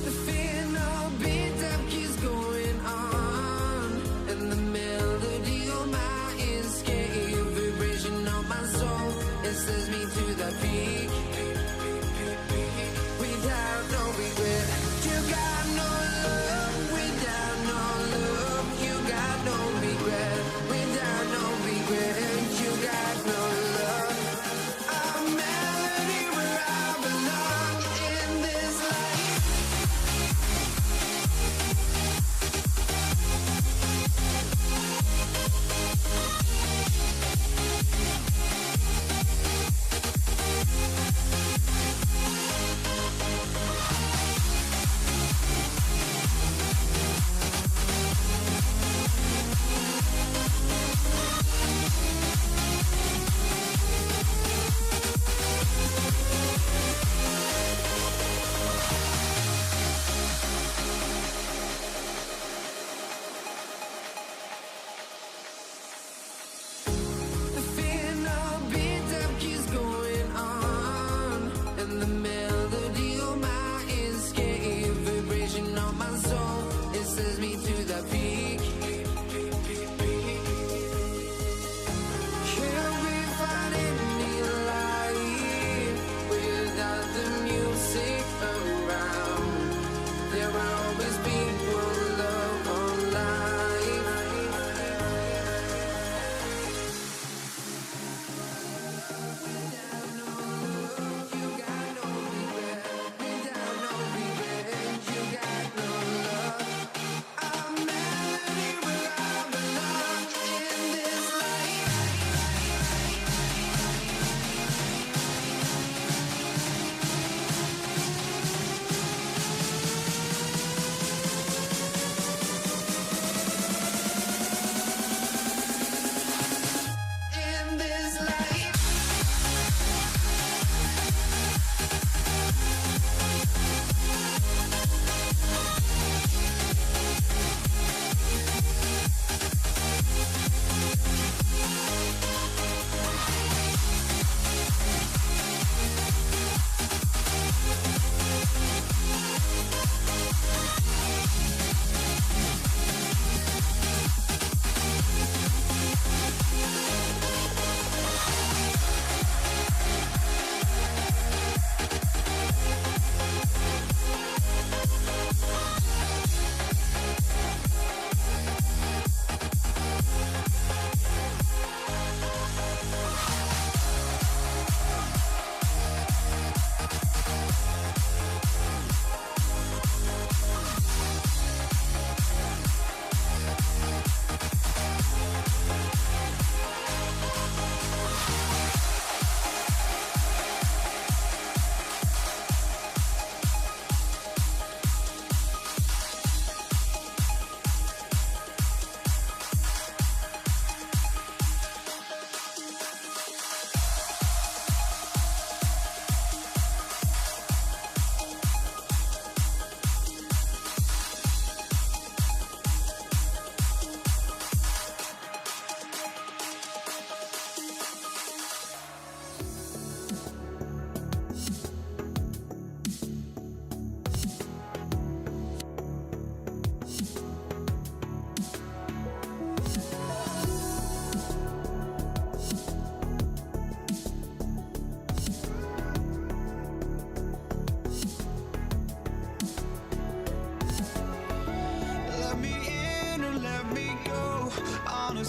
The fear no beat up keeps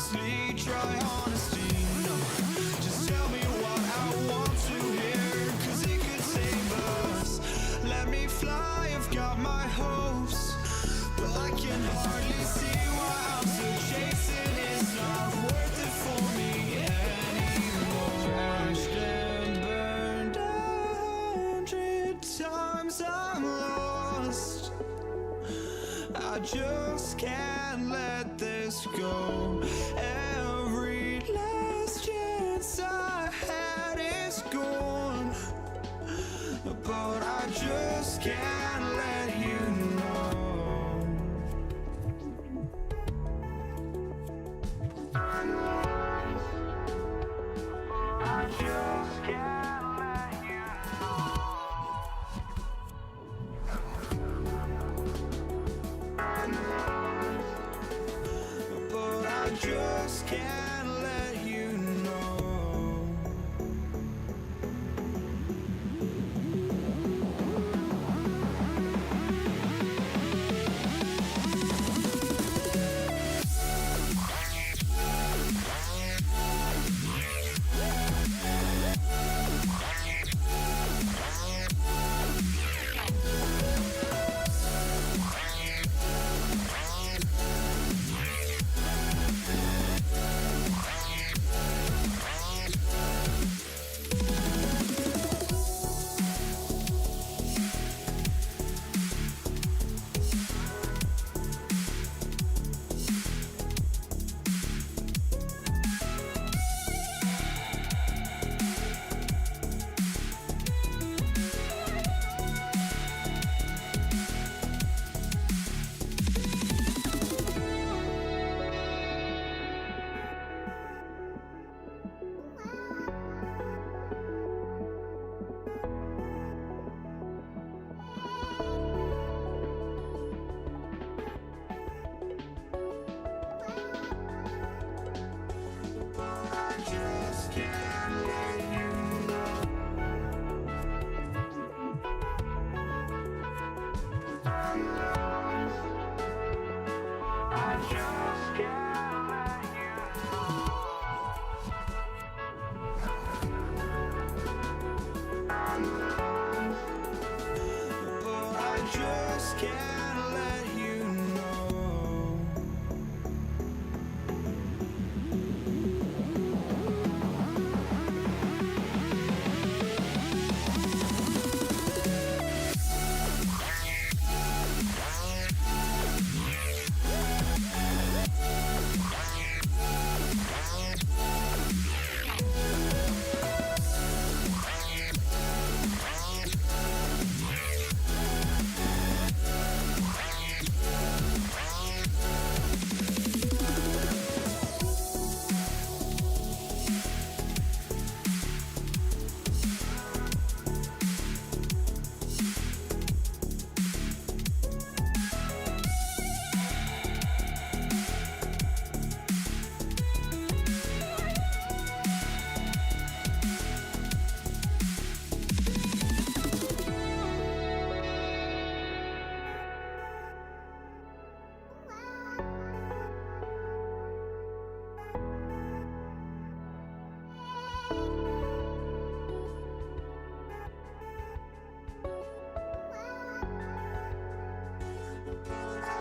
honestly, try honesty. No, just tell me what I want to hear, 'cause it could save us. Let me fly, I've got my hopes, but I can hardly see why I'm still chasing. It's not worth it for me anymore. Crashed and burned 100 times, I'm lost. I just can't let this go. Every last chance I had is gone, but I just can't let you know. I just can't let you know. But I just can't let you know.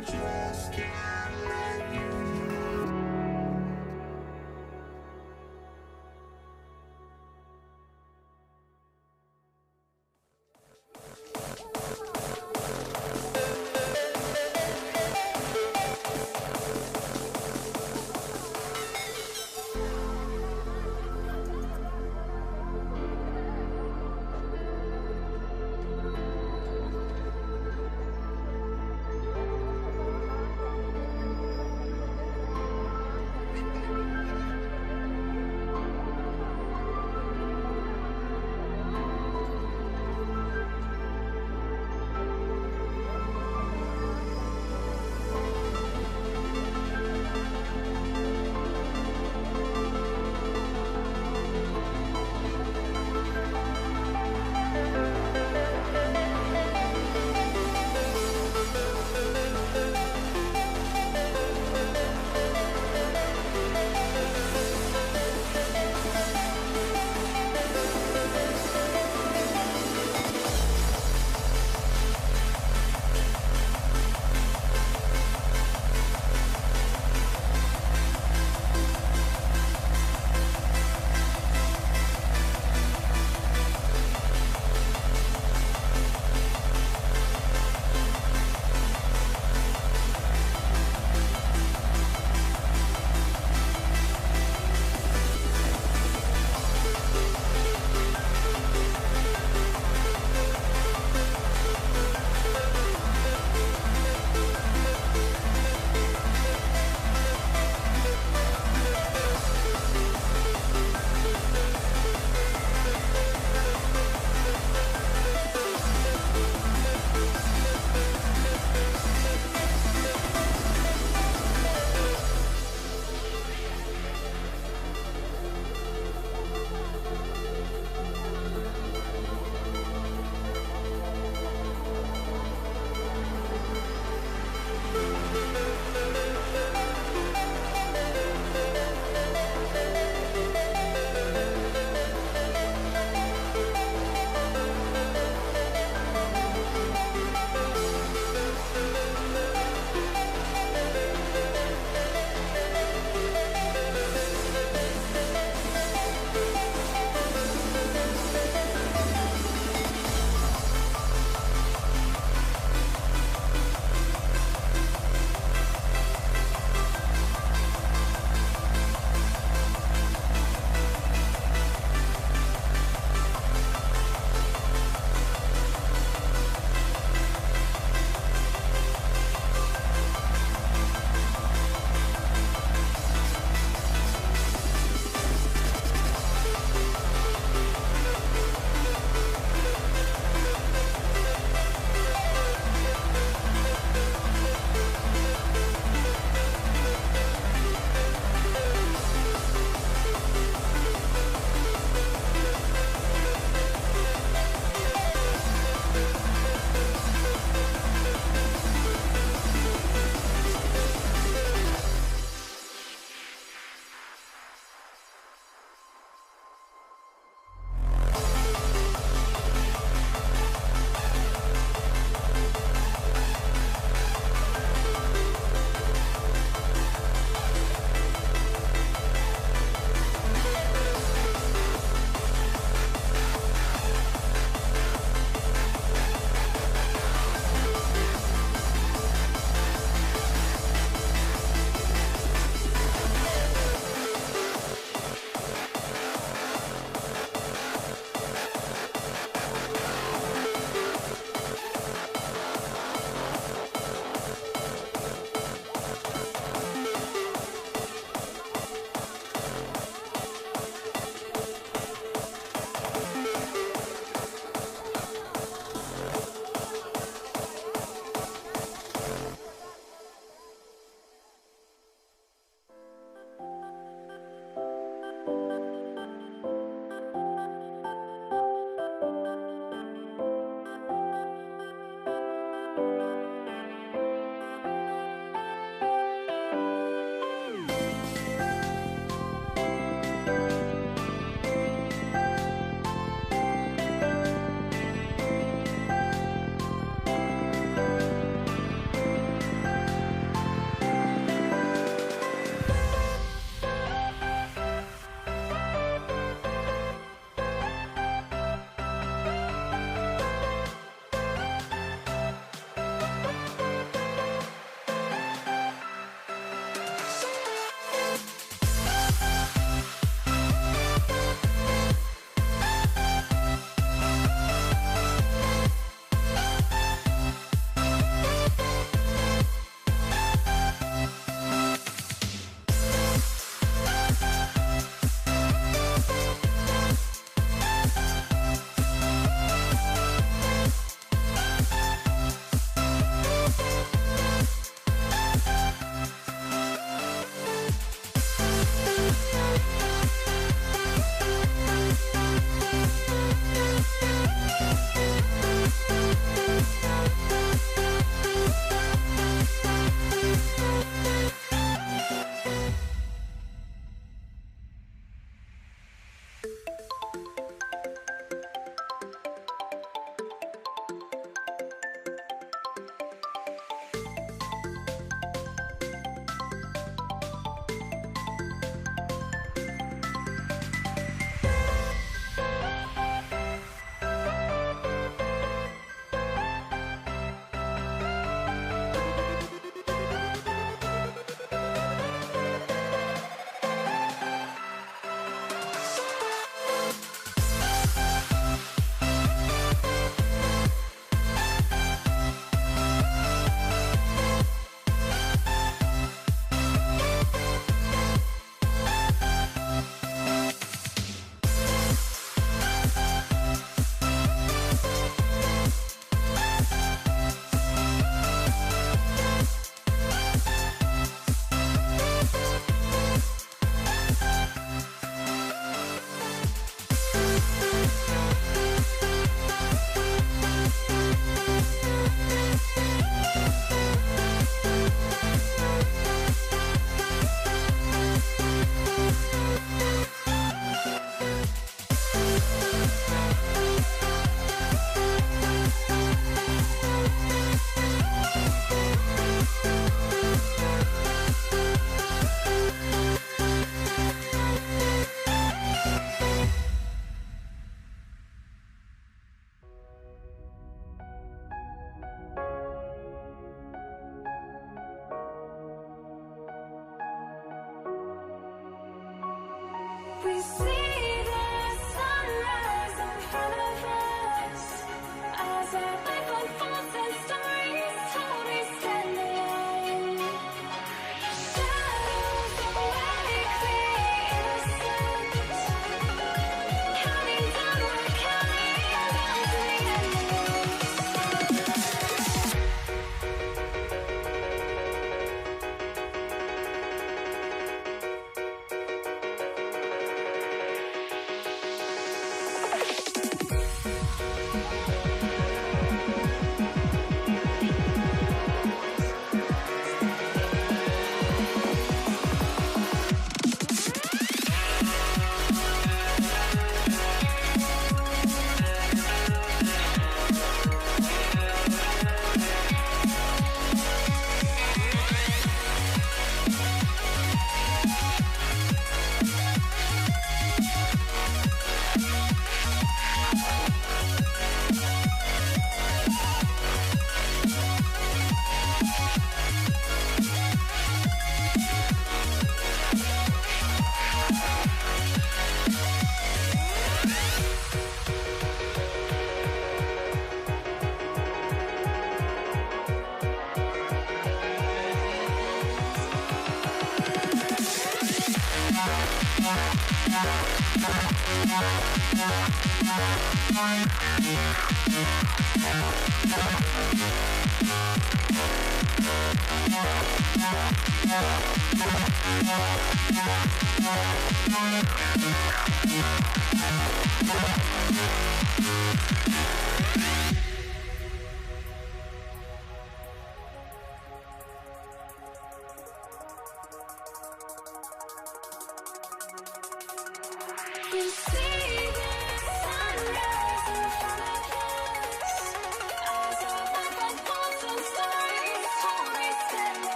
Just can't let you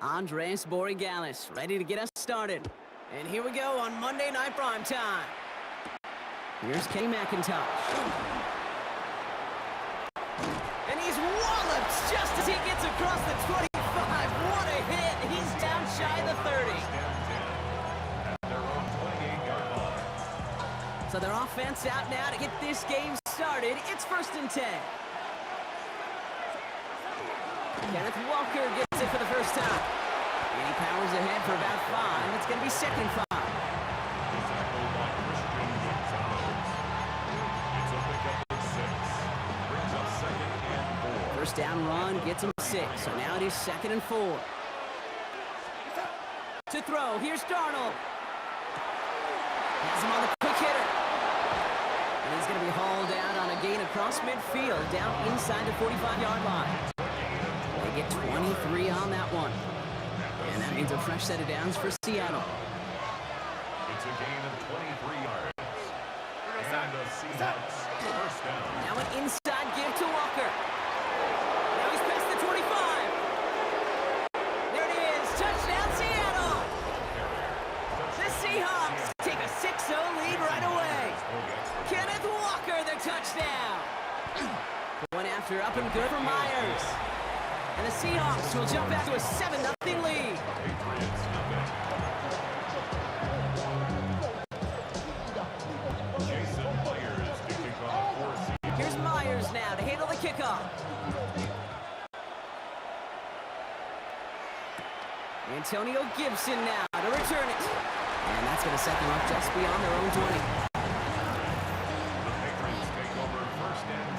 Andres Borregales, ready to get us started. And here we go on Monday Night Primetime. Here's Kenny McIntosh. And he's walloped just as he gets across the 25. What a hit. He's down shy of the 30. So their offense out now to get this game started. It's 1st and 10. Kenneth Walker gets it for the first time. And he powers ahead for about 5. It's going to be 2nd and 5. First down run gets him 6. So now it is 2nd and 4. To throw, here's Darnold. Has him on the quick hitter. And he's going to be hauled out on a gain across midfield, down inside the 45-yard line. They get 23 on that one. And that means a fresh set of downs for Seattle. It's a gain of 23 yards. And the Seahawks first down. Now an inside give to Walker. Now he's past the 25. There it is. Touchdown, Seattle. The Seahawks take a 6-0 lead right away. Kenneth Walker, the touchdown. Point after up and good for Myers. And the Seahawks will jump back to a 7-0 lead. Jason Myers to kick off for Seattle. Here's Myers now to handle the kickoff. Antonio Gibson now to return it. And that's going to set them up just beyond their own 20. The Patriots take over 1st and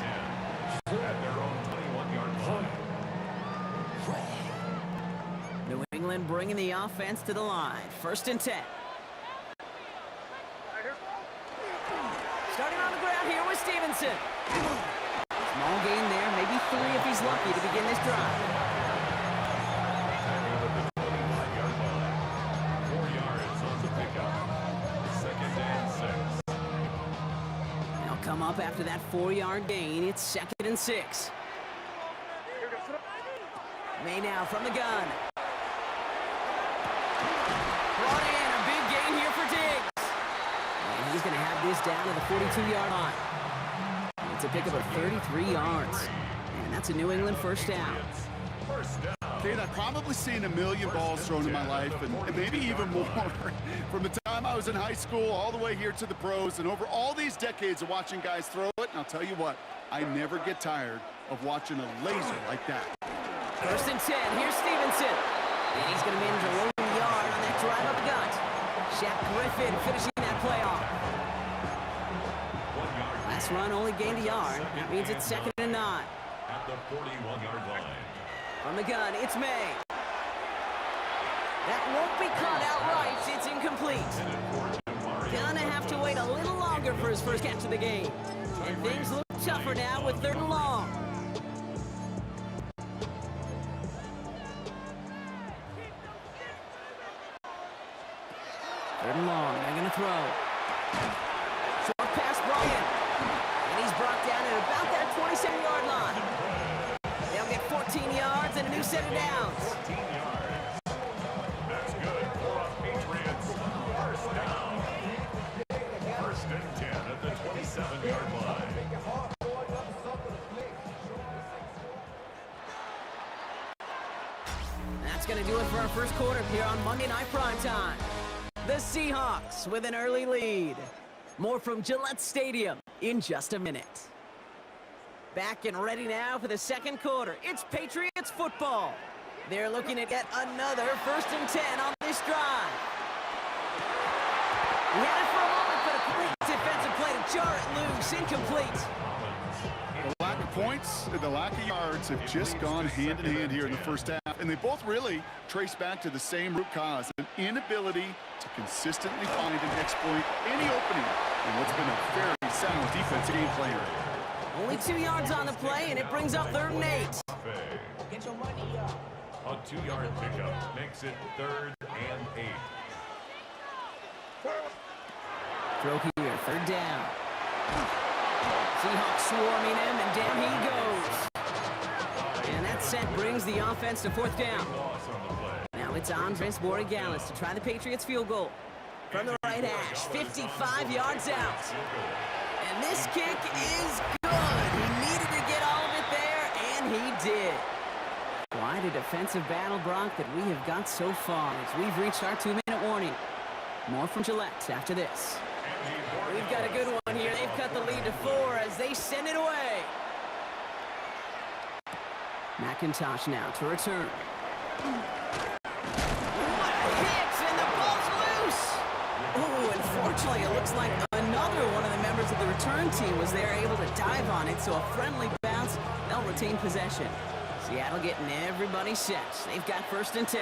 10 at their own 21-yard line. New England bringing the offense to the line. 1st and 10. Starting on the ground here with Stevenson. Small gain there, maybe 3 if he's lucky to begin this drive. Tackled at the 25-yard line. 4 yards on the pickup. 2nd and 6. They'll come up after that 4-yard gain. It's 2nd and 6. May now from the gun. Brought in, a big gain here for Diggs. And he's going to have this down to the 42-yard line. It's a pickup of 33 yards. And that's a New England first down. First down. Kate, I've probably seen a million balls thrown in my life, and maybe even more. From the time I was in high school all the way here to the pros, and over all these decades of watching guys throw it, and I'll tell you what, I never get tired of watching a laser like that. 1st and 10, here's Stevenson. And he's going to manage a low yard on that drive up the gut. Shaq Griffin finishing that play off. 1 yard Last run only gained a yard. That means it's 2nd and 9. at the 41-yard line. From the gun, it's May. That won't be caught outright. It's incomplete. Gonna have to wait a little longer for his first catch of the game. And things look tougher now with 3rd and long. Third and long, they're gonna throw. Short pass, Bryant. And he's brought down at about that 27-yard line. They'll get 14 yards and a new set of downs. 14 yards. That's good for a Patriots first down. 1st and 10 at the 27-yard line. That's going to do it for our first quarter here on Monday Night Primetime. The Seahawks with an early lead. More from Gillette Stadium in just a minute. Back and ready now for the 2nd quarter. It's Patriots football. They're looking at yet another 1st and 10 on this drive. We had it for a moment, but a great defensive play to jar it loose. Incomplete. The lack of points and the lack of yards have just gone hand in hand here in the first half, and they both really trace back to the same root cause, an inability to consistently find and exploit any opening in what's been a very sound defensive game plan. Only 2 yards on the play, and it brings up 3rd and 8. A 2-yard pickup makes it 3rd and 8. Throw here, 3rd down. Seahawks swarming him, and down he goes. And that set brings the offense to 4th down. Loss on the play. Now it's Andres Borregales to try the Patriots field goal. From the right hash, 55 yards out. And this kick is good. He needed to get all of it there, and he did. Quite a defensive battle, Brock, that we have got so far as we've reached our 2-minute warning. More from Gillette after this. We've got a good one here. They've cut the lead to 4 as they send it away. McIntosh now to return. What a hit, and the ball's loose! Oh, unfortunately, it looks like another one of the members of the return team was there able to dive on it, so a friendly bounce. They'll retain possession. Seattle getting everybody set. They've got 1st and 10.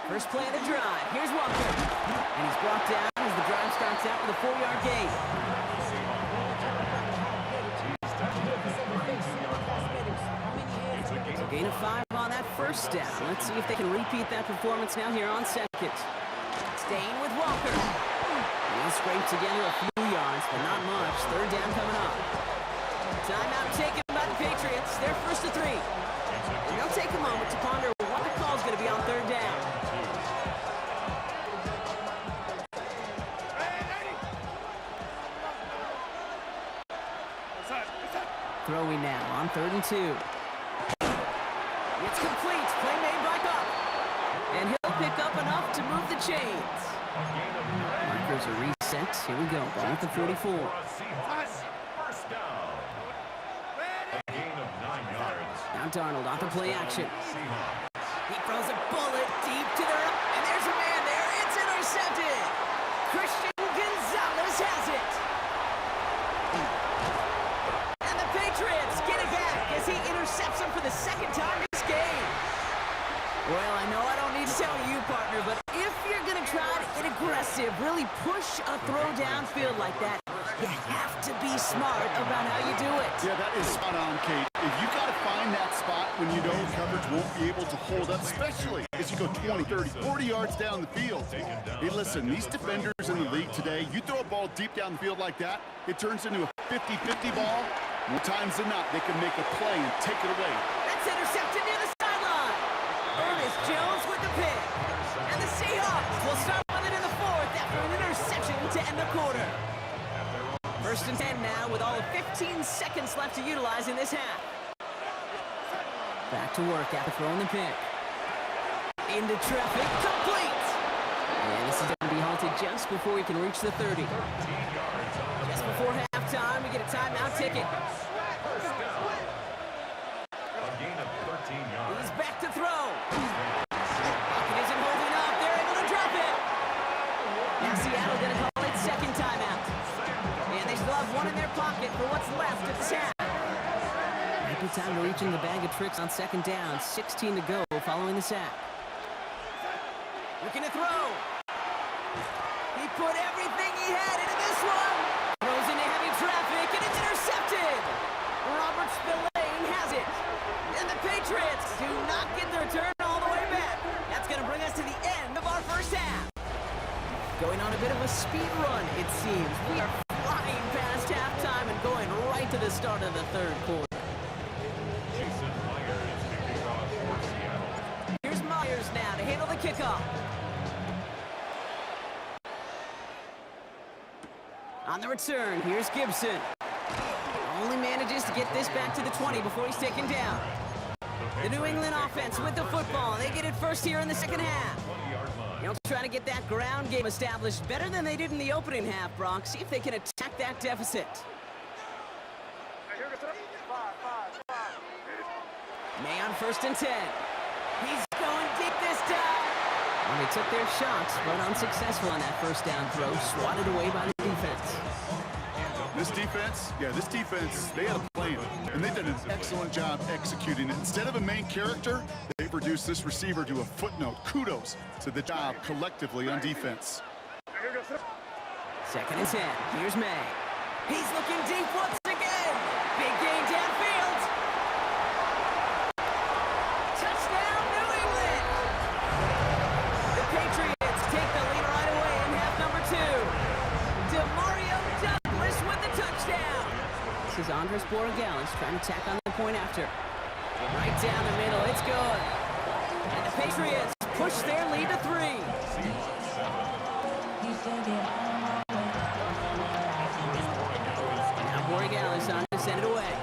First play of the drive. Here's Walker. And he's brought down as the drive starts out with a 4-yard gain. So gain of 5 on that first down. Let's see if they can repeat that performance now here on 2nd. Staying with Walker. He'll scrape together a few yards, but not much. 3rd down coming up. Timeout taken by the Patriots. They're 1st and 3. And they'll take a moment to ponder what the call's going to be on 3rd down. Throwing now on 3rd and 2. It's complete. Play made by Buck. And he'll pick up enough to move the chains. Markers are reset. Here we go. Ball at the 44. First down. A gain of 9 yards. Now Darnold off the play action. He throws a bullet deep to the right. And there's a man there. It's intercepted. Christian Gonzalez has it. And the Patriots get it back as he intercepts him for the 2nd time this game. Well, I know I don't need to tell you, partner, but if you're going to try to get aggressive, really push a throw downfield like that, you have to be smart about how you do it. Yeah, that is spot on, Kate. If you got to find that spot when you know coverage won't be able to hold up, especially as you go 20, 30, 40 yards down the field. Hey, listen, these defenders in the league today, you throw a ball deep down the field like that, it turns into a 50-50 ball. More times than not, they can make a play and take it away. That's intercepted near the sideline. Ernest Jones with the pick. And the Seahawks will start with it in the 4th after an interception to end the quarter. 1st and 10 now with all of 15 seconds left to utilize in this half. Back to work after throwing the pick. Into traffic, complete! And this is going to be halted just before we can reach the 30. Just before halftime, we get a timeout ticket. A gain of 13 yards. He's back to throw. Pocket isn't holding up. They're able to drop it. Now Seattle going to call it 2nd timeout. And they still have 1 in their pocket for what's left of this half. Might be time to reach in the bag of tricks on 2nd down. 16 to go following the sack. Looking to throw. He put everything he had into this one. Throws into heavy traffic, and it's intercepted. Robert Spillane has it. And the Patriots do not get their turn all the way back. That's going to bring us to the end of our first half. Going on a bit of a speed run, it seems. We are flying past halftime and going right to the start of the 3rd quarter. Jason Myers kicking off for Seattle. Here's Myers now to handle the kickoff. On the return, here's Gibson. Only manages to get this back to the 20 before he's taken down. The New England offense with the football. They get it first here in the 2nd half. 20-yard line. They'll try to get that ground game established better than they did in the opening half, Brock. See if they can attack that deficit. May on 1st and 10. He's going deep this time. Well, they took their shots, but unsuccessful on that 1st down throw. Swatted away by the defense. This defense, they had a plan, and they did an excellent job executing it. Instead of a main character, they've reduced this receiver to a footnote. Kudos to the job collectively on defense. 2nd and 10. Here's May. He's looking deep once again. Big gain downfield. Touchdown, New England. The Patriots take the lead right away in half number 2. DeMario Douglas with the touchdown. This is Andres Borregales trying to tack on the point after. Right down the middle. It's good. And the Patriots push their lead to 3. Now Borregales on to send it away.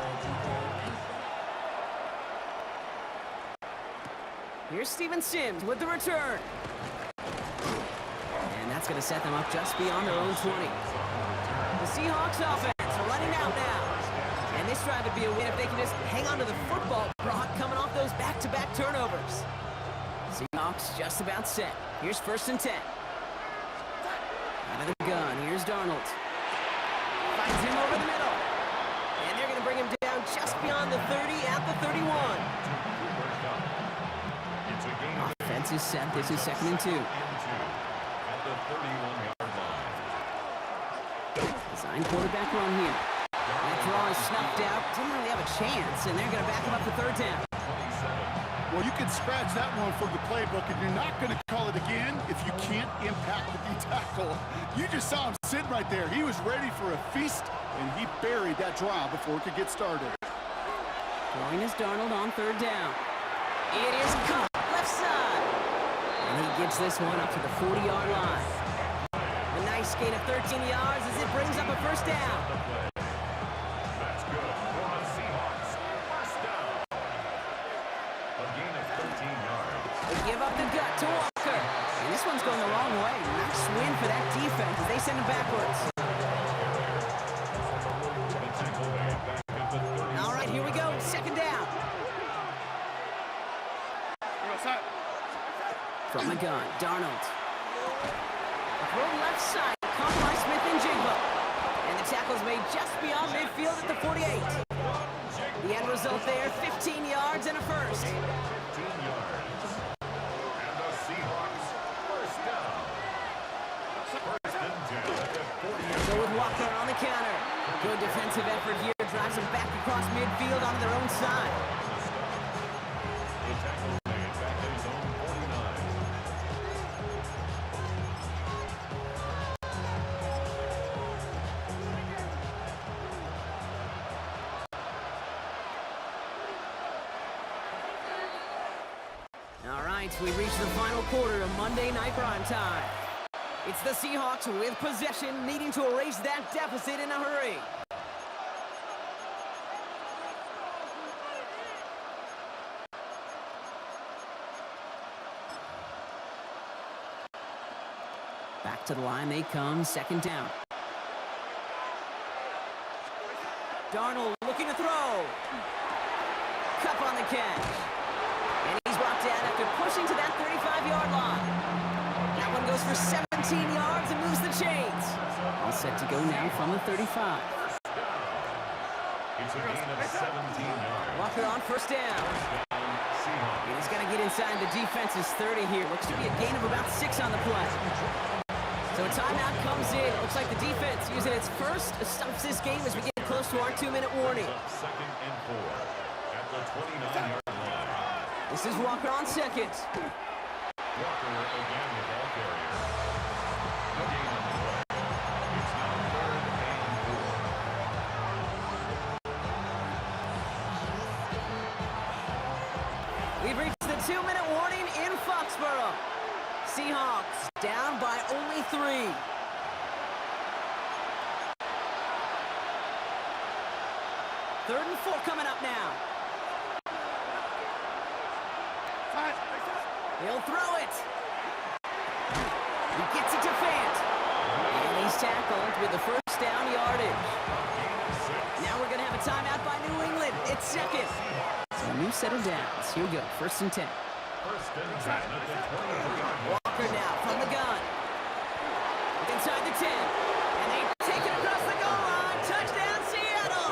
Here's Steven Sims with the return. And that's going to set them up just beyond their own 20. The Seahawks offense running out now. And this drive would be a win if they can just hang on to the football, Brock, coming off those back-to-back turnovers. Seahawks just about set. Here's 1st and 10. Out of the gun, here's Darnold. Finds him over the middle. And they're going to bring him down just beyond the 30 at the 31. Offense is set. This is 2nd and 2. At the 31-yard line. Design quarterback run here. That draw is snuffed out. Didn't really have a chance, and they're going to back him up to 3rd down. Well, you can scratch that one from the playbook, and you're not going to call it again if you can't impact the D-tackle. You just saw him sitting right there. He was ready for a feast, and he buried that draw before it could get started. Throwing is Darnold on 3rd down. It is caught left side. And he gets this one up to the 40-yard line. A nice gain of 13 yards as it brings up a 1st down. That's good for the Seahawks. 1st down. A gain of 13 yards. They give up the gut to Walker. And this one's going the wrong way. Nice win for that defense as they send him backwards. The tackle made back at the 30. All right, here we go. 2nd down. From the gun, Darnold. Throw left side, caught by Smith and Jigba. And the tackle's made just beyond midfield at the 48. The end result there, 15 yards and a 1st. 15 yards. And the Seahawks 1st down. 1st and 10 at the 48. Go with Walker on the counter. Good defensive effort here, drives them back across midfield onto their own side. The tackle made back at his own 49. All right, we reach the final quarter of Monday Night Prime Time. It's the Seahawks with possession, needing to erase that deficit in a hurry. Back to the line they come, 2nd down. Darnold looking to throw. Cup on the catch. And he's brought down after pushing to that 35-yard line. That one goes for 17 yards and moves the chains. All set to go now from the 35. It's a gain of 17 yards. Walker on 1st down. Seahawks. And he's going to get inside the defense's 30 here. Looks to be a gain of about 6 on the play. So a timeout comes in. Looks like the defense using its first stops this game as we get close to our 2-minute warning. Up 2nd and 4 at the 29-yard line. This is Walker on 2nd. Walker again the ball carrier. A gain on the play. It's now 3rd and 4. We've reached the 2-minute warning in Foxborough. Seahawks down by only 3. Third and 4 coming up now. He'll throw it. He gets it to Fant. And he's tackled with the 1st down yardage. Now we're going to have a timeout by New England. It's 2nd. So a new set of downs. Here we go. 1st and 10. 1st and 10 at the 23-yard line. Walker now from the gun. Inside the 10. And they take it across the goal line. Touchdown, Seattle.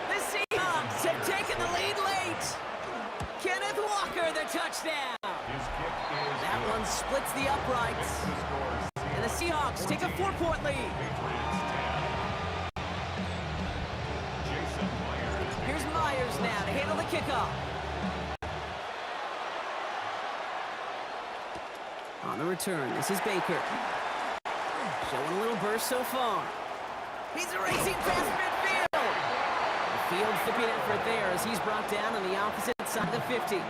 The Seahawks have taken the lead late. Kenneth Walker, the touchdown. His kick is That good. one splits the uprights. The score is And the Seahawks take a 4-point lead. Patriots 10. Jason Myers. Here's Myers now to handle the kickoff. On the return, this is Baker. Showing a little burst so far. He's racing past midfield. The field flipping effort there as he's brought down on the opposite side of the 50.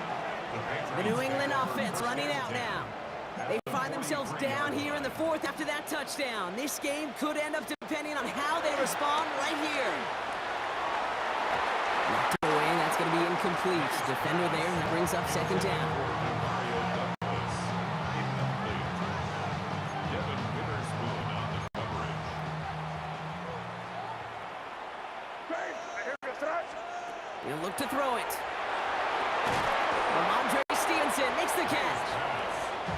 The New England offense running out now. They find themselves down here in the fourth after that touchdown. This game could end up depending on how they respond right here. Knocked away, that's going to be incomplete. Defender there, that brings up second down. Mario Douglas, incomplete. Devin Witherspoon on the coverage. He'll look to throw it. Ramondre Stevenson makes the catch.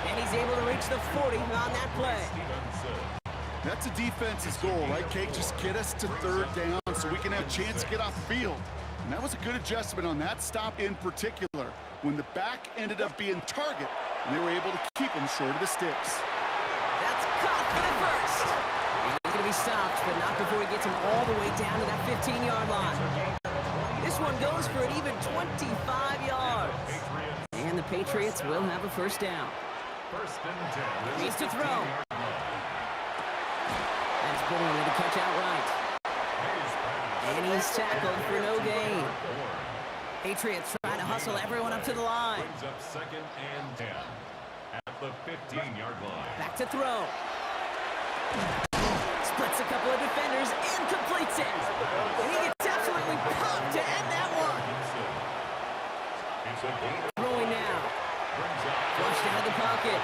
And he's able to reach the 40 on that play. That's a defense's goal, right, Kate? Just get us to third down so we can have a chance to get off the field. And that was a good adjustment on that stop in particular, when the back ended up being target, and they were able to keep him short of the sticks. That's caught for the first. And he's going to be stopped, but not before he gets him all the way down to that 15-yard line. This one goes for an even 25 yards. And the Patriots will have a first down. First and 10. Needs to throw. That's pulling with a catch outright. And he's tackled for no gain. Patriots trying to hustle everyone up to the line. Brings up second and 10 at the 15-yard line. Back to throw. Splits a couple of defenders and completes it. And he gets absolutely pumped to end that one. Throwing now. Flushed out of the pocket.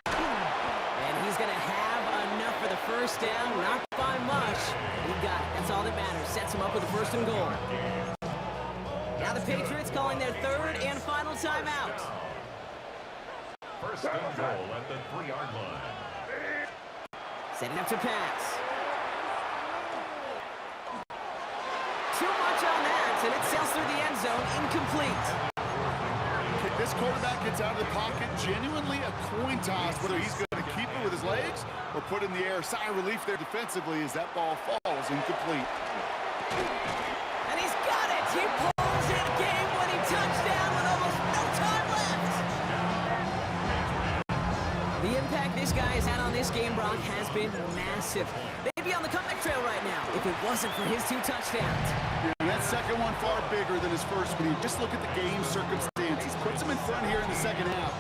And he's going to have enough for the first down. Not by much. He got it. That's all that matters. Sets him up with a first and goal. Now the Patriots calling their third and final timeout. First and goal at the 3-yard line. Setting up to pass. Too much on that, and it sails through the end zone, incomplete. This quarterback gets out of the pocket, genuinely a coin toss, whether he's going to keep it with his legs or put it in the air. Sigh of relief there defensively as that ball falls incomplete. And he's got it! He pulls in game-winning touchdown with almost no time left! The impact this guy has had on this game, Brock, has been massive. They'd be on the comeback trail right now if it wasn't for his 2 touchdowns. Yeah, that second one far bigger than his first one. You just look at the game circumstances. Puts him in front here in the second half.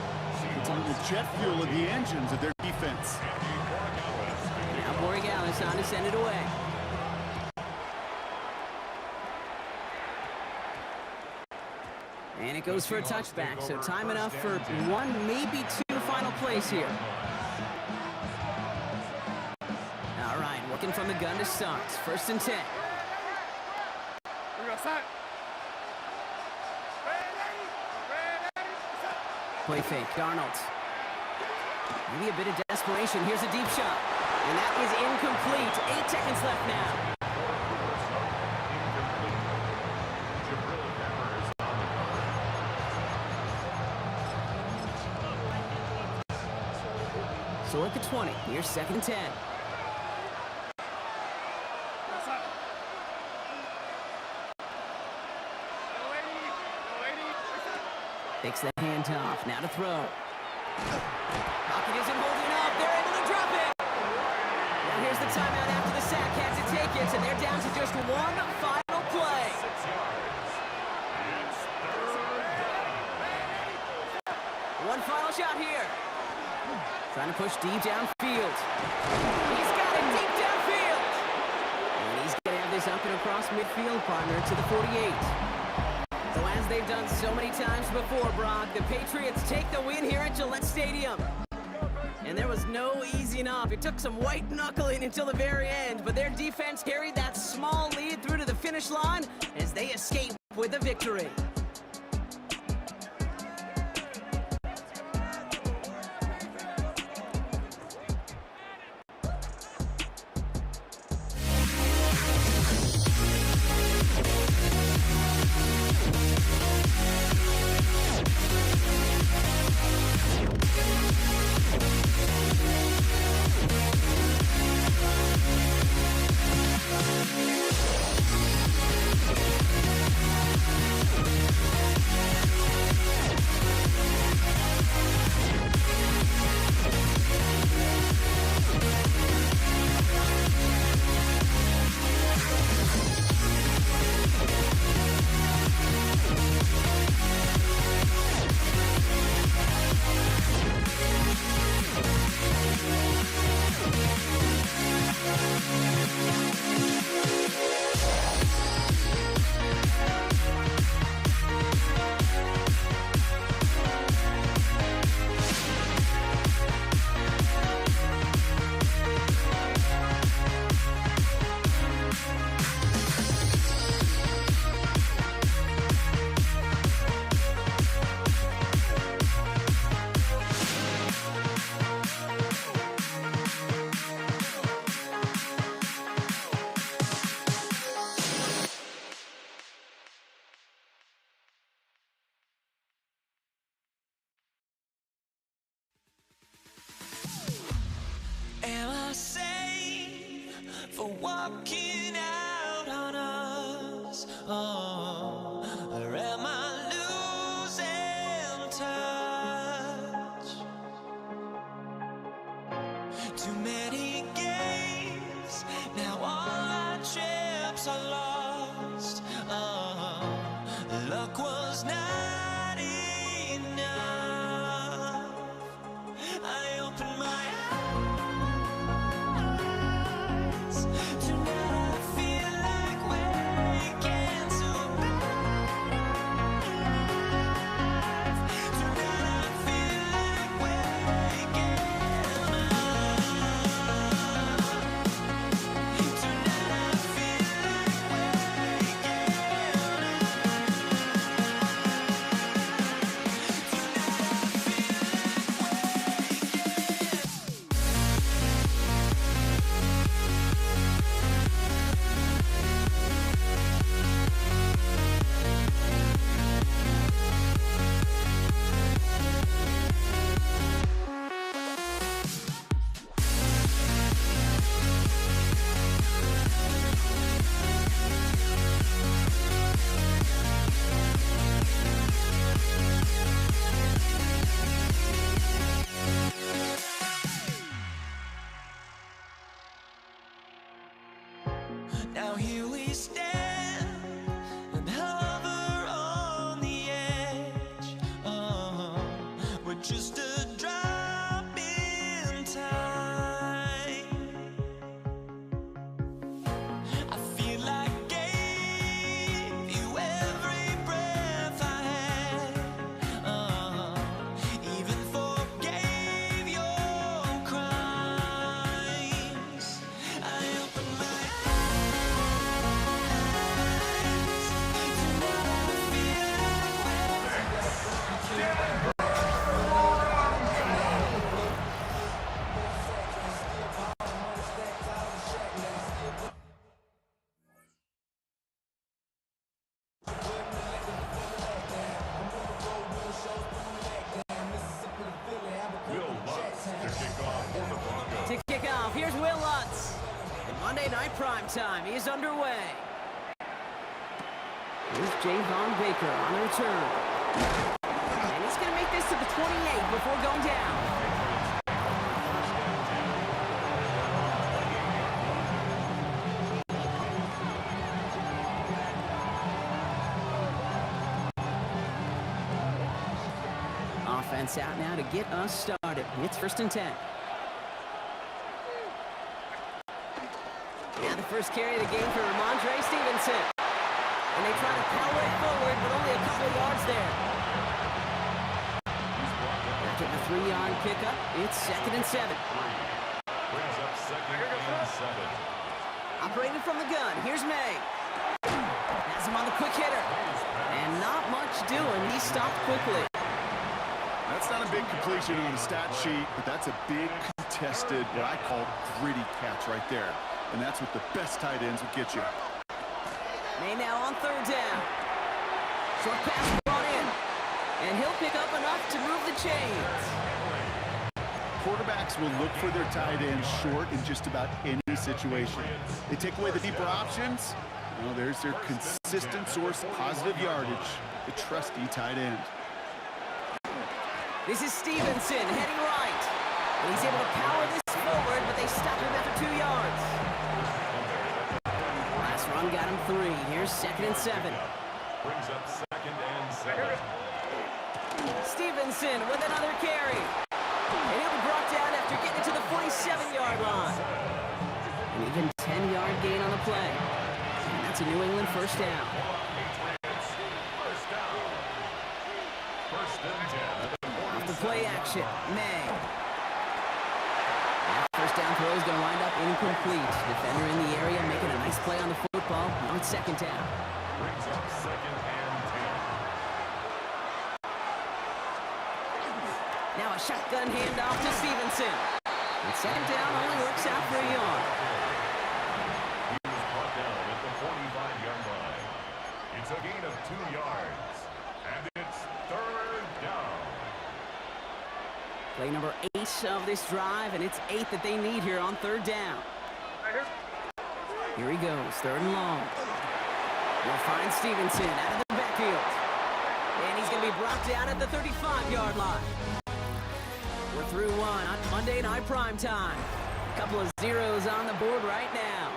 It's on the jet fuel of the engines of their defense. Now Borregales on to send it away. And it goes for a touchback, so time enough for 1, maybe 2 final plays here. All right, working from the gun to start. First and 10. Play fake, Darnold. Maybe a bit of desperation. Here's a deep shot. And that is incomplete. 8 seconds left now. So at the 20, here's second and 10. Takes the handoff, now to throw. Pocket isn't holding up, they're able to drop it! Now here's the timeout after the sack, had to take it, and they're down to just 1 final play. One final shot here. Trying to push deep downfield. He's got it deep downfield! And he's going to have this up and across midfield, partner, to the 48. So as they've done so many times before, Brock, the Patriots take the win here at Gillette Stadium. And there was no easing up. It took some white knuckling until the very end, but their defense carried that small lead through to the finish line as they escape with a victory. Monday Night Primetime is underway. Here's Javon Baker on the return. And he's going to make this to the 28 before going down. Offense out now to get us started. It's 1st and 10. Now the first carry of the game for Ramondre Stevenson. And they try to power it forward, but only a couple of yards there. After the 3-yard pickup, it's 2nd and 7. Brings up 2nd and 7. Operating from the gun, here's May. Has him on the quick hitter. And not much doing, he stopped quickly. That's not a big completion on a stat sheet, but that's a big contested, what I call gritty catch right there. And that's what the best tight ends will get you. May now on 3rd down. Short pass brought in. And he'll pick up enough to move the chains. Quarterbacks will look for their tight ends short in just about any situation. They take away the deeper options. Well, there's their consistent source of positive yardage, the trusty tight end. This is Stevenson heading right. And he's able to power this forward, but they stop him after 2 yards. Last run got him 3. Here's 2nd and 7. Brings up 2nd and 7. Stevenson with another carry. And he'll be brought down after getting to the 47-yard line. An even 10-yard gain on the play. And that's a New England 1st down. First down. 1st and 10. Off the play action, May. That first down throw is going to wind up incomplete. Defender in the area making a nice play on the football. Now it's 2nd down. Brings up 2nd and 10. Now a shotgun handoff to Stevenson. And 2nd down only works out for a yard. He was brought down at the 45-yard line. It's a gain of 2 yards. And it's 3rd down. Play number 8 of this drive, and it's 8 that they need here on 3rd down. Here he goes, 3rd and long. They'll find Stevenson out of the backfield. And he's going to be brought down at the 35-yard line. We're through one on Monday Night Primetime. A couple of zeros on the board right now.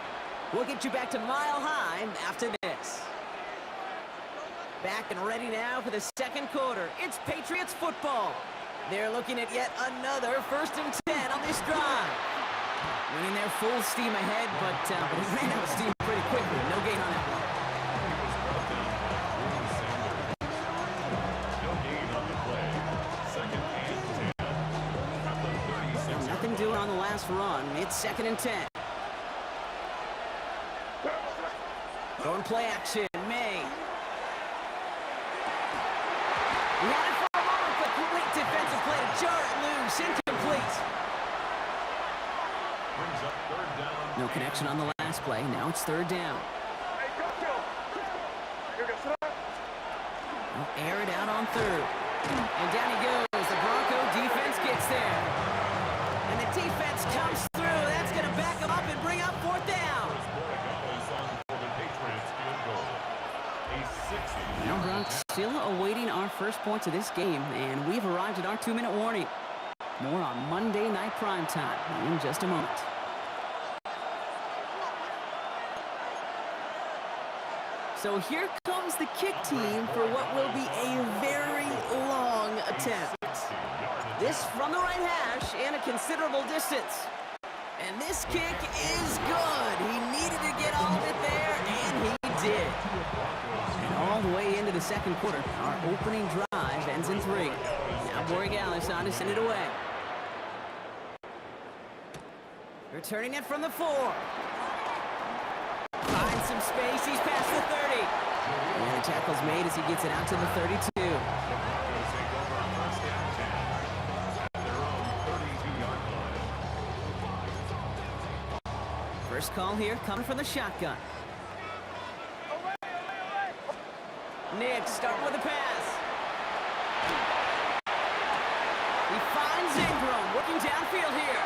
We'll get you back to Mile High after this. Back and ready now for the 2nd quarter. It's Patriots football. They're looking at yet another 1st and 10 on this drive. Running their full steam ahead, but he ran out of steam pretty quickly. No gain on that one. No gain on the play. 2nd and 10. At the 36. Nothing doing on the last run. It's 2nd and 10. Going play action, May. He had it for a moment, but great defensive play to jar it loose. Incomplete. Brings up 3rd down. No connection on the last play. Now it's 3rd down. They'll air it out on 3rd. And down he goes. The Bronco defense gets there. And the defense comes through. That's going to back them up and bring up 4th down. Now Bronx still awaiting our first points of this game, and we've arrived at our 2-minute warning. More on Monday Night Primetime in just a moment. So here comes the kick team for what will be a very long attempt. This from the right hash and a considerable distance. And this kick is good. He needed to get all of it there, and he did. And all the way into the 2nd quarter, our opening drive ends in 3. Now Borregales on to send it away. Returning it from the 4. Finds some space, he's past the 30. And the tackle's made as he gets it out to the 32. First call here coming from the shotgun. Nick starting with the pass. He finds Ingram working downfield here.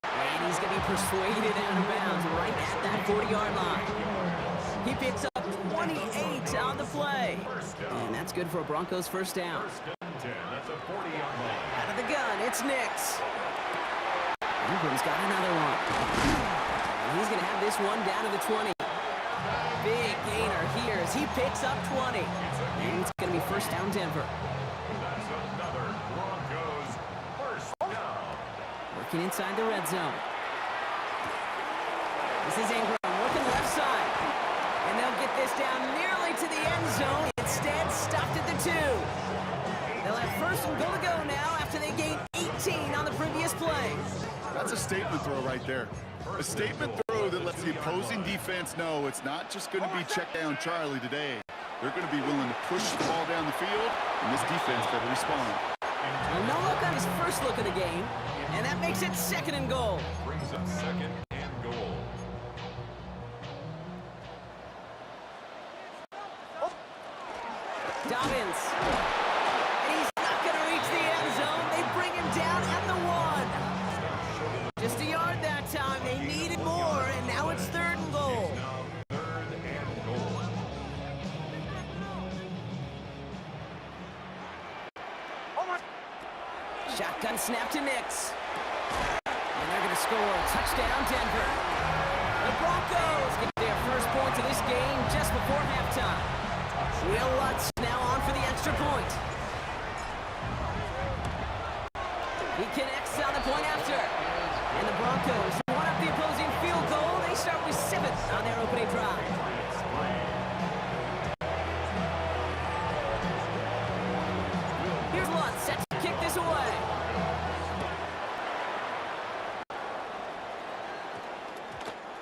And he's going to be persuaded out of bounds right at that 40-yard line. He picks up 28 on the play. And that's good for a Broncos first down. 10 at the 40-yard line. Out of the gun, it's Nix. Ingram's got another one. And he's going to have this one down to the 20. Big gainer here as he picks up 20. And it's going to be first down Denver. That's another Broncos first down. Working inside the red zone. This is Ingram working left side. And they'll get this down nearly to the end zone. Instead, stopped at the 2. They'll have first and goal to go now after they gained 18 on the previous play. That's a statement throw right there. A statement throw that lets the opposing defense know it's not just going to be check down Charlie today. They're going to be willing to push the ball down the field, and this defense better respond. Well, no look on his first look of the game, and that makes it second and goal. Brings up second and goal. Dobbins. And he's not going to reach the end zone. They bring him down at the 1. Just a yard that time. They needed more, and now it's third and goal. Now third and goal. Shotgun snap to Nix. And they're going to score. Touchdown, Denver. The Broncos get their first points of this game just before halftime. Will Lutz now on for the extra point. He connects on the point after. And the Broncos one up the opposing field goal. They start with 7 on their opening drive. Here's Lutz set to kick this away.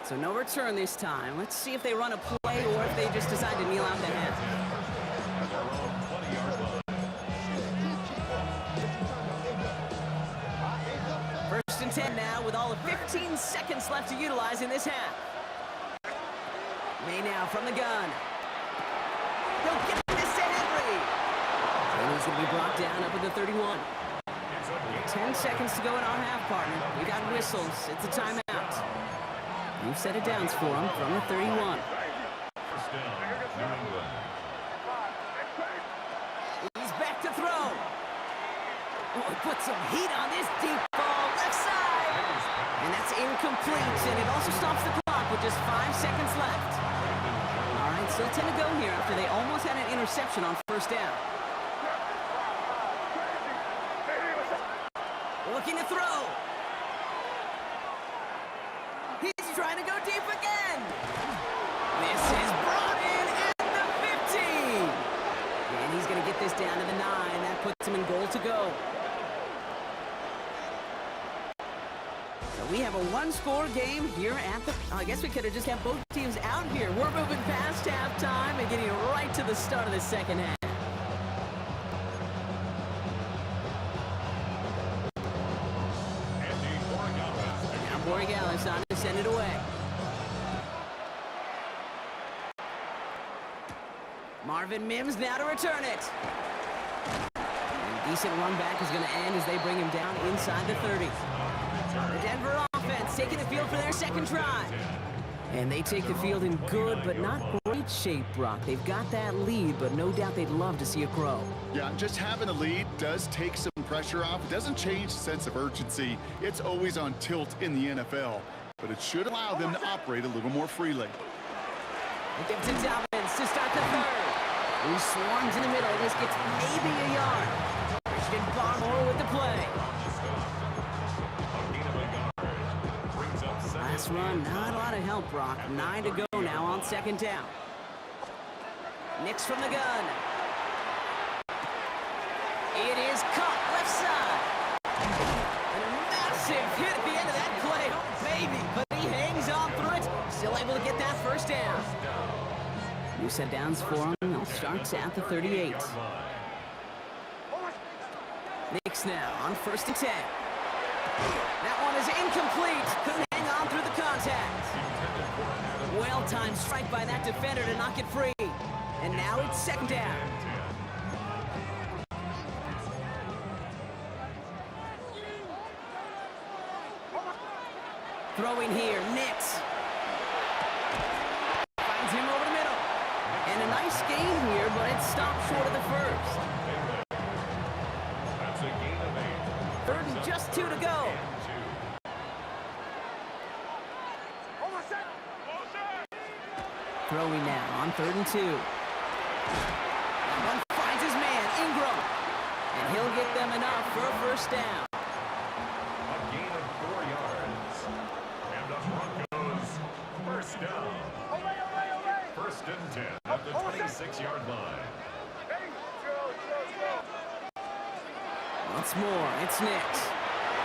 So no return this time. Let's see if they run a play or if they just decide to kneel out the half. First and 10 now with all of 15 seconds left to utilize in this half. May now from the gun. He'll get this to Henry. And he's going to be brought down up at the 31. 10 seconds to go in our half, partner. We got whistles. It's a timeout. You've set it downs for him from the 31. First down, New England. He's back to throw. Oh, he put some heat on this deep ball left side. And that's incomplete, and it also stops the clock with just 5 seconds left. All right, still 10 to go here after they almost had an interception on first down. Looking to throw. He's trying to go deep again. This is brought in at the 15. And he's going to get this down to the 9. That puts him in goal to go. So we have a one-score game here at the... I guess we could have just had both teams out here. We're moving past halftime and getting right to the start of the second half. Borregales on to send it away. Marvin Mims now to return it. And decent run back is going to end as they bring him down inside the 30. The Denver offense taking the field for their second try. And they take the field in good but not great shape, Brock. They've got that lead, but no doubt they'd love to see it grow. Yeah, just having a lead does take some pressure off. It doesn't change the sense of urgency. It's always on tilt in the NFL, but it should allow them to operate a little more freely. They give it to Dobbins to start the third. He swarms in the middle. This gets maybe a yard. Christian Barmore with the play. Last run, not a lot of help, Brock. 9 to go now on second down. Nix from the gun. It is caught left side. And a massive hit at the end of that play. Oh, baby. But he hangs on through it. Still able to get that first down. New set downs for him. They'll start at the 38. Nix now on first and 10. That one is incomplete. Couldn't hang on through the contact. Well-timed strike by that defender to knock it free. And now it's second down. Throwing here, Nix. Finds him over the middle. And a nice gain here, but it stopped short of the first. That's a gain of 8. Third and just 2 to go. Throwing now on 3rd and 2. That one finds his man, Ingram. And he'll get them enough for a first down. A gain of 4 yards. And the Broncos first down. First and 10 at the 26-yard line. Once more, it's Nix.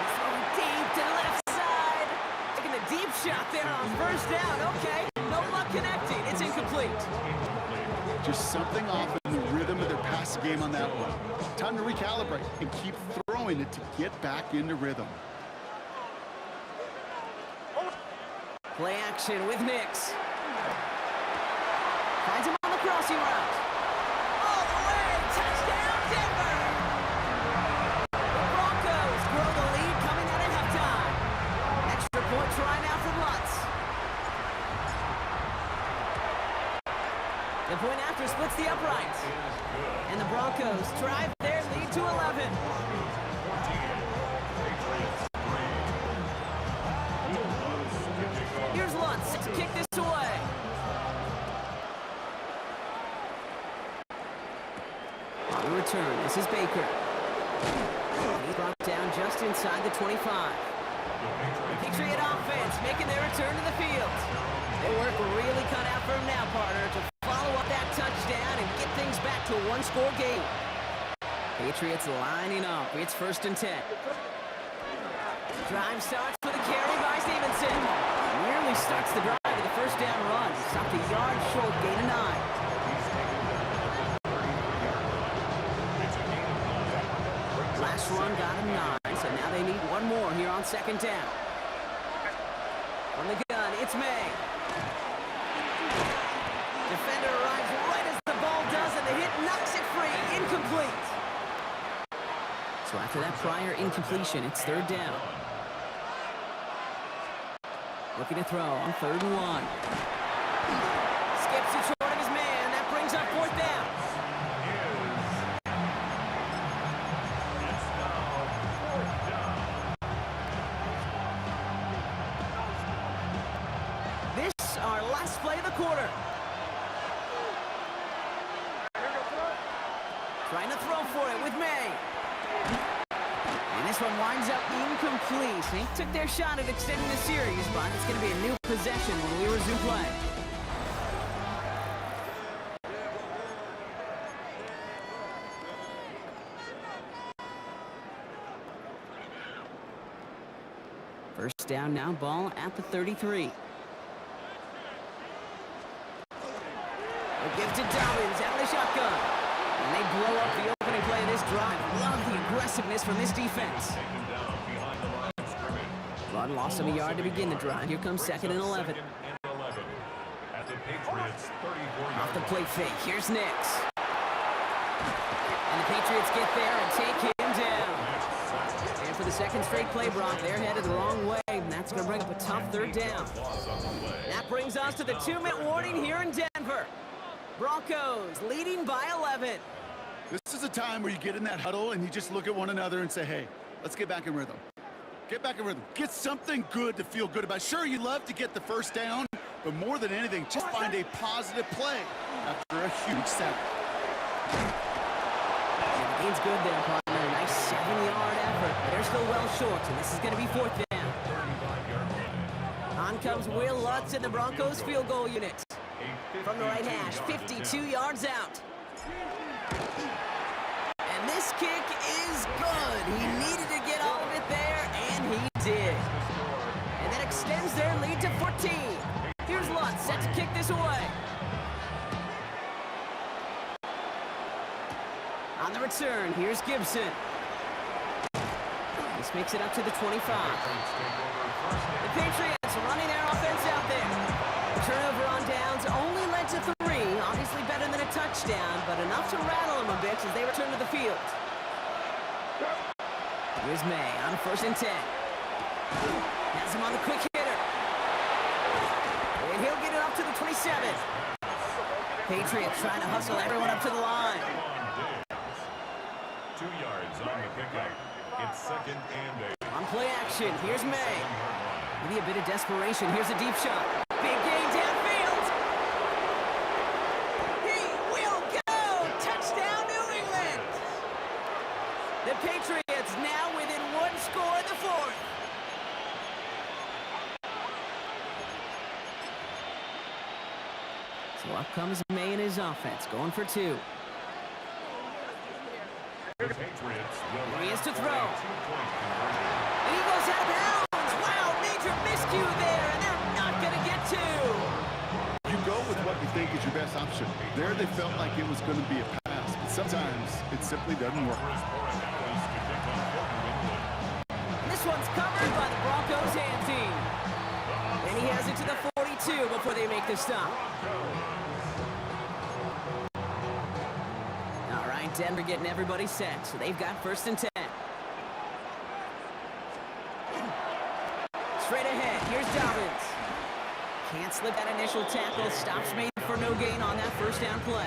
He's throwing deep to the left side. Taking a deep shot there on first down. Okay, no luck connecting. It's incomplete. Just something off in the rhythm of their passing game on that one. Time to recalibrate and keep throwing it to get back into rhythm. Play action with Nix. Finds him on the crossing route. All the way, touchdown Denver! The Broncos grow the lead coming out at halftime. Extra point try now for Lutz. The point after splits the uprights. And the Broncos drive their lead to 11. Here's Lutz to kick this away. On the return, this is Baker. He's brought down just inside the 25. The Patriot offense making their return to the field. Their work really cut out for him now, partner, to follow up that touchdown and get things back to a one-score game. Patriots lining up. It's 1st and 10. Drive starts with a carry by Stevenson. Nearly starts the drive with a first down run. Stopped a yard short, gain of 9. Last run got him 9, so now they need one more here on 2nd down. From the gun, it's May. Defender arrives right as the ball does, and the hit knocks it free. Incomplete. So after that prior incompletion, it's 3rd down. Looking to throw on 3rd and 1. Skips it short of his man. That brings up 4th down. This our last play of the quarter. Trying to throw for it with May. And this one winds up incomplete. They took their shot at extending the series, but it's going to be a new possession when we resume play. First down now, ball at the 33. A gift to Dobbins out of the shotgun. And they blow up the opening play of this drive. Love the aggressiveness from this defense. Run loss of a yard to begin the drive. Here comes 2nd and 11. Off the play fake. Here's Nix. And the Patriots get there and take him down. And for the 2nd straight play, Brock, they're headed the wrong way. And that's going to bring up a tough 3rd down. That brings us to the 2-minute warning here in Denver. Broncos leading by 11. This is a time where you get in that huddle and you just look at one another and say, hey, let's get back in rhythm. Get back in rhythm. Get something good to feel good about. Sure, you love to get the first down, but more than anything, just find a positive play after a huge sack. Yeah, the gain's good there, partner. A nice 7-yard effort, but they're still well short, so this is going to be 4th down. On comes Will Lutz in the Broncos field goal unit. From the right hash, 52 yards out. And this kick is good. He needed to get all of it there, and he did. And that extends their lead to 14. Here's Lutz, set to kick this away. On the return, here's Gibson. This makes it up to the 25. The Patriots running their offense out there. Turnover on downs only led to 3. Obviously better than a touchdown, but enough to rattle them a bit as they return to the field. Here's May on 1st and 10. Has him on the quick hitter. off to the 27. Patriots trying to hustle everyone up to the line. 2 yards on the pickup. It's 2nd and 8. On play action, here's May. Maybe a bit of desperation. Here's a deep shot. Big gain downfield. He will go. Touchdown, New England. The Patriots now within 1 score in the 4th. So up comes May and his offense, going for 2. The Patriots will He is to throw. 2-point conversion. And he goes out of bounds. Wow, major miscue there, and they're not going to get 2. You go with what you think is your best option. There they felt like it was going to be a pass, but sometimes it simply doesn't work. This one's covered by the Broncos hand team. And he has it to the 42 before they make the stop. All right, Denver getting everybody set, so they've got 1st and 10. Straight ahead, here's Dobbins. Can't slip that initial tackle. Stops made for no gain on that 1st down play.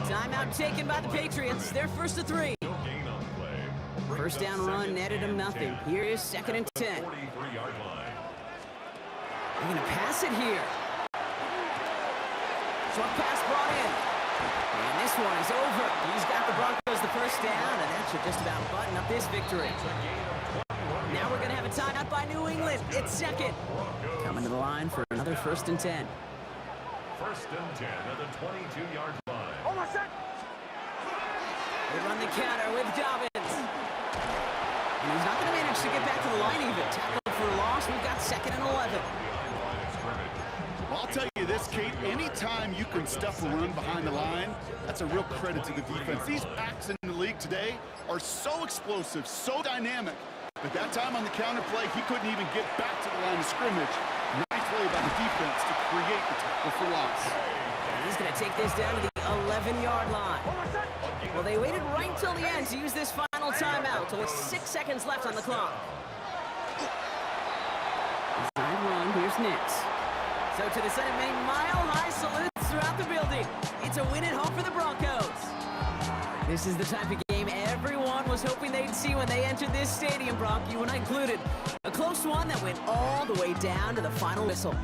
Timeout taken by the Patriots. They're 1st to 3. No gain on the play. 1st down run netted him nothing. Here is 2nd and 10. 43-yard line. They're going to pass it here. Short pass brought in. And this one is over. He's got the Broncos the 1st down, and that should just about button up this victory. Now we're going to have a timeout by New England. It's 2nd. Coming to the line for another 1st and 10. 1st and 10 at the 22-yard line. They run the counter with Dobbins. And he's not going to manage to get back to the line even. Tackled for loss. We've got 2nd and 11. Well, I'll tell you this, Kate, anytime you can stuff a run behind the line, that's a real credit to the defense. These backs in the league today are so explosive, so dynamic. But that time on the counter play, he couldn't even get back to the line of scrimmage. Nice play by the defense to create the tackle for loss. And he's going to take this down to the 11-yard line. Well, they waited right till the end to use this final timeout. So it's 6 seconds left on the clock. Side run, here's Nix. So to the Senate Main, mile-high salutes throughout the building. It's a win at home for the Broncos. This is the type of game everyone was hoping they'd see when they entered this stadium, Brock, you and I included. A close one that went all the way down to the final whistle.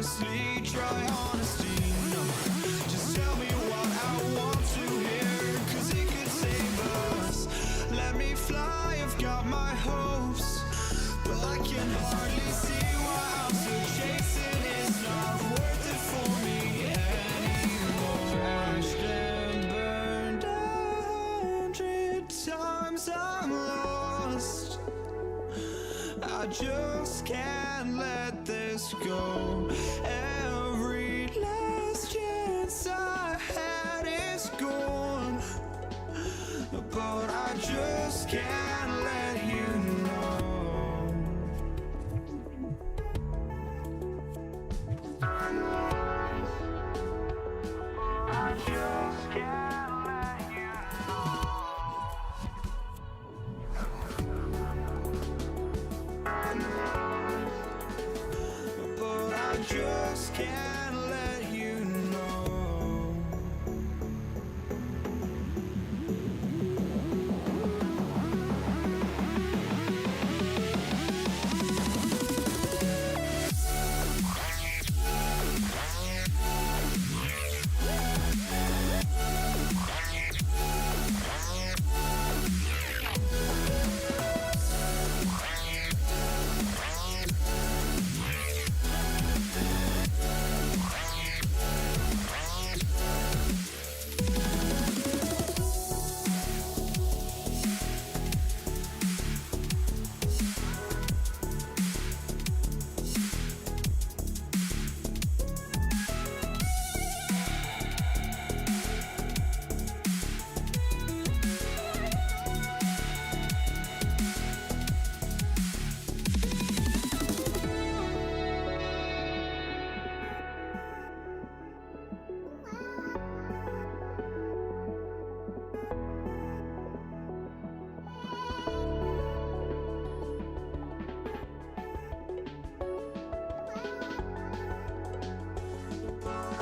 honestly, try honesty. No, just tell me what I want to hear, 'cause it could save us. Let me fly, I've got my hopes, but I can hardly see why I'm still chasing. It's not worth it for me anymore. Crashed and burned 100 times, I'm lost. I just can't let this go. Every last chance I had is gone, but I just can't let you know. I just can't let you know. But I just can't let you know.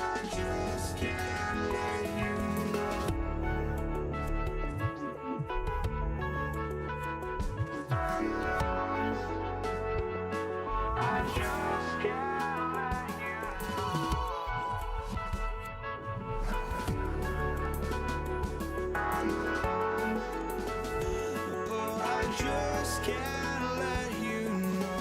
I just can't let you know. I just can't let you know. But I just can't let you know.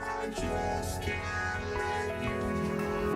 I just can't let you know.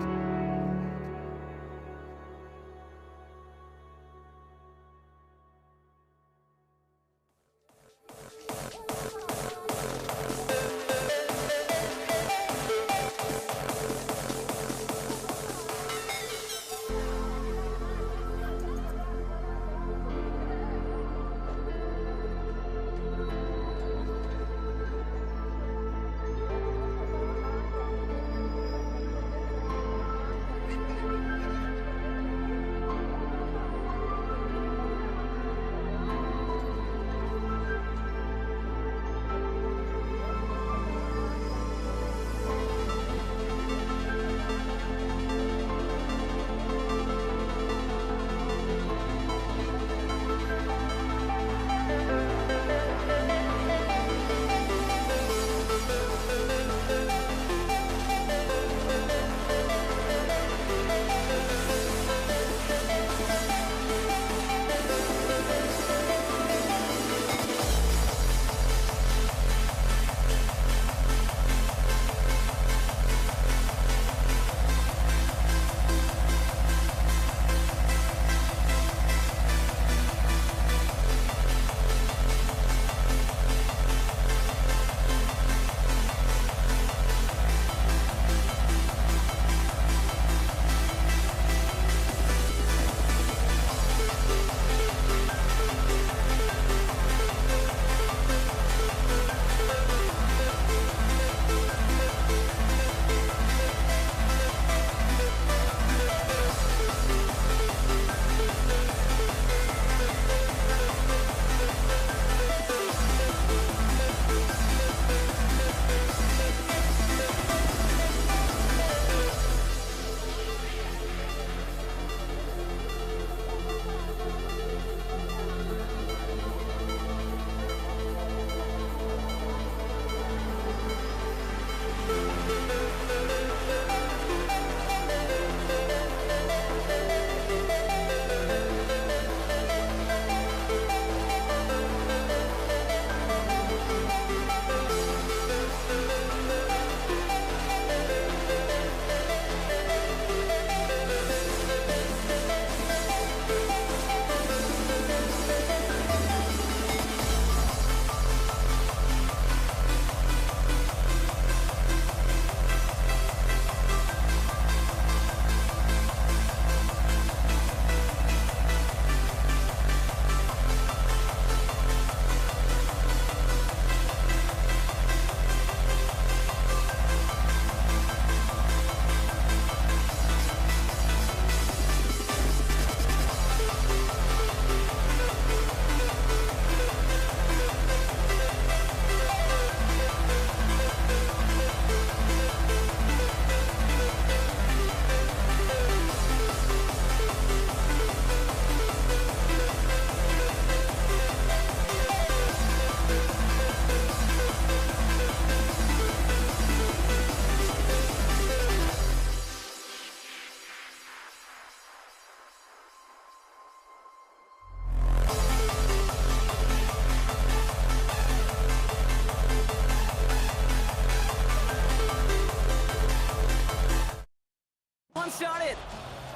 one started.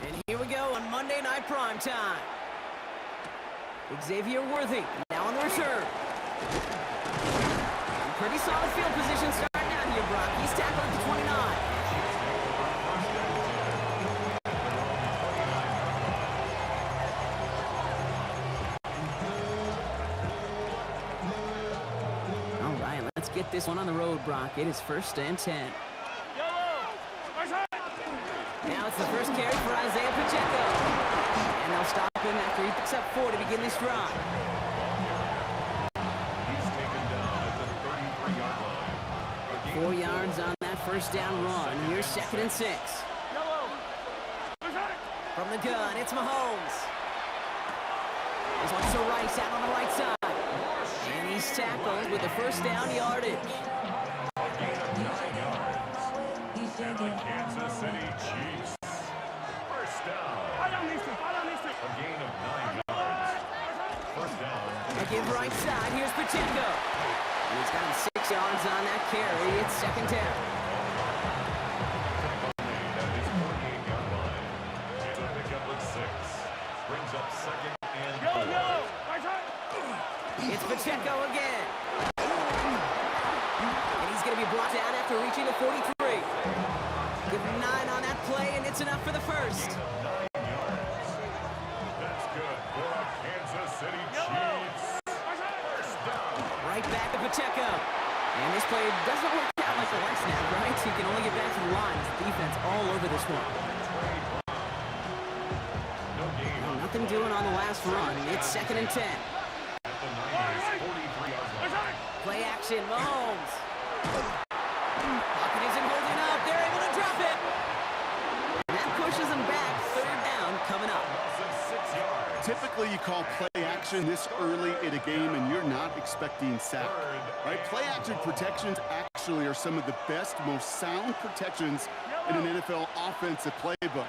And here we go on Monday Night Primetime. Xavier Worthy now on the return. Pretty solid field position starting out here, Brock. He's tackled at the 29. All right, let's get this one on the road, Brock. It is 1st and 10. Now it's the first carry for Isaiah Pacheco. And they'll stop him after he picks up 4 to begin this drive. He's taken down at the 33-yard line. 4 yards on that first down run. Here's 2nd and 6. From the gun, it's Mahomes. This one's to Rice out on the right side. And he's tackled with the first down yardage. A gain of 9 yards. And the Kansas City Chiefs. First down. A gain of 9 yards. First down. Again, right side, here's Pacheco. And he's got him 6 yards on that carry. It's 2nd down. At his 48-yard line. It's a pickup of 6. Brings up 2nd and 4. It's Pacheco again. And he's going to be brought down after reaching the 43. Give him 9 on that play, and it's enough for the first. 9 yards. That's good for a Kansas City Chiefs. First down. Right back to Pacheco. And this play doesn't work out like the last snap, right? He can only get back to the line. The defense all over this one. No gain. Nothing doing on the last run. It's 2nd and 10. At the Niners' 43-yard line. Play action, Mahomes. Pocket isn't holding up. They're able to drop it. And that pushes them back. 3rd down coming up. Loss of 6 yards. Typically, you call play action this early in a game, and you're not expecting sack. Right? Play action protections actually are some of the best, most sound protections in an NFL offensive playbook.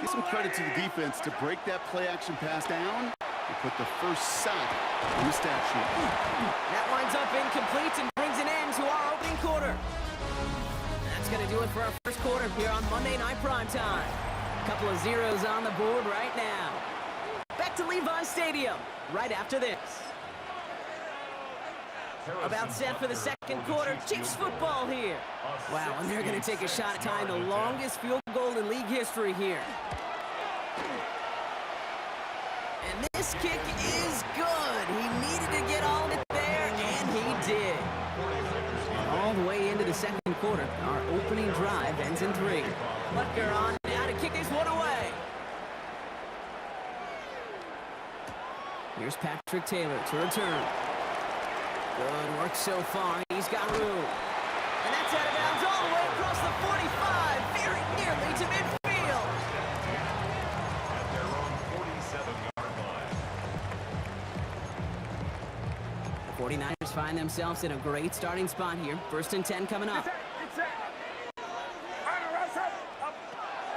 Give some credit to the defense to break that play action pass down and put the first sack on the stat sheet. That winds up incomplete and brings an end to our opening quarter. That's going to do it for our first quarter here on Monday Night Primetime. Couple of zeros on the board right now. Back to Levi Stadium right after this. About set for the second quarter. Chiefs football here. Wow, and they're going to take a shot at tying the longest field goal in league history here. And this kick is good. He needed to get all of it there, and he did. All the way into the second quarter. Our opening drive ends in 3. Butker on now to kick this one away. Here's Patrick Taylor to return. Good work so far. He's got room. And that's out of bounds all the way across the 45, very nearly to midfield. At their own 47-yard line. The 49ers find themselves in a great starting spot here. 1st and 10 coming up.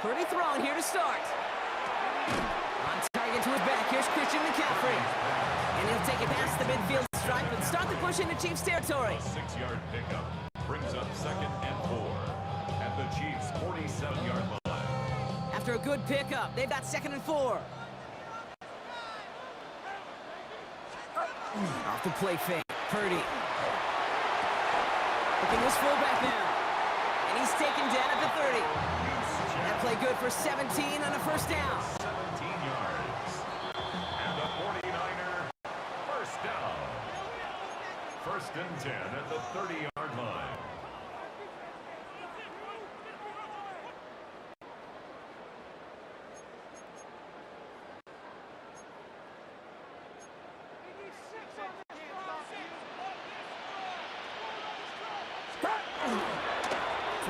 Pretty thrown here to start. On target to his back. Here's Christian McCaffrey. And he'll take it past the midfield stripe and start the push into Chiefs territory. A 6-yard pickup brings up 2nd and 4 at the Chiefs' 47-yard line. After a good pickup, they've got 2nd and 4. Off the play fake. Purdy. Looking his fullback now. And he's taken down at the 30. That play good for 17 on a first down. 17 yards. And the 49er first down. 1st and 10 at the 30-yard line.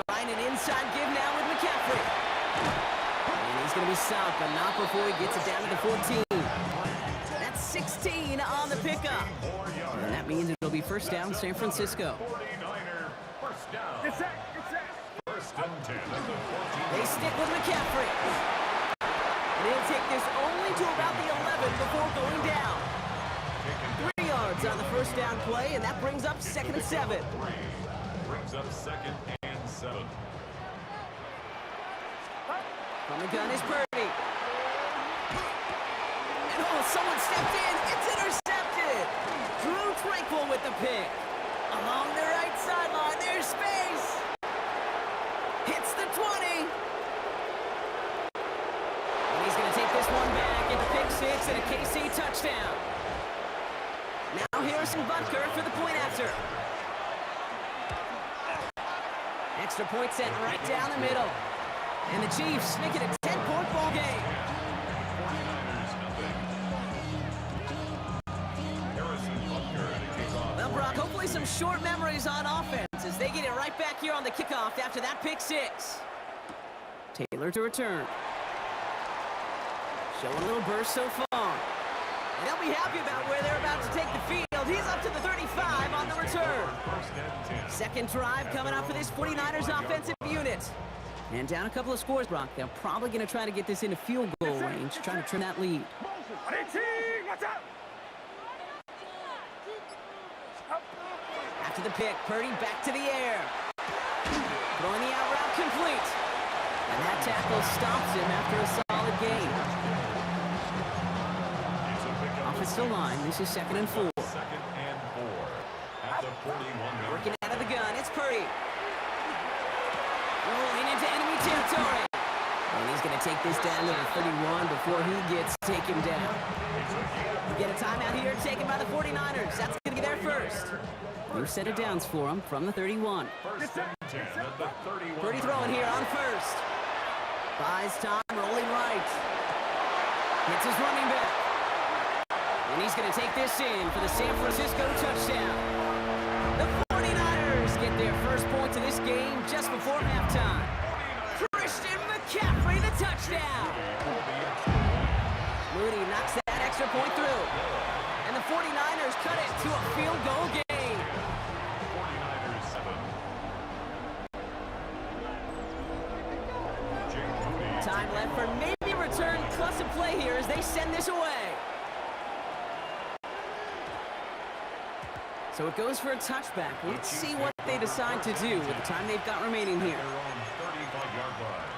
Trying an inside give now with McCaffrey. And he's going to be stopped, but not before he gets it down to the 14. That's 16 on the pickup. 4 yards. And that means it'll be first down San Francisco. 49er first down. 1st and 10 at the 14. They stick with McCaffrey. And he'll take this only to about the 11 before going down. 3 yards on the first down play, and that brings up 2nd and 7. Brings up 2nd and 7. From the gun is Purdy. And oh, someone stepped in. It's intercepted. Drew Tranquil with the pick. Along the right sideline, there's space. Hits the 20. And he's going to take this one back into pick six and a KC touchdown. Now Harrison Butker for the point after. Extra point sent right down the middle. And the Chiefs make it a 10-point ball game. 49ers nothing. Harrison Butker to kick off. Well, Brock, hopefully some short memories on offense as they get it right back here on the kickoff after that pick six. Taylor to return. Showing a little burst so far. And they'll be happy about where they're about to take the field. He's up to the 35 on the return. First and 10. Second drive coming up for this 49ers offensive unit. And down a couple of scores, Brock. They're probably going to try to get this into field goal range, trying to turn that lead. After the pick, Purdy back to the air. Throwing the out route complete. And that tackle stops him after a solid gain. It's a pickup. Offensive line, this is 2nd and 4. Second and 4 at the 41-yard. Working out of the gun, it's Purdy. Rolling into enemy territory. And he's going to take this down to the 31 before he gets taken down. We get a timeout here taken by the 49ers. That's going to be their first. New set of downs for him from the 31. First and 10 at the 31. Purdy throwing here on first. Buys time, rolling right. Hits his running back. And he's going to take this in for the San Francisco touchdown. The 49ers get their first points of this game just before halftime. Christian McCaffrey, the touchdown. Moody knocks that extra point through. And the 49ers cut it to a field goal game. 49ers 7. Jake Moody. Time left for maybe return plus a play here as they send this away. So it goes for a touchback. Let's see what they decide to do with the time they've got remaining here. Their own 35-yard line.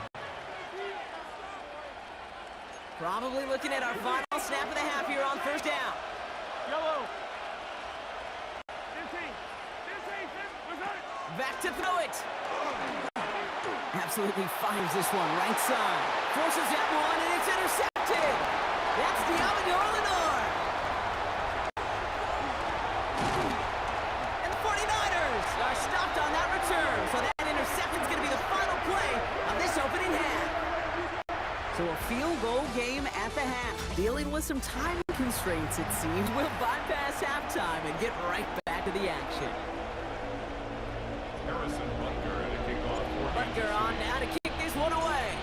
Probably looking at our final snap of the half here on first down. Yellow. Back to throw it. Absolutely fires this one right side. Forces that one, and it's intercepted. That's Diamador Lenore. And the 49ers are stopped on that return. So that interception's going to be the final play of this opening half. So a field goal game at the half. Dealing with some time constraints, it seems. We'll bypass halftime and get right back to the action. Harrison Butker to kick off. Butker on now to kick this one away.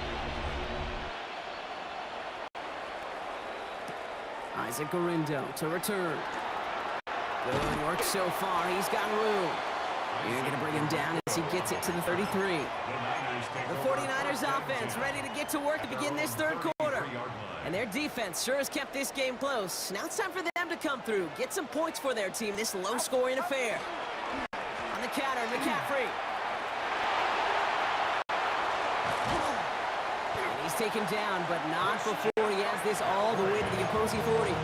Isaac Garindo to return. Good work so far. He's got room. You're going to bring him down as he gets it to the 33. The 49ers offense ready to get to work to begin this third quarter. And their defense sure has kept this game close. Now it's time for them to come through, get some points for their team, this low-scoring affair. On the counter, McCaffrey. And he's taken down, but not before he has this all the way to the opposing 40.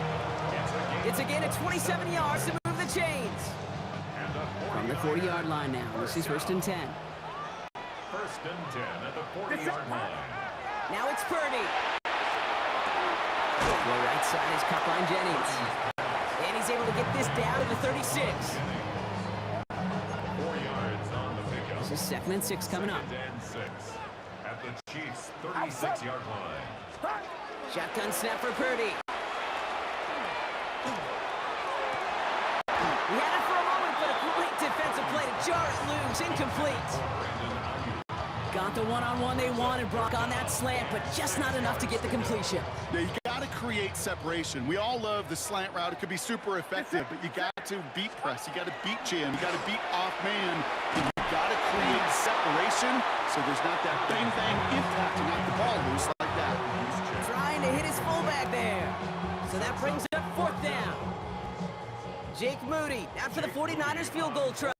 It's again at 27 yards to move the chains. From the 40-yard line now, this is 1st and 10. First and 10 at the 40-yard line. Now it's Purdy. The right side is Cutline Jennings. And he's able to get this down to the 36. 4 yards on the pickup. This is 2nd and 6 coming up. Second and 6 at the Chiefs' 36-yard line. Shotgun snap for Purdy. He had it for a moment, but a great defensive play to jar it loose. Incomplete. Got the one-on-one they wanted, Brock, on that slant, but just not enough to get the completion. Yeah, you got to create separation. We all love the slant route. It could be super effective, but you got to beat press. You got to beat jam. You got to beat off man. And you got to create separation so there's not that bang-bang impact to knock the ball loose like that. Trying to hit his fullback there. So that brings up 4th down. Jake Moody after the 49ers field goal try.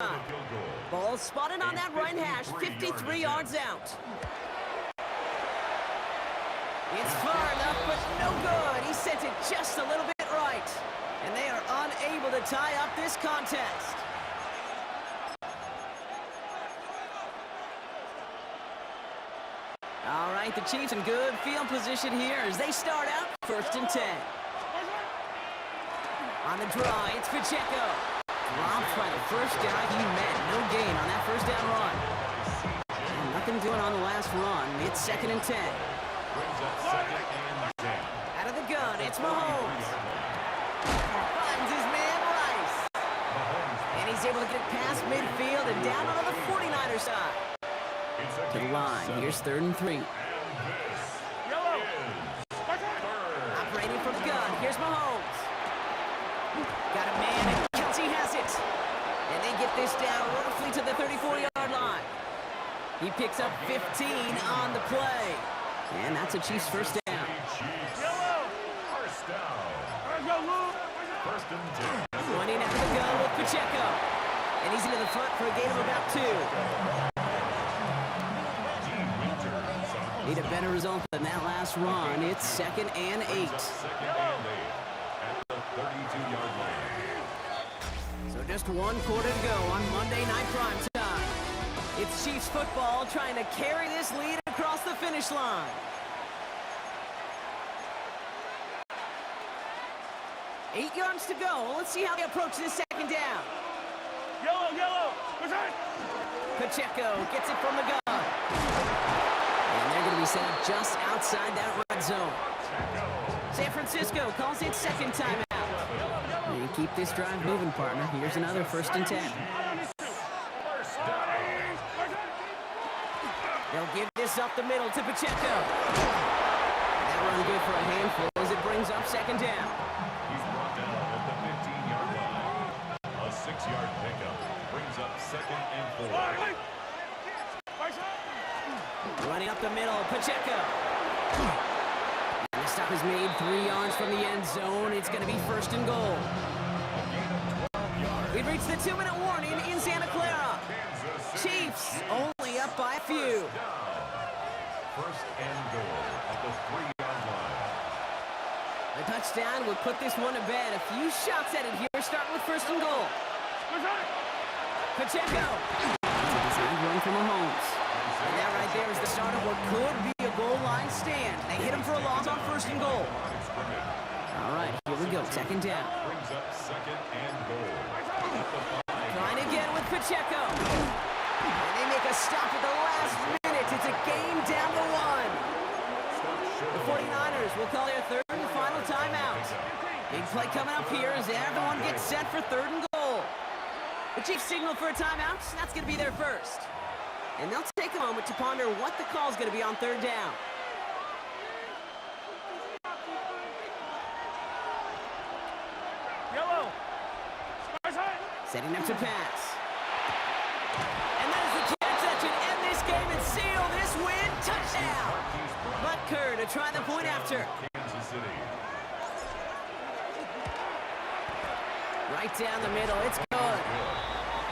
Ball spotted on that right hash, 53 yards out. It's far enough, but no good. He sent it just a little bit right. And they are unable to tie up this contest. All right, the Chiefs in good field position here as they start out 1st and 10. On the draw, it's Pacheco. Dropped by the first guy he met. No gain on that first down run. And nothing doing on the last run. It's 2nd and 10. Brings up 2nd and 10. Out of the gun, it's Mahomes. Finds his man Rice. And he's able to get past midfield and down on the 49ers side. It's a To the line, here's 3rd and 3. Operating from the gun, here's Mahomes. Got a man, and Kelsey has it. And they get this down roughly to the 34-yard line. He picks up 15 on the play. And that's a Chiefs first down. First down. 1st and 10. Running out of the gun with Pacheco. And he's into the front for a gain of about 2. Need a better result than that last run. It's 2nd and 8. 2nd and 8 at the 32-yard line. So just 1 quarter to go on Monday Night Primetime. It's Chiefs football trying to carry this lead across the finish line. Eight yards to go. Let's see how they approach this 2nd down. Yellow. Pacheco gets it from the gun. And they're going to be set up just outside that red zone. San Francisco calls it 2nd timeout. And you keep this drive moving, partner. Here's another 1st and 10. They'll give this up the middle to Pacheco. That run good for a handful as it brings up 2nd down. He's brought down at the 15-yard line. A 6-yard pickup brings up 2nd and 4. Running up the middle, Pacheco. And the stop is made 3 yards from the end zone. It's going to be 1st and goal. We've reached the 2-minute warning in Santa Clara. Chiefs only up by a few. 1st and goal at the 3-yard line. The touchdown will put this one to bed. A few shots at it here, starting with 1st and goal. Pacheco. It's a designed run from Mahomes. And that right there is the start of what could be a goal line stand. They hit him for a loss on 1st and goal. All right, here we go, 2nd down. Brings up 2nd and goal. Trying again with Pacheco. And they make a stop at the last minute. It's a game down to 1. The 49ers will call their 3rd and final timeout. Big play coming up here as everyone gets set for 3rd and goal. The Chiefs signal for a timeout. That's going to be their first. And they'll take a moment to ponder what the call is going to be on 3rd down. Setting up to pass. And that is the catch that should end this game and seal this win. Touchdown! Butker to try the point after. Kansas City. Right down the middle. It's good.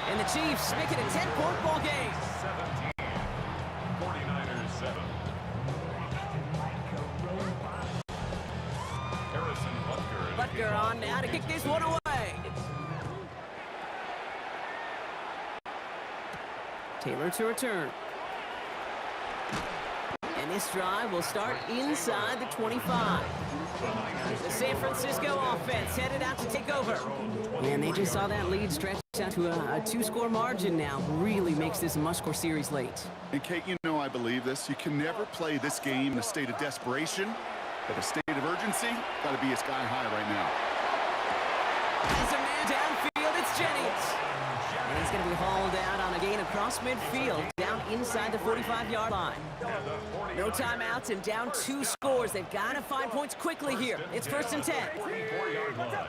And the Chiefs make it a 10-point ball game. 17. 49ers 7. Harrison Butker. Butker on now to kick this one away. Taylor to return. And this drive will start inside the 25. The San Francisco offense headed out to take over. And they just saw that lead stretch out to a 2-score margin now. Really makes this a must-score series late. And Kate, you know I believe this. You can never play this game in a state of desperation, but a state of urgency got to be sky high right now. As a man downfield, it's Jennings. And he's going to be hauled out on a gain across midfield, down inside the 45-yard line. No timeouts and down 2 scores. They've got to find points quickly here. It's 1st and 10. 34-yard line.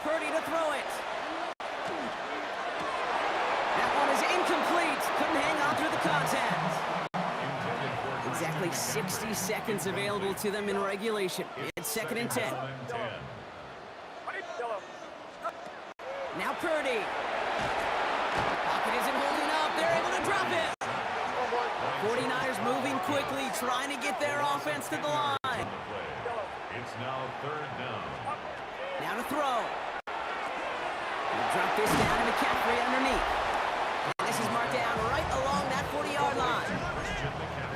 Purdy to throw it. That one is incomplete. Couldn't hang on through the contact. Exactly 60 seconds available to them in regulation. It's 2nd and 10. Now Purdy. Pocket isn't holding up. They're able to drop it. 49ers moving quickly, trying to get their offense to the line. It's now third down. Now to throw. He'll drop this down to McCaffrey underneath. And this is marked down right along that 40-yard line.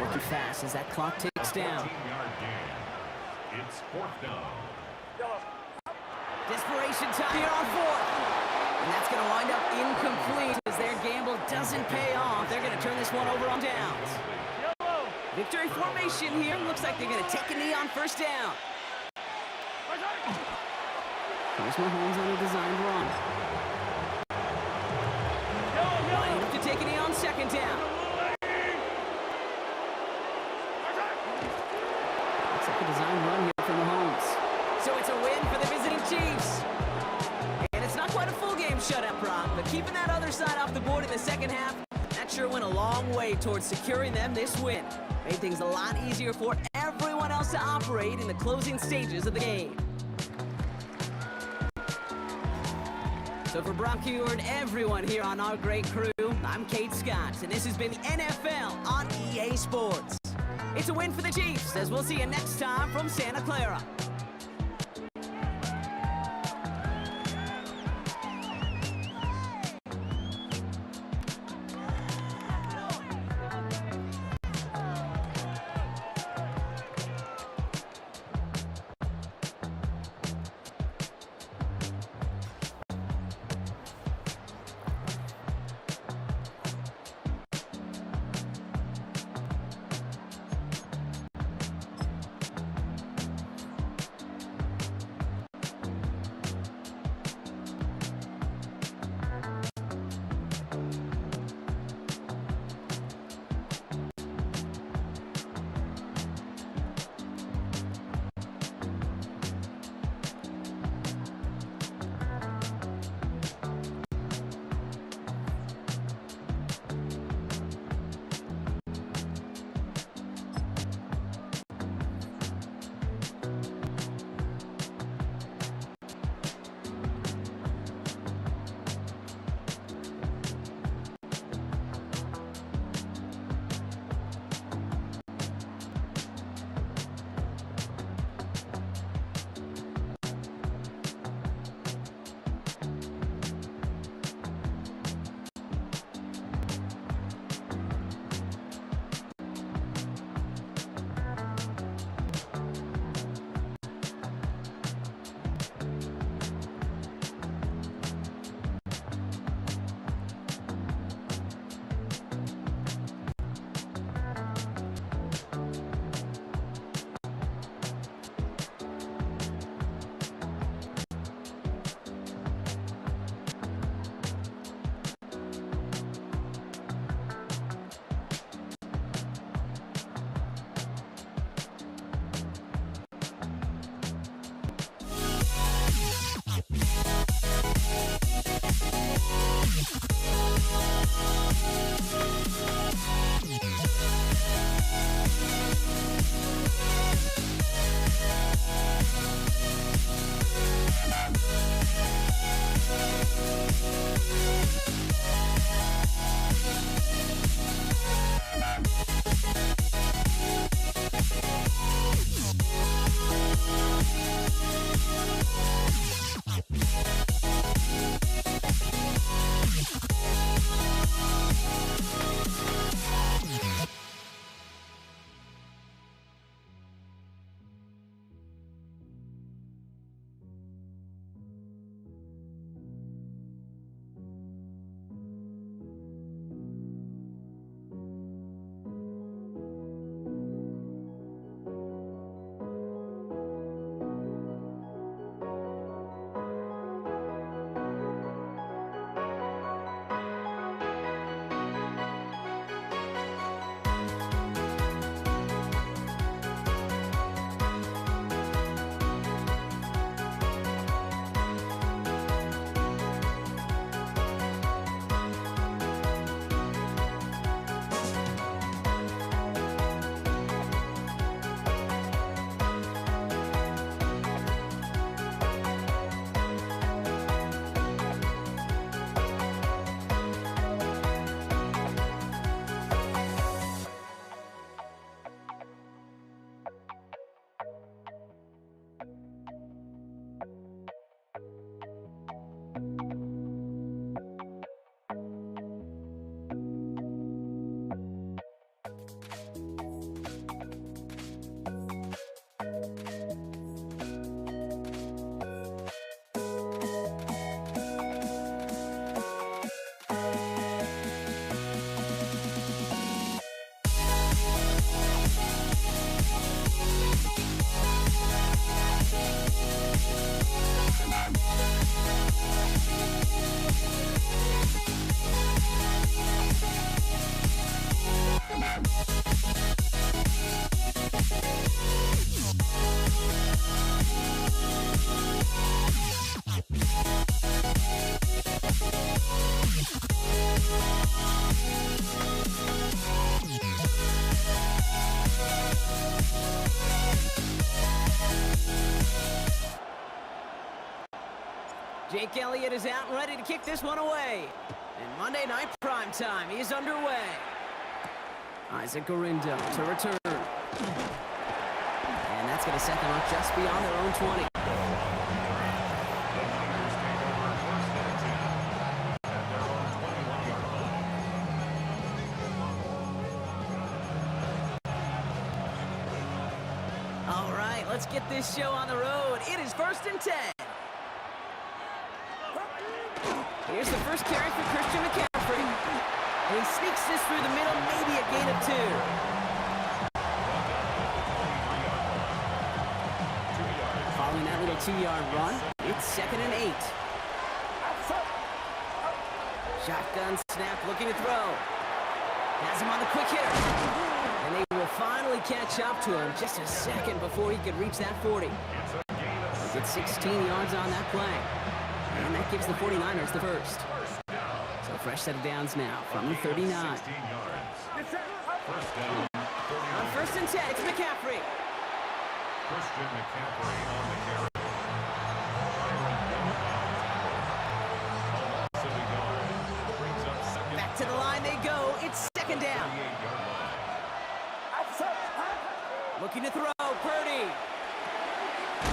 Working fast as that clock ticks down. 14-yard gain. It's fourth down. Desperation time here on fourth. And that's going to wind up incomplete as their gamble doesn't pay off. They're going to turn this one over on downs. Victory formation here. Looks like they're going to take a knee on first down. Here's Mahomes on a designed run. Lining up to take a knee on second down. Looks like a designed run here for Mahomes. So it's a win for the visiting Chiefs. And it's not quite a full game shutout, Brock, but keeping that other side off the board in the second half, that sure went a long way towards securing them this win. Made things a lot easier for everyone else to operate in the closing stages of the game. So for Brock Huard and everyone here on our great crew, I'm Kate Scott, and this has been NFL on EA Sports. It's a win for the Chiefs, as we'll see you next time from Santa Clara. Jake Elliott is out and ready to kick this one away. And Monday Night Primetime is underway. Isaac Gorindo to return. And that's going to set them up just beyond their own 20. All right, let's get this show on the road. It is 1st and 10. Here's the first carry for Christian McCaffrey. And he sneaks this through the middle, maybe a gain of 2. Following that little 2-yard run, it's 2nd and 8. Shotgun snap, looking to throw. Has him on the quick hitter. And they will finally catch up to him just a second before he could reach that 40. They get 16 yards on that play. And that gives the 49ers the first. So fresh set of downs now from the 39. On 1st and 10, it's McCaffrey. Christian McCaffrey on the carry. Back to the line they go. It's 2nd down. Looking to throw, Purdy.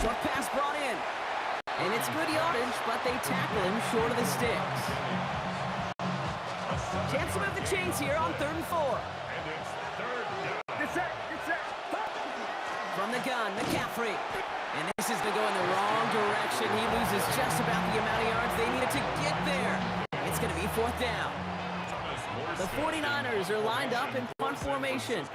Short pass brought in. And it's good yardage, but they tackle him short of the sticks. Chance to move the chains here on 3rd and 4. And it's 3rd down. Get set. From the gun, McCaffrey. And this is going to go in the wrong direction. He loses just about the amount of yards they needed to get there. It's going to be 4th down. The 49ers are lined up in punt formation.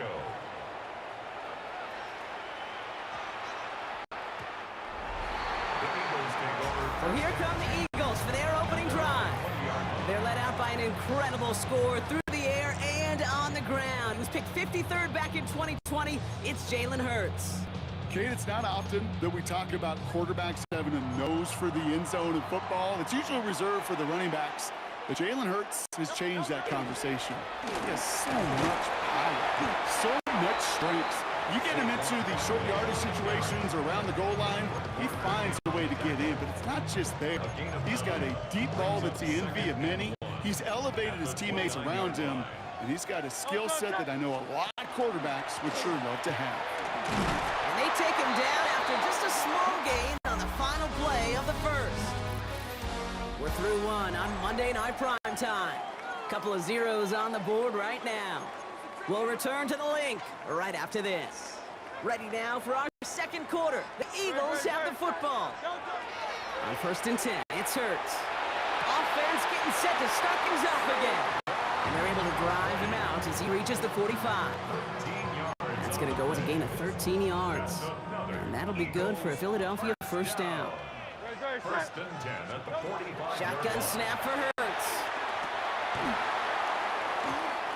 So here come the Eagles for their opening drive. They're led out by an incredible score through the air and on the ground. He was picked 53rd back in 2020. It's Jalen Hurts. Kate, it's not often that we talk about quarterbacks having a nose for the end zone in football. It's usually reserved for the running backs. But Jalen Hurts has changed that conversation. He has so much power, so much strength. You get him into the short yardage situations or around the goal line, he finds a way to get in, but it's not just there. He's got a deep ball that's the envy of many. He's elevated his teammates around him, and he's got a skill set that I know a lot of quarterbacks would sure love to have. And they take him down after just a small gain on the final play of the first. We're through one on Monday Night Primetime. Couple of zeros on the board right now. We'll return to the link right after this. Ready now for our 2nd quarter. The Eagles have the football. On 1st and 10, it's Hurts. Offense getting set to start things off again. And they're able to drive him out as he reaches the 45. That's going to go with a gain of 13 yards. And that'll be good for a Philadelphia 1st down. 1st and 10 at the 45. Shotgun snap for Hurts.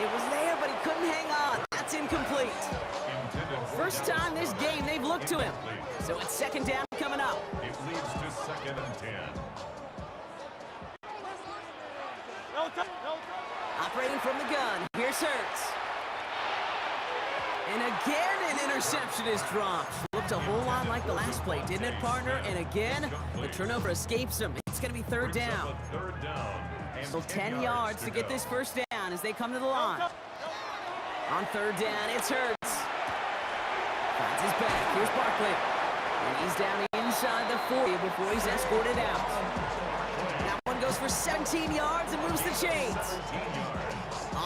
It was there, but he couldn't hang on. That's incomplete. First time this game they've looked to him. So it's 2nd down coming up. It leads to 2nd and 10. Operating from the gun, here's Hurts. And again, an interception is dropped. Looked a whole lot like the last play, didn't it, partner? And again, the turnover escapes him. It's going to be 3rd down. 3rd down. So 10 yards to get this 1st down as they come to the line. On 3rd down, it's Hurts. Finds his back. Here's Barkley. And he's down inside the 40 before he's escorted out. That one goes for 17 yards and moves the chains.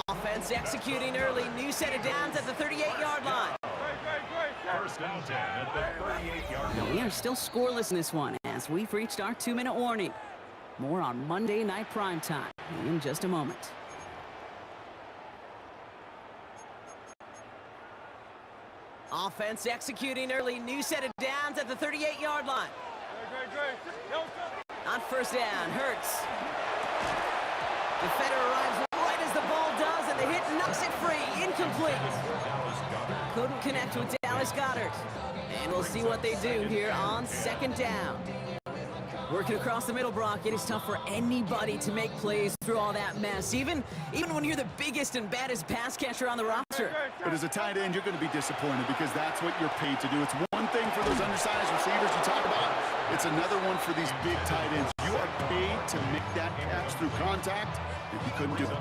Offense executing early. New set of downs at the 38-yard line. 1st and 10 at the 38-yard line. We are still scoreless in this one as we've reached our 2-minute warning. More on Monday Night Primetime in just a moment. Offense executing early. New set of downs at the 38-yard line. On 1st down, Hurts. Defender arrives right as the ball does, and the hit knocks it free. Incomplete. Couldn't connect with Dallas Goedert. And we'll see what they do here on 2nd down. Working across the middle, Brock, it is tough for anybody to make plays through all that mess, even when you're the biggest and baddest pass catcher on the roster. But as a tight end, you're going to be disappointed because that's what you're paid to do. It's one thing for those undersized receivers you talk about. It's another one for these big tight ends. You are paid to make that catch through contact, and he couldn't do it.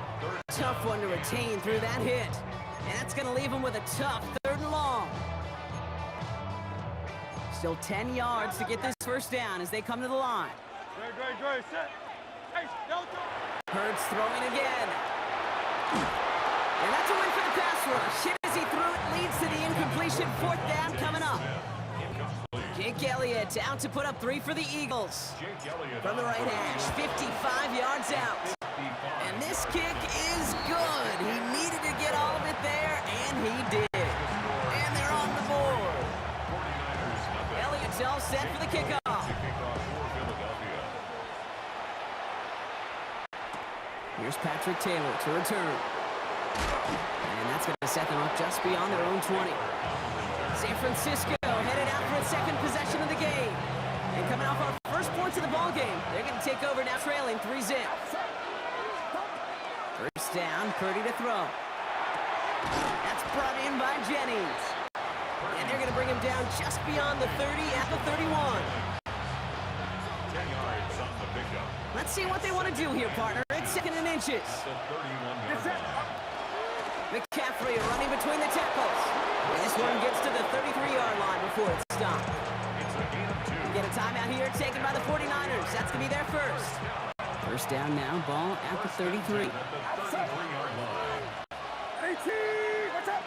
Tough one to retain through that hit. And that's going to leave him with a tough 3rd and long. Still 10 yards to get this first down as they come to the line. Great, set. Hey, don't throw. Hurts throwing again. And that's a win for the pass rush. Hit as he threw it, leads to the incompletion. 4th down coming up. Jake Elliott out to put up 3 for the Eagles. From the right hash, 55 yards out. And this kick is good. He needed to get all of it there, and he did. And they're on the board. Elliott's all set for the kickoff. Here's Patrick Taylor to return. And that's going to set them up just beyond their own 20. San Francisco headed out for its 2nd possession of the game. And coming off our first points of the ball game, they're going to take over now trailing 3-0. First down, Purdy to throw. That's brought in by Jennings. And they're going to bring him down just beyond the 30 at the 31. 10 yards on the pickup. Let's see what they want to do here, partner. It's 2nd and inches. The 31-yard line. McCaffrey running between the tackles. And this one gets to the 33-yard line before it's stopped. It's a gain of 2. Get a timeout here taken by the 49ers. That's going to be their first. First down now, ball at the 33. At the 33-yard line. 18, what's up?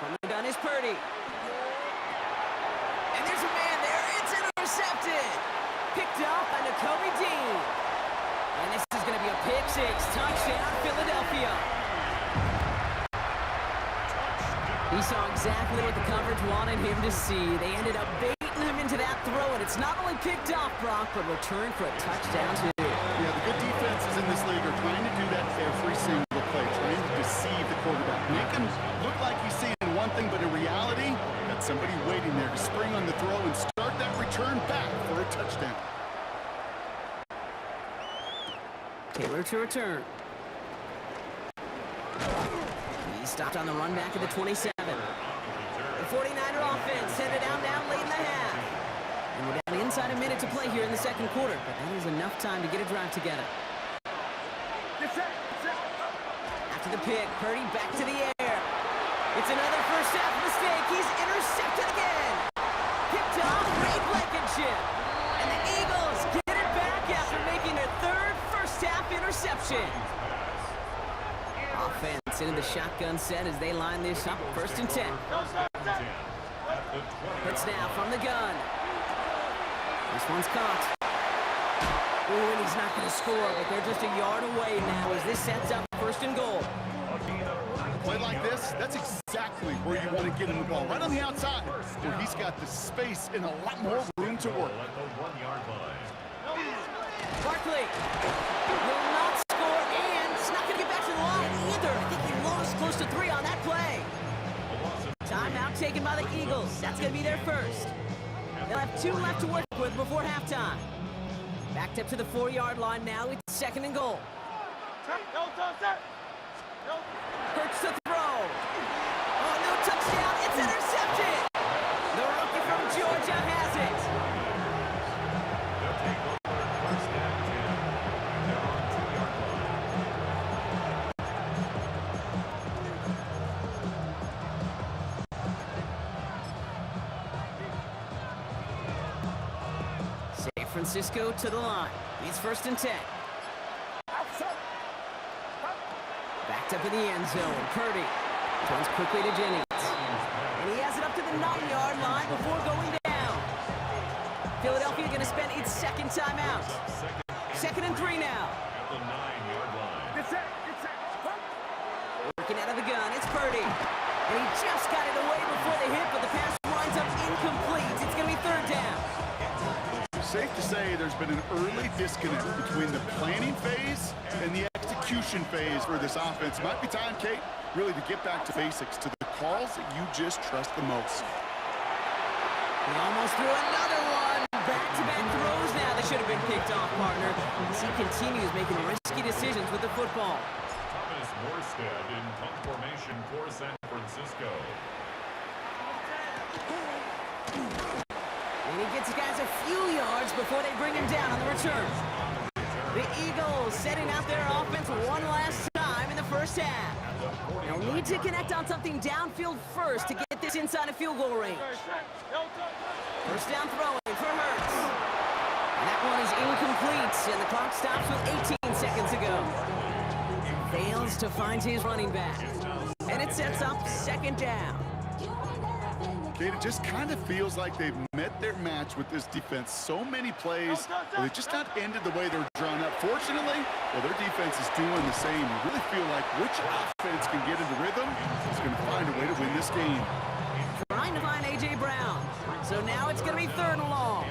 From the gun is Purdy. And there's a man there. It's intercepted. Picked off by Nakobe Dean. And this is going to be a pick 6. Touchdown, Philadelphia. He saw exactly what the coverage wanted him to see. They ended up baiting him into that throw, and it's not only picked off, Brock, but returned for a touchdown, too. Yeah, the good defenses in this league are trying to do that every single play, trying to deceive the quarterback. Make him look like he's seeing one thing, but in reality, got somebody waiting there to spring on the throw and start that return back for a touchdown. Taylor to return. He stopped on the run back at the 27. The 49er offense headed out now late in the half. And we're down inside a minute to play here in the 2nd quarter, but that is enough time to get a drive together. After the pick, Purdy back to the air. It's another first half mistake. He's intercepted again. Picked off Ray Blankenship. And the Eagles get it back after making their 3rd first half interception. Offense into the shotgun set as they line this up. 1st and 10. Hits now from the gun. This one's caught. Ooh, and he's not going to score, but they're just a yard away now as this sets up 1st and goal. A play like this, that's exactly where you want to get him the ball, right on the outside, where he's got the space and a lot more room to work. At the 1-yard line. Barkley will not score, and it's not going to get back to the line either. I think he lost close to 3 on that play. Timeout taken by the Eagles. That's going to be their first. They'll have 2 left to work with before halftime. Backed up to the 4-yard line now. It's 2nd and goal. Hurts to throw. Oh, no touchdown. It's intercepted. The rookie from Georgia has it. They'll take over 1st and 10. They're on 2-yard line. San Francisco to the line. He's 1st and 10. Backed up in the end zone. Purdy runs quickly to Jennings. And he has it up to the 9-yard line before going down. Philadelphia going to spend its 2nd timeout. 2nd and 3 now. At the 9-yard line. Working out of the gun. It's Purdy. And he just got it away before the hit, but the pass winds up incomplete. It's going to be 3rd down. Safe to say there's been an early disconnect between the planning phase and the execution phase for this offense. Might be time, Kate, really to get back to basics, to the calls that you just trust the most. He almost threw another one. Back-to-back throws now. They should have been picked off, partner. As he continues making risky decisions with the football. Thomas Morstead in punt formation for San Francisco. he gets his guys a few yards before they bring him down on the return. The Eagles setting out their offense one last time in the first half. They'll need to connect on something downfield first to get this inside a field goal range. First down throwing for Hurts. And that one is incomplete, and the clock stops with 18 seconds to go. Fails to find his running back. And it sets up second down. Kate, it just kind of feels like they've met their match with this defense. So many plays, but they just not ended the way they're drawn up. Fortunately, well, their defense is doing the same. You really feel like which offense can get into rhythm is going to find a way to win this game. Trying to find A.J. Brown. So now it's going to be third and long.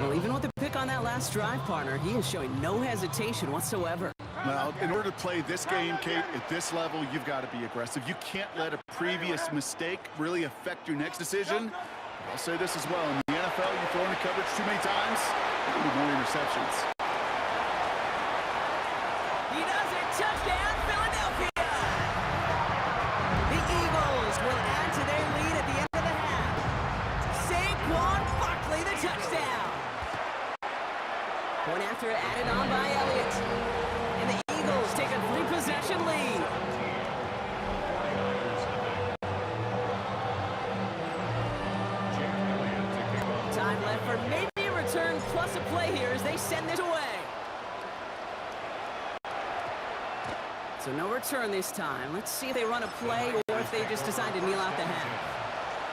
Well, even with the pick on that last drive, partner, he is showing no hesitation whatsoever. Well, in order to play this game, Kate, at this level, you've got to be aggressive. You can't let a previous mistake really affect your next decision. I'll say this as well. In the NFL, you throw into coverage too many times, there will be more interceptions. He does it. Touchdown, Philadelphia! The Eagles will add to their lead at the end of the half. Saquon Barkley, the touchdown. Point after added on by Elliott. And the Eagles take a 3-possession lead. Time left for maybe a return plus a play here as they send this away. So no return this time. Let's see if they run a play or if they just decide to kneel out the half.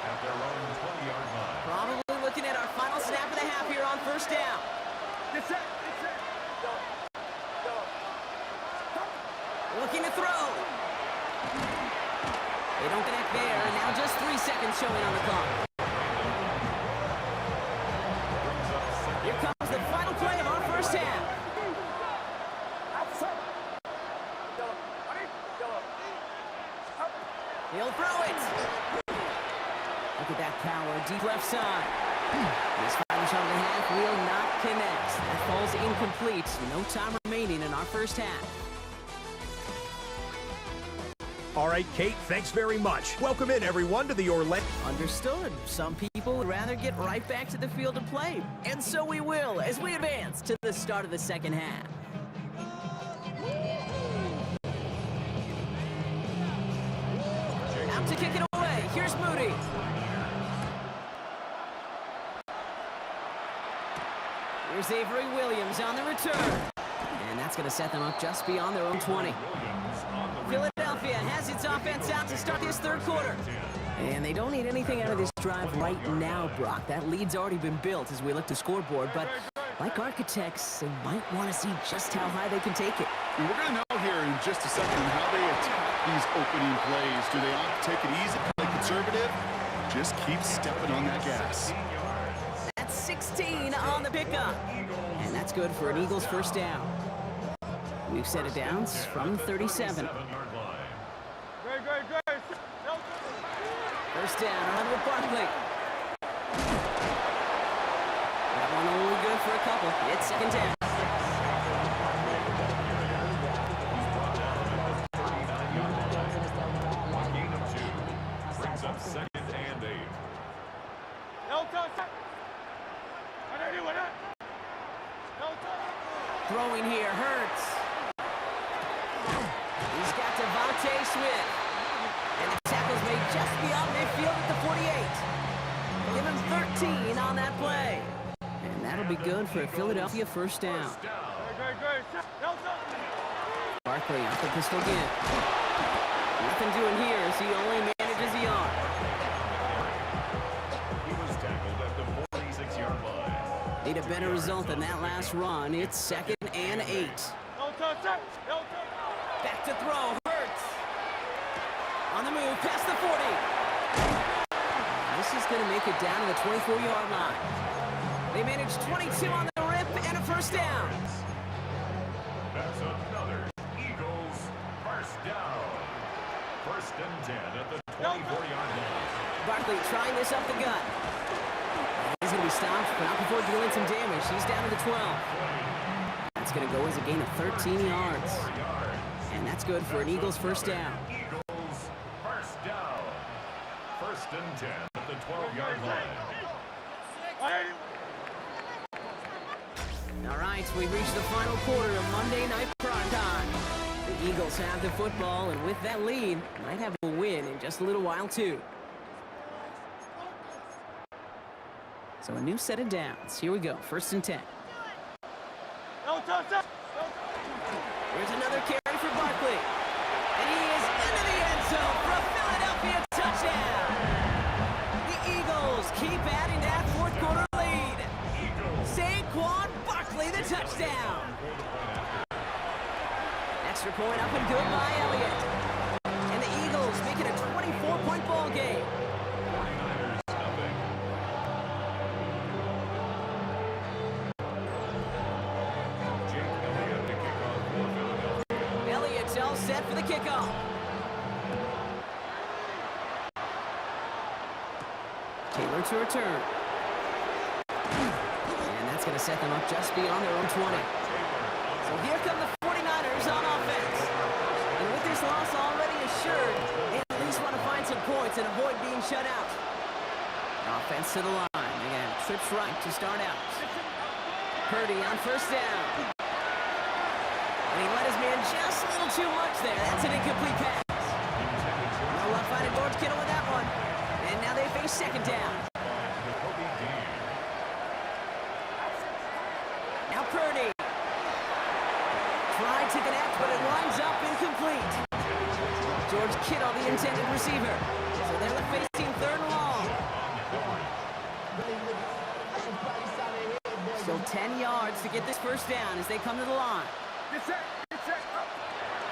At their own 20-yard line. Probably looking at our final snap of the half here on first down. Looking to throw. They don't connect there, and now just 3 seconds showing on the clock. Here comes the final play of our first half. He'll throw it. Look at that power, deep left side. This final shot of the half will not connect. That falls incomplete. No time remaining in our first half. All right, Kate, thanks very much. Welcome in, everyone, to the Orlando. Understood. Some people would rather get right back to the field of play. And so we will as we advance to the start of the second half. Out to kick it away. Here's Moody. Here's Avery Williams on the return. And that's going to set them up just beyond their own 20. Philadelphia has its offense out to start this third quarter. And they don't need anything out of this drive right now, Brock. That lead's already been built as we look to scoreboard. But like architects, they might want to see just how high they can take it. And we're going to know here in just a second how they attack these opening plays. Do they opt to take it easy, play conservative? Just keep stepping on that gas. That's 16 on the pickup. And that's good for an Eagles first down. We've set it down from 37. First down, run with Barkley. That one only good for a couple. It's second down. Gain of 2. Brings up second and 8. Throwing here, Hurts. He's got Devontae Smith. And the tackle's made just beyond midfield at the 48. Give him 13 on that play. And that'll be good for a Philadelphia first down. Barkley off the pistol again. Nothing doing here as he only manages the arm. He was tackled at the 46-yard line. Need a better result than that last run. It's second and 8. Back to throw, Hurts. On the move, past the 40. This is going to make it down to the 24-yard line. They manage 22 on the rip and a first down. That's another Eagles first down. First and 10 at the 24-yard line. Barkley trying this up the gut. He's going to be stopped, but not before doing some damage. He's down to the 12. That's going to go as a gain of 13 yards. And that's good for an Eagles first down. Eagles first down. First and 10 at the 12-yard line. All right, we've reached the final quarter of Monday Night Primetime. The Eagles have the football, and with that lead, might have a win in just a little while, too. So a new set of downs. Here we go, 1st and 10. Here's another carry for Barkley. And he is into the end zone for a Philadelphia touchdown. The Eagles keep adding that fourth quarter lead. Saquon Barkley, the touchdown. Extra point up and good by Elliott. And the Eagles make it a 24-point ball game. 49ers nothing. Jake Elliott, the kickoff for Philadelphia. Elliott's all set for the kickoff. Taylor to return. And that's going to set them up just beyond their own 20. So here come the 49ers on offense. And with this loss already assured, they at least want to find some points and avoid being shut out. Offense to the line. Again, trips right to start out. Purdy on 1st down. And he let his man just a little too much there. That's an incomplete pass. No luck finding George Kittle with that one. And now they face 2nd down. Now Purdy. Tried to connect, but it winds up incomplete. George Kittle, the intended receiver. So they're facing 3rd and long. Still 10 yards to get this 1st down as they come to the line.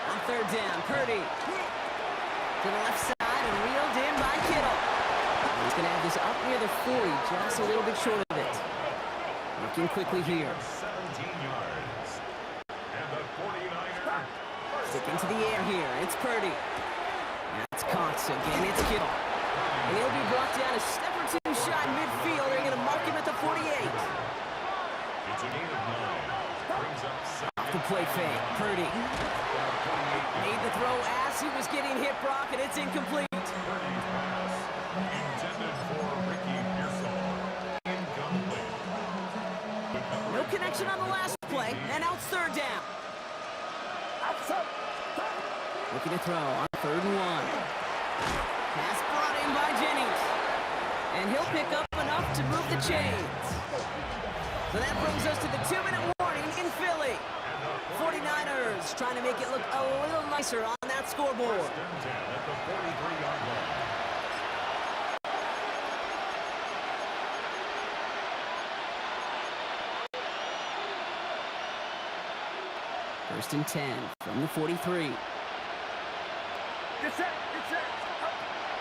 On 3rd down, Purdy. To the left side and reeled in by Kittle. He's going to have this up near the 40, just a little bit short of it. Working quickly here. 17 yards. And the 49ers. Sticking to the air here. It's Purdy. That's caught. Again, it's Kittle. And he'll be brought down a step or two shy midfield. They're going to mark him at the 48. It's a gain of 9. Brings up 7. Off the play fake. Purdy. Made the throw as he was getting hit, Brock, and it's incomplete. Intended for Ricky Pearsall. Incomplete. No connection on the last play, and now it's 3rd down. Looking to throw on 3rd and 1. Pass brought in by Jennings. And he'll pick up enough to move the chains. So that brings us to the 2-minute warning in Philly. 49ers trying to make it look a little nicer on that scoreboard. 10 at the 43-yard line. First and 10 from the 43.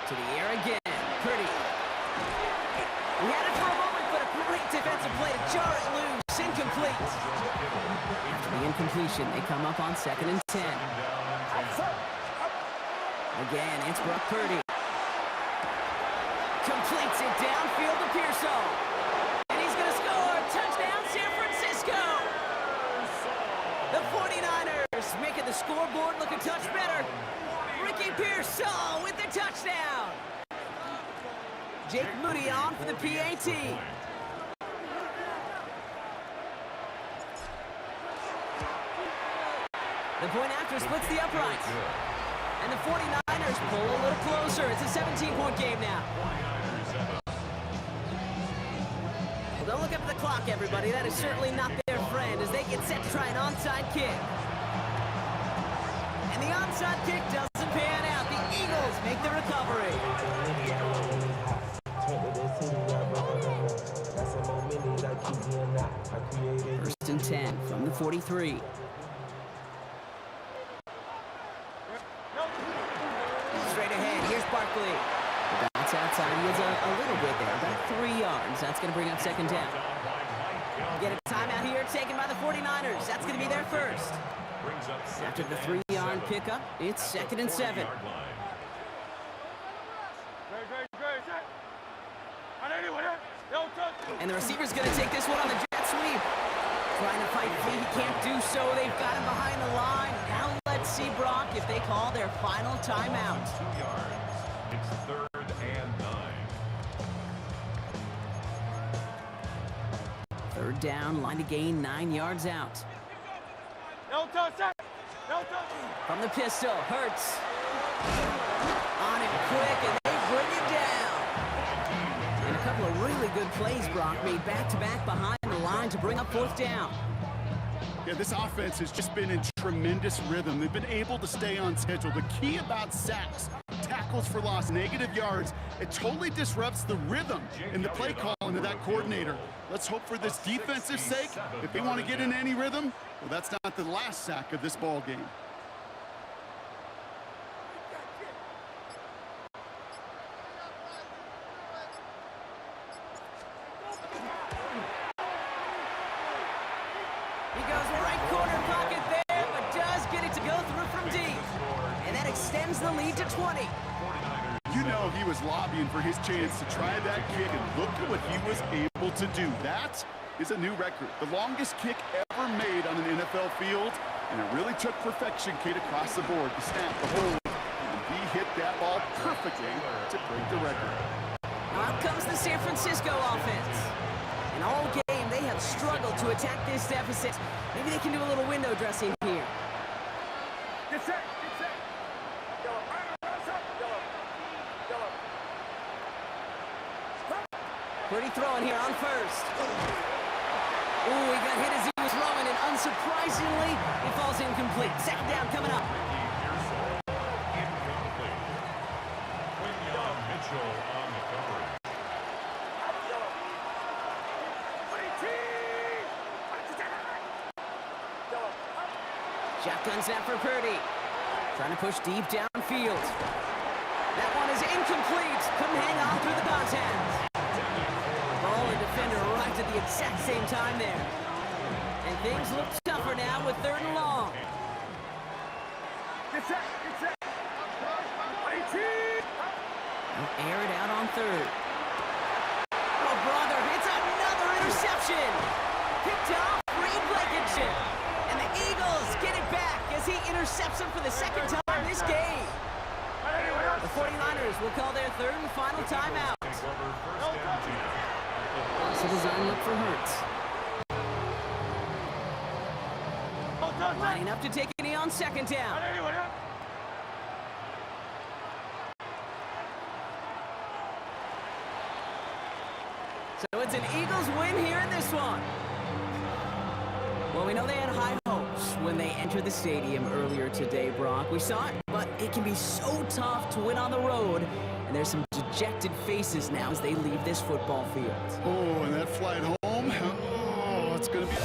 To the air again. Purdy. He had it for a moment, but a great defensive play to jar it loose. Incomplete. After the incompletion, they come up on 2nd and 10. Again, it's Brock Purdy. Completes it downfield to Pearsall. And he's going to score. Touchdown, San Francisco. The 49ers making the scoreboard look a touch better. Ricky Pearsall with the touchdown. Jake Moody on for the PAT. The point after splits the uprights. And the 49ers pull a little closer. It's a 17-point game now. Well, don't look up at the clock, everybody. That is certainly not their friend as they get set to try an onside kick. And the onside kick doesn't pan out. The Eagles make the recovery. First and 10 from the 43. Straight ahead, here's Barkley. The bounce outside, he is a little bit there, about 3 yards. That's going to bring up 2nd down. Get a timeout here taken by the 49ers. That's going to be their first. After the 3-yard pickup, it's 2nd and 7. And the receiver's going to take this one on the jet sweep. Trying to fight free, he can't do so. They've got him behind the line. Now let's see, Brock, if they call their final timeout. 2 yards. It's 3rd and 9. down, line to gain 9 yards out. No touch, set. No touch. From the pistol, Hurts. On it quick, and they bring it down. And a couple of really good plays, Brock, made back-to-back behind the line to bring up 4th down. Yeah, this offense has just been in tremendous rhythm. They've been able to stay on schedule. The key about sacks, tackles for loss, negative yards, it totally disrupts the rhythm and the play calling of that coordinator. Let's hope for this defensive sake, if they want to get in any rhythm, well, that's not the last sack of this ball game. He goes right corner pocket there, but does get it to go through from deep. And that extends the lead to 20. You know he was lobbying for his chance to try that kick, and look at what he was able to do. That is a new record. The longest kick ever made on an NFL field, and it really took perfection, Kate, across the board. The snap, the hold, and he hit that ball perfectly to break the record. Out comes the San Francisco offense. And all game, they have struggled to attack this deficit. Maybe they can do a little window dressing here. Get set. Get set. Yellow. Pass up. Yellow. Yellow. Pretty throwing here on first. Ooh, he got hit as he was throwing, and unsurprisingly, he falls incomplete. 2nd down coming up. Incomplete. Quinyon Mitchell on the coverage. Shotgun snap for Purdy. Trying to push deep downfield. That one is incomplete. Couldn't hang on through the contact. Ball and defender arrived at the exact same time there. And things look tougher now with 3rd and long. Get set. Get set. 18. They'll air it out on 3rd. Oh, brother, it's another interception. Picked off Reed Blankenship. And the Eagles get it back as he intercepts him for the 2nd time this game. The 49ers will call their 3rd and final timeout. Take over first down team. It's a design look for Hurts. Lining up to take a knee on 2nd down. So it's an Eagles win here in this one. Well, we know they had high hopes when they entered the stadium earlier today, Brock. We saw it, but it can be so tough to win on the road. And there's some dejected faces now as they leave this football field. Oh, and that flight home, oh, it's going to be...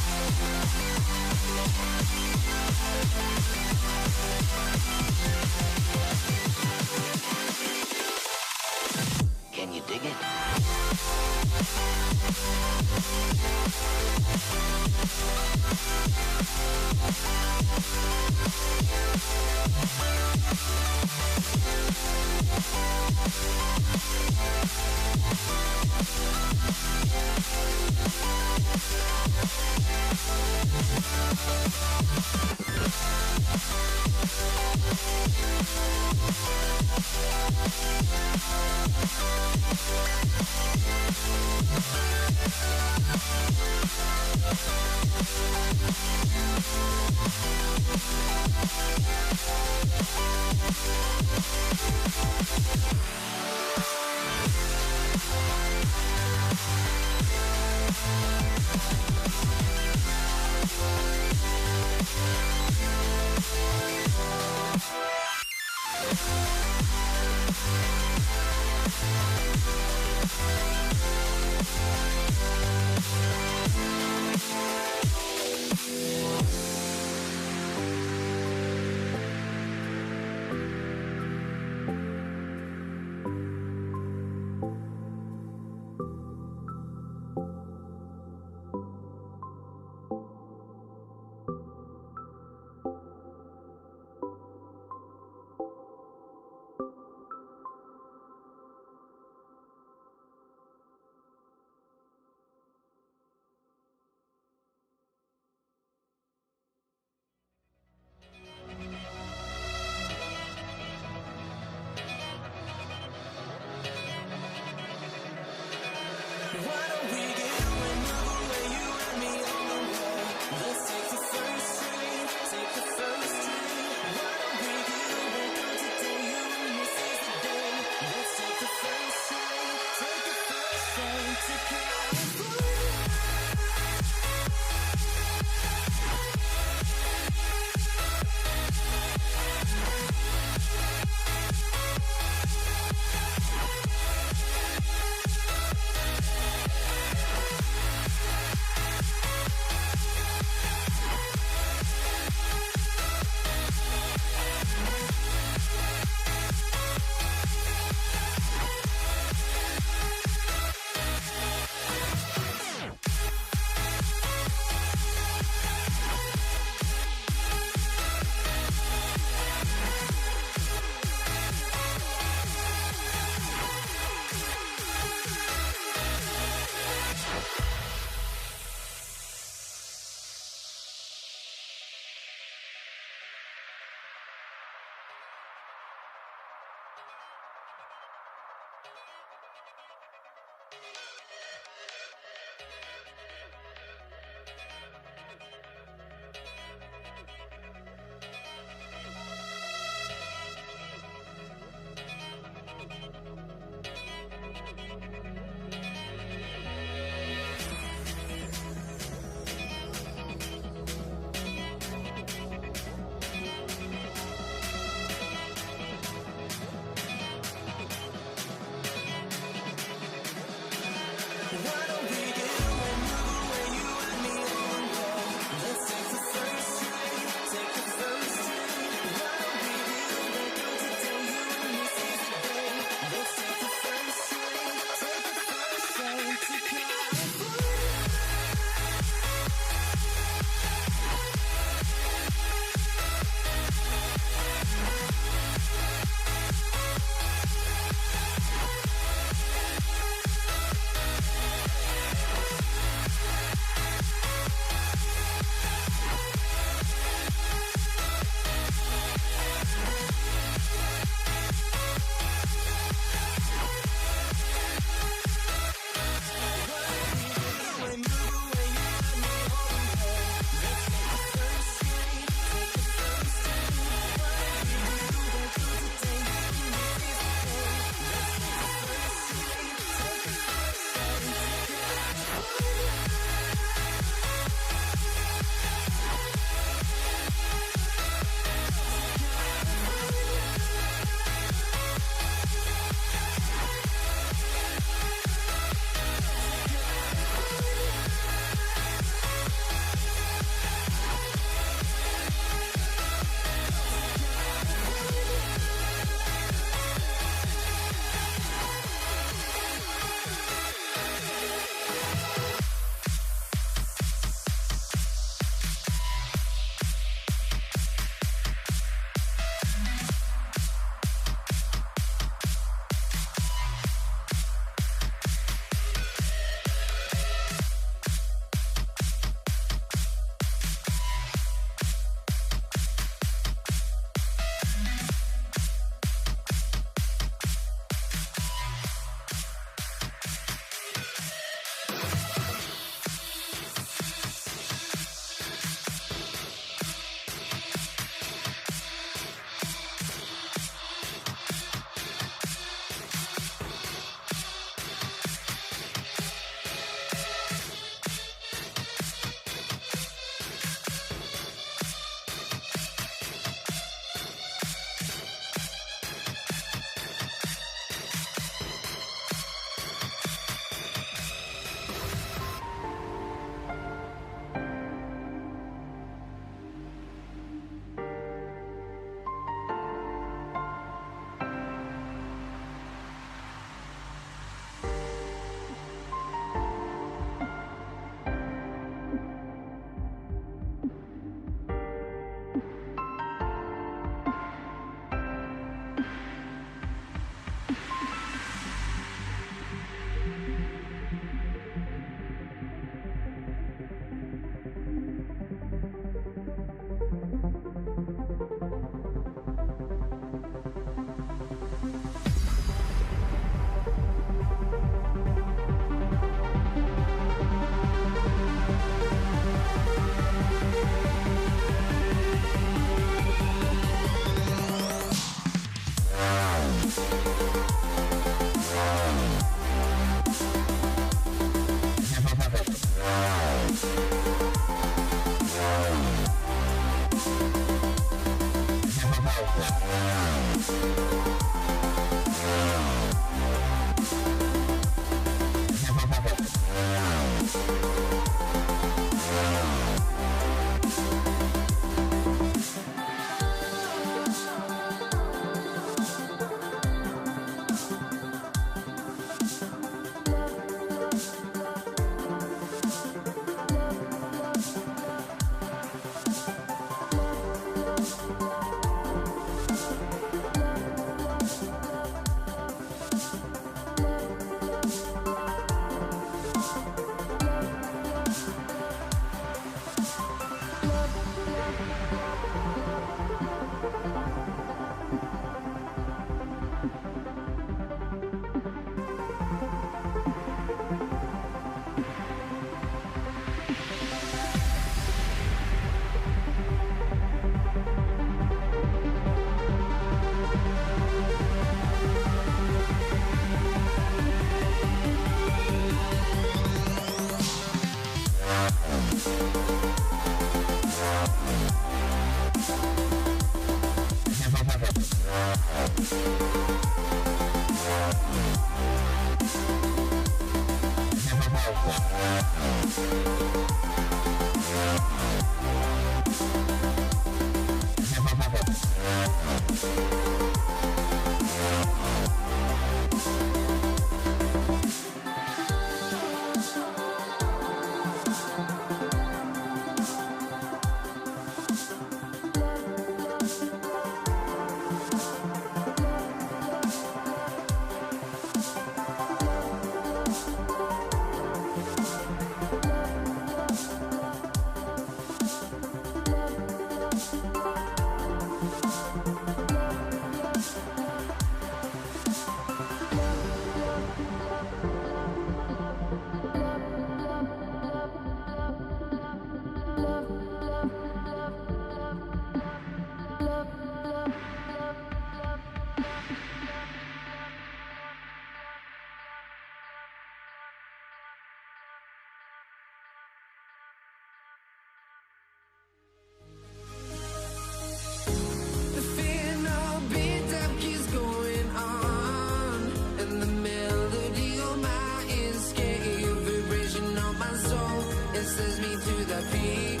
peak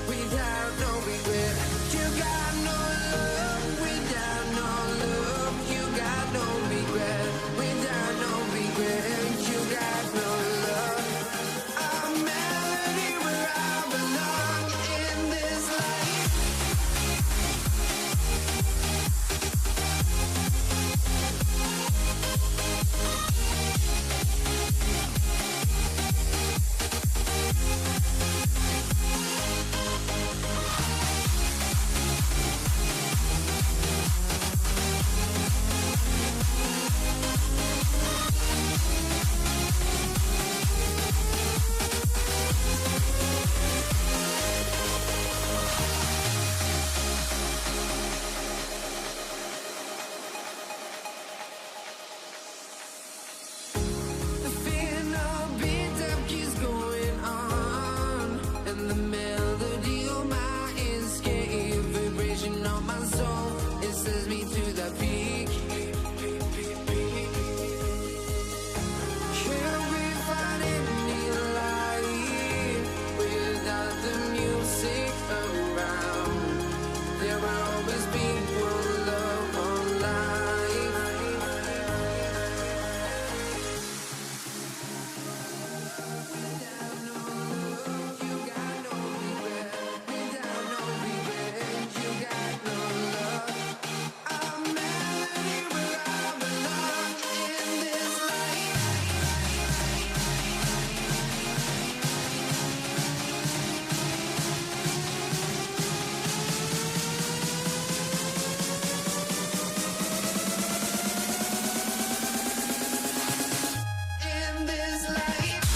without no regret. You got no love without no love. You got no regret without no regret. You got no love. A melody where I belong in this life. The final beat up keeps going on, and the melody on my escape, vibration on my soul, it sends me to the peak. Can't we find any light without the music around? There will always be one love, one life. You got no regret, without no regret. You got no love. A melody where I belong in this life. In this life.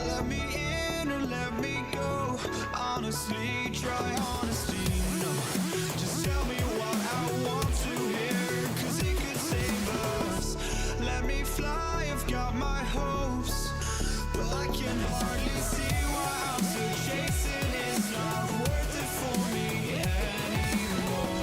Let me in or let me go. Honestly, try honesty. No, just tell me what I want to hear, 'cause it could save us. Let me fly, I've got my hopes, but I can hardly see why I'm still chasing. It's not worth it for me anymore.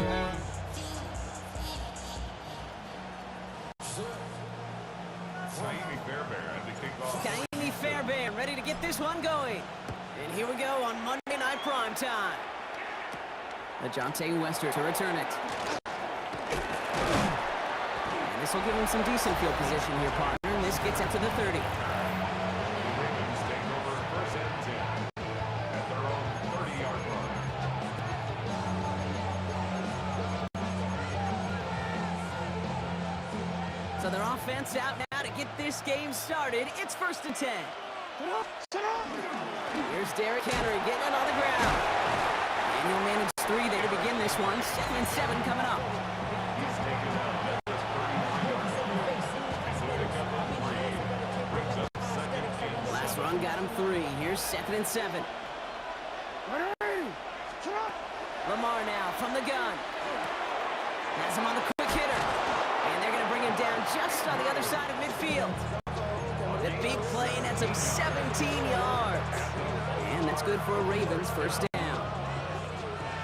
Naomi Fairbairn as they kick off. Naomi Fairbairn ready to get this one going. And here we go on Monday Night Primetime. LaJohntay Wester to return it. And this will give him some decent field position here, partner. And this gets up to the 30. The Ravens take over first and 10 at their own 30-yard line. So their offense out now to get this game started. It's 1st and 10. Here's Derrick Henry getting it on the ground. And he'll manage 3 there to begin this one. 2nd and 7 coming up. He's taken 3. Here's 2nd and 7. Lamar now from the gun. Has him on the quick hitter. And they're going to bring him down just on the other side of midfield. The big play nets him 17 yards. And that's good for a Ravens first down.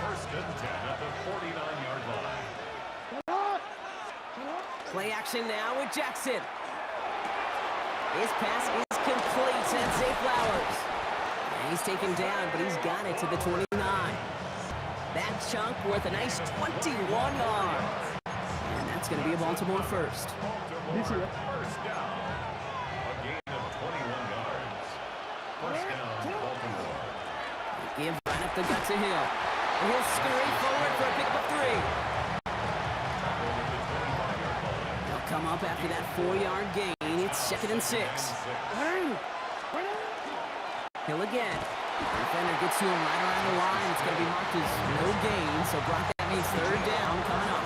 First and 10 at the 49-yard line. Play action now with Jackson. His pass is complete and Zay Flowers. And he's taken down, but he's got it to the 29. That chunk worth a nice 21 yards. And that's going to be a Baltimore first. Baltimore first down. A gain of 21 yards. First down, Baltimore. Give right up the gut to Hill. And he'll scurry forward for a pick of 3. They'll come up after that 4-yard gain. It's 2nd and 6. Hill again. Defender gets to him right around the line. It's going to be marked as no gain. So Brock, that means 3rd down coming up.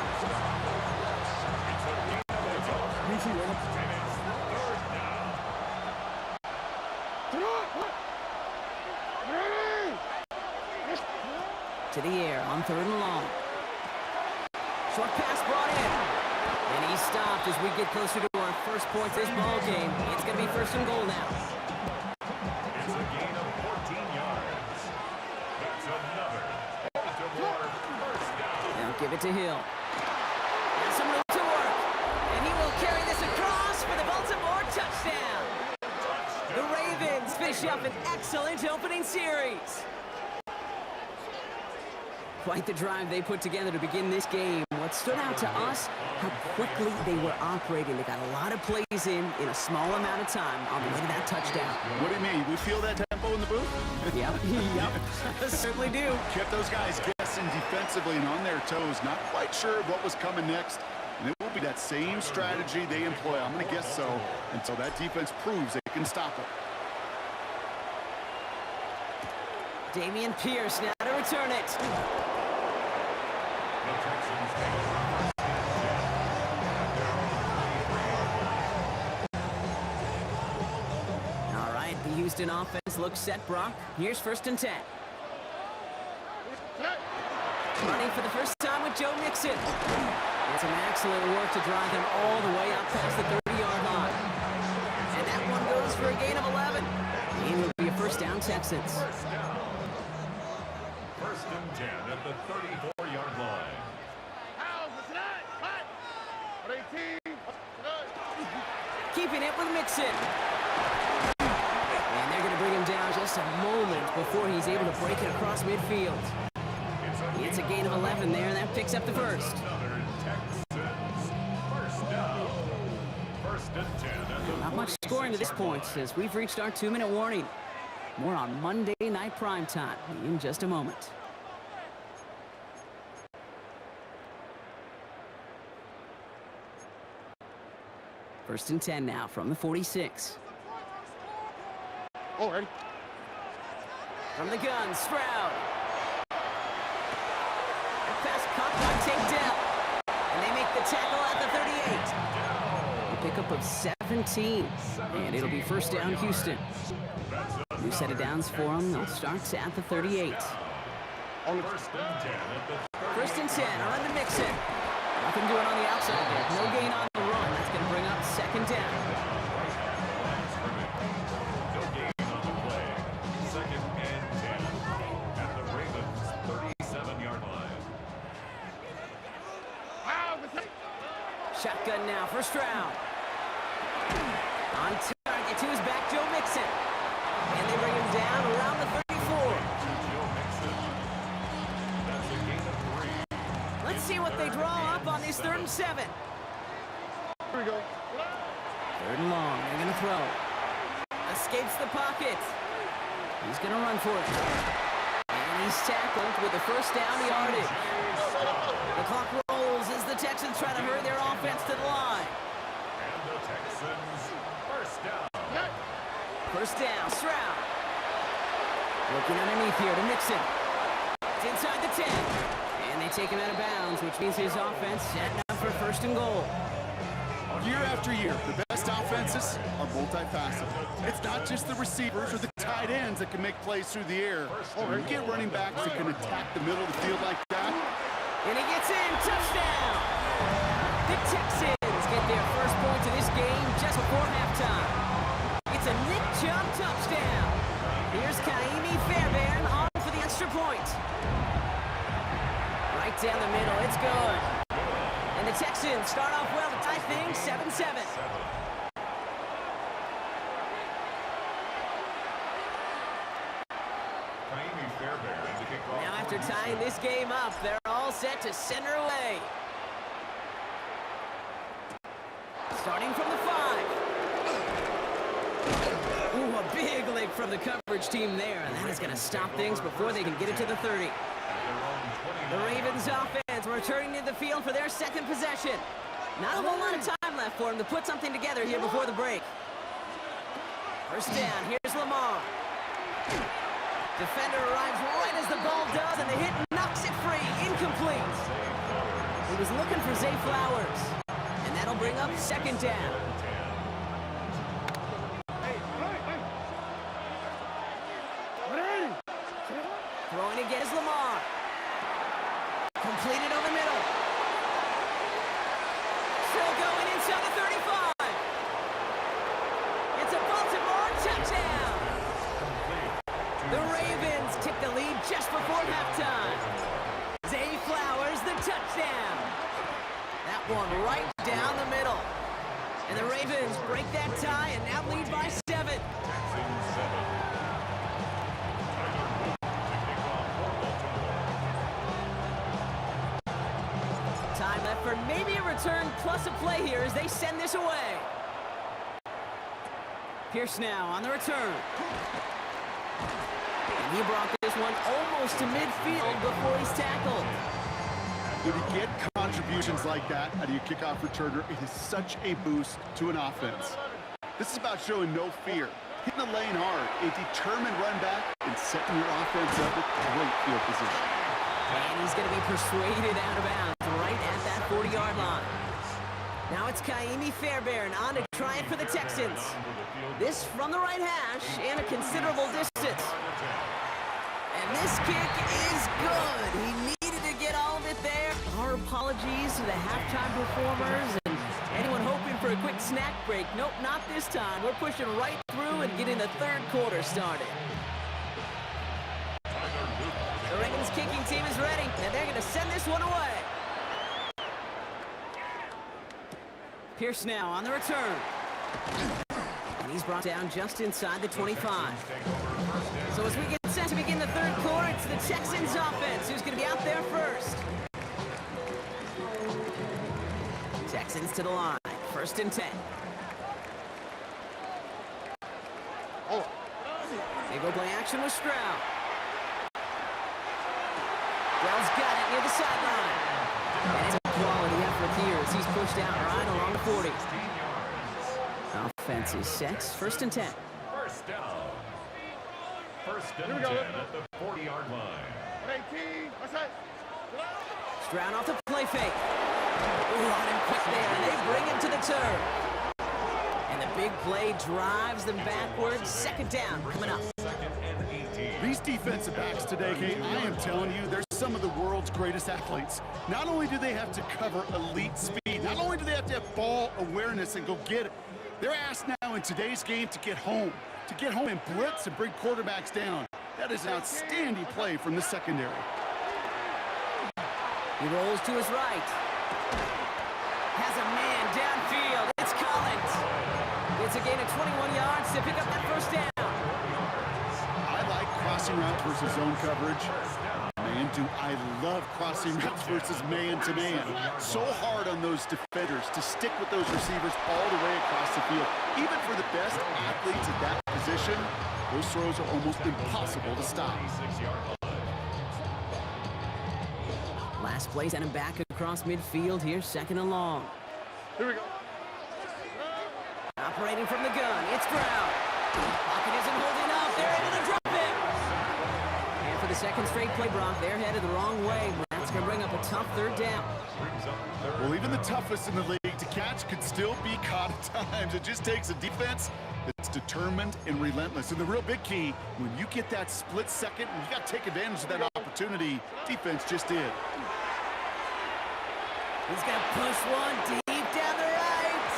To the air on 3rd and long. Short pass brought in. And he's stopped as we get closer to our first point this ball game. It's going to be 1st and goal now. It's a gain of 14 yards. That's another Baltimore first down. Now give it to Hill. Has some room to work. And he will carry this across for the Baltimore touchdown. The Ravens finish up an excellent opening series. Quite the drive they put together to begin this game. What stood out to us, how quickly they were operating. They got a lot of plays in a small amount of time on the way to that touchdown. What do you mean? We feel that tempo in the booth? Yep, yep, certainly do. Kept those guys guessing defensively and on their toes, not quite sure what was coming next. And it will be that same strategy they employ, I'm going to guess so, until that defense proves they can stop it. Dameon Pierce now to return it. The Texans take over. All right, the Houston offense looks set, Brock. Here's 1st and 10. Running for the first time with Joe Mixon. And some excellent work to drive him all the way out past the 30-yard line. And that one goes for a gain of 11. And it'll be a first down, Texans. First down. 1st and 10 at the 34-yard line. Keeping it with Mixon. And they're going to bring him down just a moment before he's able to break it across midfield. It's a gain of 11 there, and that picks up the first. Another Texans first down. 1st and 10 at the Not much scoring to this point as we've reached our 2-minute warning. More on Monday Night Primetime in just a moment. First and 10 now from the 46. Oh, ready? From the gun, Stroud. That pass caught by takedown. And they make the tackle at the 38. A pickup of 17. And it'll be first down, Houston. New set of downs for them. They'll start at the 38. First and 10 at the 1st and 10, on to Mixon. Nothing doing on the outside there. No gain on the run. That's going to bring up 2nd down. no gain on the play. 2nd and 10 at the Ravens 37-yard line. Shotgun now for Stroud. On target to his back, Joe Mixon. And they bring him down around the 34. Joe Mixon. That's a gain of 3. Let's see what they draw up on this 3rd and 7. Here we go. 3rd and long. They're going to throw. Escapes the pocket. He's going to run for it. And he's tackled with the first down yardage. The clock rolls as the Texans try to hurry their offense to the line. And the Texans first down. First down, Stroud. Looking underneath here to Mixon. It's inside the 10. And they take him out of bounds, which means his offense setting up for 1st and goal. Year after year, the best offenses are multifaceted. It's not just the receivers or the tight tight ends that can make plays through the air. Or you get running backs that can attack the middle of the field like that. And he gets in, touchdown! The Texans get their first point of this game just before halftime. It's a Nick Chubb touchdown. Here's Kaimi Fairbairn on for the extra point. Right down the middle, it's good. And the Texans start off well to tie things 7-7. Now after tying this game up, they're all set to center away. Starting from the 5. Ooh, a big lick from the coverage team there, and that is going to stop things before they can get it to the 30. The Ravens offense returning to the field for their second possession. Not a whole lot of time left for them to put something together here before the break. First down, here's Lamar. Defender arrives right as the ball does, and the hit knocks it free. Incomplete. He was looking for Zay Flowers, and that'll bring up second down. Throwing again is Lamar. Completed over the middle. Still going inside the 35. It's a Baltimore touchdown. The Ravens take the lead just before halftime. Zay Flowers, the touchdown. That one right down the middle. And the Ravens break that tie and now lead by 7. Time left for maybe a return plus a play here as they send this away. Pierce now on the return. And he brought this one almost to midfield before he's tackled. When you get contributions like that out of your kickoff returner, it is such a boost to an offense. This is about showing no fear, hitting the lane hard, a determined run back, and setting your offense up with great field position. And he's going to be persuaded out of bounds right at that 40-yard line. Now it's Kaimi Fairbairn on to try it for the Texans. This from the right hash and a considerable distance. And this kick is good. He needed to get all of it there. Our apologies to the halftime performers and anyone hoping for a quick snack break. Nope, not this time. We're pushing right through and getting the third quarter started. The Ravens kicking team is ready, and they're going to send this one away. Pierce now on the return. And he's brought down just inside the 25. So as we get set to begin the third quarter, it's the Texans offense who's going to be out there first. Texans to the line, 1st and 10. They go play action with Stroud. Bell's got it near the sideline. And it's a quality effort here as he's pushed out right along the 40. Offense is set, 1st and 10. First down. 1st and 10 at the 40-yard line. Stroud off the play fake. Ooh, on him quick there, and they bring him to the turf. And the big play drives them backwards. 2nd down coming up. 2nd and 18. These defensive backs today, Kate, I am telling you, they're some of the world's greatest athletes. Not only do they have to cover elite speed, not only do they have to have ball awareness and go get it, they're asked now in today's game to get home and blitz and bring quarterbacks down. That is an outstanding play from the secondary. He rolls to his right. Has a man downfield. It's Collins. It's a gain of 21 yards to pick up that 1st down. I like crossing routes versus zone coverage. Man, do I love crossing routes versus man-to-man. So hard on those defenders to stick with those receivers all the way across the field. Even for the best athletes at that position, those throws are almost impossible to stop. Last play, sent him back across midfield here, 2nd and long. Here we go. Operating from the gun, it's Brown. Pocket isn't holding up. They're able to drop it. And for the 2nd straight play, Brock, they're headed the wrong way. That's going to bring up a tough 3rd down. Well, even the toughest in the league to catch could still be caught at times. It just takes a defense that's determined and relentless. And the real big key, when you get that split second, you got to take advantage of that opportunity. Defense just did. He's going to push one deep down the right.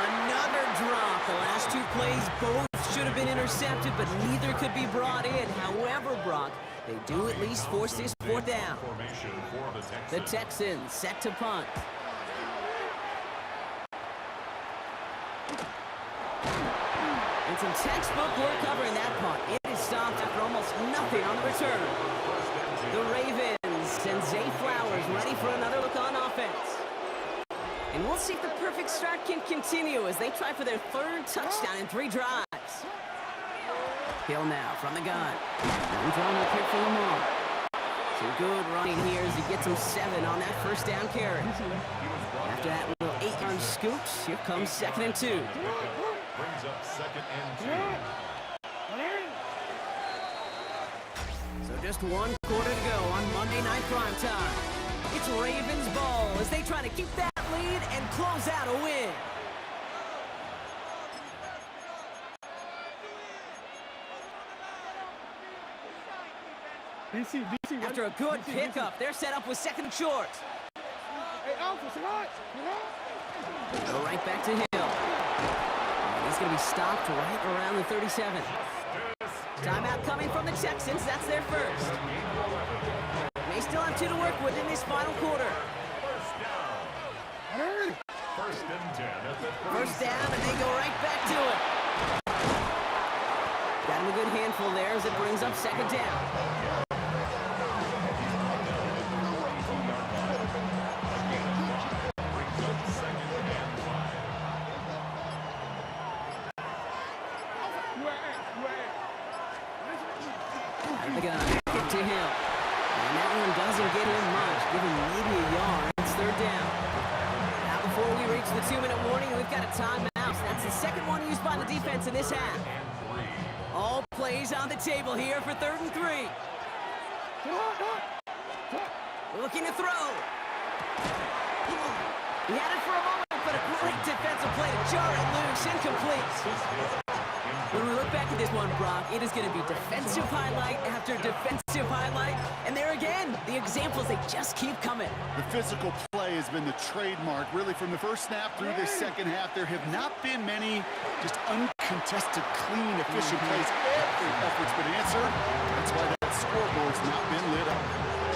Another drop. The last two plays both should have been intercepted, but neither could be brought in. However, Brock, they do at least force this fourth down. Formation for The Texans set to punt. And some textbook work covering that punt. It is stopped after almost nothing on the return. The Ravens send Zay Flowers ready for another look on offense. And we'll see if the perfect start can continue as they try for their third touchdown in 3 drives. Hill now from the gun. I'm drawing up here for Lamar. Some good running here as he gets him 7 on that first down carry. After that little 8-yard scoop, here comes 2nd and 2. Brings up 2nd and 2. So just 1 quarter to go on Monday Night Primetime. It's Ravens ball as they try to keep that lead and close out a win. After a good pickup, they're set up with 2nd and short. Go right back to Hill. And he's going to be stopped right around the 37. Timeout coming from the Texans. That's their first. They still have 2 to work with in this final quarter. First and 10 at the First down, and they go right back to it. Got him a good handful there as it brings up 2nd down. And the gun, kick to Hill. And that one doesn't get him much, giving maybe a yard. It's 3rd down. Now before we reach the 2-minute warning, we've got a timeout. That's the second one used by the defense in this half. All plays on the table here for 3rd and 3. Looking to throw. He had it for a moment, but a great defensive play to jar it loose, incomplete. When we look back at this one, Brock, it is going to be defensive highlight after defensive highlight. And there again, the examples, they just keep coming. The physical play has been the trademark, really, from the first snap through this second half. There have not been many just uncontested, clean, efficient plays. Every effort's been answered. That's why that scoreboard's not been lit up.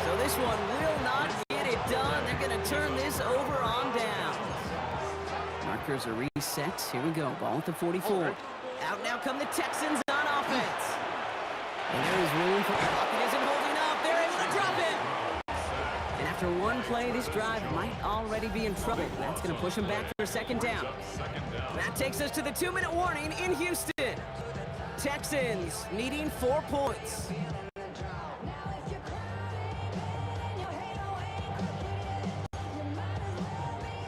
So this one will not get it done. They're going to turn this over on down. Markers are reset. Here we go. Ball at the 44. Out now come the Texans on offense. And there is room for Pocket isn't holding up. They're able to drop him. And after one play, this drive might already be in trouble. That's going to push him back for a 2nd down. That takes us to the 2-minute warning in Houston. Texans needing 4 points.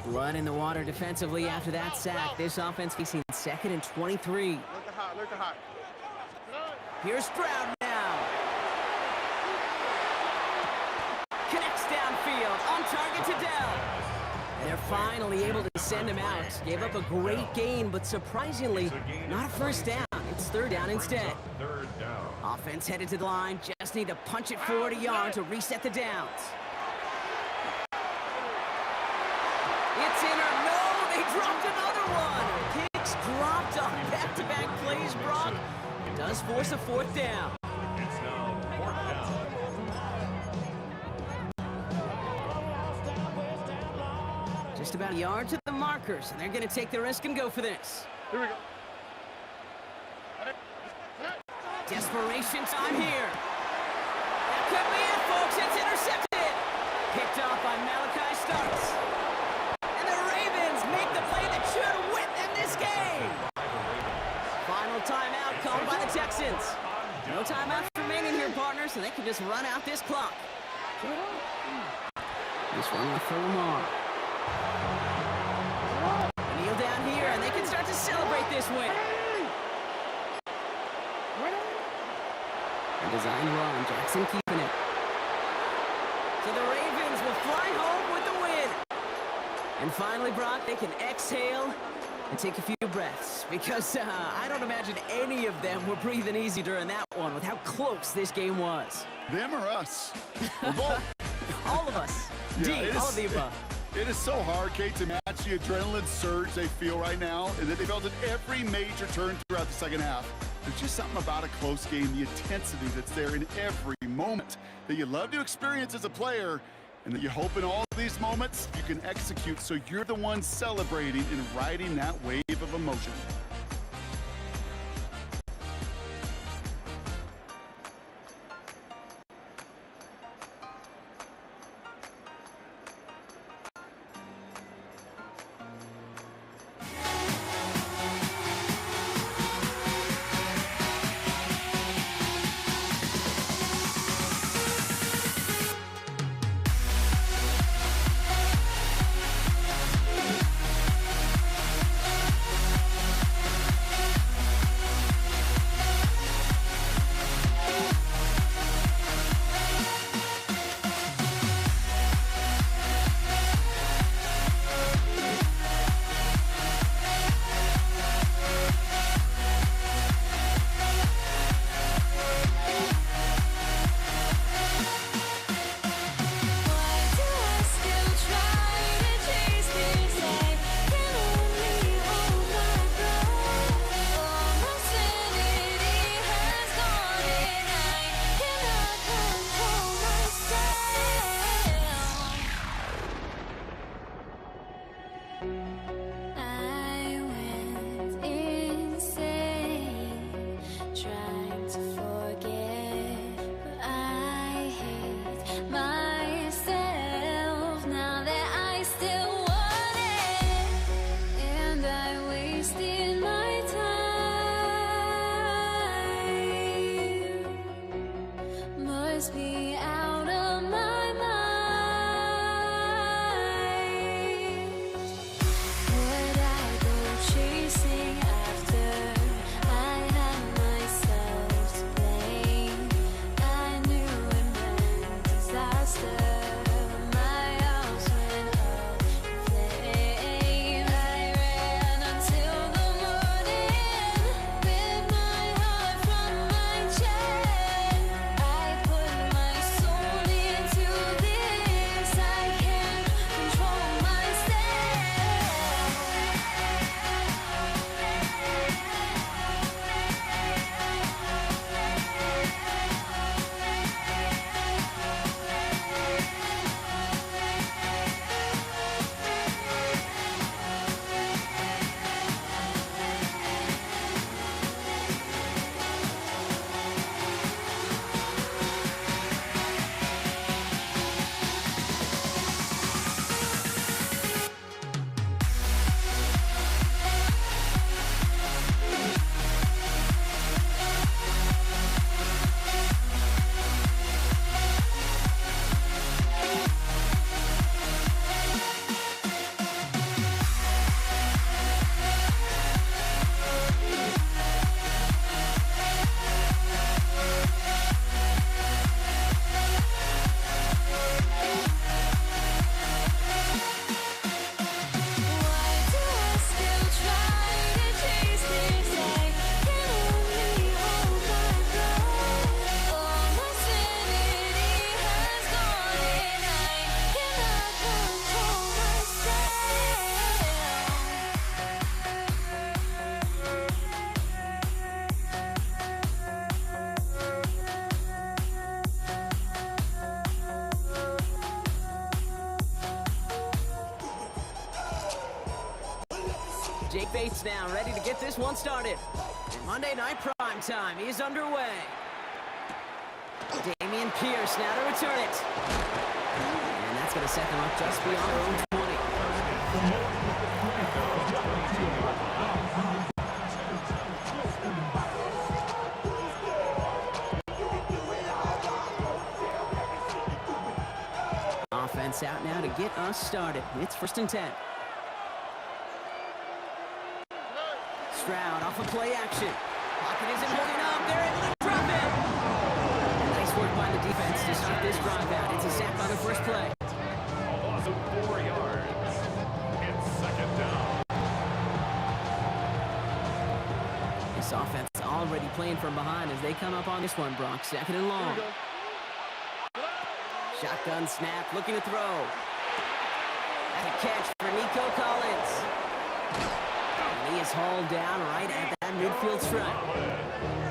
Blood in the water defensively after that sack. This offense facing 2nd and 23. Here's Stroud now. Connects downfield, on target to Dell. They're finally able to send him out. Gave up a great gain, but surprisingly, not a first down. It's 3rd down instead. 3rd down. Offense headed to the line. Just need to punch it forward a yard to reset the downs. It's in or no, they dropped another one. Picks dropped on back-to-back plays, Brock. Does force a 4th down. It's now 4th down. Just about a yard to the markers, and they're going to take the risk and go for this. Here we go. Desperation time here. That could be it, folks. It's intercepted. Picked off by Malachi Starks. And the Ravens make the play that should win them this game. Final timeout called by the Texans. No timeouts remaining here, partners, so they can just run out this clock. This one for Lamar. Kneel down here, and they can start to celebrate this win. A design run, Jackson keeping it. So the Ravens will fly home with the win. And finally, Brock, they can exhale and take a few breaths, because I don't imagine any of them were breathing easy during that one with how close this game was. Them or us? We're both. All of us. Yeah, D, it all is- of the above. It is so hard, Kate, to match the adrenaline surge they feel right now, and that they felt at every major turn throughout the second half. There's just something about a close game, the intensity that's there in every moment that you love to experience as a player, and that you hope in all of these moments you can execute so you're the one celebrating and riding that wave of emotion. Be out of my mind. Would I go chasing after? I had myself to blame. I knew it meant disaster. My house went up in flames. I ran until the morning with my heart from my chest. I put my soul into this. I can't control Jake Bates now ready to get this one started. And Monday Night Prime Time is underway. Damian Pierce now to return it. And that's going to set them up just beyond their own 20. Offense out now to get us started. It's 1st and 10. Stroud off of play action. Pocket isn't holding up. They're able to drop it. Nice work by the defense to start this drive out. It's a sack on the first play. A loss of 4 yards. It's 2nd down. This offense already playing from behind as they come up on this one, Brock. Second and long. Shotgun snap, looking to throw. And a catch for Nico Collins. And he is hauled down right at that midfield stripe.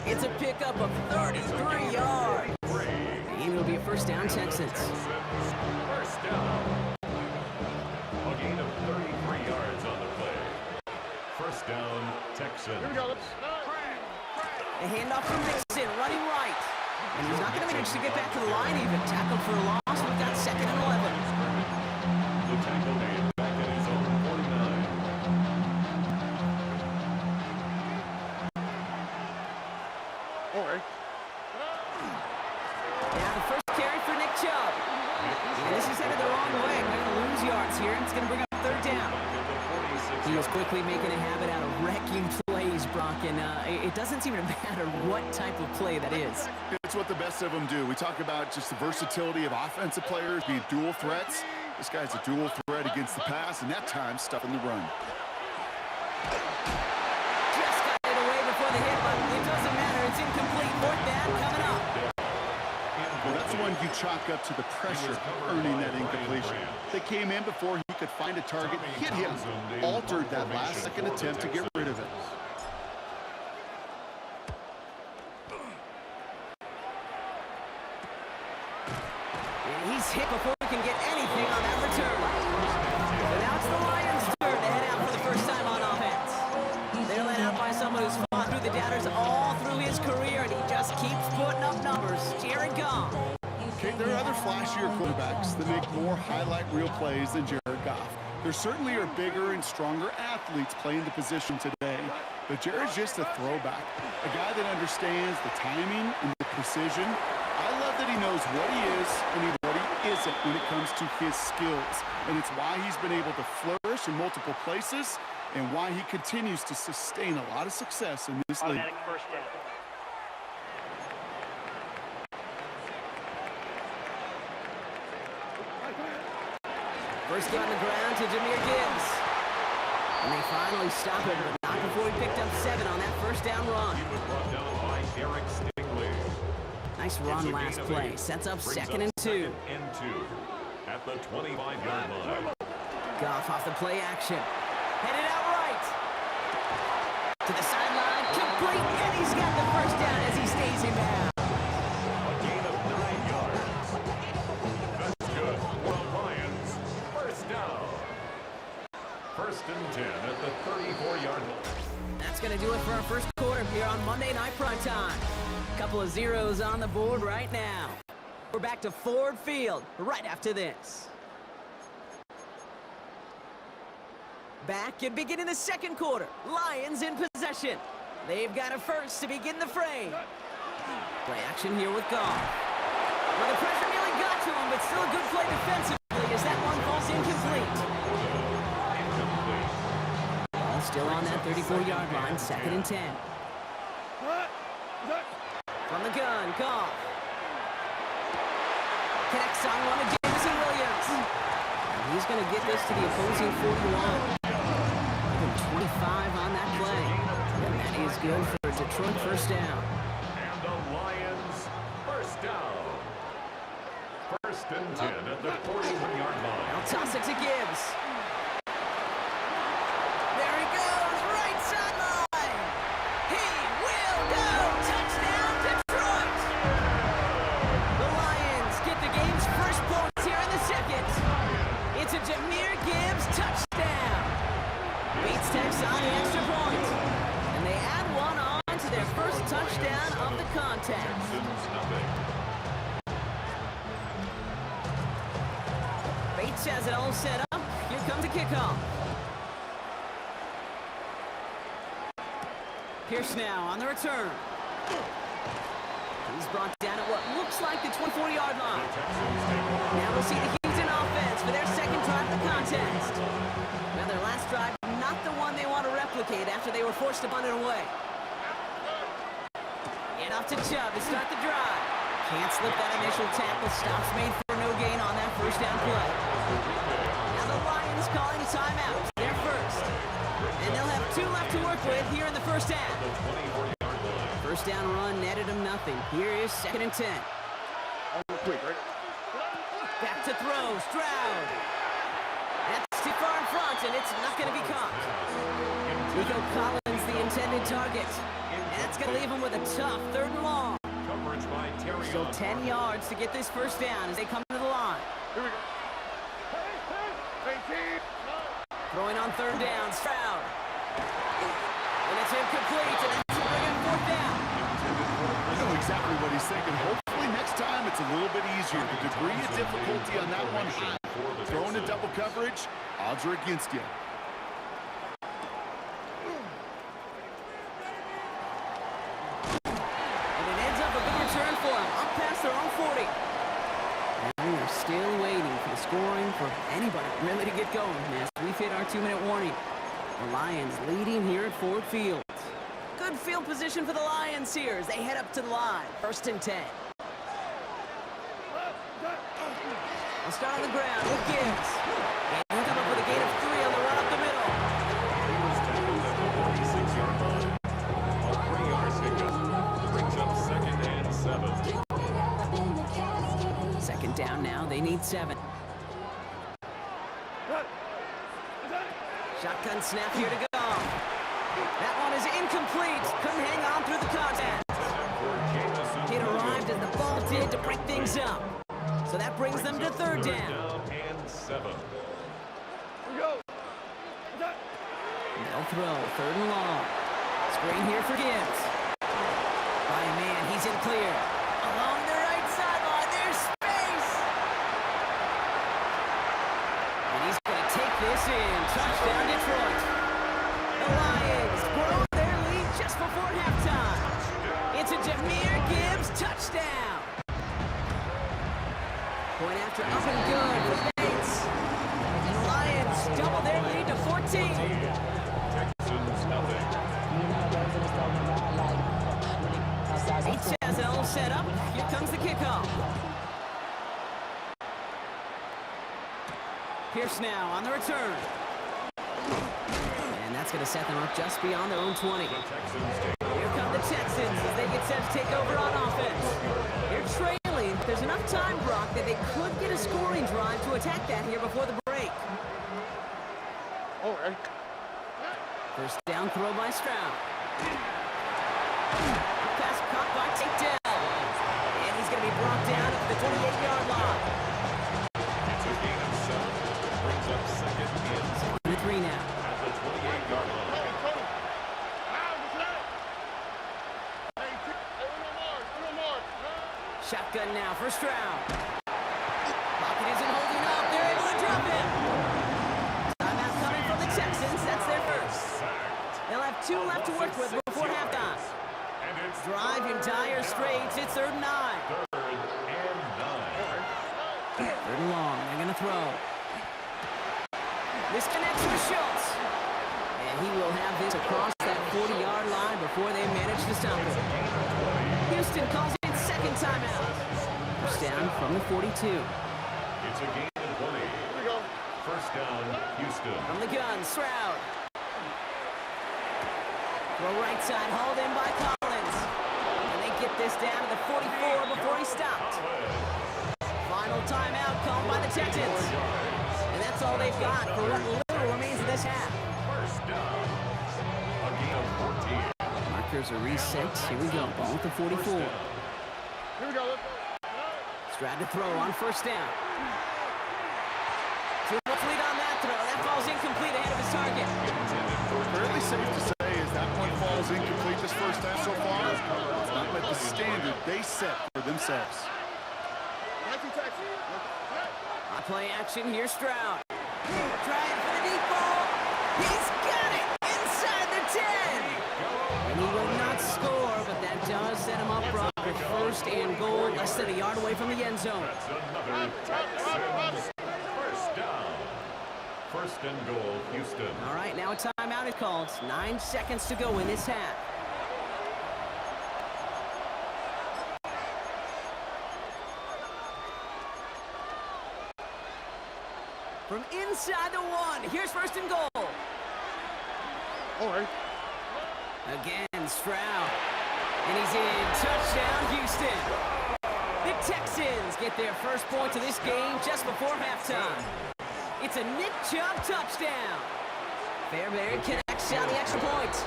It's a pickup of 33 yards. And it'll be a first down, Texans. First down. A gain of 33 yards on the play. First down, Texans. A handoff from Mixon, running right. And he's not going to manage to get back to the line even. Tackled for a loss. We've got second and 11. The tackle made back at his own 49. Now the first carry for Nick Chubb. And this is headed the wrong way. They're going to lose yards here, and it's going to bring up third down. He is quickly making a habit out of wrecking plays, Brock, and it doesn't seem to matter what type of play that is. It's what the best of them do. We talk about just the versatility of offensive players being dual threats. This guy's a dual threat against the pass, and that time stuffing the run. Just got it away before the hit button. It doesn't matter. It's incomplete. Fourth down coming up. Well, that's the one you chalk up to the pressure earning that incompletion. They came in before he could find a target, hit him, altered that last-second attempt to get rid of it. And he's hit before he can get anything on that return. But now it's the Lions' turn to head out for the first time on offense. They're led out by someone who's fought through the doubters all through his career, and he just keeps putting up numbers. Jared Goff. Okay, there are other flashier quarterbacks that make more highlight reel plays than Jared Goff. There certainly are bigger and stronger athletes playing the position today, but Jared's just a throwback, a guy that understands the timing and the precision. I love that he knows what he is and what he isn't when it comes to his skills, and it's why he's been able to flourish in multiple places and why he continues to sustain a lot of success in this league. First on the ground to Jahmyr Gibbs. And they finally stop him, but not before he picked up 7 on that first down run. He was brought down by Eric Stingley. Nice run last play. Sets up second and 2. Second and 2 at the 25-yard line. Goff off the play action. Headed out right. To the sideline. Complete. And he's got the first down as he stays him down. A gain of 9 yards. That's good for the Lions. First down. First and 10 at the 34-yard line. That's going to do it for our first quarter here on Monday Night Primetime. Couple of zeros on the board right now. We're back to Ford Field right after this. Back and beginning the second quarter. Lions in possession. They've got a first to begin the frame. Play action here with Goff. Well, the pressure nearly got to him, but still a good play defensively as that one falls incomplete. Ball still on that 34-yard line, second and 10. From the gun, Goff. Connects on one to Jameson Williams. And he's going to get this to the opposing 41. 25 on that play. And that is good for Detroit first down. And the Lions first down. First and 10 at the 41-yard line. Now toss it to Gibbs. There he goes, right sideline. He will go. Touchdown, Detroit. The Lions get the game's first points here in the second. It's a Jahmyr Gibbs touchdown. Beats Tex on the extra point. And they add one on to their first touchdown of the contest. Texans nothing. Bates has it all set up. Here comes the kickoff. Pierce now on the return. He's brought down at what looks like the 24-yard line. Now we'll see the Houston offense for their second drive of the contest. Now their last drive, not the one they want to replicate after they were forced to bunt it away. And off to Chubb to start the drive. Can't slip that initial tackle. Stops made for no gain on that first down play. Now the Lions calling a timeout. They're first. And they'll have 2 left to work with here in the first half. The 24-yard line. First down run netted him nothing. Here is 2nd and 10. Back to throw, Stroud. That's too far in front, and it's not going to be caught. Nico Collins, the intended target. And that's going to leave him with a tough 3rd and long. Coverage by Terry. Still 10 yards to get this first down as they come to the line. Here we go. 18. Throwing on 3rd down, Stroud. And it's incomplete, and that's to bring him 4th down. I know exactly what he's thinking. Hopefully next time it's a little bit easier. The degree of difficulty on that one high. Throwing in double coverage, odds are against you. And it ends up a big return for him, up past their own 40. And we are still waiting for the scoring for anybody really to get going as we've hit our 2-minute warning. The Lions leading here at Ford Field. Good field position for the Lions here as they head up to the line. 1st and 10. They'll start on the ground with Gibbs. And he'll come up with a gain of 3 on the run up the middle. He was tackled at the 46-yard line. A 3-yard pickup brings up 2nd and 7. 2nd down now, they need 7. Shotgun snap here to go. That one is incomplete. Couldn't hang on through the contact. It arrived as the ball did to break things up. So that brings them to 3rd down. And 7. Here we go. They'll throw 3rd and long. Screen here for Gibbs. By a man, he's in clear. Along the right sideline, there's space. And he's going to take this in. Touchdown, Detroit. The Lions grow their lead just before halftime. It's a Jahmyr Gibbs touchdown. Point after up and good for Bates. And the Lions double their lead to 14. Texans nothing. Bates has it all set up. Here comes the kickoff. Pierce now on the return. And that's going to set them up just beyond their own 20. The Texans take Here come the Texans as they get set to take over on offense. They're trailing. There's enough time, Brock, that they could get a scoring drive to attack that here before the break. All right. First down throw by Stroud. Pass caught by Takedale. And he's going to be brought down at the 28-yard line. It's a gain of 7. Brings up 2nd and 3 now. at the 28-yard line. Shotgun now for Stroud. Pocket isn't holding up. They're able to drop him. Timeout coming from the Texans. That's their first. They'll have 2 left to work with before halftime. And it's Drive in dire straits. It's 3rd and 9. 3rd and 9. 3rd and long. They're going to throw. This connects with Schultz. And he will have this across that 40-yard line before they manage to stop it. Houston calls in 2nd timeout. First down from the 42. It's a gain of 20. First down, Houston. From the gun, Stroud. Throw right side, hauled in by Collins. And they get this down to the 44 before he stopped. Final timeout called by the Texans. And that's all they've got for what little remains of this half. First down. A gain of 14. Markers are reset. Here we go. Ball at the 44. Here we go. Stroud to throw on first down. Too much lead on that throw. That ball's incomplete ahead of his target. Fairly safe to say as that one falls incomplete this first half so far. It's not met the standard they set for themselves. On play action, here's Stroud. Trying for the deep ball. He's got it inside the 10. And he will not score, but that does set him up, Brock, for 1st and goal, less than a yard away from the end zone. That's another Texans. First down. 1st and goal, Houston. All right, now a timeout is called. 9 seconds to go in this half. From inside the 1, here's 1st and goal. Again, Stroud. And he's in. Touchdown, Houston. The Texans get their first points of this game just before halftime. It's a Nick Chubb touchdown. Fairbairn connects on the extra point.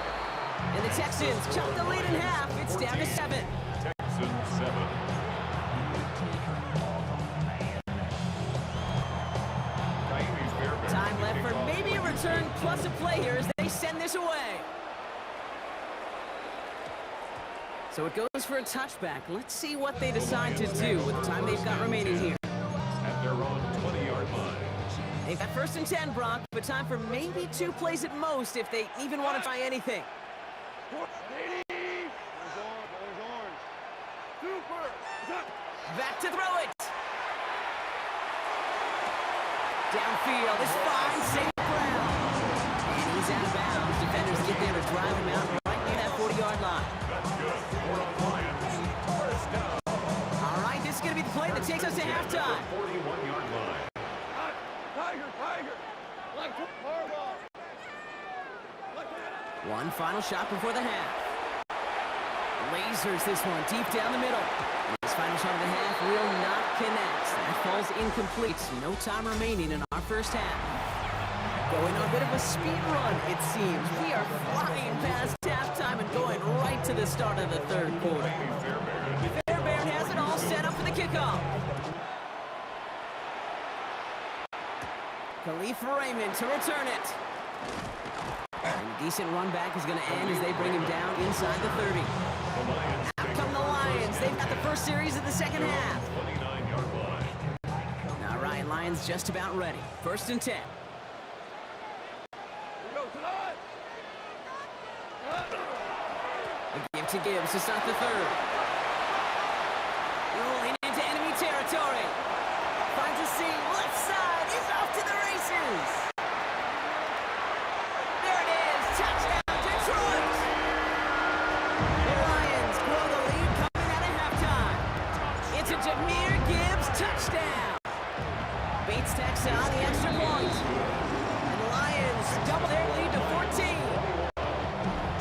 And the Texans chop the lead in half. It's down to 7. Texans 7. Time left for maybe a return plus a play here as they send this away. So it goes for a touchback. Let's see what they decide to do with the time they've got remaining here. At their own 20-yard line. They've got 1st and 10, Brock, but time for maybe 2 plays at most if they even want to try anything. Back to throw it. Downfield is fine, safe ground. And he's out of bounds. Defenders get there to drive him out right near that 40-yard line. That's good for the Lions. First down. All right, this is going to be the play that takes us to halftime. 41-yard line. Tiger. Like Harbaugh. One final shot before the half. Lasers this one deep down the middle. His final shot of the half will not connect. That falls incomplete. No time remaining in our first half. Going on a bit of a speed run, it seems. We are flying past halftime and going right to the start of the third quarter. Fairbairn has it all set up for the kickoff. Khalif Raymond to return it. And a decent run back is going to end as they bring him down inside the 30. Out come the Lions. They've got the first series of the second half. 29-yard line. All right, Lions just about ready. 1st and 10. A give to Gibbs to start the third. Rolling into enemy territory. Finds a seam. Left side is off to the races. There it is. Touchdown, Detroit. The Lions grow the lead coming out of halftime. It's a Jahmyr Gibbs touchdown. Bates tacks on the extra point. And the Lions double their lead to 14.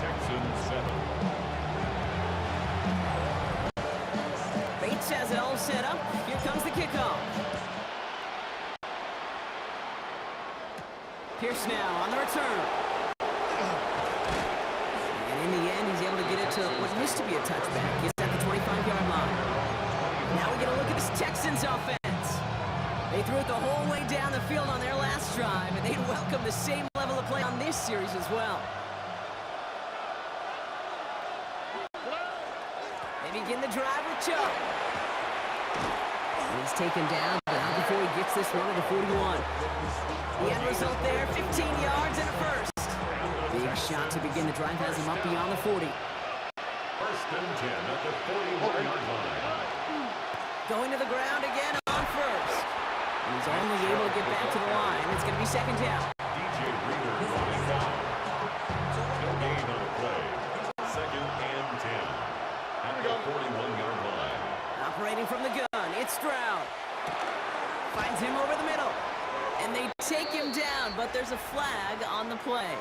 Texans 7. Bates has it all set up. Here comes the kickoff. Pierce now on the return. And in the end, he's able to get it to what used to be a touchback. He's at the 25-yard line. Now we get a look at this Texans offense. They threw it the whole way down the field on their last drive, and they'd welcome the same level of play on this series as well. They begin the drive with Chubb. And he's taken down, but not before he gets this one to the 41. The end result there, 15 yards and a first. Big shot to begin the drive has him up beyond the 40. 1st and 10 at the 41-yard line. Going to the ground again on first. And he's only able to get back to the line. It's going to be 2nd down. DJ Reader running down. No gain on the play. 2nd and 10 at the 41-yard line. Operating from the gun, it's Stroud. Finds him over the middle. And they take him down, but there's a flag on the play.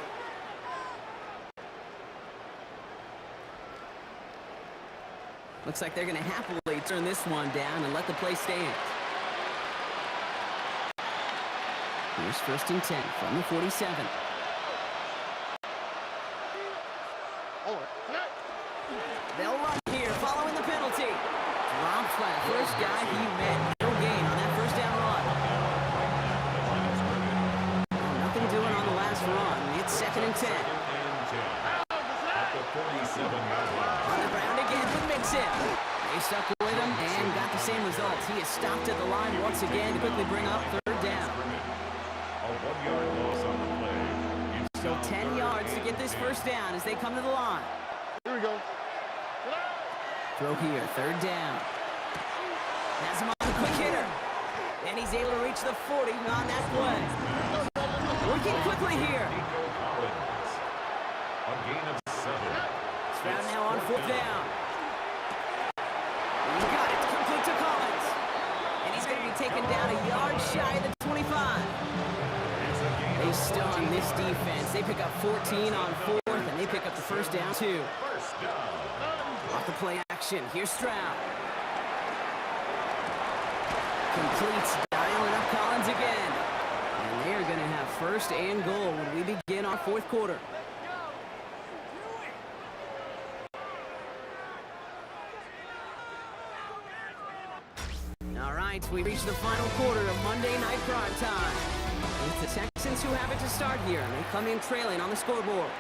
Looks like they're going to happily turn this one down and let the play stand. Here's 1st and 10 from the 47. They'll run here following the penalty. Drop flat. First guy he met. No gain on that first down run. Nothing doing on the last run. It's 2nd and 10. At the 47-yard line. On the ground again with Mixon. They stuck with him and got the same results. He is stopped at the line once again to quickly bring up 3rd down. A 1-yard loss on the play. So 10 yards to get this first down as they come to the line. Here we go. Throw here, 3rd down. Has him on the quick hitter. And he's able to reach the 40 on that play. Working quickly here. Nico Collins. A gain of 7. Stroud now on 4th down. He got it, complete to Collins. And he's going to be taken down a yard shy of the 25. They stun this defense. They pick up 14 on pick up the first down, too. First down. Off the play action, here's Stroud. Completes, dialing up Collins again. And they are going to have first and goal when we begin our fourth quarter. All right, we reach the final quarter of Monday Night Prime Time. It's the Texans who have it to start here, and they come in trailing on the scoreboard.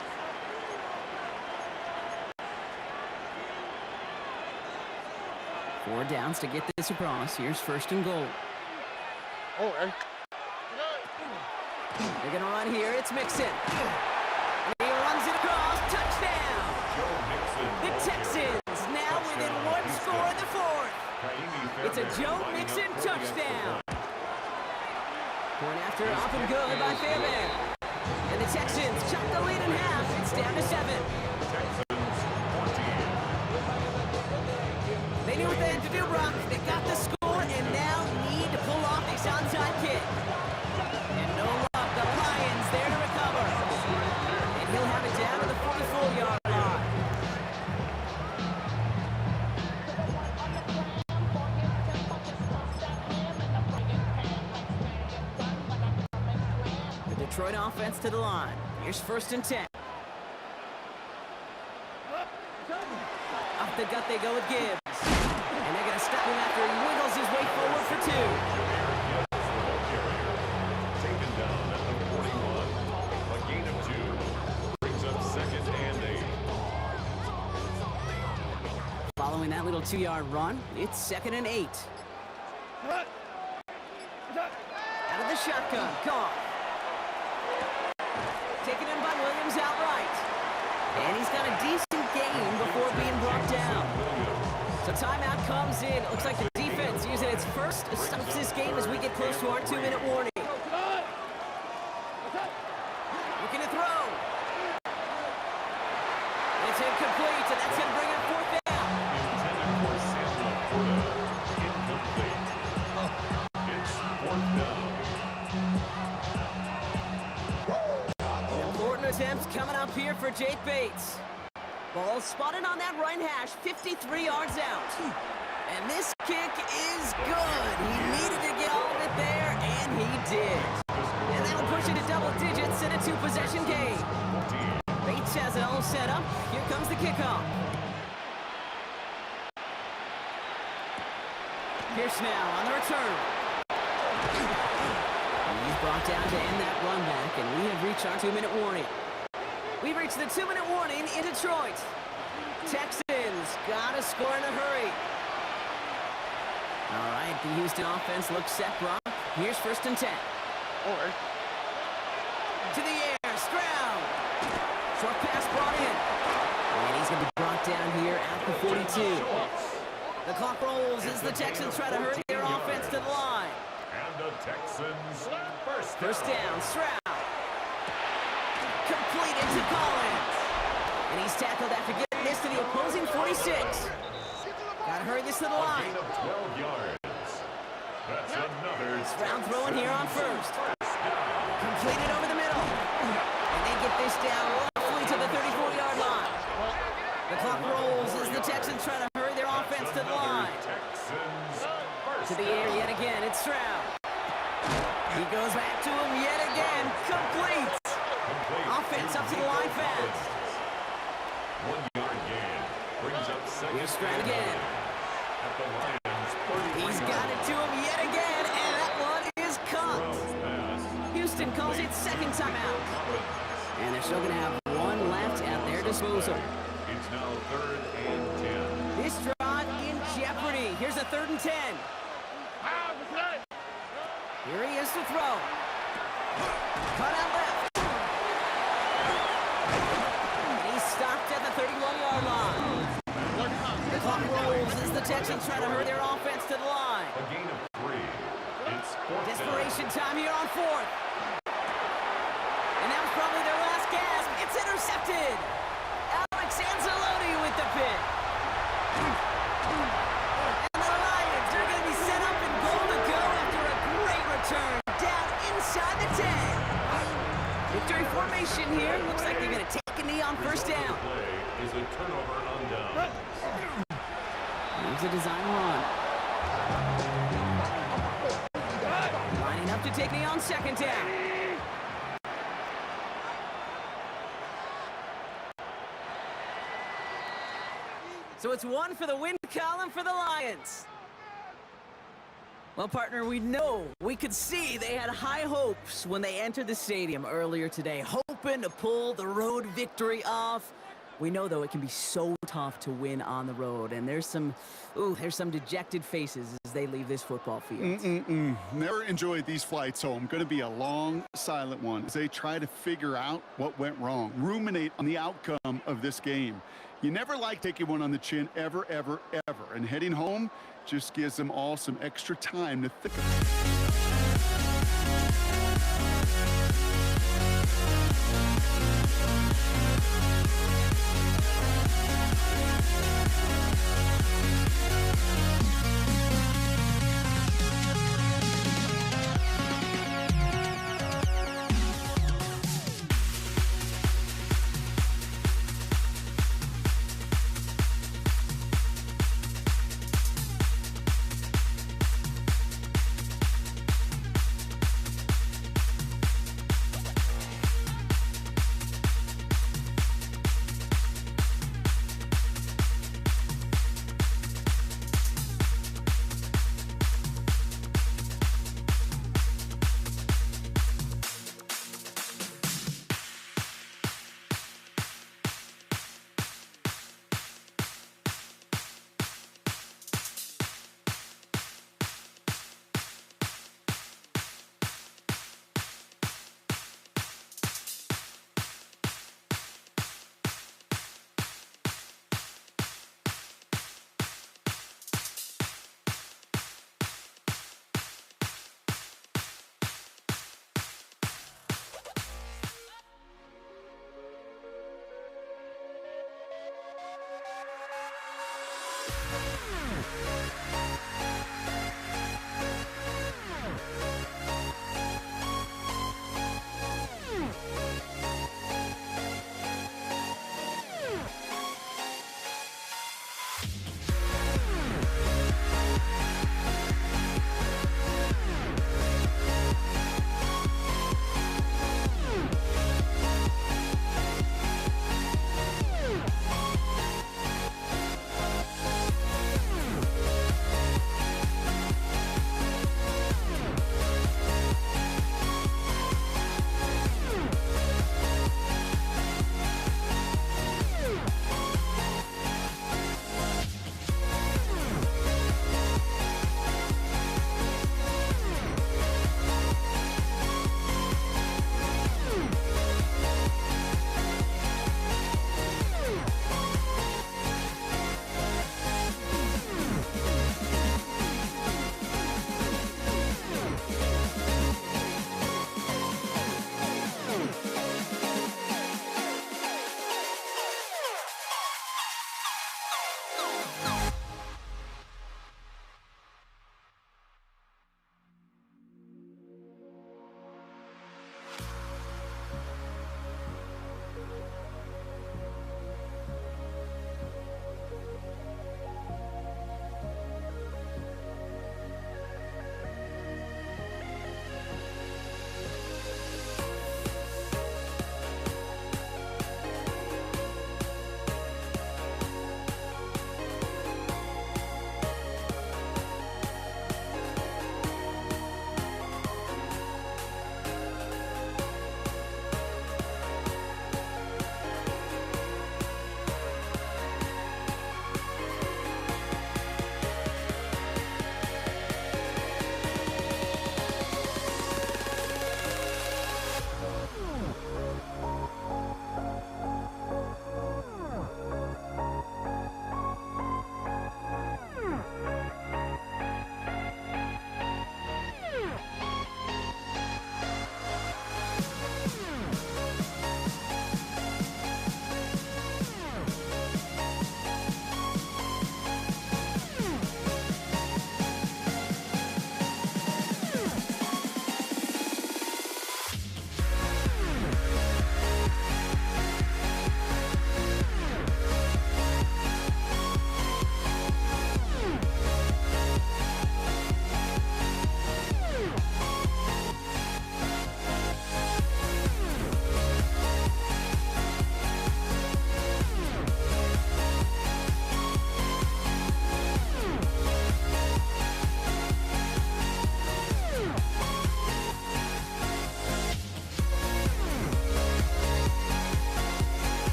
Four downs to get this across. Here's first and goal. They're going to run here. It's Mixon. And he runs it across. Touchdown! Joe Mixon. The Texans now within one score in the fourth. It's a Joe Mixon touchdown. Point after off and good by Fairbairn. And the Texans chop the lead in half. It's down to 7. Texans 14. They knew what they had to do, Brock. They got the score and now need to pull off this onside kick. And no luck. The Lions there to recover. And he'll have it down to the 44-yard line. The Detroit offense to the line. Here's first and 10. Off the gut they go with Gibbs. And they're going to stop him after he wiggles his way forward for 2. Taken down at the 41. A gain of 2. Brings up second and 8. Following that little 2-yard run, it's second and 8. Out of the shotgun, Goff. Taken in by Williams outright. And he's got a decent gain before being brought down. So timeout comes in. It looks like the defense using its first stops this game as we get close to our 2-minute warning. Looking to throw. It's incomplete, and that's going to bring up fourth down. Intended for Sam Laporta. Incomplete. It's fourth down. Important attempts coming up here for Jake Bates. Ball spotted on that right hash, 53 yards out. And this kick is good. He needed to get all of it there, and he did. And that'll push it to double digits in a 2-possession game. Bates has it all set up. Here comes the kickoff. Pierce now on the return. He's brought down to end that run back, and we have reached our 2-minute warning. We've reached the 2-minute warning in Detroit. Texans got to score in a hurry. All right, the Houston offense looks set, Brock. Here's first and 10. To the air, Stroud. Short pass brought in. And he's going to be brought down here at the 42. The clock rolls as the Texans try to hurry their offense to the line. And the Texans First down, Stroud. Completed to Collins. And he's tackled after getting this to the opposing 46. Gotta hurry this to the line. Gain of 12 yards. That's another Stroud throwing here on first. Completed over the middle. And they get this down roughly to the 34-yard line. The clock rolls as the Texans try to hurry their offense to the line. To the air yet again, it's Stroud. He goes back to him yet again. Complete. Offense up to the line fast. 1 yard gain. Brings up second. Here's Stroud again. At the Lions, 33 He's got it to him yet again, and that one is caught. pass. Houston calls it second timeout. And they're still going to have one left at their disposal. It's now third and 10. This drive in jeopardy. Here's a 3rd and 10. Here he is to throw. Cut out left. And he's stopped at the 31-yard line. The clock rolls as the Texans try to hurry their offense to the line. A gain of 3. It's fourth Desperation time here on 4th. And that was probably their last gasp. It's intercepted. Alex Anzalone with the pick. And the Lions are going to be set up and goal to go after a great return down inside the 10. Victory formation here. Looks like they're going to take a knee on first down. Play is a turnover on down. Here's a design run. Lining up to take knee on second down. So it's one for the win column for the Lions. Well, partner, we could see they had high hopes when they entered the stadium earlier today, hoping to pull the road victory off. We know, though, it can be so tough to win on the road, and there's some dejected faces as they leave this football field. Never enjoyed these flights home. Going to be a long, silent one as they try to figure out what went wrong, ruminate on the outcome of this game. You never like taking one on the chin, ever, ever, ever. And heading home just gives them all some extra time to think about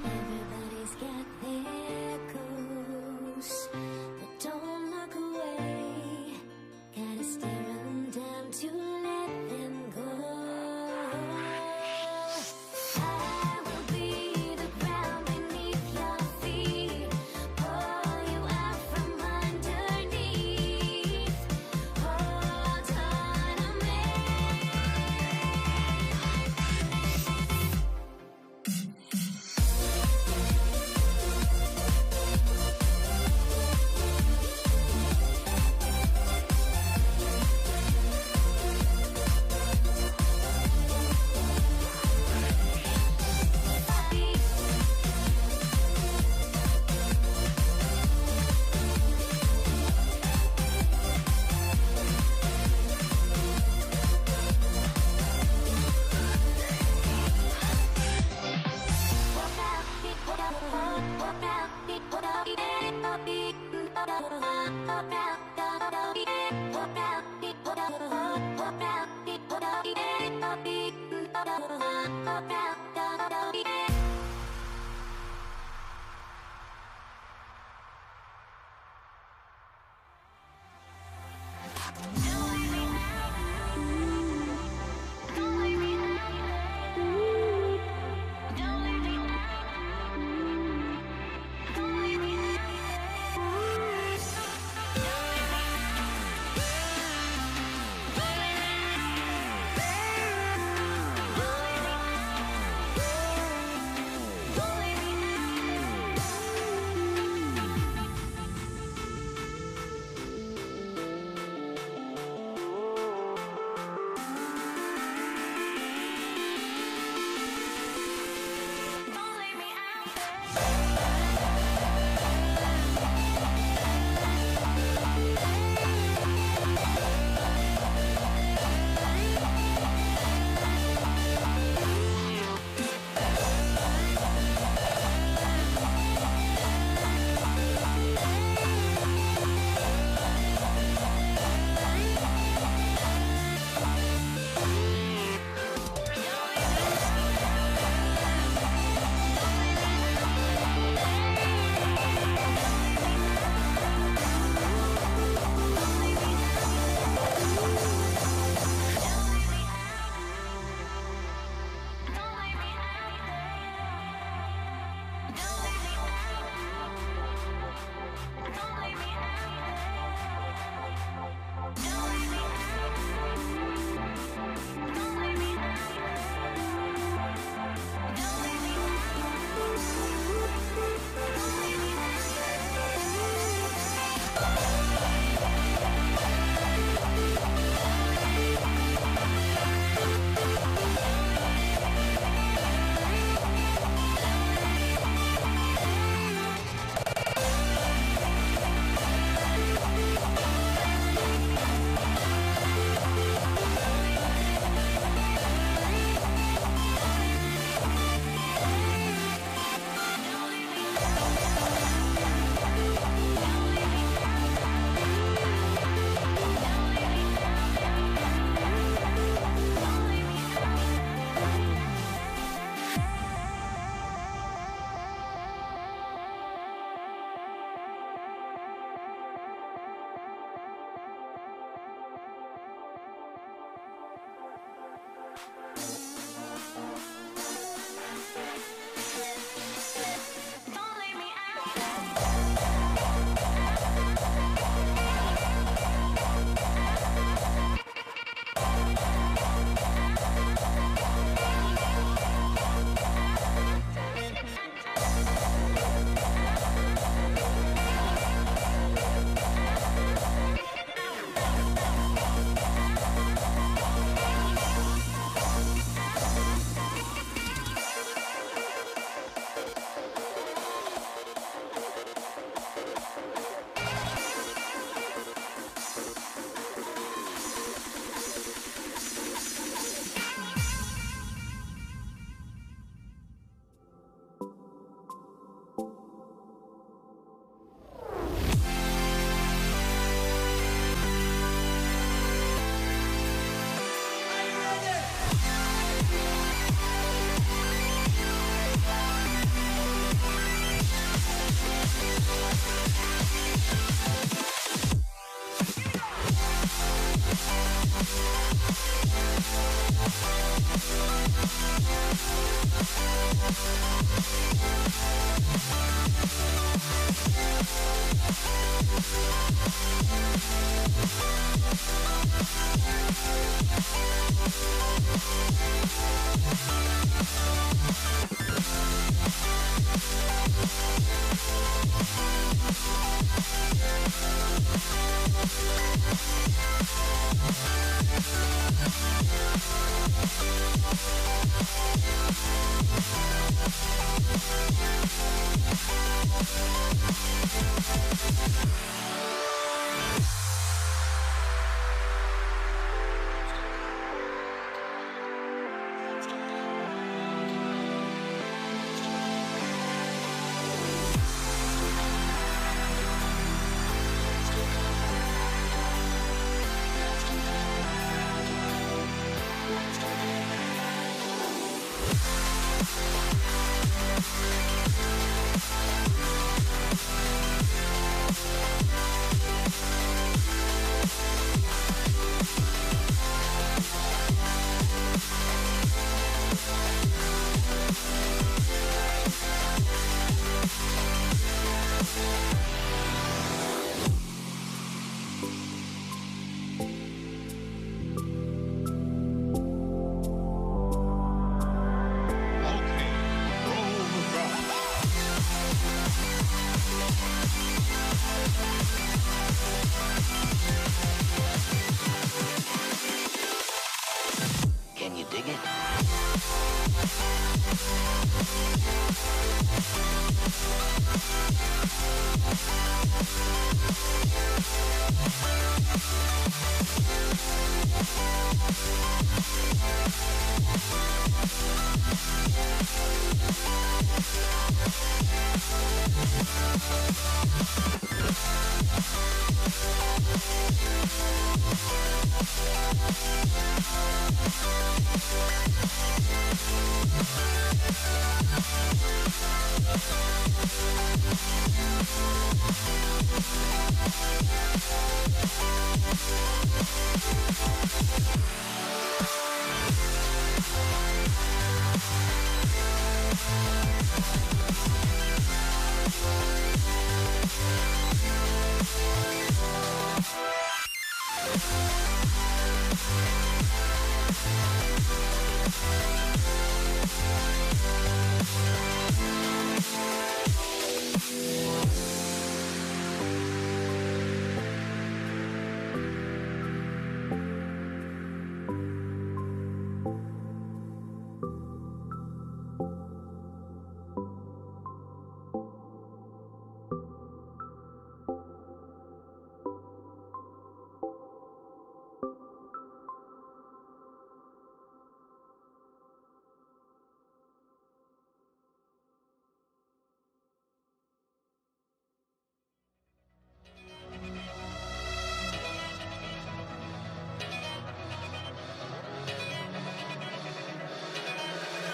Everybody's got their ghosts, but don't look away. Gotta stare 'em down to let them go. I will be the ground beneath your feet, pull you out from underneath. Hold on to me.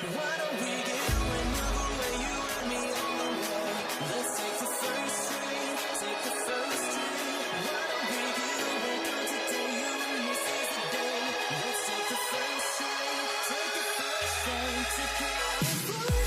Why don't we get away, move away, you and me on the way? Let's take the first train, take the first train. Why don't we get away, girl, today, you and me, seize the day. Let's take the first train, take the first train to California.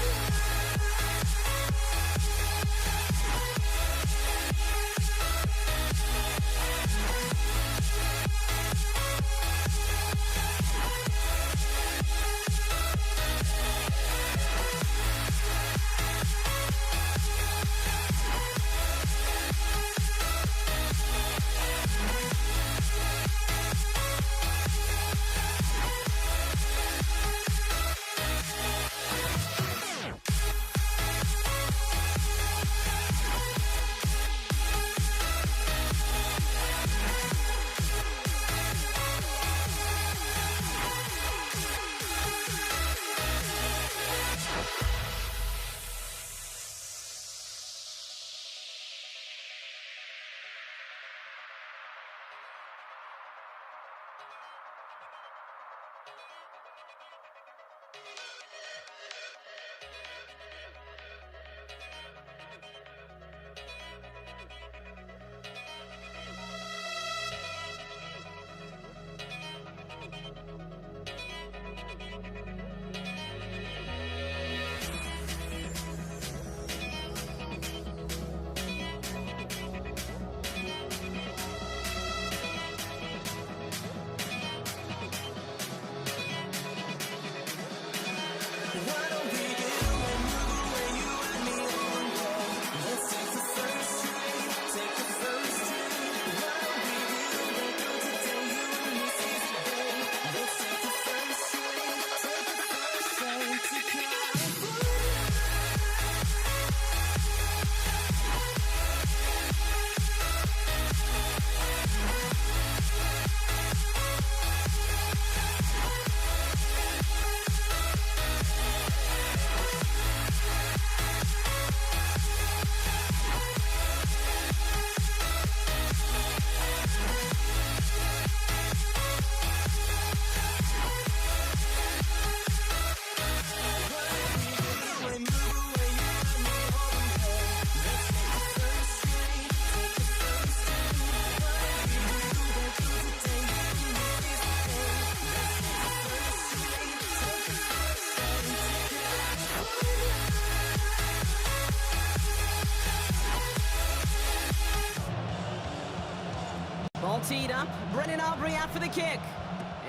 Ball teed up. Brennan Aubrey out for the kick.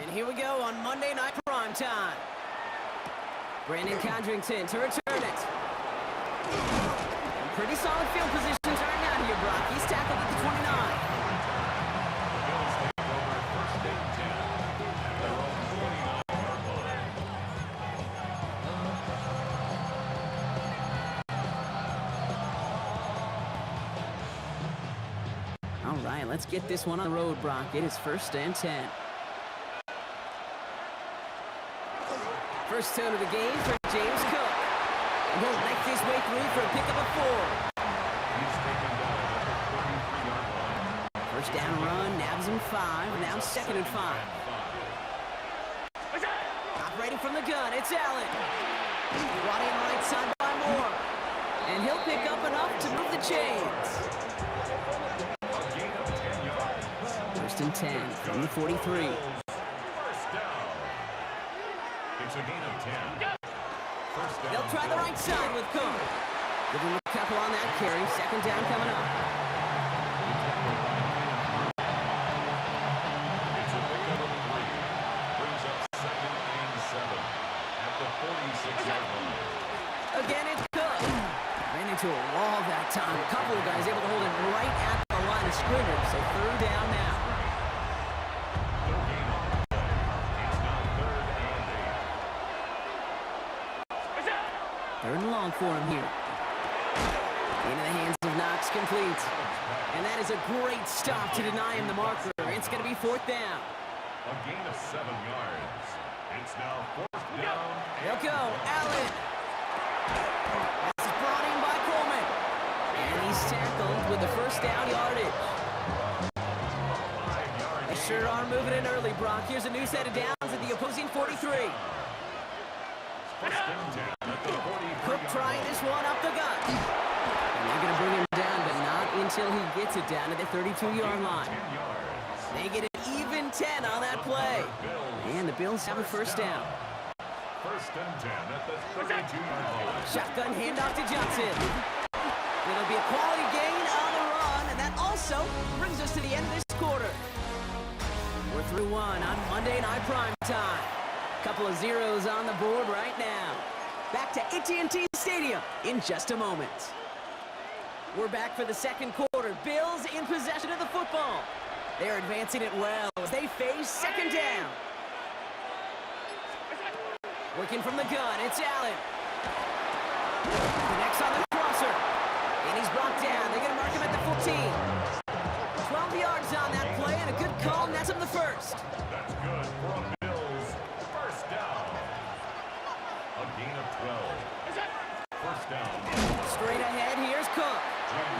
And here we go on Monday Night Primetime. Brandon Condrington to return it. Pretty solid field position right now here, Brock. He's tackled at the 29. Bills take over first and 10 at their own 29-yard line. All right, let's get this one on the road, Brock. It is first and 10. First turn of the game for James Cook. And he'll make his way through for a pickup of 4. He's taken down at the 33-yard line. First down run, nabs him 5. Now second and 5. Operating from the gun, it's Allen. Brought in right side by Moore. And he'll pick up enough to move the chains. A gain of 10 yards. First and 10 from the 43. First down. It's a gain of 10. First down. They'll try the right side with Cook. Give him a couple on that carry. Second down coming up. It's a pickup of 3. time. A couple of guys able to hold it right at the line of scrimmage, so third down now. Their gain on the play. It's now 3rd and 8. Third and long for him here. Into the hands of Knox, complete. And that is a great stop to deny him the marker. It's going to be 4th down. A gain of 7 yards. It's now 4th down. He'll go. Allen. That's brought in by Coleman. And he's tackled with the first down yardage. They sure are moving in early, Brock. Here's a new set of downs at the opposing 43. First and 10 at the 43. Cook trying this one up the gut. And they're going to bring him down, but not until he gets it down to the 32-yard line. 10 yards. They get an even 10 on that play. And the Bills have a first down. First and 10 at the 32-yard line. Shotgun handoff to Johnson. It'll be a quality gain on the run, and that also brings us to the end of this quarter. We're through one on Monday Night Prime Time. Couple of zeros on the board right now. Back to AT&T Stadium in just a moment. We're back for the second quarter. Bills in possession of the football. They're advancing it well as they face second down. Working from the gun, it's Allen. Connects on the crosser. And he's brought down. They're going to mark him at the 14. 12 yards on that play and a good call, and that's him the first. That's good for a Bills. First down. A gain of 12. First down. Straight ahead, here's Cook.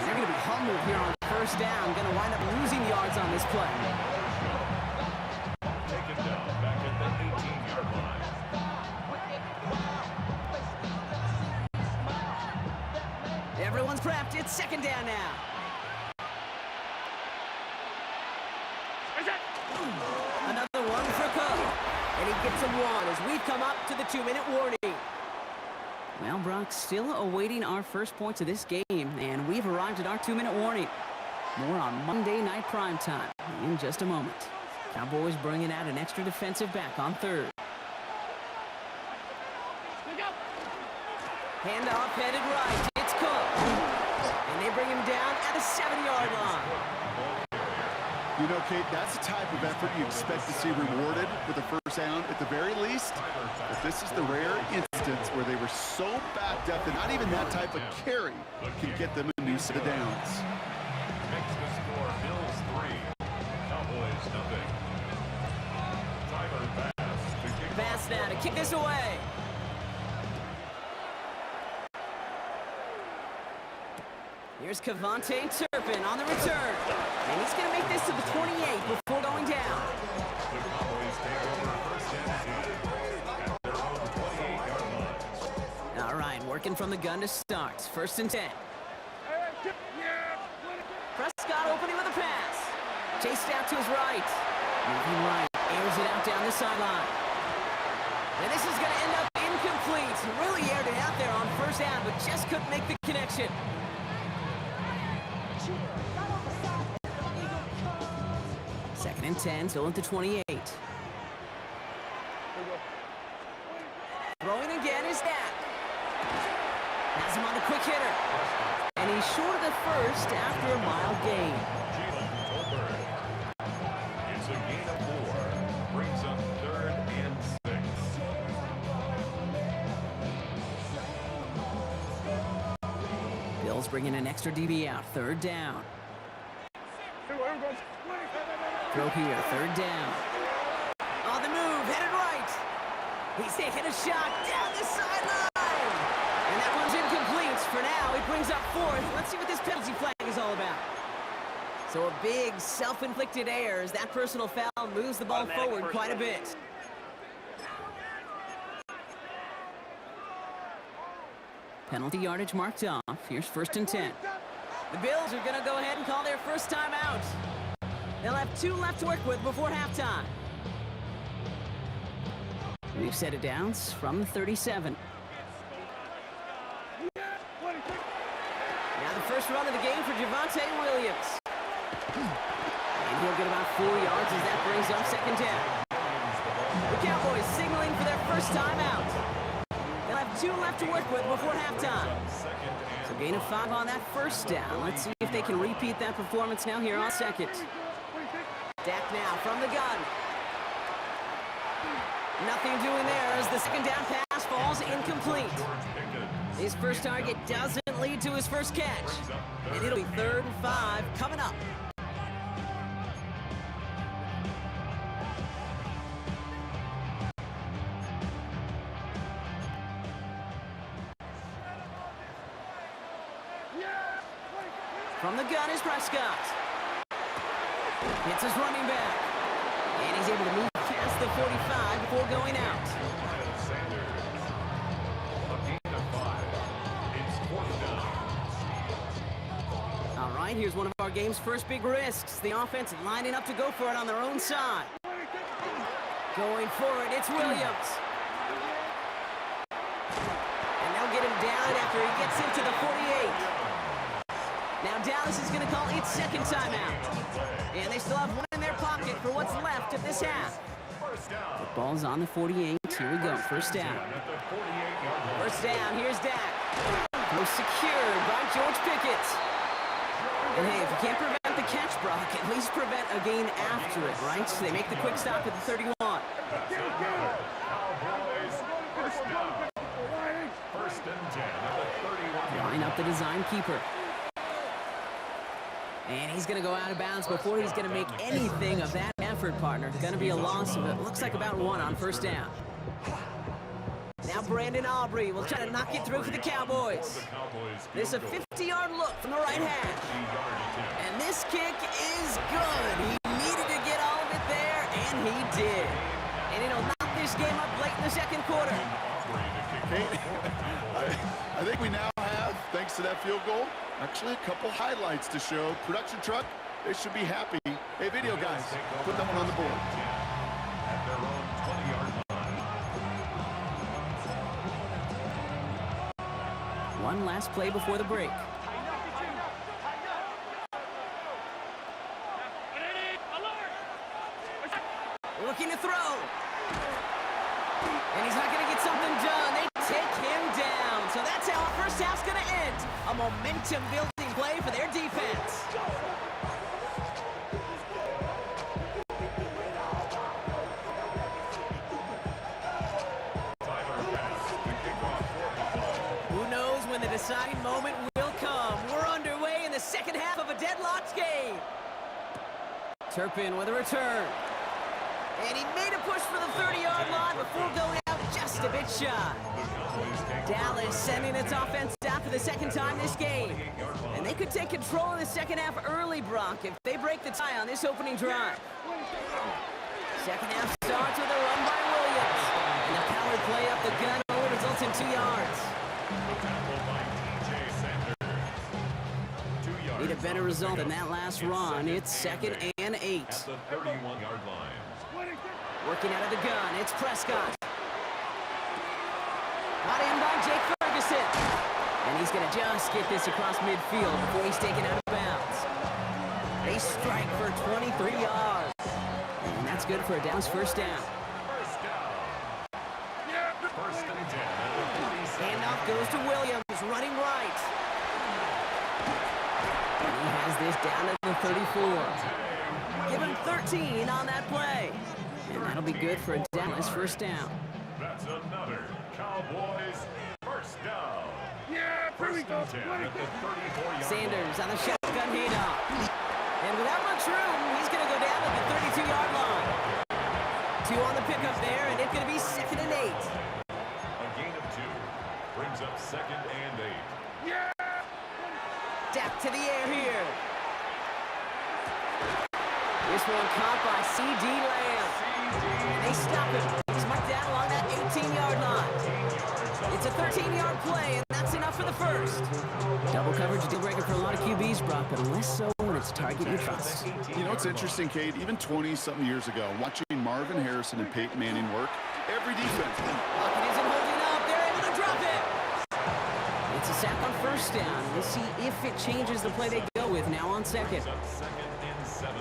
They're going to be humbled here on first down. Going to wind up losing yards on this play. Take it down back at the 18-yard line. Everyone's prepped. It's second down now. Another one for Cook. And he gets a one as we come up to the 2-minute warning. Well, Brock, still awaiting our first points of this game, and we've arrived at our 2-minute warning. More on Monday Night Prime Time in just a moment. Cowboys bringing out an extra defensive back on third. Handoff headed right. It's Cook. And they bring him down at the 7-yard line. You know, Kate, that's the type of effort you expect to see rewarded with a first down at the very least. But this is the rare instance where they were so backed up that not even that type of carry can get them a new set of downs. Makes the score Bills 3, Cowboys nothing. Tyler Bass to kick. Bass now to kick this away. Here's Kevontae Turpin on the return. And he's going to make this to the 28 before going down. The Cowboys take over first and 10 at their own 28-yard line. All right, working from the gun to start. First and 10. Prescott opening with a pass. Chased out to his right. Moving right, airs it out down the sideline. And this is going to end up incomplete. Really aired it out there on first down, but just couldn't make the connection. Second and 10, still at the 28. Throwing again is that. Has him on the quick hitter. And he's short of the first after a mild gain. Jalen Tolbert. It's a gain of 4. Brings up 3rd and 6. Bills bringing an extra DB out. Third down. Throw here. Third down. On the move. Headed right. He's taking a shot down the sideline. And that one's incomplete. For now, it brings up 4th. Let's see what this penalty flag is all about. So a big self-inflicted error as that personal foul moves the ball forward quite a bit. Penalty yardage marked off. Here's first and 10. The Bills are going to go ahead and call their first timeout. They'll have 2 left to work with before halftime. We've set it downs from the 37. Now the first run of the game for Javonte Williams. And he'll get about 4 yards as that brings up second down. The Cowboys signaling for their first timeout. They'll have 2 left to work with before halftime. Second and So gain of 5 on that first down. Let's see if they can repeat that performance now here on second. Dak now from the gun. Nothing doing there as the second down pass falls incomplete. His first target doesn't lead to his first catch. And it'll be 3rd and 5 coming up. From the gun is Prescott. Hits his running back. And he's able to move past the 45 before going out. Sanders. A gain of 5. It's 4th down. All right, here's one of our game's first big risks. The offense lining up to go for it on their own side. Going for it, it's Williams. And they'll get him down after he gets into the 48. Now Dallas is going to call its second timeout. And they still have one in their pocket for what's left of this half. First down. The ball's on the 48. Here we go, first down. At the 48-yard line. First down, here's Dak. Throw secured by George Pickett. And hey, if you can't prevent the catch, Brock, at least prevent a gain after it, right? So they make the quick stop at the 31. Cowboys. First down. First and 10 at the 31-yard Line up the design keeper. And he's going to go out of bounds before he's going to make anything of that effort, partner. Going to be a loss of it. Looks like about 1 on first down. Now Brandon Aubrey will try to knock it through for the Cowboys. This is a 50-yard look from the right hash. And this kick is good. He needed to get all of it there, and he did. And it'll knock this game up late in the second quarter. Kate, I think we now have, thanks to that field goal, actually a couple highlights to show. Production truck, they should be happy. Hey, video guys, put that one on the board. At their own 20-yard line. One last play before the break. Looking to throw. And he's not going to get something done. They take him down. So that's how our first half's going to end. A momentum-building play for their defense. Who knows when the deciding moment will come. We're underway in the second half of a deadlocked game. Turpin with a return. And he made a push for the 30-yard line before going out just a bit shy. Dallas sending its offense out for the second time this game. And they could take control of the second half early, Brock, if they break the tie on this opening drive. Second half starts with a run by Williams. And the power play up the gun only results in 2 yards. Need a better result than that last run. It's 2nd and 8. At the 31-yard line. Working out of the gun, it's Prescott. Got in by Jake Ferguson. And he's going to just get this across midfield before he's taken out of bounds. They strike for 23 yards. And that's good for a Dallas first down. First down. First and 10 at the 37. Handoff goes to Williams, running right. And he has this down at the 34. Give him 13 on that play. And that'll be good for a Dallas first down. That's another Cowboys first down. Here we go. First and 10 at the 34-yard Sanders on the shotgun handoff. And without much room, he's going to go down at the 32-yard line. 2 on the pickup there, and it's going to be 2nd and 8. A gain of 2 brings up 2nd and 8. Dak to the air here. This one caught by C.D. Lamb. And they stop him. He's marked down along that 18-yard line. It's a 13-yard play, and that's enough for the first. Double coverage deal breaker for a lot of QBs, Brock, but less so when it's a target you trust. You know, it's interesting, Kate, even 20-something years ago, watching Marvin Harrison and Peyton Manning work, every defense. Pocket isn't holding up. They're able to drop it. It's a sack on first down. We'll see if it changes the play they go with now on second. Up 2nd and 17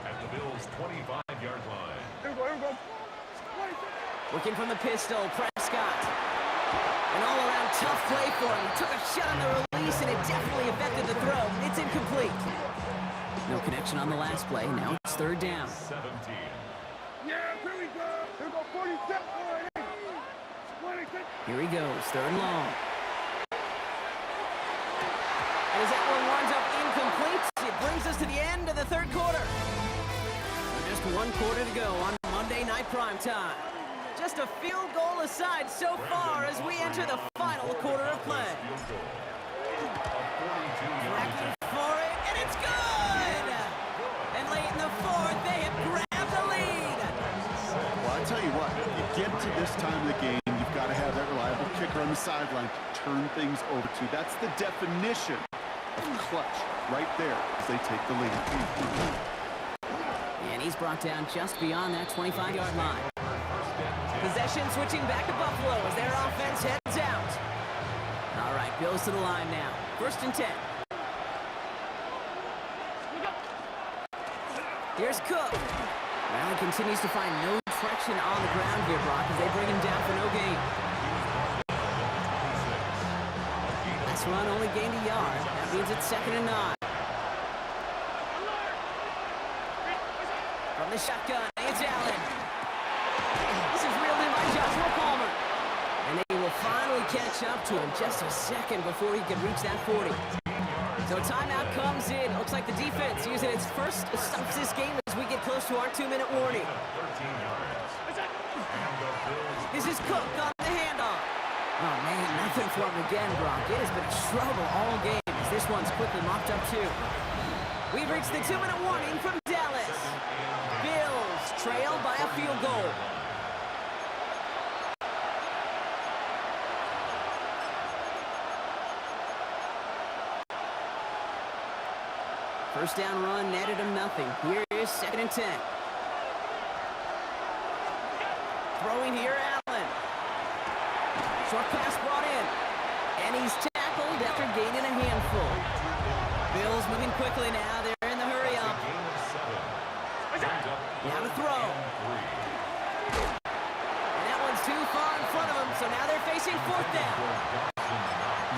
at the Bills' 25-yard line. Here we go. Working from the pistol, Prescott. An all-around tough play for him. He took a shot on the release, and it definitely affected the throw. It's incomplete. No connection on the last play. Now it's third down. 17. Yeah, here we go. Here we go, 46. 26. Here he goes, third and long. And as that one winds up incomplete, it brings us to the end of the third quarter. Just one quarter to go on Monday Night Primetime. Just a field goal aside so far as we enter the final quarter of play. Tracking for it, and it's good! And late in the fourth, they have grabbed the lead. Well, I'll tell you what, you get to this time of the game, you've got to have that reliable kicker on the sideline to turn things over to. That's the definition of clutch right there as they take the lead. And he's brought down just beyond that 25-yard line. Possession switching back to Buffalo as their offense heads out. All right, Bills to the line now. First and 10. Here's Cook. Allen continues to find no traction on the ground here, Brock, as they bring him down for no gain. Last run only gained a yard. That means it's 2nd and 9. From the shotgun, it's Allen. This is reeled in by Joshua Palmer. And they will finally catch up to him just a second before he can reach that 40. So timeout comes in. Looks like the defense using its first stops this game as we get close to our 2-minute warning. This is Cook on the handoff. Oh, man, nothing for him again, Brock. It has been a struggle all game as this one's quickly mopped up, too. We've reached the 2-minute warning from Dallas. Bills trail by a field goal. First down run netted him nothing. Here is 2nd and 10. Throwing here, Allen. Short pass brought in. And he's tackled after gaining a handful. Bills moving quickly now. They're in the hurry up. Now to throw. And that one's too far in front of him, so now they're facing 4th down.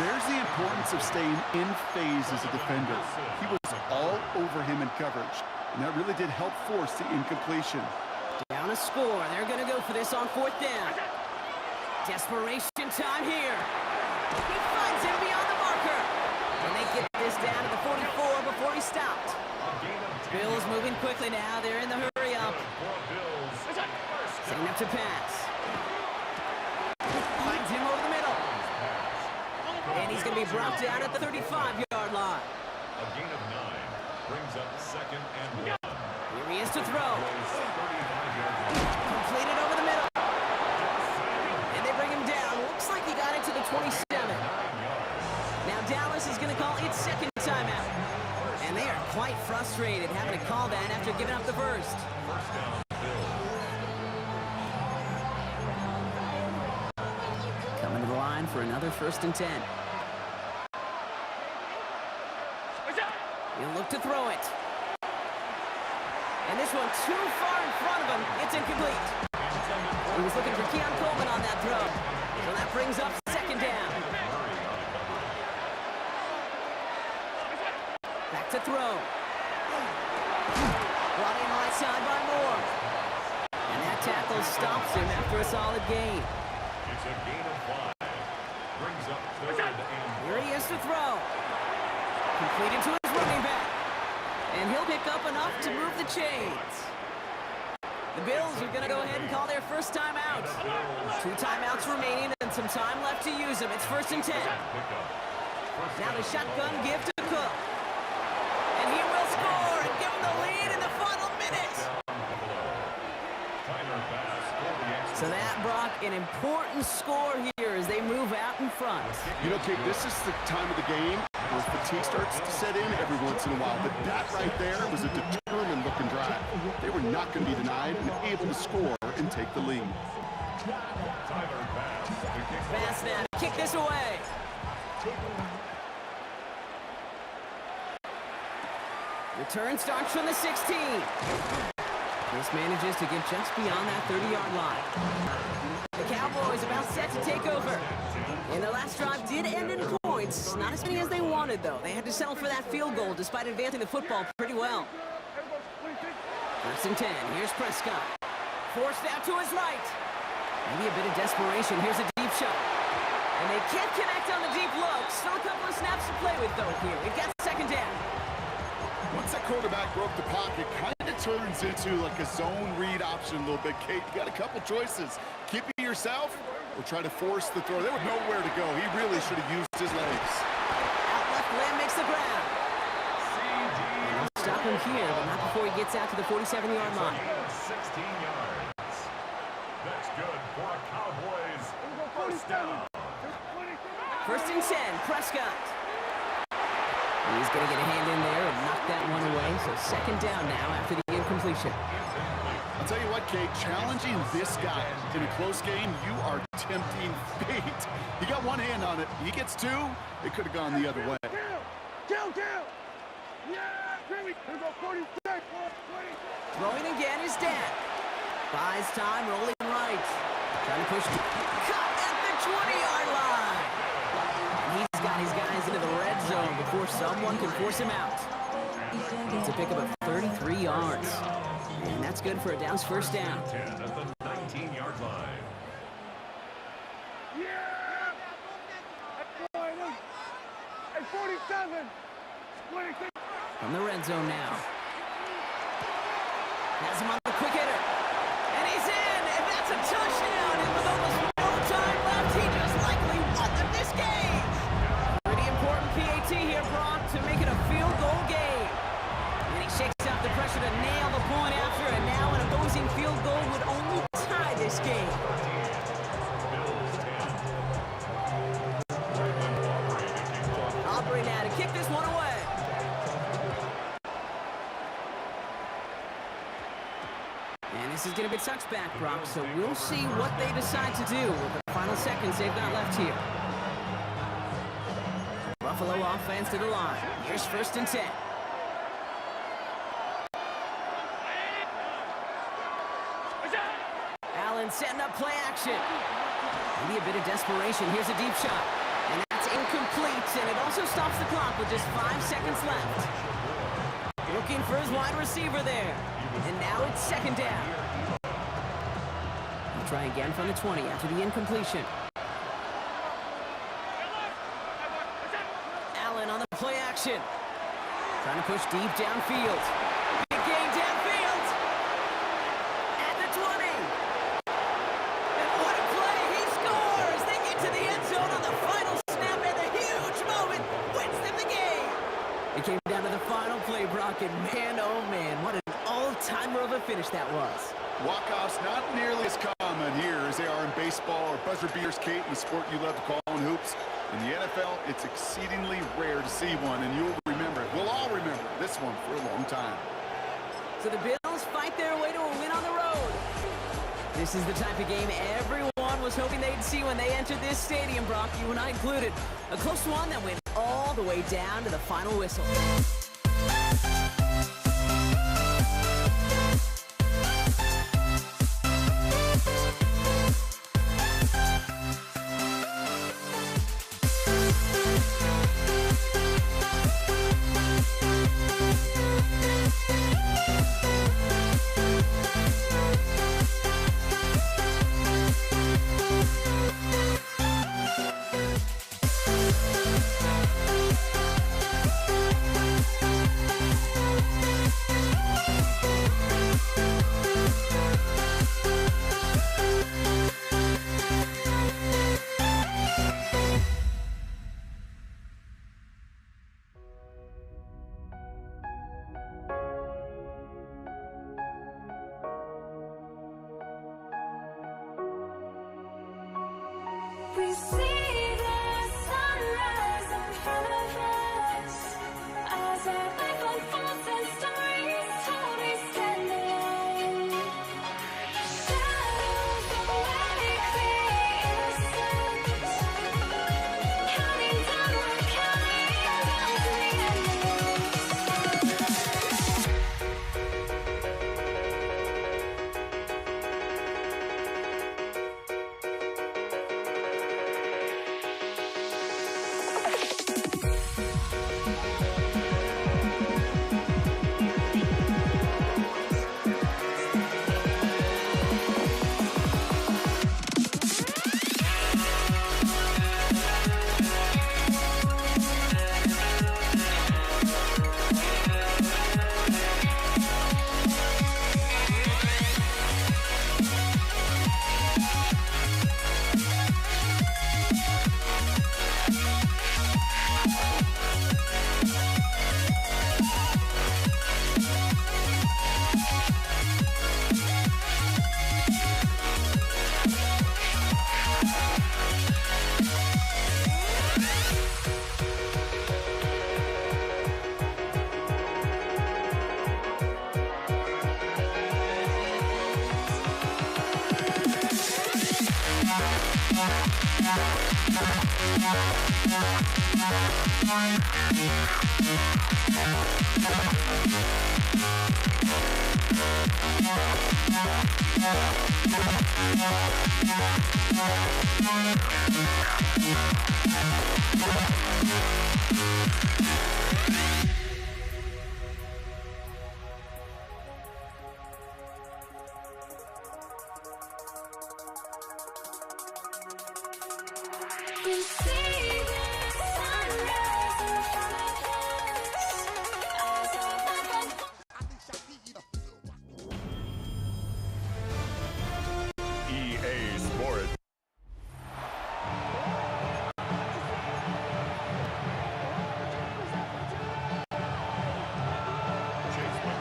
There's the importance of staying in phase as a defender. He was all over him in coverage, and that really did help force the incompletion. Down a score. They're going to go for this on 4th down. Desperation time here. He finds him beyond the marker. And they get this down to the 44 before he stopped. Bills moving quickly now. They're in the hurry up. Setting up to pass. Finds him over the middle. And he's going to be brought down at the 35-yard line. A gain of 9 brings up 2nd and 1. Here he is to throw. Completed over the middle. And they bring him down. Looks like he got into the 27. Now Dallas is going to call its 2nd timeout. And they are quite frustrated having to call that after giving up the first. First down, Bills. Coming to the line for another 1st and 10. He'll look to throw it. And this one too far in front of him. It's incomplete. He was looking for Keon Coleman on that throw. So that brings up 2nd down. Back to throw. Brought in right side by Moore. And that tackle stops him after a solid gain. It's a gain of 5. Brings up 3rd and 1. Here he is to throw. Completed to his running back. And he'll pick up enough to move the chains. The Bills are going to go ahead and call their first timeout. 2 timeouts remaining and some time left to use them. It's 1st and 10. Now the shotgun give to Cook. And he will score and give him the lead in the final minute. So that, Brock, an important score here as they move out in front. You know, Kate, this is the time of the game where fatigue starts to set in every once in a while, but that right there was a determined-looking drive. They were not going to be denied and able to score and take the lead. Pass now. Kick this away. Return starts from the 16. This manages to get just beyond that 30-yard line. The Cowboys about set to take over. And their last drive did end in points. Not as many as they wanted, though. They had to settle for that field goal despite advancing the football pretty well. First and 10. Here's Prescott. Forced out to his right. Maybe a bit of desperation. Here's a deep shot. And they can't connect on the deep look. Still a couple of snaps to play with, though, here. It gets second down. Once that quarterback broke the pocket, kind of turns into like a zone read option a little bit. Kate, you got a couple choices. Keep it yourself or try to force the throw. There was nowhere to go. He really should have used his legs. Out left, Lamb makes the grab. And they'll stop him here, but not before he gets out to the 47-yard line. 16 yards. That's good for a Cowboys first down. First and 10, Prescott. He's going to get a hand in there and knock that one away. So second down now after the incompletion. I'll tell you what, Kate, challenging this guy in a close game, you are tempting fate. He got one hand on it. He gets two. It could have gone the other way. Kill! Yeah, baby! Here we go, 46, 20. Throwing again is Dak. Buys time, rolling right. Trying to push. Cut at the 20-yard line. And he's got his guys into the red zone before someone can force him out. It's a pickup of 33 yards. And that's good for a Downs first down. 10 at the 19-yard line. Yeah! At 47, 26. From the red zone now. Has him on the quick hitter. And he's in! And that's a touchdown! And with almost no time left, he just likely won them this game! Pretty important PAT here, Brock, to make it a field goal game. And he shakes out the pressure to nail the point after, and now an opposing field goal would only tie this game. Aubrey now to kick this one away. And this is going to be touchback, Brock, so we'll see what they decide to do with the final seconds they've got left here. Buffalo offense to the line. Here's first and 10. Allen setting up play action. Maybe a bit of desperation. Here's a deep shot. And that's incomplete, and it also stops the clock with just 5 seconds left. Looking for his wide receiver there. And now it's second down. He'll try again from the 20 after the incompletion. Allen on the play action. Trying to push deep downfield. Big gain downfield. At the 20. And what a play. He scores. They get to the end zone on the final snap, and a huge moment wins them the game. It came down to the final play, Brock, and man, oh man, what an all-timer of a finish that was. Walk-offs not nearly as common here as they are in baseball or buzzer beaters, Kate, in the sport you love to call in hoops. In the NFL, it's exceedingly rare to see one, and you'll remember it. We'll all remember this one for a long time. So the Bills fight their way to a win on the road. This is the type of game everyone was hoping they'd see when they entered this stadium, Brock, you and I included. A close one that went all the way down to the final whistle. We see the sunrise in front of us as our life unfolds and stories told we stand alone. Shadows of awake the innocent, counting down, we're counting down to the end of this. You see the sunrise in front of us. Eyes are like EA Sports.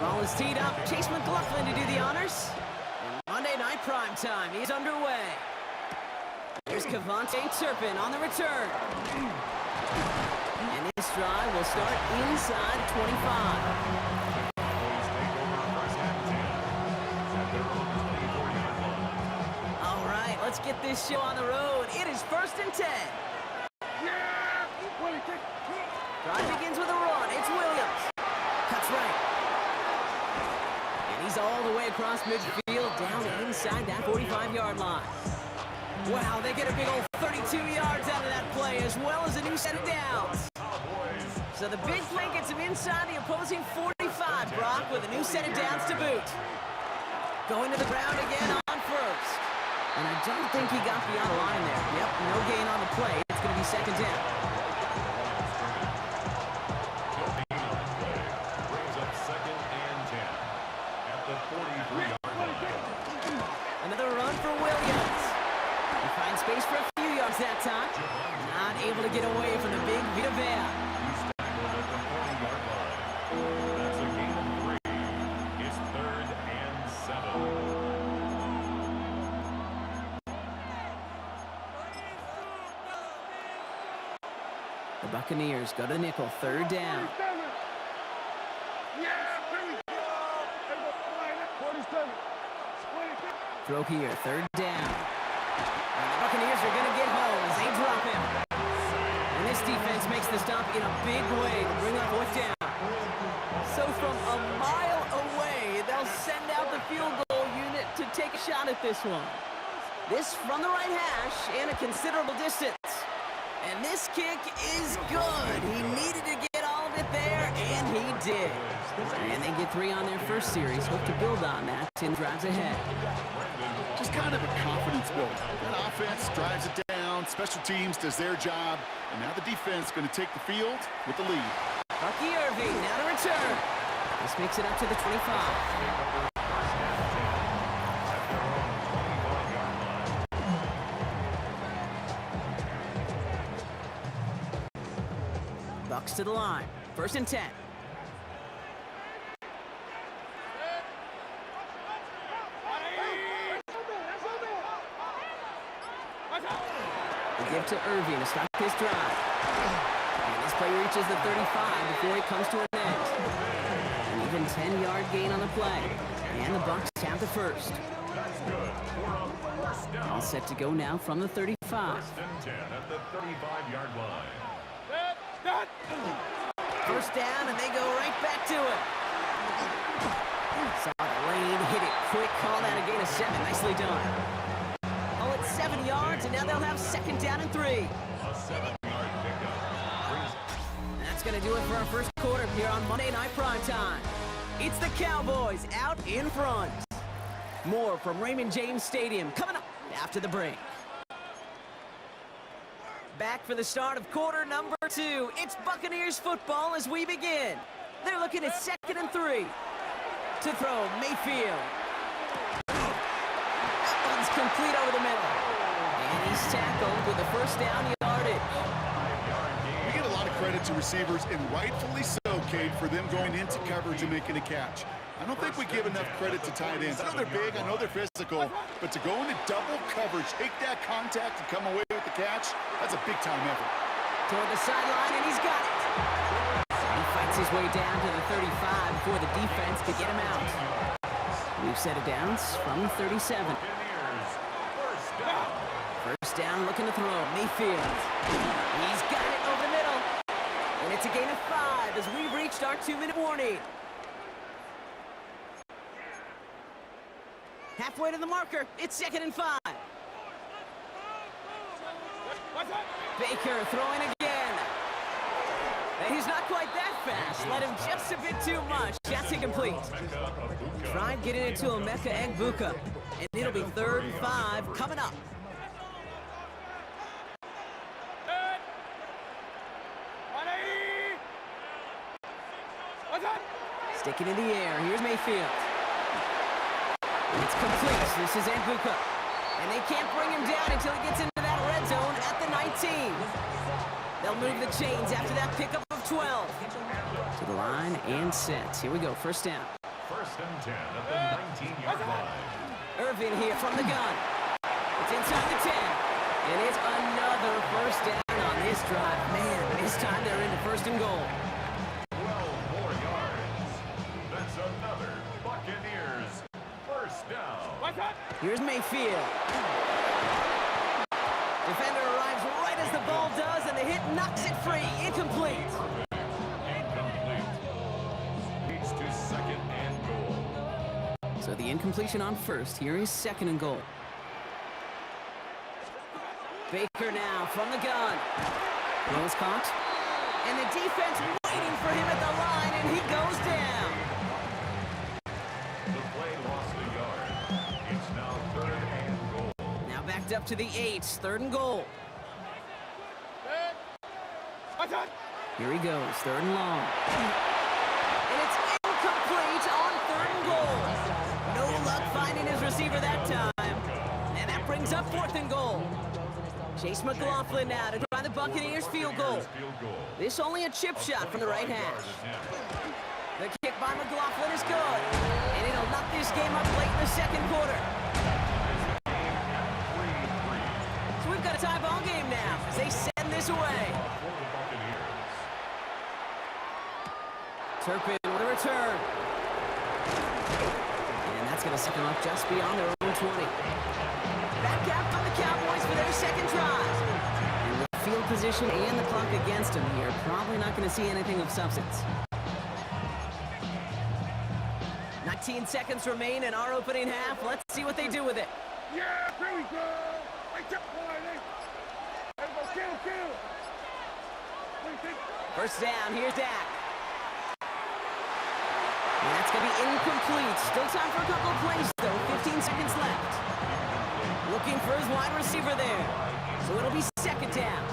Ball is teed up. Chase McLaughlin to do the honors. And Monday Night Primetime is underway. Here's Cavante Turpin on the return. And this drive will start inside 25. All right, let's get this show on the road. It is 1st and 10. Drive begins with a run. It's Williams. Cuts right. And he's all the way across midfield, down inside that 45-yard line. Wow, they get a big old 32 yards out of that play, as well as a new set of downs. So the big play gets him inside the opposing 45, Brock, with a new set of downs to boot. Going to the ground again on first. And I don't think he got beyond the line there. Yep, no gain on the play. It's going to be 2nd down. Brings up 2nd and 10 at the 43-yard line. Another run for Williams. He finds space for a few yards that time. Not able to get away from the big Vita Vea. He's tackled at the 40-yard line. That's a gain of 3. It's 3rd and 7. The Buccaneers go to the nickel, 3rd down. Throw here, 3rd down. And the Buccaneers are going to get home as they drop him. And this defense makes the stop in a big way to bring up 4th down. So from a mile away, they'll send out the field goal unit to take a shot at this one. This from the right hash and a considerable distance. And this kick is good. He needed to get all of it there, and he did. And they get 3 on their first series. Hope to build on that in drives ahead. Just kind of a confidence builder. That offense drives it down, special teams does their job, and now the defense going to take the field with the lead. Bucky Irving now to return. This makes it up to the 25. Bucks to the line. 1st and 10. They give to Irving to start his drive. And this play reaches the 35 before it comes to an end. An even 10-yard gain on the play. And the Bucks have the first. That's good. We're on 1st down. All set to go now from the 35. 1st and 10 at the 35-yard line. 1st down, and they go right back to it. Saw the lane, hit it quick, call that a gain of 7. Nicely done. Oh, it's 7 yards, and now they'll have 2nd down and 3. A 7-yard pickup. Brings That's going to do it for our first quarter here on Monday Night Primetime. It's the Cowboys out in front. More from Raymond James Stadium coming up after the break. Back for the start of quarter number 2. It's Buccaneers football as we begin. They're looking at 2nd and 3. To throw, Mayfield. That one's complete over the middle. And he's tackled with the 1st down yardage. We get a lot of credit to receivers, and rightfully so, Kate, for them going into coverage and making a catch. I don't think we give enough credit to tight ends. I know they're big, I know they're physical, but to go into double coverage, take that contact and come away with the catch, that's a big-time effort. Toward the sideline, and he's got it. He fights his way down to the 35 before the defense could get him out. We've set it downs from 37. Buccaneers. 1st down. First down, looking to throw. Mayfield. He's got it over the middle. And it's a gain of 5 as we've reached our 2-minute warning. Halfway to the marker. It's 2nd and 5. Baker throwing again. And he's not quite that fast. Let him just a bit too much. That's incomplete. Tried getting it to Emeka Egbuka. And it'll be 3rd and 5 coming up. Sticking in the air. Here's Mayfield. It's complete. This is Egbuka. And they can't bring him down until he gets into that red zone at the 19. They'll move the chains after that pickup of 12. To the line and set. Here we go. First down. 1st and 10 at the 19-yard line. Irvin here from the gun. It's inside the 10. And it's another first down on this drive. Man, this time they're into 1st and goal. 12 more yards. That's another Buccaneers first down. Here's Mayfield. Defender arrives right as the ball does, and the hit knocks it free. Incomplete. Incomplete. Leads to 2nd and goal. So the incompletion on first. Here is 2nd and goal. Baker now from the gun. Well, it's caught. And the defense waiting for him at the line, and he goes down. The play lost a yard. It's now 3rd and goal. Now backed up to the 8. 3rd and goal. Here he goes. 3rd and long. And it's incomplete on 3rd and goal. No luck finding his receiver that time. And that brings up 4th and goal. Chase McLaughlin now to try the Buccaneers field goal. This only a chip shot from the right hash. The kick by McLaughlin is good. And it'll knock this game up late in the 2nd quarter. So we've got a tie ball game now as they send this away. Turpin with a return. And that's going to set them up just beyond their own 20. Back out by the Cowboys for their 2nd drive. And with field position and the clock against them here, probably not going to see anything of substance. 19 seconds remain in our opening half. Let's see what they do with it. Yeah, here we go. Wake up, boy. Kill. First down, here's Dak. And that's going to be incomplete. Still time for a couple of plays, though. 15 seconds left. Looking for his wide receiver there. So it'll be 2nd down.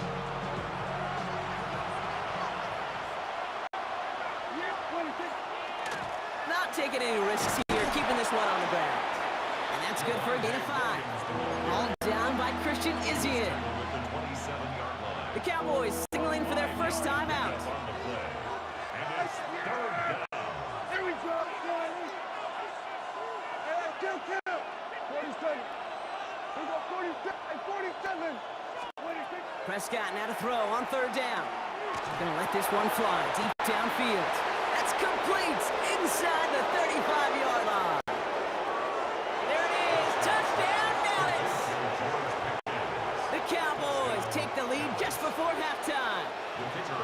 Not taking any risks here, keeping this one on the ground. And that's good for a gain of 5. All down by Christian Izien. The Cowboys signaling for their first time out. Here we go. Kill. 47. We got 47. 46. Prescott now to throw on 3rd down. Gonna let this one fly deep downfield. That's complete inside the 35-yard line. There it is. Touchdown, Dallas. The Cowboys take the lead just before halftime.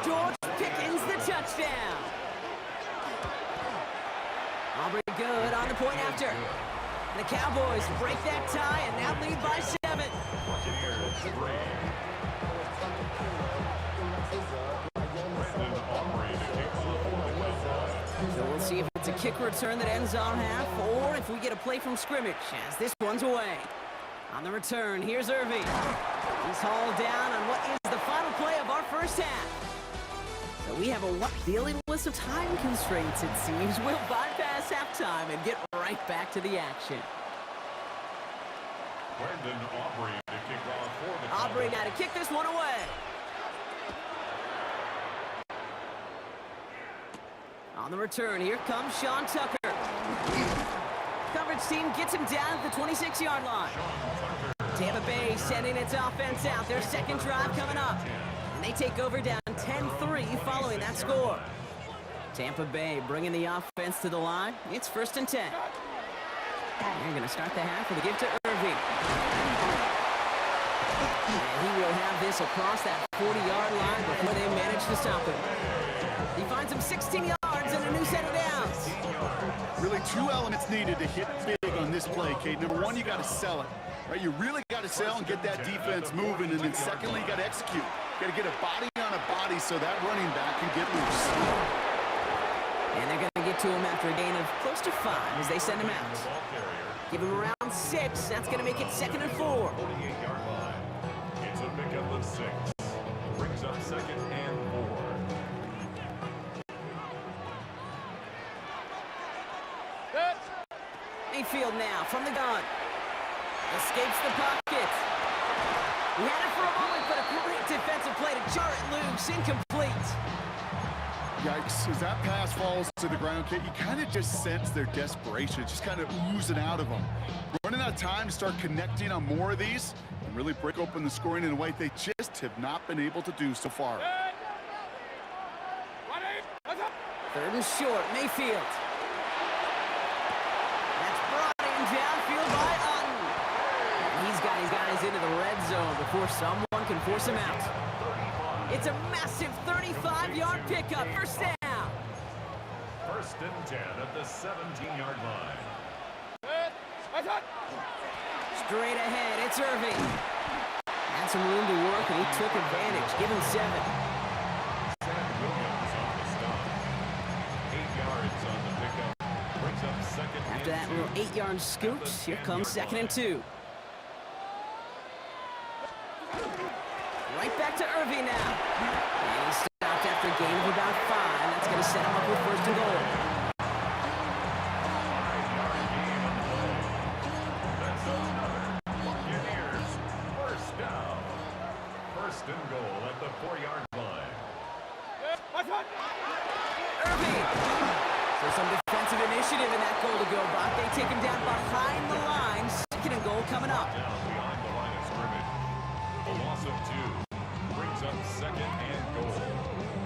George Pickens the touchdown. Aubrey good on the point after. The Cowboys break that tie and now lead by 7. So we'll see if it's a kick return that ends our half or if we get a play from scrimmage as this one's away. On the return, here's Irving. He's hauled down on what is the final play of our first half. So we have a dealing with some time constraints, it seems. We'll bypass halftime and get right back to the action. Brandon Aubrey to kick off for the Aubrey now to kick this one away. On the return, here comes Sean Tucker. Coverage team gets him down at the 26-yard line. Tampa Bay sending its offense out. Their 2nd drive coming up. And they take over down 10-3 following that score. Tampa Bay bringing the offense to the line. It's 1st and 10. They're going to start the half with a give to Irving. And he will have this across that 40-yard line before they manage to stop him. He finds him 16 yards and a new set of downs. Really two elements needed to hit big on this play, Kate. Number one, you got to sell it. Right? You really got to sell and get that defense moving. And then secondly, you got to execute. You got to get a body on a body so that running back can get loose. And they're going to get to him after a gain of close to 5 as they send him out. Give him around 6. That's going to make it 2nd and 4. 48-yard line. It's a pickup of 6. Brings up 2nd and 4. Mayfield now from the gun. Escapes the pocket. He had it for a moment, but a great defensive play to jar it loose. Incomplete. Yikes, as that pass falls to the ground, Kate, you kind of just sense their desperation, just kind of oozing out of them. Running out of time to start connecting on more of these and really break open the scoring in a way they just have not been able to do so far. 3rd and short, Mayfield. That's brought in downfield by Otten. And he's got his guys into the red zone before someone can force him out. It's a massive 35-yard pickup. First down. 1st and 10 at the 17-yard line. Straight ahead, it's Irving. Had some room to work, and he took advantage. Give him 7. Sam Williams on the stop. 8 yards on the pickup. Brings up 2nd and After that 2. little 8-yard scoot, here comes 2nd and 2. Right back to Irving now. And he stopped after a gain of about 5. That's going to set him up with 1st and goal. 5-yard gain on the play. That's another. Buccaneers. 1st down. 1st and goal at the 4-yard line. Irving. So some defensive initiative in that goal to go, but they take him down behind the line. 2nd and goal coming up. Down behind the line of scrimmage. A loss of 2. Brings up 2nd and goal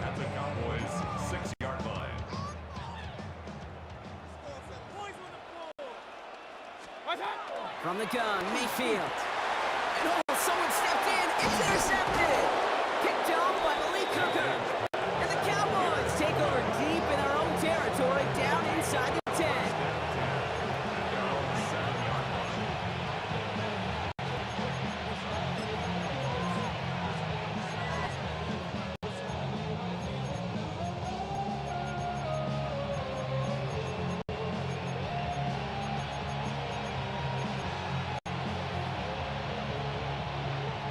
at the Cowboys' 6-yard line. From the gun, Mayfield. And oh, someone stepped in. It's intercepted. Picked off by Malik Hooker. And the Cowboys take over deep in their own territory, down inside the 10. Down 7-yard line.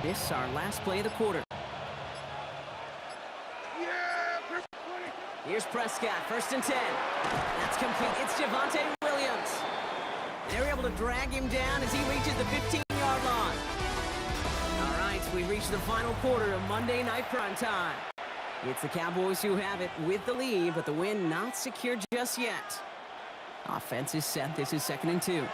This is our last play of the quarter. Here's Prescott, 1st and 10. That's complete. It's Javonte Williams. They're able to drag him down as he reaches the 15-yard line. All right, we reach the final quarter of Monday Night Prime Time. It's the Cowboys who have it with the lead, but the win not secure just yet. Offense is set. This is 2nd and 2.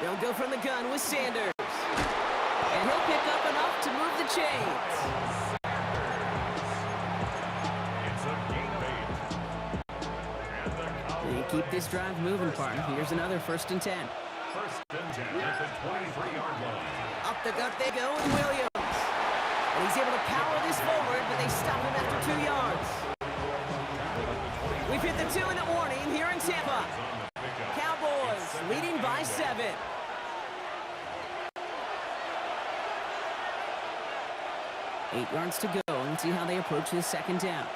They'll go from the gun with Sanders. And he'll pick up enough to move the chains. It's a gain of 8. And the Cowboys. They keep this drive moving, partner. Here's another 1st and 10. 1st and 10 at the 23-yard line. Up the gut they go with Williams. And he's able to power this forward, but they stop him after 2 yards. We've hit the 2-minute warning here in Tampa. Cowboys leading by 7. Eight yards to go. Let's see how they approach this 2nd down.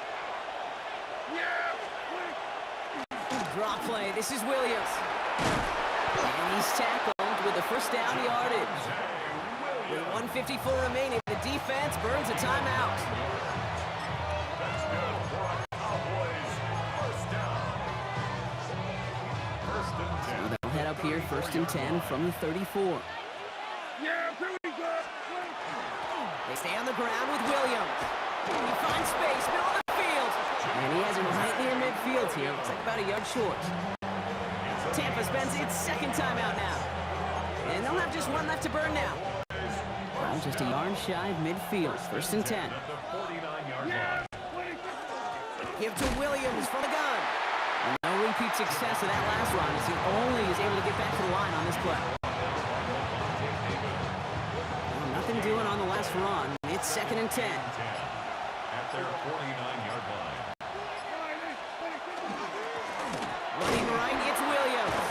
Draw play. This is Williams. And he's tackled with the 1st down yardage. With 1:54 remaining, the defense burns a timeout. That's good for a Cowboys 1st down. 1st and 10. So they'll head up here, 1st and 10 from the 34. They stay on the ground with Williams. He finds space, middle of the field. And he has him right near midfield here. Looks like about a yard short. Tampa spends its 2nd timeout now. And they'll have just 1 left to burn now. Well, just a yard shy of midfield. 1st and 10. At the 49-yard line. Give to Williams from the gun. And no repeat success of that last run as he only is able to get back to the line on this play. pass run. It's 2nd and 10. At their 49-yard line. Running right, it's Williams.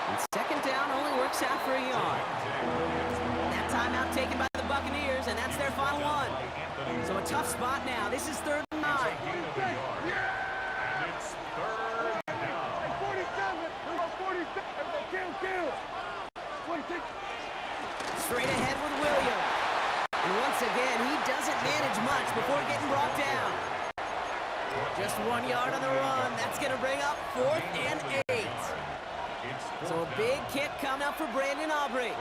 And 2nd down only works out for a yard. That timeout taken by the Buccaneers, and that's their final one. So a tough spot now. This is 3rd and 9. Gain of a yard. And it's 3rd down. 47. Kill. 26. Straight ahead with Williams. And once again, he doesn't manage much before getting brought down. Just 1 yard on the run. That's going to bring up 4th and 8. So a big kick coming up for Brandon Aubrey.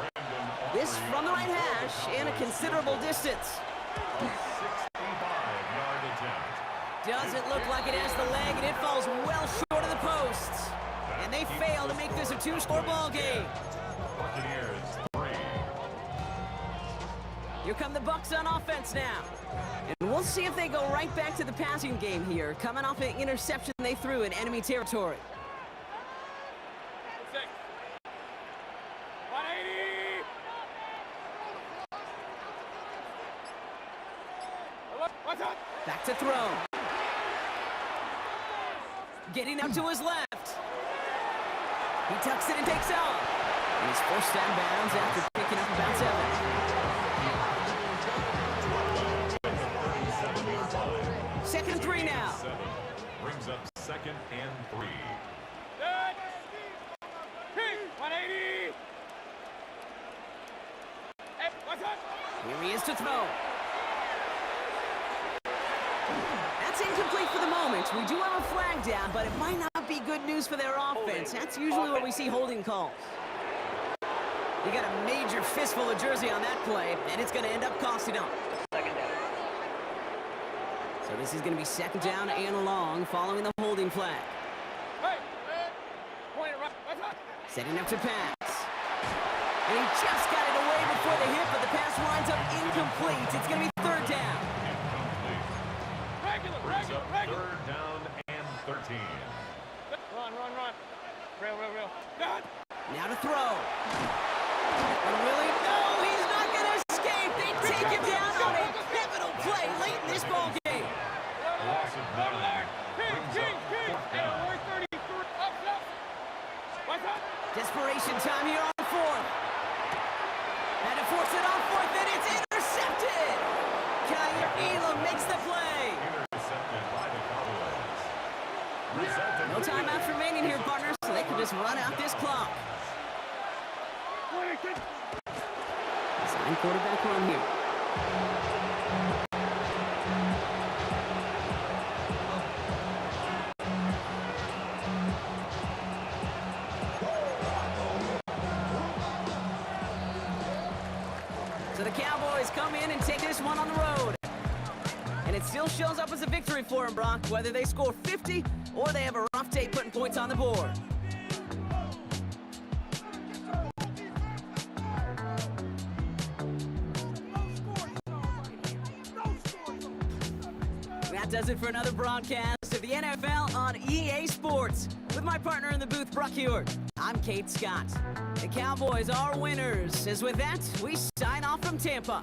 This from the right hash and a considerable distance. 65-yard attempt. Doesn't look like it has the leg, and it falls well short of the posts. And they fail to make this a 2-score ball game. Buccaneers 3. Here come the Bucs on offense now. And we'll see if they go right back to the passing game here, coming off an interception they threw in enemy territory. 180. What's up? Back to throw. Getting up to his left. He tucks it and takes off. And he's forced down bounds after picking up about 7. 2nd and 3 now. 7 brings up 2nd and 3. Good. 180. Hey, what's up? Here he is to throw. That's incomplete for the moment. We do have a flag down, but it might not be good news for their offense. That's usually where we see holding calls. You got a major fistful of jersey on that play, and it's going to end up costing them. So this is going to be 2nd down and long following the holding flag. Hey. Point it right. What's up? Setting up to pass. And he just got it away before the hit, but the pass winds up incomplete. It's going to be 3rd down. Incomplete. Regular. Brings up 3rd down and 13. Run. Real. Good. Now to throw. And Willie, no, he's not going to escape. They take him down on a pivotal play late in this ball game. Loss of 9 brings up 4th down. 33. Up. What's up? Desperation time here on 4th. And to force it on 4th, and it's intercepted. Kyle Elam makes the play. Intercepted by the Cowboys. Resulting No timeouts remaining here, partners, so they can just run out this clock. 26. Sign quarterback run here. So the Cowboys come in and take this one on the road. And it still shows up as a victory for them, Brock, whether they score 50 or they have a rough day putting points on the board. That does it for another broadcast of the NFL on EA Sports. With my partner in the booth, Brock Hewitt, I'm Kate Scott. The Cowboys are winners. As with that, we sign off from Tampa.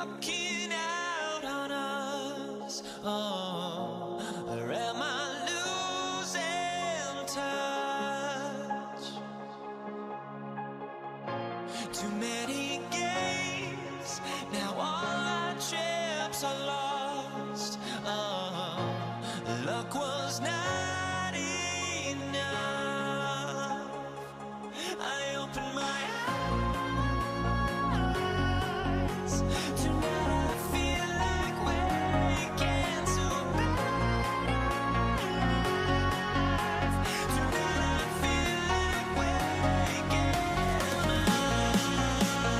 walking out on us? Oh, or am I losing touch? Too many games, now all our chips are lost. Oh, luck was not enough. I opened my eyes. Tonight I feel like waking to life. Tonight I feel like waking up.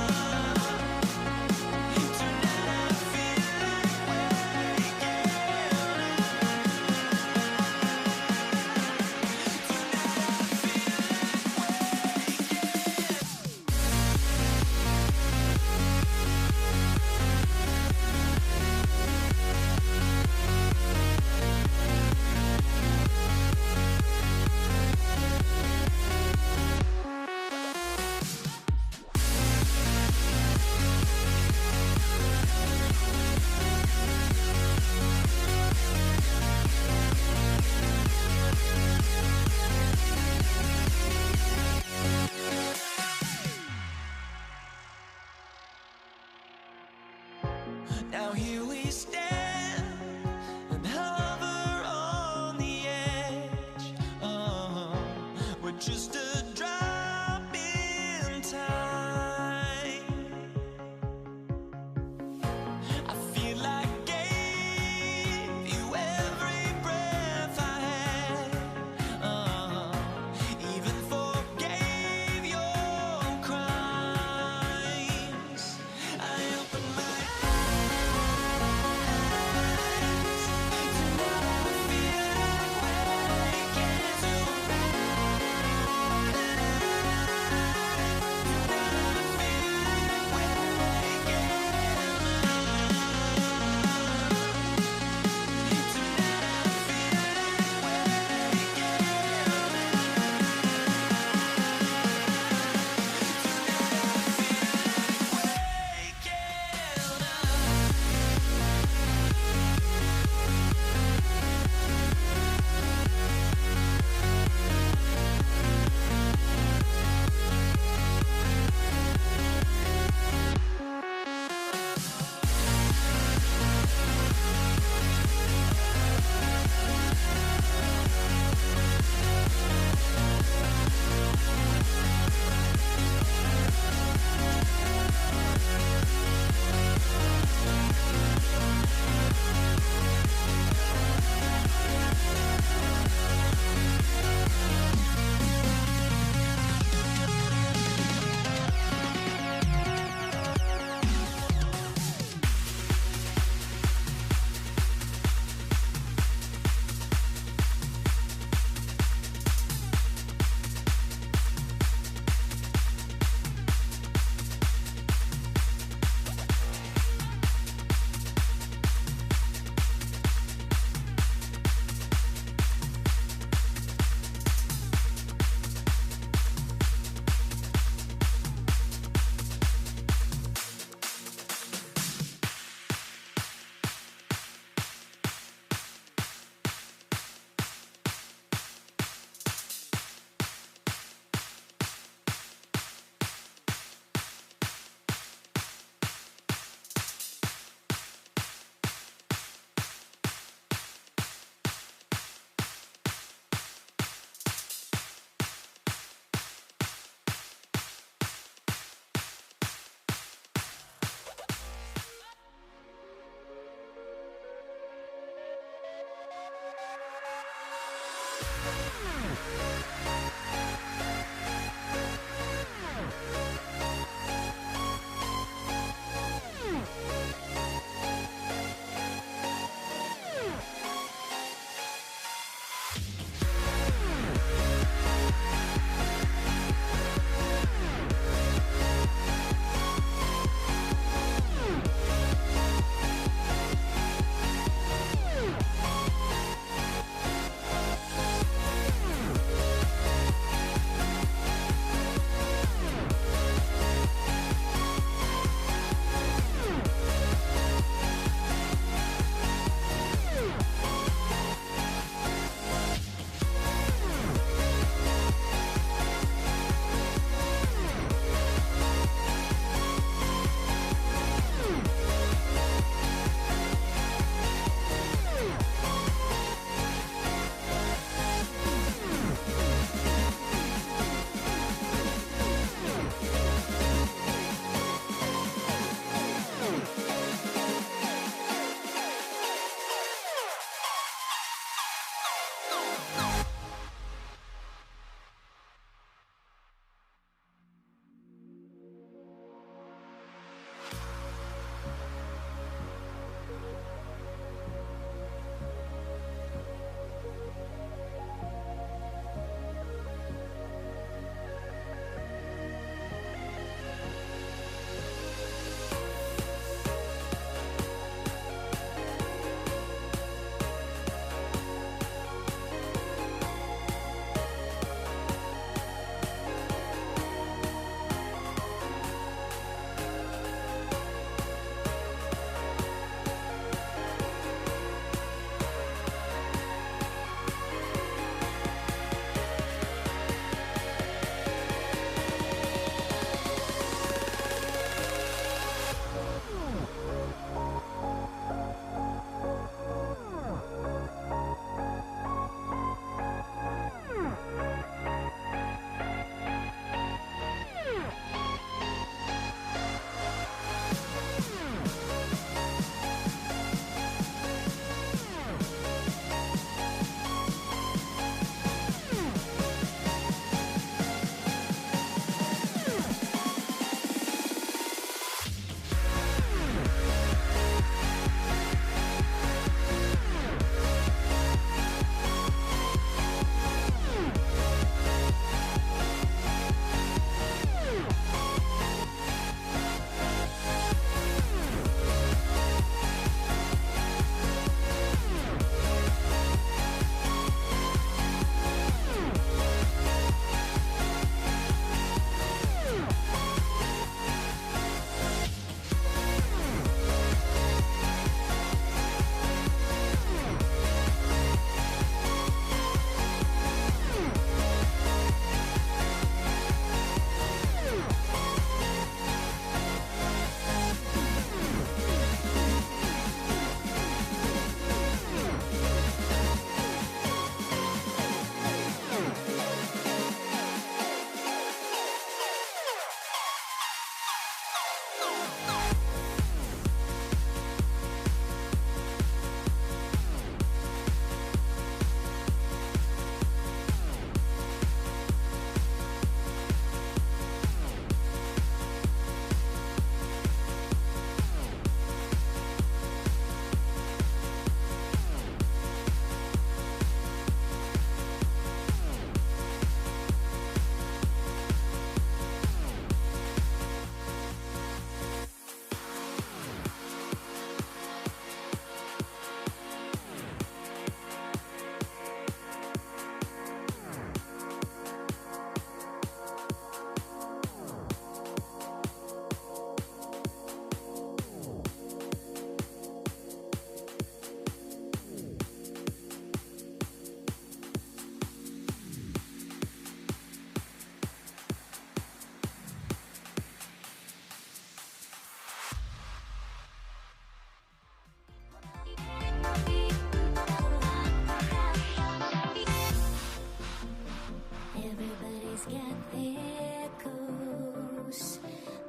got their ghosts,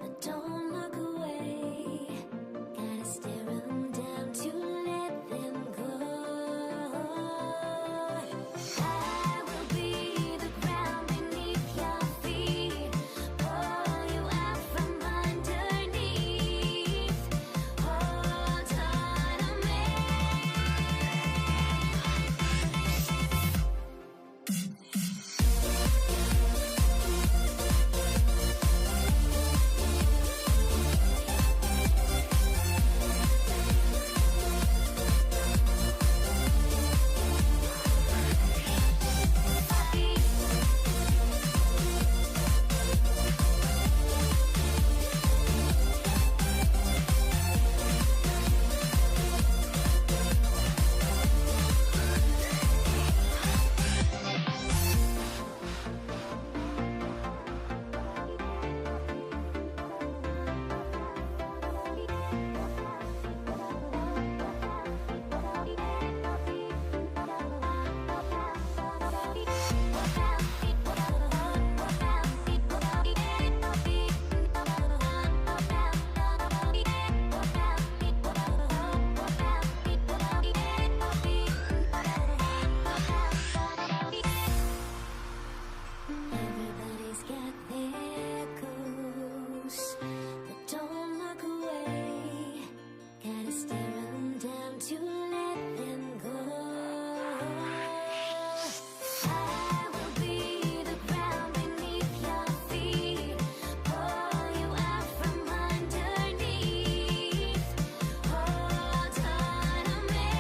but don't look away. Gotta stare 'em down to let them go. I will be the ground beneath your feet, pull you out from underneath. Hold on to me. Everybody's got their ghosts, but don't look away. Gotta stare 'em down to let them go. I will be the ground beneath your feet, pull you out from underneath. Hold on to me.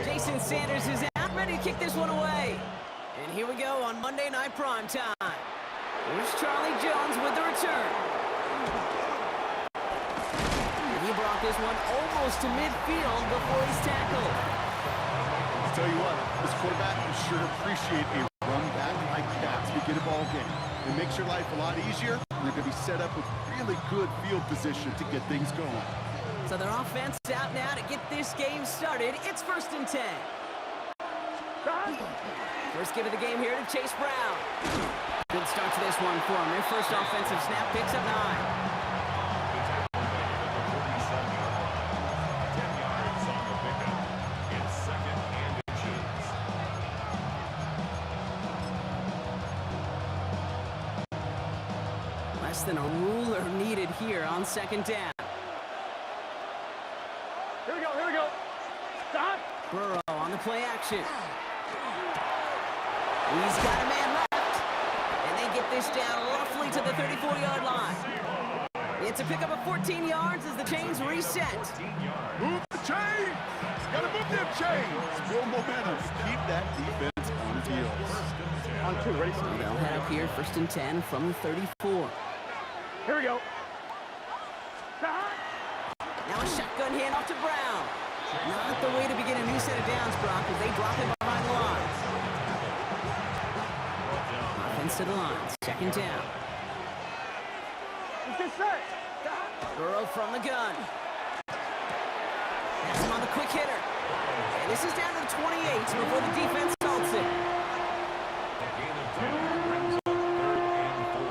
Jason Sanders is out, ready to kick this one away. And here we go on Monday Night Primetime. Here's Charlie Jones with the return. And he brought this one almost to midfield before he's tackled. I'll tell you what, this quarterback will sure appreciate a run back like that to begin a ball game. It makes your life a lot easier, and they're going to be set up with really good field position to get things going. So their offense out now to get this game started. It's 1st and 10. First give of the game here to Chase Brown. Good start to this one for him. Their first offensive snap picks up 9. The tackle made at the 47-yard line. 10 yards on the pickup. It's 2nd and inches. Less than a ruler needed here on 2nd down. Here we go. Stop. Burrow on the play action. He's got a man left. And they get this down roughly to the 34-yard line. It's a pickup of 14 yards as the chains reset. 14 yards. Move the chains! Gotta move them chains! Build momentum. Keep that defense on its heels. On 2, ready? So they'll head up here, 1st and 10 from the 34. Here we go. Now a shotgun handoff to Brown. Not the way to begin a new set of downs, Brock, as they drop him behind the lines. Offense to the line, 2nd down. Let's get set. Burrow from the gun. Pass him on the quick hitter. And this is down to the 28 before the defense salts it. A gain of 10 brings up 3rd and 4.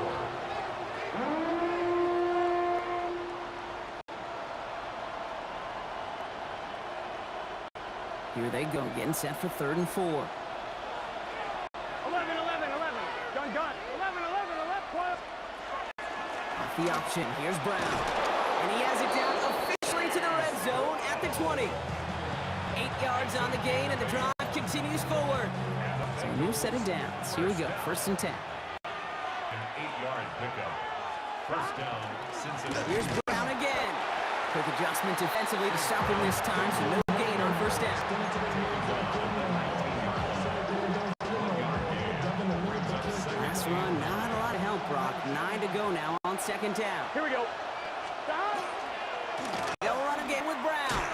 Here they go, getting set for 3rd and 4. 11, 11, 11. Gun, gun. 11, 11, 12. Off the option, here's Brown. And he has it down officially to the red zone at the 20. 8 yards on the gain, and the drive continues forward. So a new set of downs. Here we go, 1st and 10. An 8-yard pickup. 1st down, Cincinnati. Here's Brown again. Quick adjustment defensively to stop him this time, so no gain on 1st down. Last run, not a lot of help, Brock. 9 to go now on 2nd down. Here we go. They'll run again with Brown.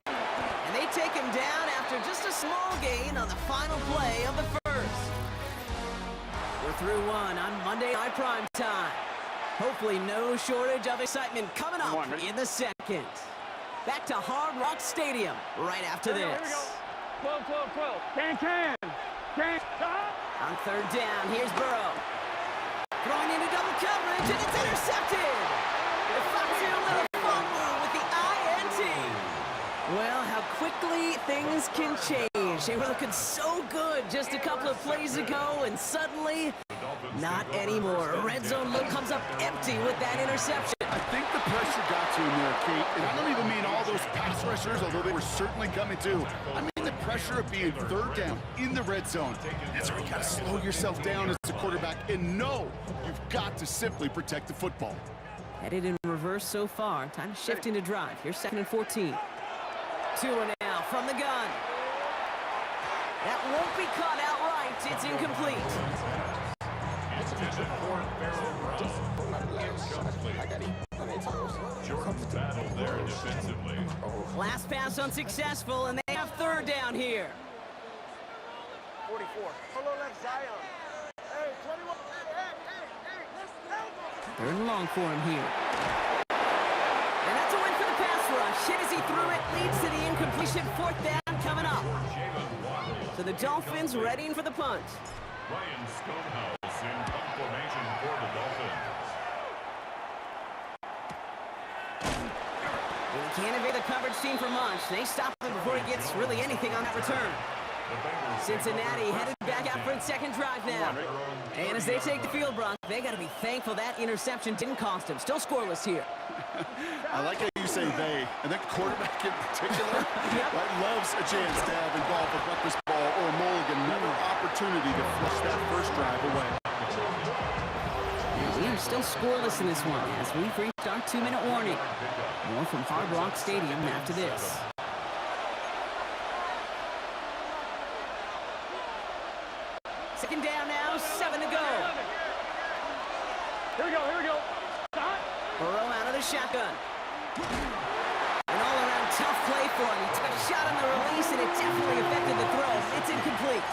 And they take him down after just a small gain on the final play of the 1st. We're through one on Monday Night Prime Time. Hopefully no shortage of excitement coming up in the 2nd. Back to Hard Rock Stadium right after Here we this. go. 12, 12, 12. Can. On 3rd down, here's Burrow. Throwing into double coverage, and it's intercepted! The Fatu with a fumble with the INT. Well, how quickly things can change. They were looking so good just a couple of plays ago, and suddenly, not anymore. A red zone look comes up empty with that interception. I think the pressure got to him there, Kate. And I don't even mean all those pass rushers, although they were certainly coming too. I mean the pressure of being 3rd down in the red zone. That's where you got to slow yourself down as a quarterback and know you've got to simply protect the football. Headed in reverse so far. Time to shift into drive. Here's 2nd and 14. Tua now from the gun. That won't be caught outright. It's incomplete. Intended for Farrell Brown. Incomplete. Jordan's battle there defensively. Last pass unsuccessful, and they have 3rd down here. 44. Follow left Zion. Hey, 21. Let's help him. 3rd and long for him here. And that's a win for the pass rush. Hit as he threw it, leads to the incompletion. 4th down coming up. Jalen Waddle. So the Dolphins readying for the punt. Ryan Stonehouse in punt formation for the Dolphins. He can't evade the coverage team for much. They stop him before he gets really anything on that return. Cincinnati headed back out for its 2nd drive now. And as they take the field, Brock, they got to be thankful that interception didn't cost them. Still scoreless here. I like how you say they, and that quarterback in particular that loves a chance to have involved a breakfast ball or a mulligan, another opportunity to flush that 1st drive away. We are still scoreless in this one as we've reached our 2-minute warning. More from Hard Rock Stadium after this. Second down now, 7 to go. Here we go. Burrow out of the shotgun. An all-around tough play for him. He took a shot on the release, and it definitely affected the throw. It's incomplete.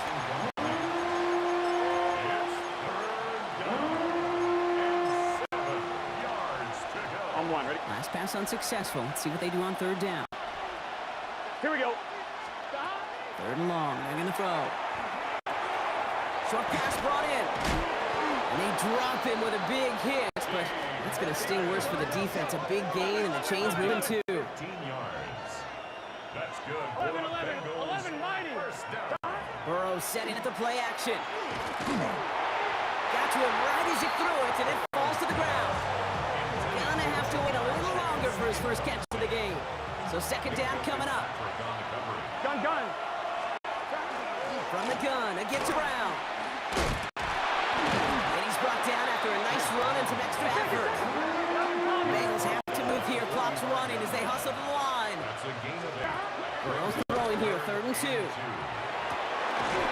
On 1, ready? Last pass unsuccessful. Let's see what they do on 3rd down. Here we go. 3rd and long. They're going to throw. Short pass brought in. And they drop him with a big hit, but that's going to sting worse for the defense. A big gain, and the chain's moving too. 15 yards. That's good. 11, mighty. 1st down. Burrow setting at the play action. Got to him right as he threw it, and it falls to the ground. Gonna have to wait a little longer for his 1st catch of the game. So 2nd down coming up. Gun. From the gun, again to Brown. And he's brought down after a nice nice run and some extra effort. Bengals have to move here. Clock's running as they hustle to the line. That's a gain of 8. Burrow's throwing here, 3rd and 2.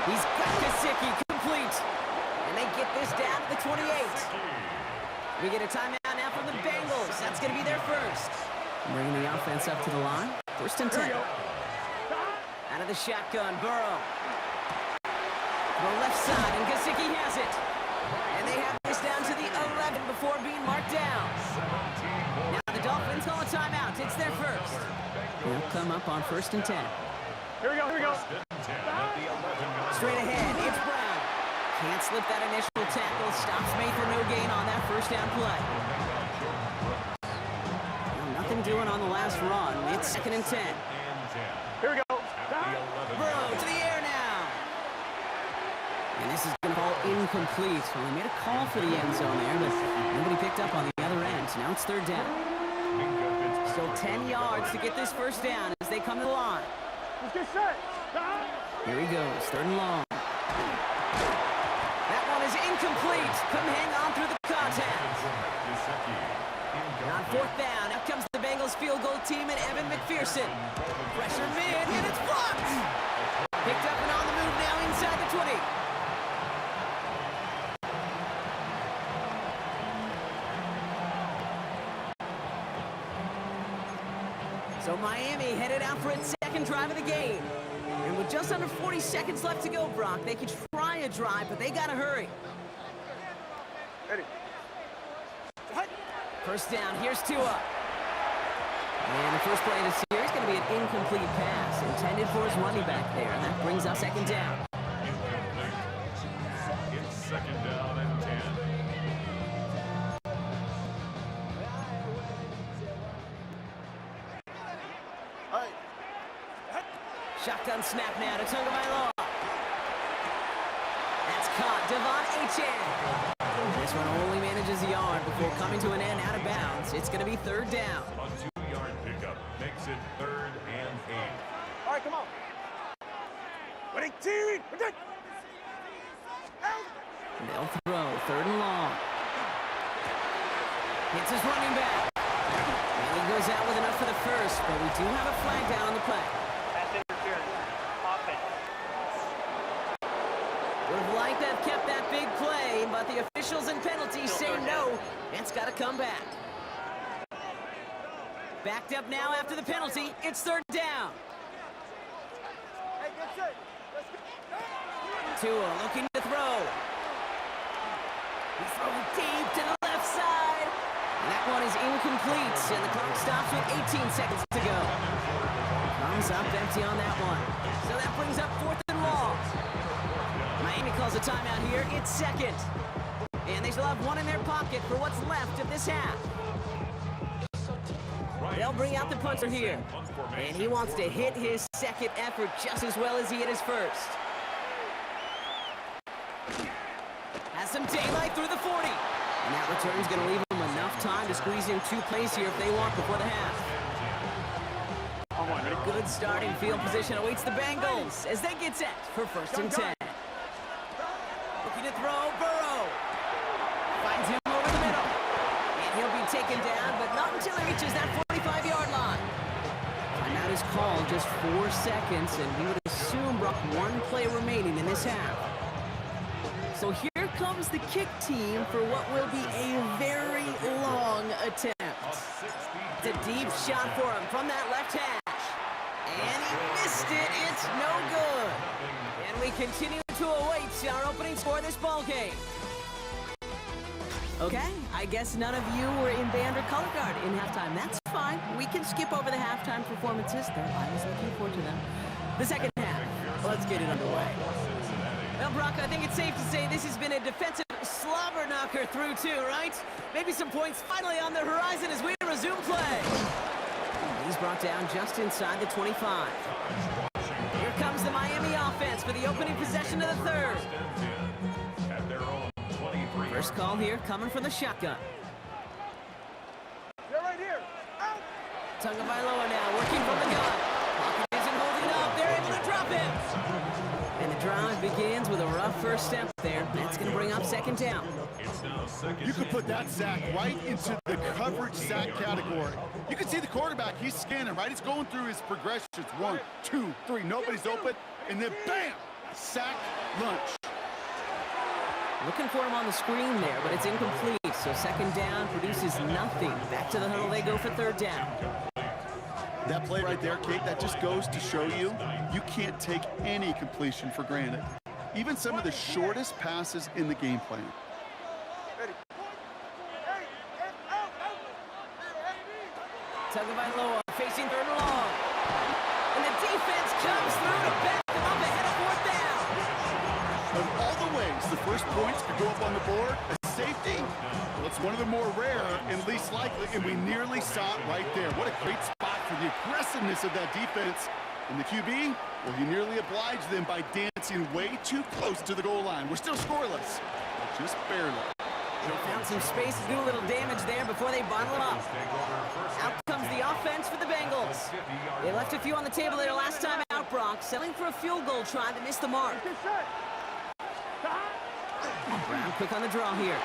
He's got Gesicki complete. And they get this down to the 28. We get a timeout now from the Bengals. That's going to be their first. Bringing the offense up to the line. 1st and 10. Out of the shotgun, Burrow. The left side, and Gesicki has it. And they have this down to the 11 before being marked down. Now the Dolphins call a timeout. It's their first. They'll come up on 1st and 10. Here we go, here we go. Straight ahead, it's Brown. Can't slip that initial tackle. Stops made for no gain on that 1st down play. Well, nothing doing on the last run. It's 2nd and 10. Here we go. Burrow to the air now. And this is going to fall incomplete. Well, they made a call for the end zone there, but nobody picked up on the other end. Now it's 3rd down. Still 10 yards to get this 1st down as they come to the line. Let's get set. Here he goes, 3rd and long. That one is incomplete. Couldn't hang on through the contact. And on 4th down, out comes the Bengals field goal team and Evan McPherson. Pressure mid, and it's blocked. Picked up and on the move now inside the 20. So Miami headed out for its 2nd drive of the game. And with just under 40 seconds left to go, Brock, they could try a drive, but they got to hurry. Ready. 1st down, here's Tua. And the first play of the series is going to be an incomplete pass, intended for his running back there, and that brings up 2nd down. It's 2nd down and 10. Shotgun snap now to Tagovailoa. That's caught. Devon Achane. This one only manages the yard before coming to an end out of bounds. It's going to be 3rd down. A 2-yard pickup makes it 3rd and 8. All right, come on. Ready, team. Protect. They'll throw. 3rd and long. Hits his running back. And he goes out with enough for the first, but we do have a flag down on the play. Would have liked to have kept that big play, but the officials and penalties say no. It's got to come back. Backed up now after the penalty. It's 3rd down. Hey, get set. Let's go. Tua looking to throw. He's throwing deep to the left side. And that one is incomplete, and the clock stops with 18 seconds to go. Comes up empty on that one. So that brings up 4th and long. Miami calls a timeout here. It's 2nd. And they still have one in their pocket for what's left of this half. They'll bring out the punter here. And he wants to hit his 2nd effort just as well as he hit his 1st. Has some daylight through the 40. And that return's going to leave them enough time to squeeze in 2 plays here if they want before the half. But a good starting field position awaits the Bengals as they get set for 1st and 10. Looking to throw, Burrow. Finds him over the middle. And he'll be taken down, but not until he reaches that 45-yard line. Timeout is called, just 4 seconds, and we would assume, Brock, 1 play remaining in this half. So here comes the kick team for what will be a very long attempt. It's a deep shot for him from that left hash. And he missed it. It's no good. And we continue to await our opening score of this ball game. Okay, I guess none of you were in band or color guard in halftime. That's fine. We can skip over the halftime performances, though I was looking forward to them. The second half. Let's get it underway. Well, Brock, I think it's safe to say this has been a defensive slobber knocker through two, right? Maybe some points finally on the horizon as we resume play. He's brought down just inside the 25. Here comes the Miami offense for the opening possession of the third. First call here coming from the shotgun. They're right here. Out. Tagovailoa now working from the gun. Pocket isn't holding up. They're able to drop him. And the drive begins with a rough first step there. That's going to bring up second down. It's now second You could and put that sack right into the coverage sack category. You can see the quarterback, he's scanning, right? He's going through his progressions. 1, 2, 3, nobody's open, and then bam, sack lunch. Looking for him on the screen there, but it's incomplete. So second down produces nothing. Back to the huddle they go for third down. That play right there, Kate, that just goes to show you, you can't take any completion for granted. Even some of the shortest passes in the game plan. Tagovailoa facing third and long. And the defense comes through to back them up ahead of fourth down. Of all the ways the first points could go up on the board, a safety, well, it's one of the more rare and least likely, and we nearly saw it right there. What a great spot for the aggressiveness of that defense. And the QB, well, he nearly obliged them by dancing way too close to the goal line. We're still scoreless, but just barely. They found some space to do a little damage there before they bottle it up. Out comes the offense for the Bengals. They left a few on the table there last time out, Brock, settling for a field goal try that missed the mark. Brown quick on the draw here.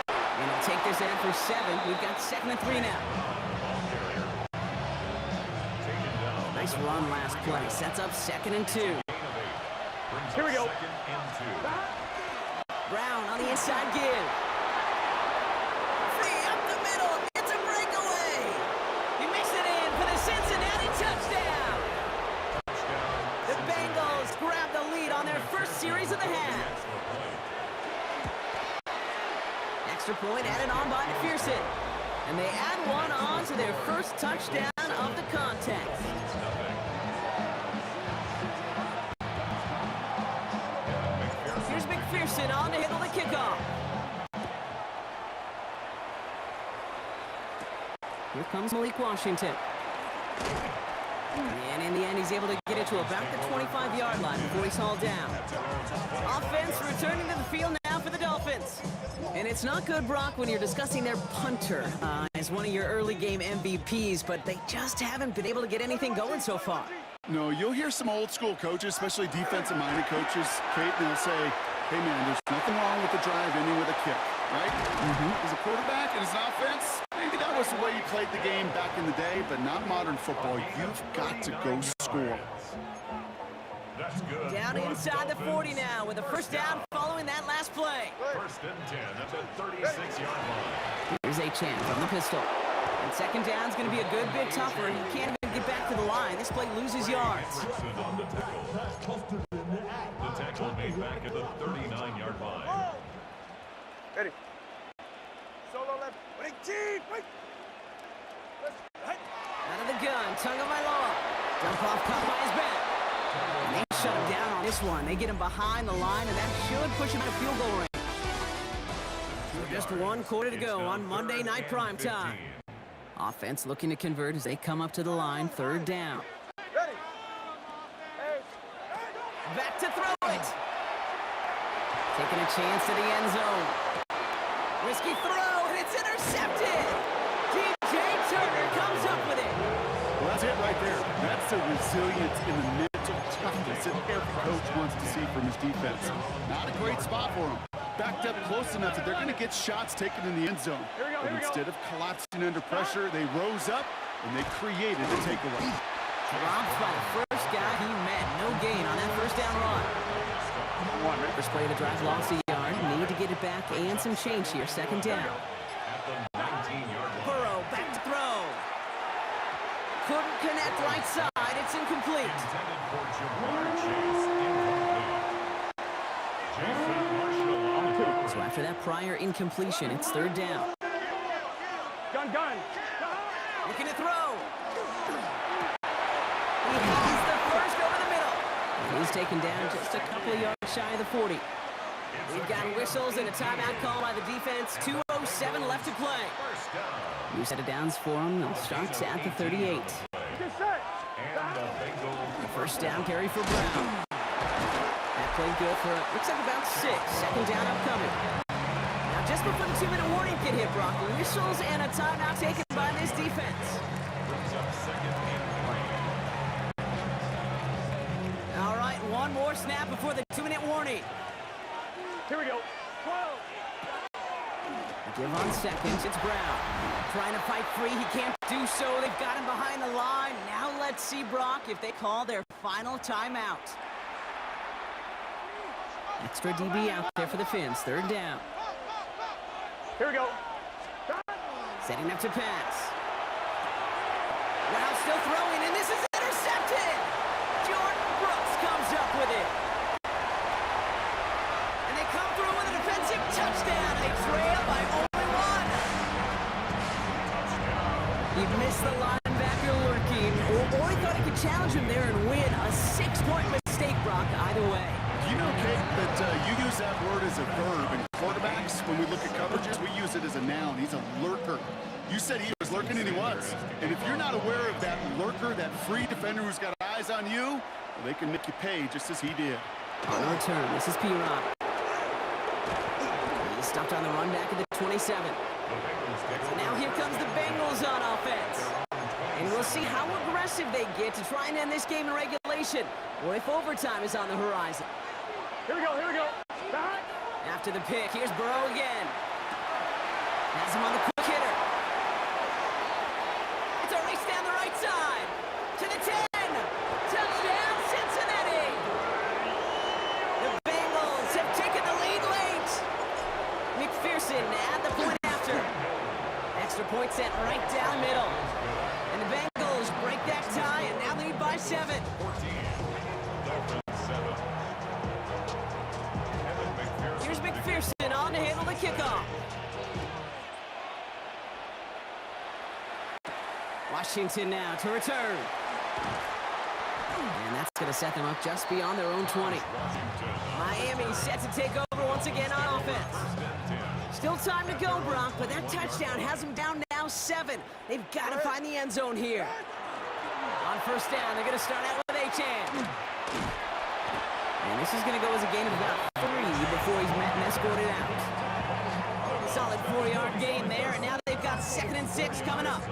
And he'll take this in for 7. We've got 2nd and 3 now. Nice run last play. Sets up 2nd and 2. Here we go. Second and 2. Brown on the inside give. Free up the middle. It's a breakaway. He makes it in for the Cincinnati touchdown. The Bengals grab the lead on their first series of the half. Extra point added on by McPherson. And they add one on to their first touchdown of the contest. Here's McPherson on to handle the kickoff. Here comes Malik Washington. And in the end, he's able to get it to about the 25-yard line before he's hauled down. Offense returning to the field now for the Dolphins. And it's not good, Brock, when you're discussing their punter as one of your early game MVPs, but they just haven't been able to get anything going so far. No, you'll hear some old school coaches, especially defensive-minded coaches, Kate, and they'll say, hey, man, there's nothing wrong with the drive ending with a kick, right? As a quarterback and as an offense, maybe that was the way you played the game back in the day, but not modern football. You've got to go score. That's good. Down inside the 40 now with a first down following that last play. First and 10 at the 36-yard line. Here's Achane from the pistol. And second down's going to be a good bit tougher. He can't even get back to the line. This play loses yards. Richardson on the tackle. The tackle made back at the 39-yard line. Ready. Solo left. Wait, Gene, wait. Out of the gun, Tagovailoa. Dump off caught by his back. And they shut him down on this one. They get him behind the line, and that should push him out of field goal range. So just 1 quarter to go on Monday Night Primetime. Offense looking to convert as they come up to the line, third down. Ready. Back to throw it. Taking a chance to the end zone. Risky throw, and it's intercepted. DJ Turner comes up with it. Well, that's it right there. That's the resilience and the mental toughness that every coach wants to see from his defense. Not a great spot for him. Backed up close enough that they're going to get shots taken in the end zone. But instead of collapsing under pressure, they rose up and they created a takeaway. Dropped by the first guy he met. No gain on that first down run. First play of the drive lost a yard. Need to get it back and some change here. Second down. At the 19-yard line. Burrow back to throw. Couldn't connect right side. It's incomplete. Intended for Jamar Chase. Incomplete. Jason Marshall on the So after that prior incompletion, it's third down. Gun. Looking to throw. He has the first over the middle. And he's taken down just a couple of yards shy of the 40. We've got whistles and a timeout call by the defense. 2:07 left to play. First down. New set of downs for them. They'll start at the 38. Get set. And the Bengals. The first down carry for Brown. That played good for, looks like about 6. Second down upcoming. Now just before the 2-minute warning can hit, Brock, whistles and a timeout taken by this defense. Brings up second and 3. All right, one more first snap before the 2-minute warning. Here we go. 12. Give on seconds, it's Brown. Trying to fight free, he can't do so. They've got him behind the line. Now let's see, Brock, if they call their final timeout. Extra DB out there for the Finns, third down. Here we go. Setting up to pass. Brown still throwing, and this is intercepted! Jordan Brooks comes up with it. And they come through with a defensive touchdown. They trail by only one. He missed the linebacker lurking. Or he thought he could challenge him there and win. A 6-point mistake, Brock, either way. You know, Kate, that you use that word as a verb. In quarterbacks, when we look at coverages, we use it as a noun. He's a lurker. You said he was lurking, and he was. And if you're not aware of that lurker, that free defender who's got eyes on you, well, they can make you pay just as he did. On the return, this is P-Rob. He's stopped on the run back at the 27. So now here comes the Bengals on offense. And we'll see how aggressive they get to try and end this game in regulation, or if overtime is on the horizon. Here we go. Here we go. Behind. After the pick, here's Burrow again. Has him on the quick hitter. It's a race down the right side. To the 10. Touchdown, Cincinnati. The Bengals have taken the lead late. McPherson at the point after. Extra point sent right down middle. And the Bengals break that tie and now lead by 7. 14. Dolphins 7. Evan McPherson. Here's McPherson on to handle the kickoff. Washington now to return. And that's going to set them up just beyond their own 20. Miami set to take over once again on offense. Still time to go, Brock, but that touchdown has them down now 7. They've got to find the end zone here. On first down, they're going to start out with Achane. And this is going to go as a gain of about 3 before he's met and escorted out. Solid 4-yard gain there, and now they've got 2nd and 6 coming up.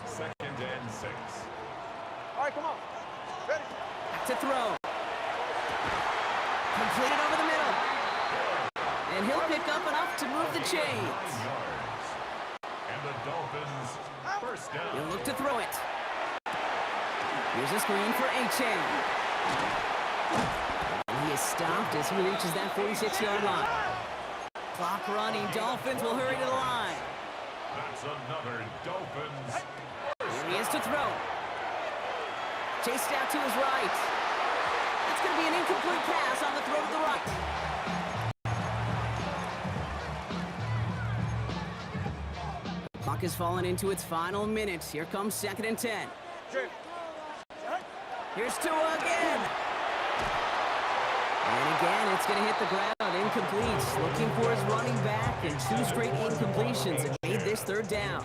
Second and 6. All right, come on. Ready. Back to throw. Completed over the middle. And he'll pick up enough to move the chains. And the Dolphins first down. He'll look to throw it. Here's a screen for Achane. And he is stopped as he reaches that 46-yard line. Clock running. Dolphins will hurry to the line. That's another Dolphins. Here he is to throw. Chased out to his right. That's going to be an incomplete pass on the throw to the right. Clock has fallen into its final minutes. Here comes 2nd and 10. Here's Tua again. And again, it's going to hit the ground. Incomplete. Looking for his running back, and 2 straight incompletions have made this 3rd down.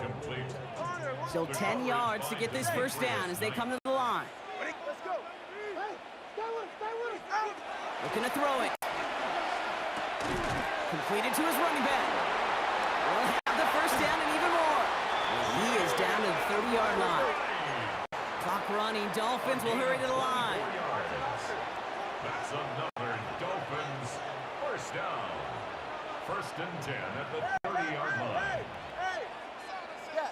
Still 10 yards to get this first down as they come to the line. Let's go. Hey, stay with him. Out. Looking to throw it. Completed to his running back. Will have the first down and even more. He is down to the 30-yard line. Clock running. Dolphins will hurry to the line. That's another Dolphins first down. 1st and 10 at the 30-yard line. Hey. Yeah.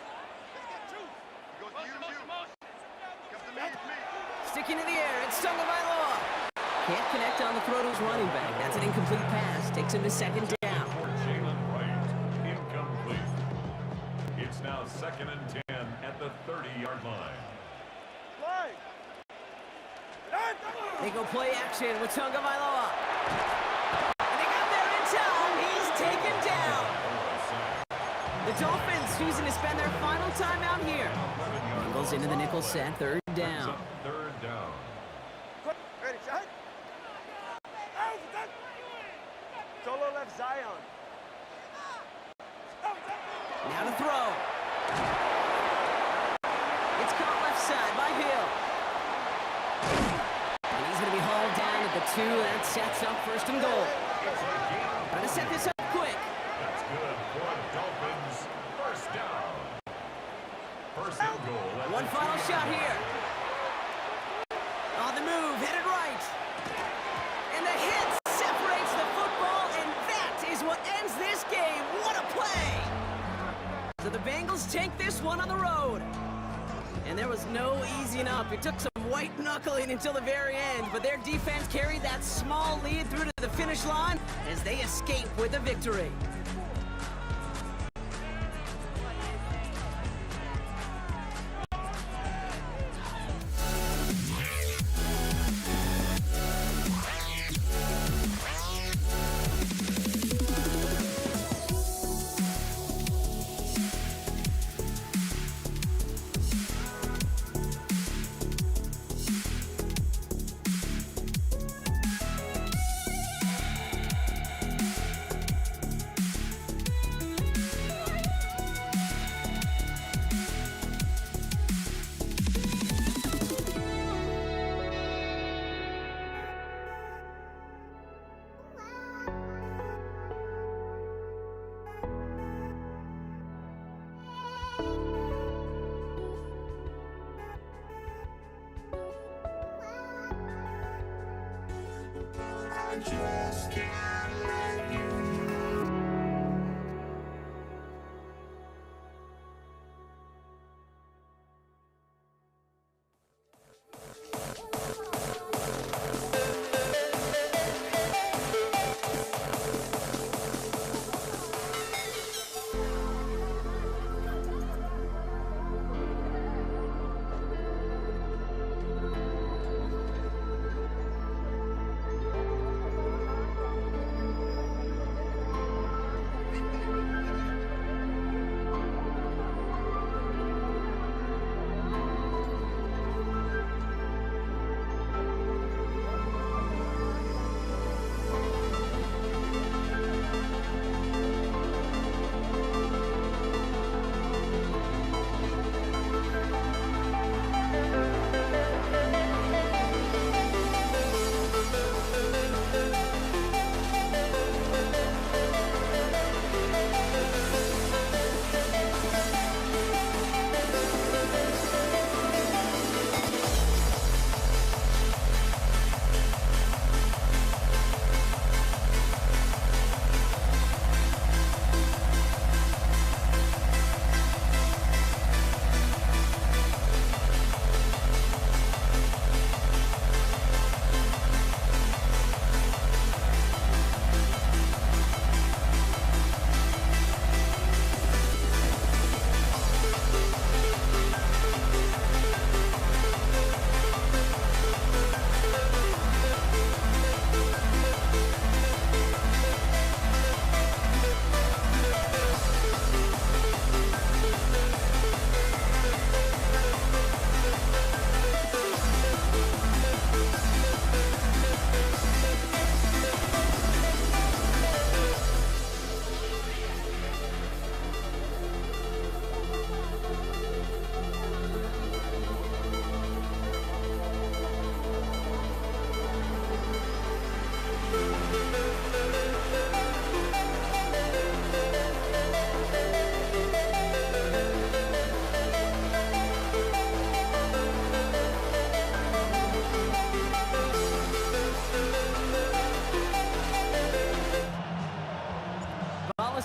Sticking in the air, it's Tagovailoa. Can't connect on the throw to his running back. That's an incomplete pass. Takes him to 2nd down. For Jalen Wright, incomplete. It's now 2nd and 10 at the 30-yard line. Play. They go play action with Tagovailoa. And they got there in time. He's taken down. The Dolphins choosing to spend their final time out here. Bengals into the nickel set, 3rd down. 3rd down. Ready, shot. Solo left Zion. Now to throw. It's caught left side by Hill. And he's going to be hauled down at the 2. That sets up 1st and goal. Trying to set this up quick. That's good for Dolphins. First down. 1st and goal. One final shot here. On the move, headed right. So the Bengals take this one on the road. And there was no easing up. It took some white knuckling until the very end, but their defense carried that small lead through to the finish line as they escape with a victory.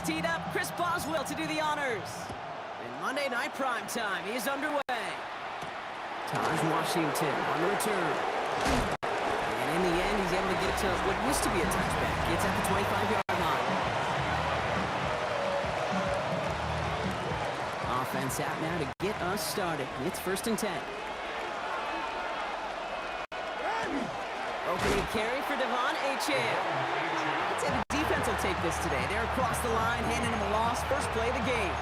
Teed up, Chris Boswell to do the honors. And Monday Night Primetime is underway. Taj Washington on the return. And in the end, he's able to get it to what used to be a touchback. It's at the 25-yard line. Offense out now to get us started. It's 1st and 10. Opening carry for Devon Achane. I'd say the defense will take this today. They're across the line, handing them a loss. First play of the game.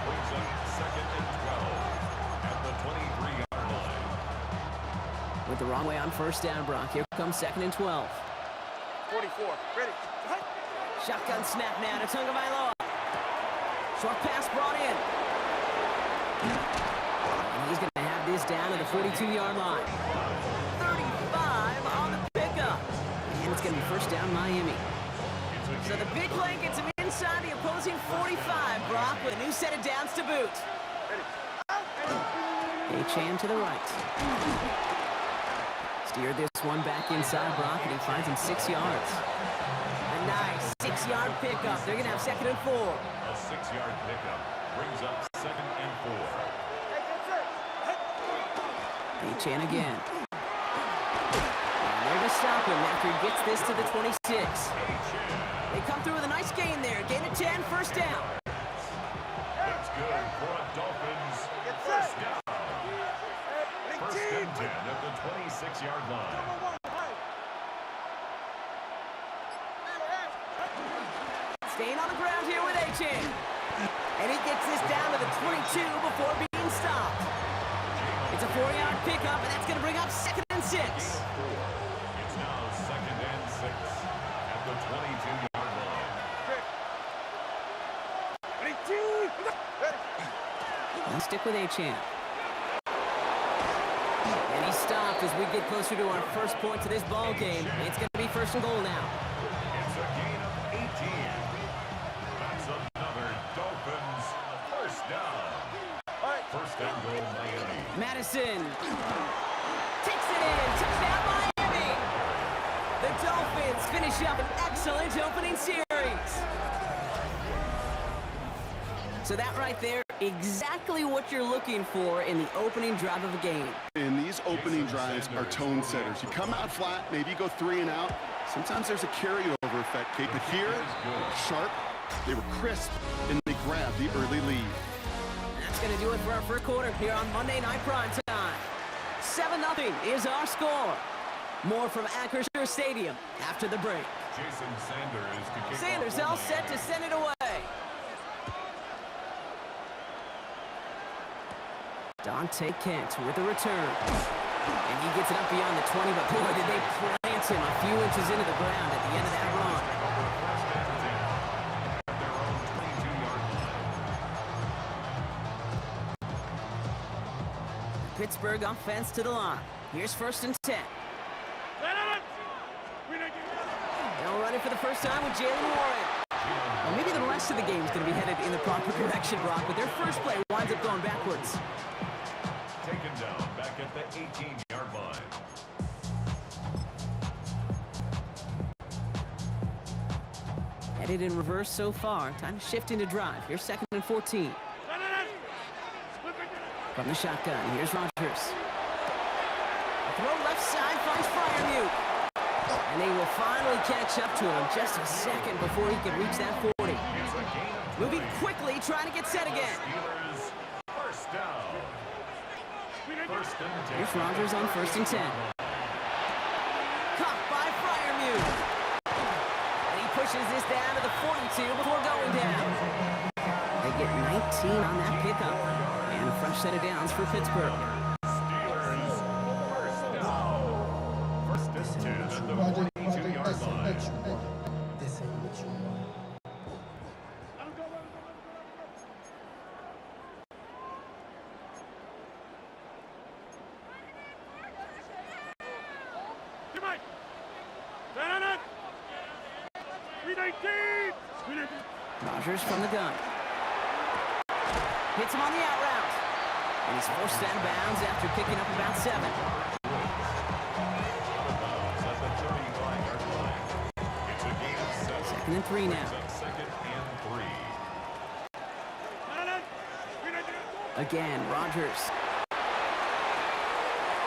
Brings up 2nd and 12 at the 23-yard line. With the wrong way on 1st down, Brock. Here comes 2nd and 12. 44. Ready. Shotgun snap now to Tagovailoa. Short pass brought in. And he's going to have this down at the 42-yard line. 35 on the pickup. And it's going to be 1st down Miami. So the big play gets him inside the opposing 45, Brock, with a new set of downs to boot. Achane to the right. Steered this one back inside, Brock, and he finds him 6 yards. A nice 6-yard pickup. They're going to have 2nd and 4. A 6-yard pickup brings up 2nd and 4. Achane again. And they're to stop him after he ggets this to the 26. They come through with a nice gain there. Gain of 10, first down. That's good for a Dolphins first down. First and 10 at the 26-yard line. Staying on the ground here with Achane. And he gets this down to the 22 before being stopped. It's a 4-yard pickup, and that's going to bring up 2nd and 6. It's now 2nd and 6 at the 22-yard line. Let's stick with Achane. And he's stopped as we get closer to our first point to this ball game. It's going to be 1st and goal now. It's a gain of 18. That's another Dolphins first down. 1st and goal, Miami. Madison takes it in. Touchdown, Miami. The Dolphins finish up an excellent opening series. So that right there, exactly what you're looking for in the opening drive of a game. And these opening drives are tone setters. You come out flat, maybe you go 3 and out. Sometimes there's a carryover effect, Kate. But here, sharp, they were crisp, and they grabbed the early lead. That's going to do it for our first quarter here on Monday Night Prime Time. 7-0 is our score. More from Acrisure Stadium after the break. Jason Sanders to kick Sanders off all for set to Miami. send it away. Dante Kent with a return. And he gets it up beyond the 20, but boy, did they plant him a few inches into the ground at the end of that run. Their own 22-yard line. Pittsburgh offense to the line. Here's 1st and 10. They'll run it for the first time with Jalen Warren. Well, maybe the rest of the game is going to be headed in the proper direction, Brock, but their first play winds up going backwards. Taken down back at the 18-yard line. Headed in reverse so far. Time to shift into drive. Here's 2nd and 14. From the shotgun, here's Rodgers. Throw left side finds Freiermuth. And they will finally catch up to him just a second before he can reach that 40. It's a gain of 20. Moving quickly, trying to get set again. Steelers first down. 1st and 10. Here's Rodgers on 1st and 10. Caught by Freiermuth. And he pushes this down to the 42 before going down. They get 19 on that pickup. And a fresh set of downs for Pittsburgh. Steelers first down. 1st and 10 at the 42-yard line. Rodgers from the gun. Hits him on the out route. And he's forced out of bounds after picking up about 7. At the 35-yard line. It's a gain of 7. 2nd and 3 now. It's a 2nd and 3. Again, Rodgers.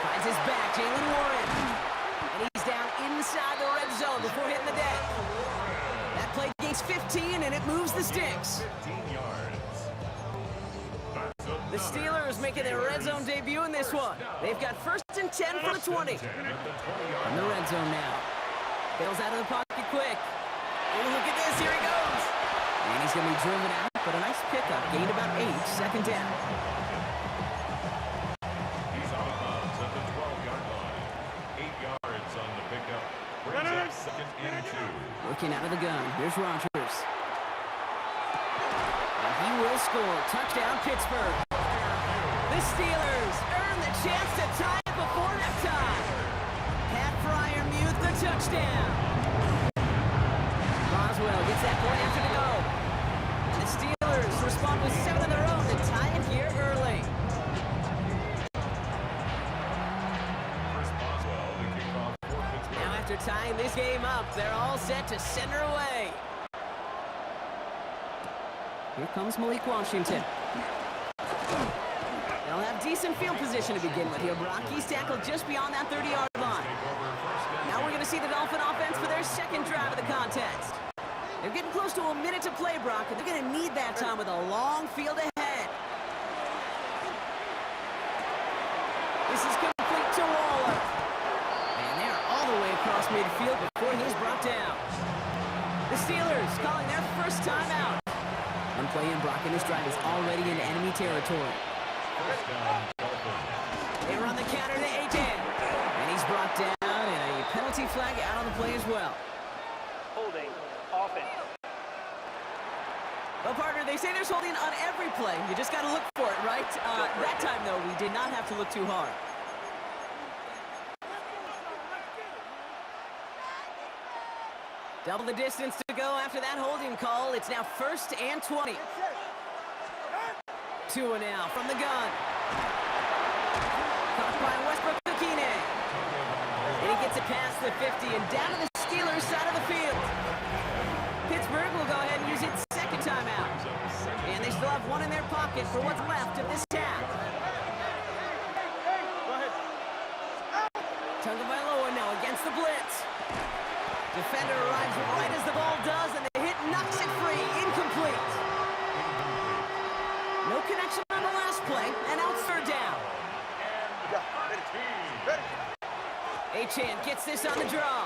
Finds his back, Jalen Warren. And he's down inside the red zone before hitting the deck. That play gains 15, and it moves the sticks. 15 yards. The Steelers making their red zone debut in this one. They've got 1st and 10 for the 20. In the red zone now. Bails out of the pocket quick. Oh, look at this. Here he goes. And he's going to be driven out, but a nice pickup. Gained about 8. 2nd down. He's out of bounds at the 12-yard line. 8 yards on the pickup. Brings up 2nd and 2. Working out of the gun. Here's Rodgers. And he will score. Touchdown, Pittsburgh. The Steelers earn the chance to tie it before that time. Pat Freiermuth, the touchdown. Boswell gets that point after the goal. The Steelers respond with 7 of their own to tie it here early. Chris Boswell, the kickoff for Pittsburgh. Now after tying this game up, they're all set to send her away. Here comes Malik Washington. They'll have decent field position to begin with here, Brock. He's tackled just beyond that 30-yard line. Now we're going to see the Dolphin offense for their second drive of the contest. They're getting close to a minute to play, Brock, and they're going to need that time with a long field ahead. This is complete to Waller. And they're all the way across midfield before he's brought down. The Steelers calling their first timeout. One play in, Brock, and this drive is already in enemy territory. They run the counter to Aiken. And he's brought down, and a penalty flag out on the play as well. Holding. Offense. Well, partner, they say there's holding on every play. You just got to look for it, right? That time, though, we did not have to look too hard. Double the distance to go after that holding call. It's now 1st and 20. 2 now from the gun. Caught by Westbrook-Akine. And he gets it past the 50 and down to the Steelers side of the field. Pittsburgh will go ahead and use its second timeout. And they still have one in their pocket for what's left of this half. Tagovailoa now against the blitz. Defender arrives right as the ball does, and the hit knocks it free. Incomplete. No connection on the last play, and now it's 3rd down. Achane gets this on the draw.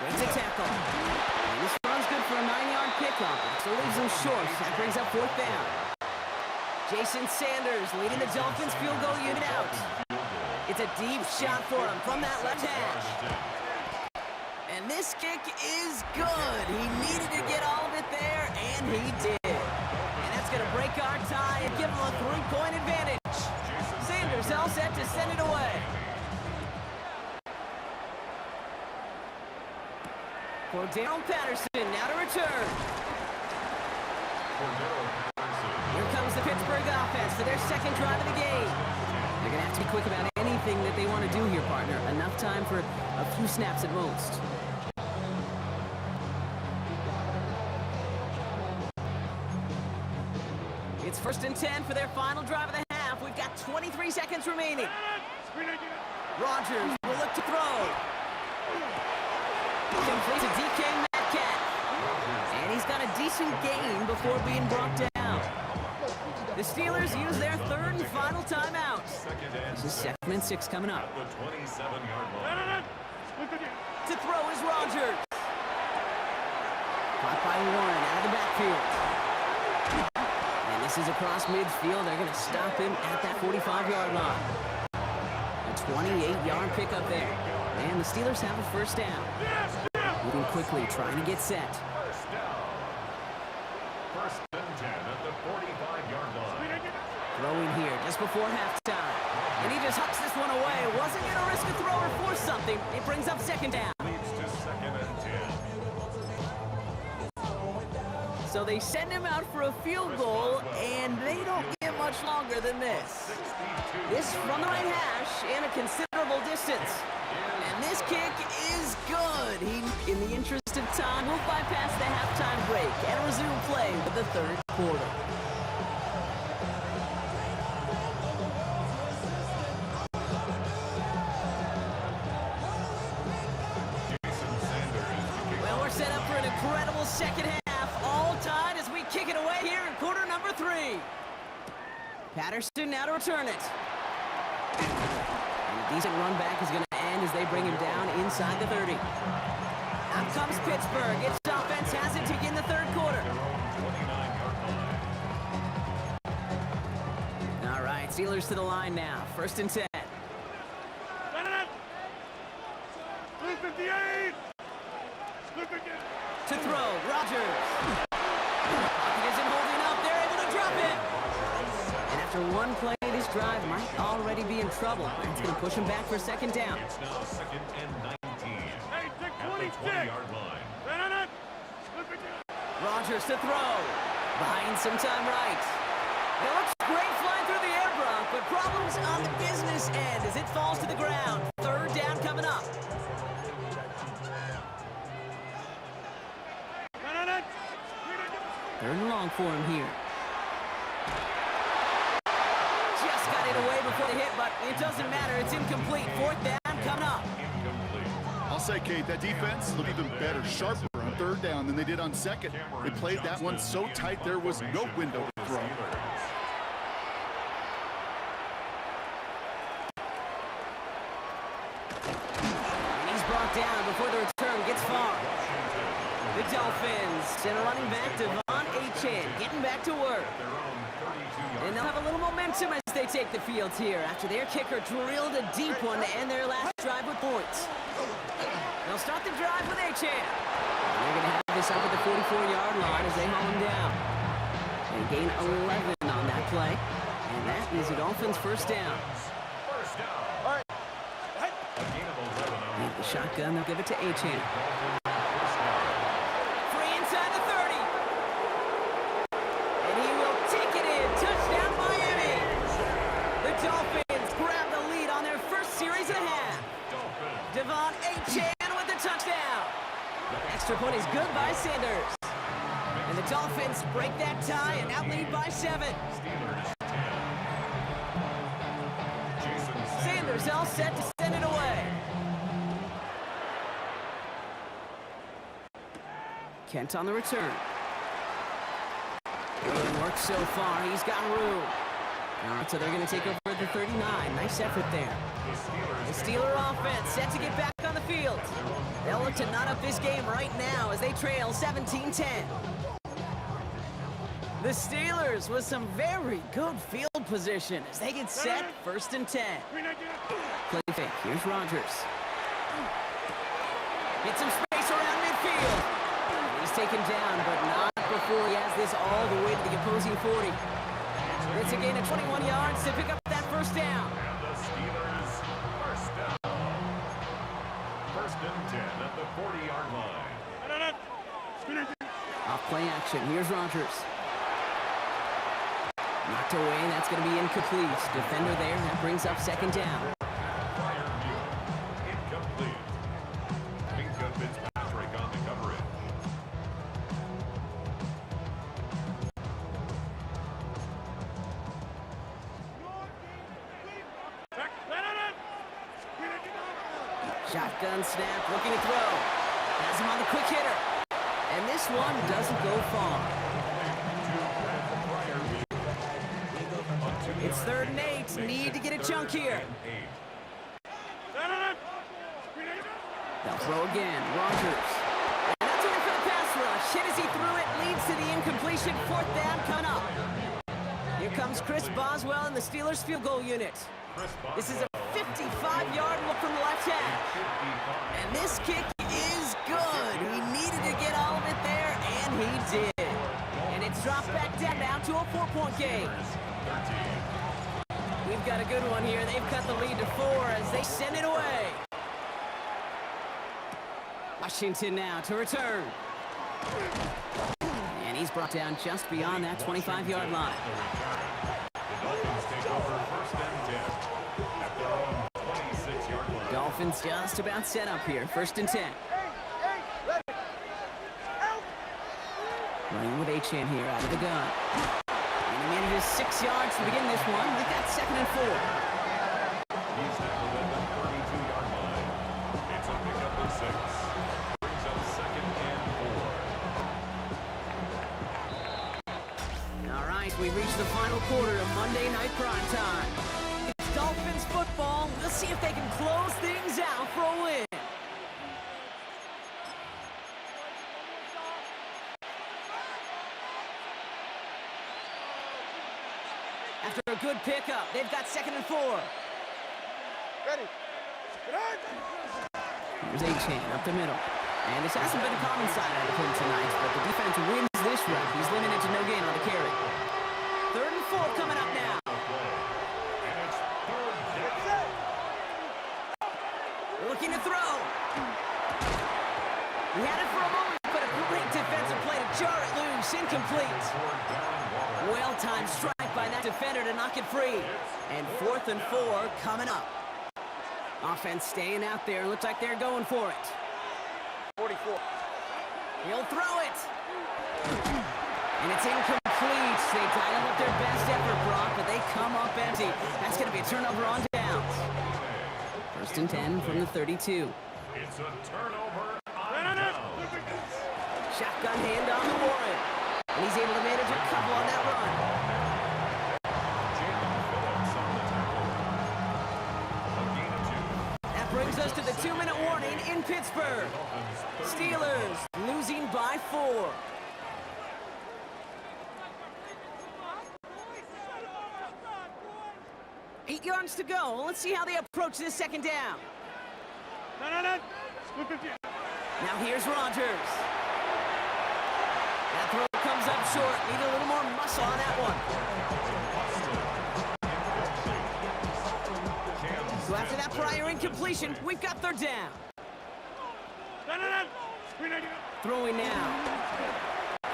Breaks a tackle. And this run's good for a 9-yard pickup. So leaves him short. That brings up 4th down. Jason Sanders leading the Dolphins field goal unit out. It's a deep shot for him from that left hash. And this kick is good. He needed to get all of it there, and he did. And that's going to break our tie and give him a 3-point advantage. Sanders all set to send it away. Cordero Patterson now to return. Here comes the Pittsburgh offense for their second drive of the game. They're going to have to be quick about anything that they want to do here, partner. Enough time for a few snaps at most. It's 1st and 10 for their final drive of the half. We've got 23 seconds remaining. Rodgers will look to throw. Complete to DK Metcalf. And he's got a decent gain before being brought down. The Steelers use their 3rd and final timeout. This is 2nd and 6 coming up. The 27-yard line. To throw is Rodgers. Caught by Warren out of the backfield. And this is across midfield. They're going to stop him at that 45-yard line. A 28-yard pickup there. And the Steelers have a 1st down. Moving quickly, trying to get set. 1st down. 1st and 10 at the 45-yard line. Throwing here just before halftime. And he just hucks this one away. Wasn't going to risk a throw or force something. It brings up 2nd down. Leads to 2nd and 10. So they send him out for a field goal, and they don't get much longer than this. This from the right hash and a considerable distance. And this kick is good. He, in the interest of time, will bypass the halftime break and resume play for the 3rd quarter. Well, we're set up for an incredible second half. All tied as we kick it away here in quarter number 3. Patterson now to return it. And a decent run back is going to end as they bring him down inside the 30. Out comes Pittsburgh. Its offense has it to begin the 3rd quarter. All right, Steelers to the line now. 1st and 10. To throw, Rodgers. He isn't holding up. They're able to drop it. And after one play, this drive might already be in trouble. It's going to push him back for 2nd down. It's now 2nd and 19. At the 20-yard line. Rodgers to throw. Buying some time right. It looks great flying through the air, Brock, but problems on the business end as it falls to the ground. 3rd down coming up. 3rd and long for him here. but it doesn't matter. It's incomplete. Fourth down coming up. Incomplete. I'll say, Kate, that defense looked even better, sharper on third down than they did on second. They played that one so tight there was no window to throw. And he's brought down before the return gets far. The Dolphins and a running back, Devon Achane, getting back to work. And they'll have a little momentum as they take the field here after their kicker drilled a deep one to end their last drive with points. They'll start the drive with Achane. They're going to have this up at the 44-yard line as they haul him down. They gain 11 on that play, and that is the Dolphins' first down. First down. A gain of 11 on And the shotgun, they'll give it to Achane. first down. Free inside the 30. And he will take it in. Touchdown, Miami. The Dolphins grab the lead on their first series and a half. Devon Achane with the touchdown. The extra point is good by Sanders. And the Dolphins break that tie and now lead by 7. Steelers 10. Jason Sanders all set to send it away. Kent on the return. Good work so far. He's got room. All right, so they're going to take over the 39. Nice effort there. The Steeler offense set to get back on the field. They'll look to knot up this game right now as they trail 17-10. The Steelers with some very good field position as they get set first and 10. Play fake. Here's Rodgers. Get some space around midfield. He's taken down, but not before he has this all the way to the opposing 40. It's a gain of 21 yards to pick up that first down. And the Steelers first down. First and 10 at the 40-yard line. Off play action. Here's Rodgers. Knocked away. That's going to be incomplete. Defender there. That brings up second down. Fire view. Incomplete. Minka Fitzpatrick on the coverage. Shotgun snap. Looking to throw. Has him on the quick hitter. And this one doesn't go far. It's 3rd and 8. Need to get a chunk here. They'll throw again. Rodgers. And that's only for the pass rush. Hit as he threw it. Leads to the incompletion. 4th down coming up. Here comes Chris Boswell in the Steelers field goal unit. This is a 55-yard look from the left hash. And this kick is good. He needed to get all of it there, and he did. And it's dropped back down now to a 4-point game. We've got a good one here. They've cut the lead to 4 as they send it away. Washington now to return. And he's brought down just beyond that 25-yard line. The Dolphins take over first and 10 at their own 26-yard line. Dolphins just about set up here. First and 10. Running with Achane here out of the gun. And he manages 6 yards to begin this one. They've got 2nd and 4. He's tackled at the 32-yard line. It's a pickup of 6. Brings up 2nd and 4. All right, we reached the final quarter of Monday Night Prime Time. It's Dolphins football. We'll see if they can close things out for a win. After a good pickup, they've got 2nd and 4. Ready. Here's Achane up the middle. And this hasn't been a common side out of him tonight, but the defense wins this rep. He's limited to no gain on the carry. 3rd and 4 coming up now. And it's 3rd down. Looking to throw. He had it for a moment, but a great defensive play to jar it loose. Incomplete. Well-timed strike by that defender to knock it free. And 4th and 4 coming up. Offense staying out there. Looks like they're going for it. 44. He'll throw it. And it's incomplete. They dial up their best effort, Brock, but they come up empty. That's going to be a turnover on down. First and 10 from the 32. It's a turnover on downs. Shotgun hand on to Warren. And he's able to manage a couple on that run. Jalen Phillips on the tackle. A gain of 2. That brings us to the 2-minute warning in Pittsburgh. Dolphins 30 Steelers losing by 4. 8 yards to go. Let's see how they approach this second down. Now here's Rodgers. That throw comes up short. Need a little more muscle on that one. So after that prior incompletion, we've got third down. Throwing now.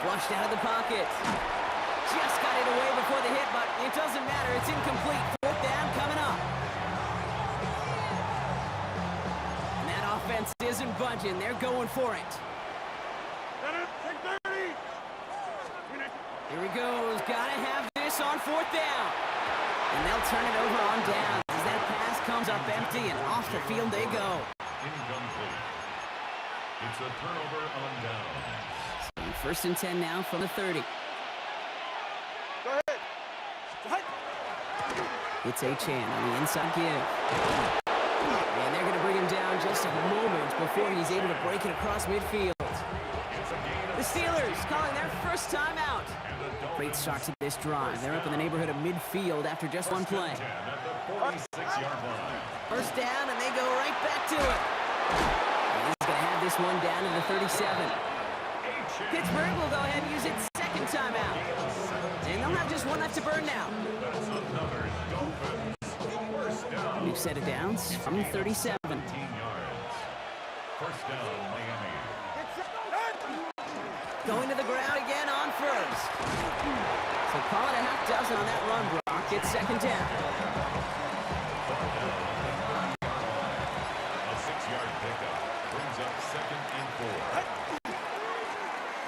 Flushed out of the pocket. Just got it away before the hit, but it doesn't matter. It's incomplete. Fourth down coming up. And that offense isn't budging. They're going for it. Here he goes. Gotta have this on fourth down. And they'll turn it over on downs as that pass comes up empty and off the field they go. incomplete. It's a turnover on downs. First and 10 now from the 30. Go ahead. It's Achane on the inside give. And they're going to bring him down just a moment before he's able to break it across midfield. The Steelers calling their first timeout. Great start to this drive. They're up in the neighborhood of midfield after just one play. At the 46-yard line. First down, and they go right back to it. And he's going to have this one down to the 37. Pittsburgh will go ahead and use its second timeout. And they'll have just one left to burn now. That's another Dolphins. First down. New set of downs from 37. 15 yards. First down, Miami. Going to the ground again on first. So call it a half dozen on that run, Brock. It's second down. A 6-yard pickup brings up second and 4.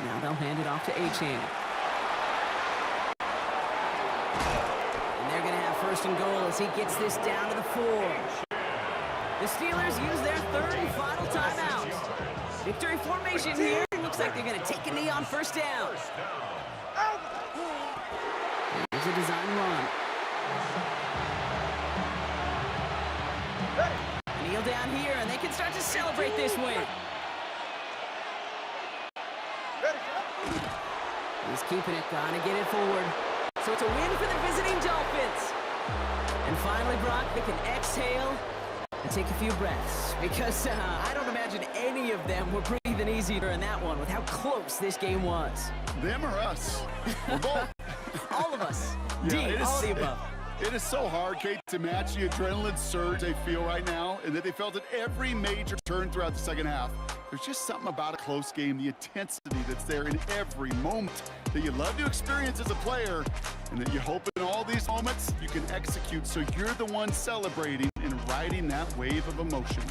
Now they'll hand it off to Achane. And they're going to have first and goal as he gets this down to the 4. The Steelers use their third and final timeout. Victory formation here. Looks like they're going to take a knee on first down. Here's a design run. Kneel down here, and they can start to celebrate this win. He's keeping it, trying to get it forward. So it's a win for the visiting Dolphins. And finally, Brock, they can exhale and take a few breaths. Because I don't imagine any of them were breathing easier in that one with how close this game was. Them or us? We're both. All of us. Yeah, D, it is- all of the above. It is so hard, Kate, to match the adrenaline surge they feel right now, and that they felt at every major turn throughout the second half. There's just something about a close game, the intensity that's there in every moment that you love to experience as a player, and that you hope in all these moments you can execute so you're the one celebrating and riding that wave of emotion.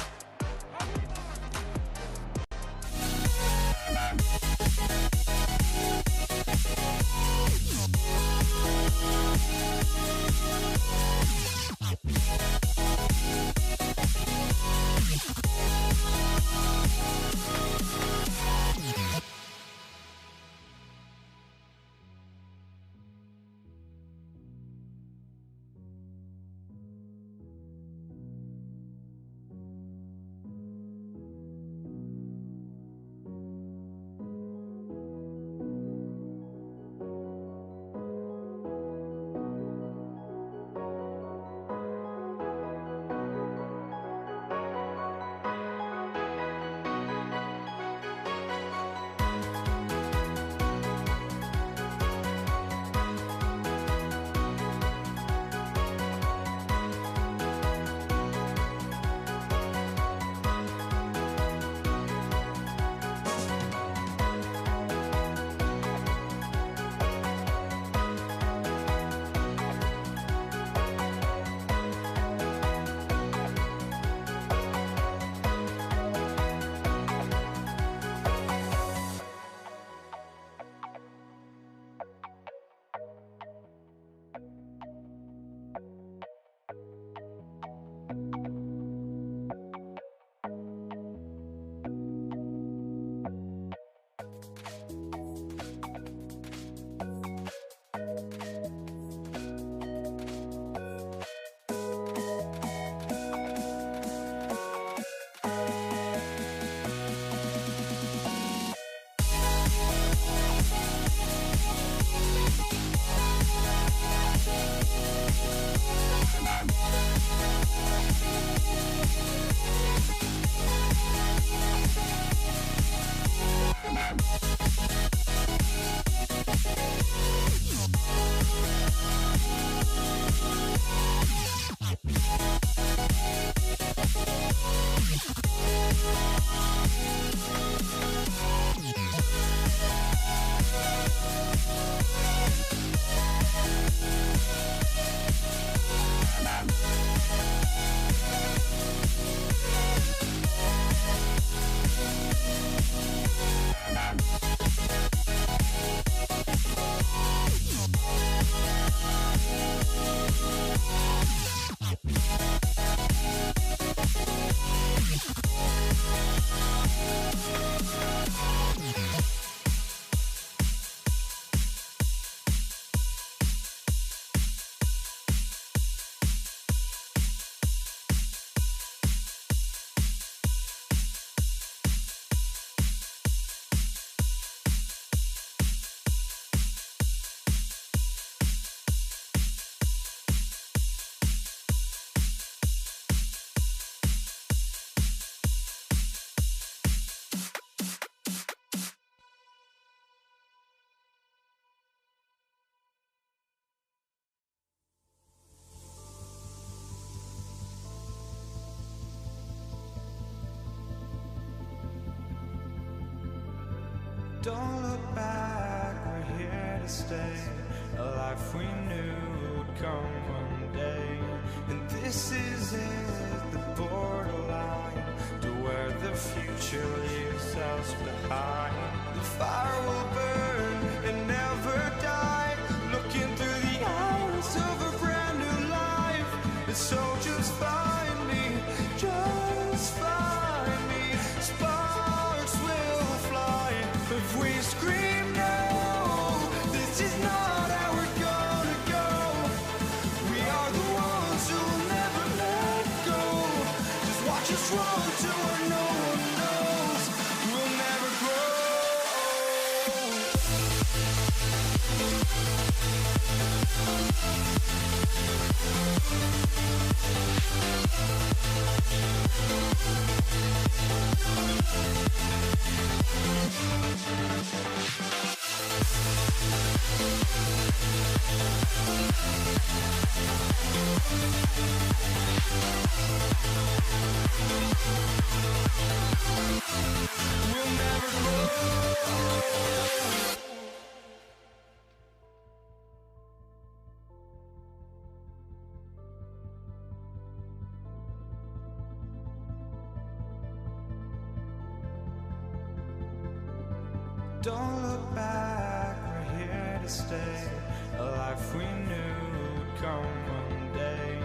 Don't look back, we're here to stay. A life we knew would come one day. And this is it, the borderline to where the future leaves us behind. The fire will burn and never die. Looking through the eyes of a brand new life. And so just find me, just find me. Sparks will fly if we scream no. This is not how we're gonna go. We are the ones who will never let go. Just watch us run to where no one knows. We'll never grow. We'll never grow. Don't look back, we're here to stay. A life we knew would come one day.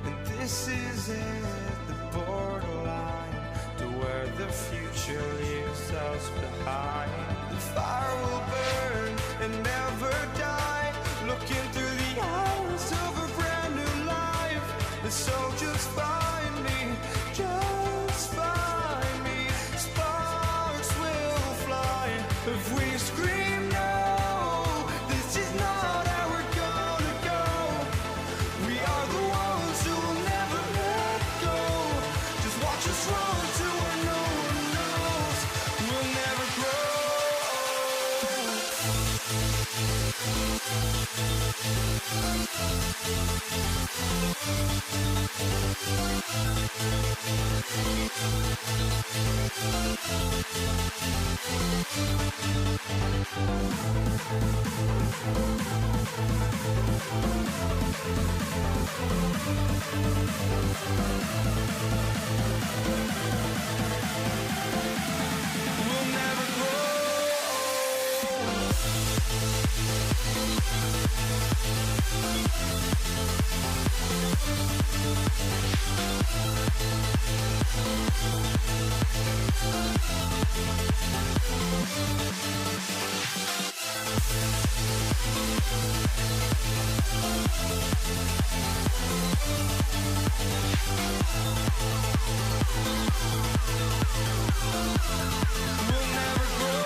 And this is it, the borderline to where the future leaves us behind. The fire will burn and never die. Looking through the eyes of a brand new life. And so just find me, just find me. Sparks will fly if we scream no. This is not how we're gonna go. We are the ones who will never let go. Just watch us run to where no one knows. We'll never grow. We'll never grow. We'll never grow.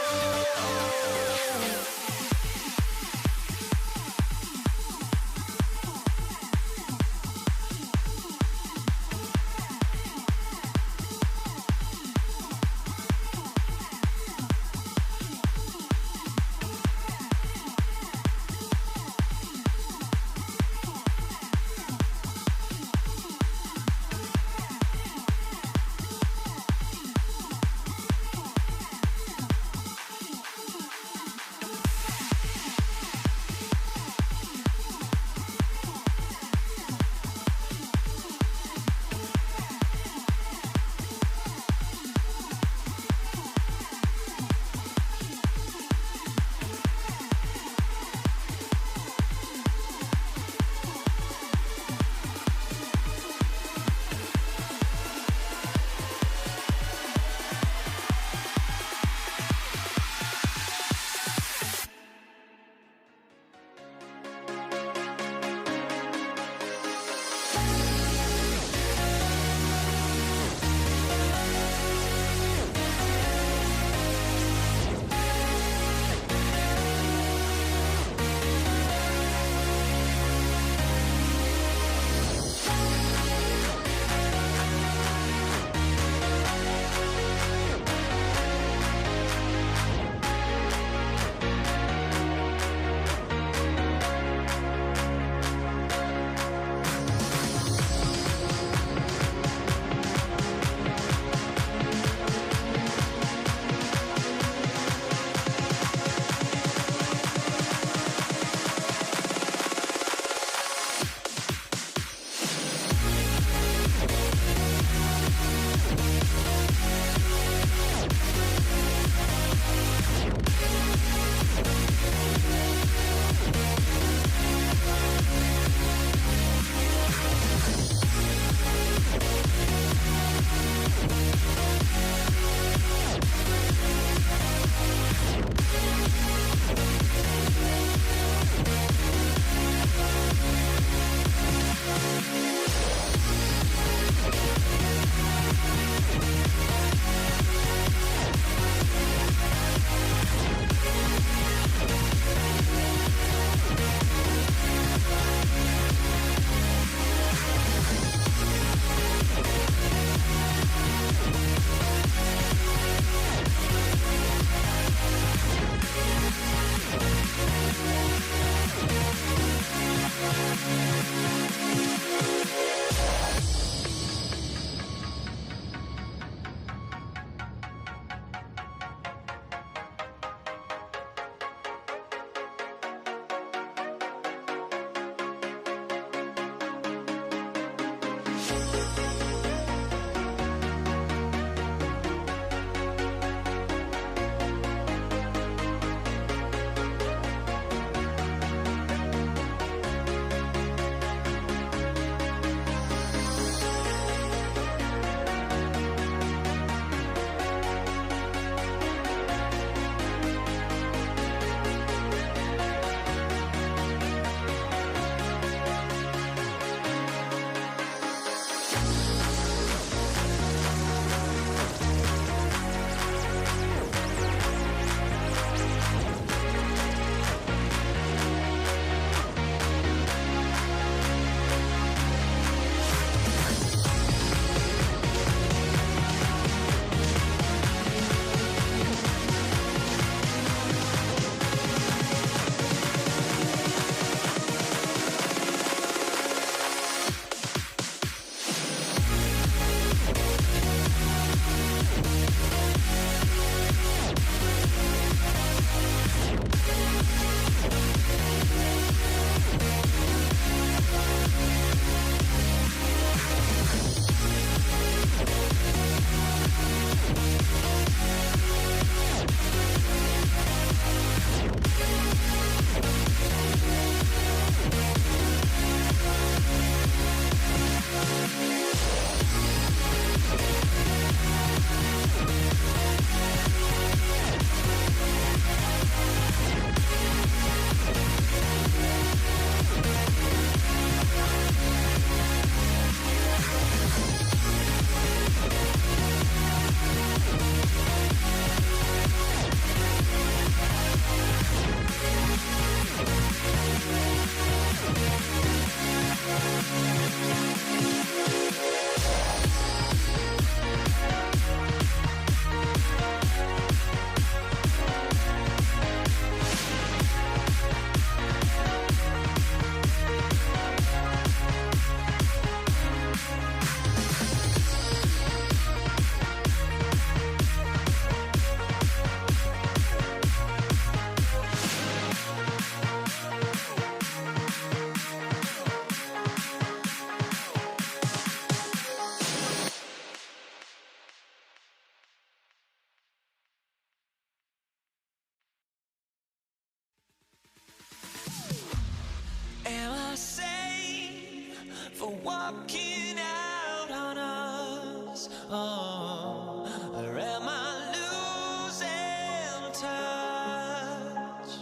Am I sane for walking out on us? Oh, or am I losing touch?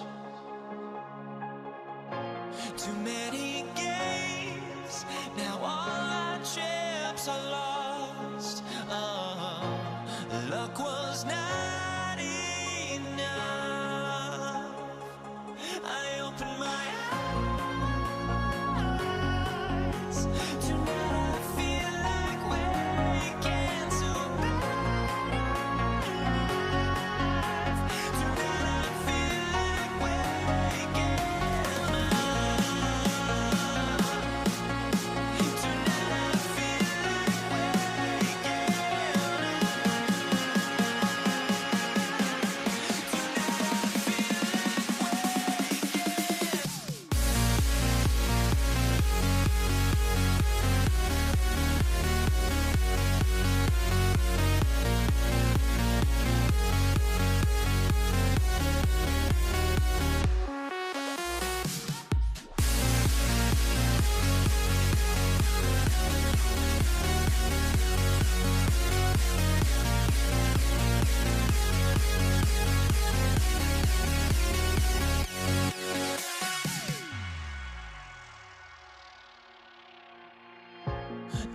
Too many games, now all our chips are lost. Oh, luck was not enough. I opened my eyes. Tonight I feel like waking to life. Tonight I feel like waking up. Tonight I feel like waking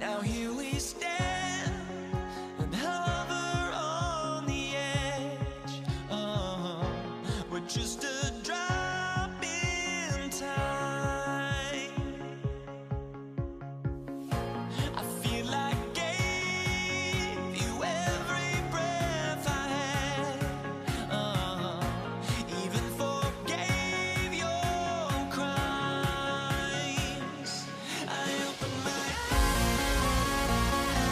Now here we stand and hover on the edge. Oh, we're just a drop in time. I feel like I gave you every breath I had. Even forgave your crimes. I opened my eyes.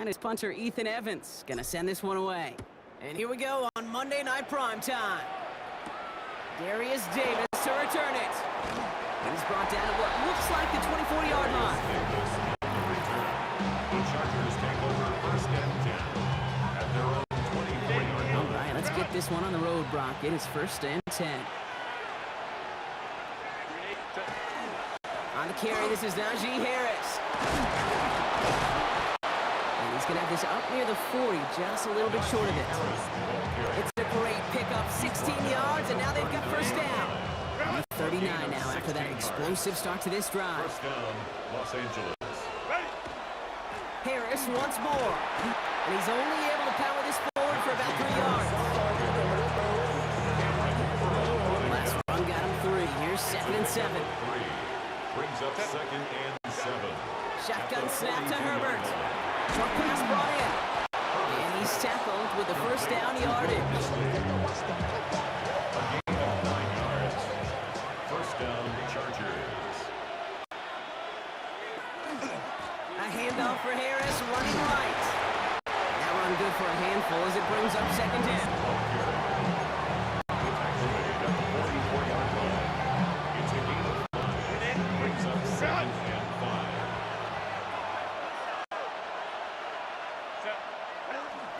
And his punter, Ethan Evans, gonna send this one away. And here we go on Monday Night Primetime. Darius Davis to return it. He's brought down at what looks like the 24-yard line. The Chargers take over first and 10 at their own 24-yard line. All right, let's get this one on the road, Brock. It is first and 10. On the carry, this is Najee Harris. And he's going to have this up near the 40, just a little bit short of it. It's a great pickup, 16 yards, and now they've got first down. 39 now after that explosive start to this drive. First down, Los Angeles. Harris once more. And he's only able to power this forward for about 3 yards. Last run got him 3. Here's 2nd and 7. Brings up 2nd and 7. Shotgun snap to Herbert. Short pass brought in. And he's tackled with the first down yardage. A gain of 9 yards. First down, Chargers. A handoff for Harris, running right. That run good for a handful as it brings up 2nd down. Activated at the 44-yard line. It's a gain of 5. Brings up 2nd and 5.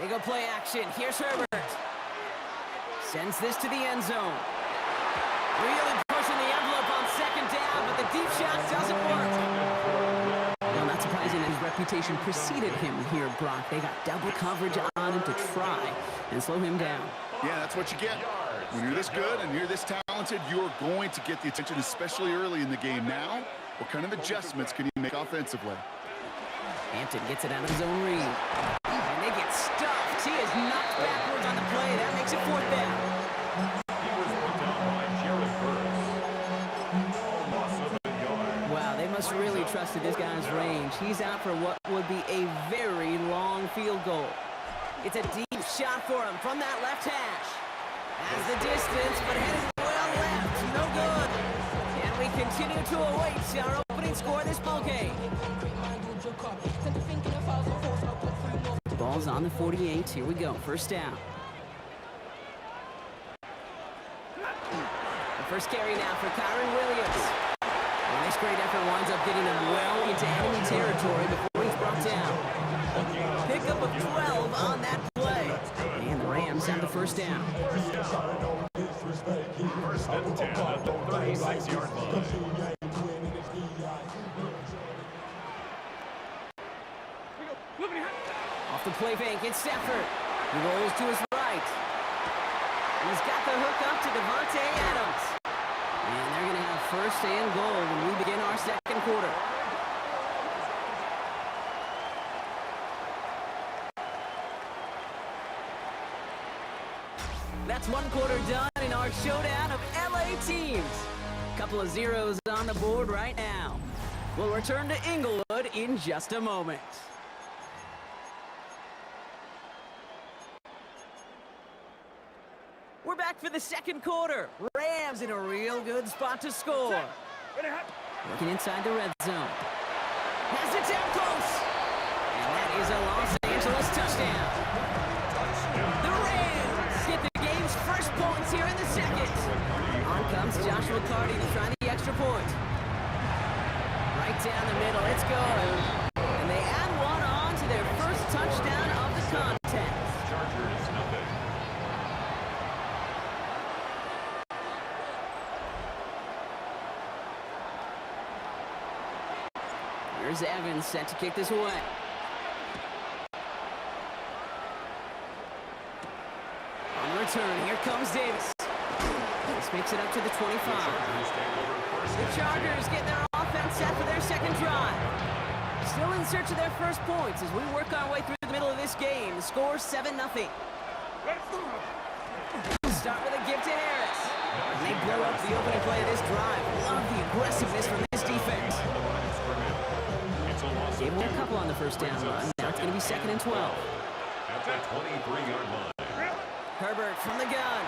They go play action. Here's Herbert. Sends this to the end zone. Really pushing the envelope on 2nd down, but the deep shot doesn't work. Well, not surprising that his reputation preceded him here, Brock. They got double coverage on him to try and slow him down. Yeah, that's what you get. When you're this good and you're this talented, you're going to get the attention, especially early in the game. Now, what kind of adjustments can you make offensively? Hampton gets it out of his own read. And they get stuffed. He is knocked backwards on the play. That makes it 4th down. He was brought down by Jared Burris. Loss of a yard. Wow, they must really trust this guy's range. He's out for what would be a very long field goal. It's a deep shot for him from that left hash. Has the distance, but heading well left. No good. And we continue to await our opening score of this ball game. Ball's on the 48. Here we go. First down. The first carry now for Kyron Williams. And this great effort winds up getting him well into enemy territory before he's brought down. Pickup of 12 on that play. And the Rams have the first down. First and 10 at the 36-yard line. Off the play fake, it's Stafford. He rolls to his right. He's got the hook up to Devontae Adams. And they're going to have first and goal when we begin our second quarter. That's one quarter done in our showdown of LA teams. Couple of zeros on the board right now. We'll return to Inglewood in just a moment. We're back for the second quarter. Rams in a real good spot to score. Working inside the red zone. Has it down close. And that is a Los Angeles touchdown. The Rams get the game's first points here in the second. On comes Joshua Carty to try the extra point. Right down the middle, it's good. And they add one on to their first touchdown of the contest. Chargers nothing. Here's Evans set to kick this away. On return, here comes Davis. This makes it up to the 25. The Chargers get their offense set for their second drive. Still in search of their first points as we work our way through the middle of this game. The score 7-0. Start with a gift to Harris. And they blow up the opening play of this drive. Love the aggressiveness from this defense. Gave away a couple on the first down run. Now it's going to be 2nd and 12. At the 23-yard line. Herbert from the gun.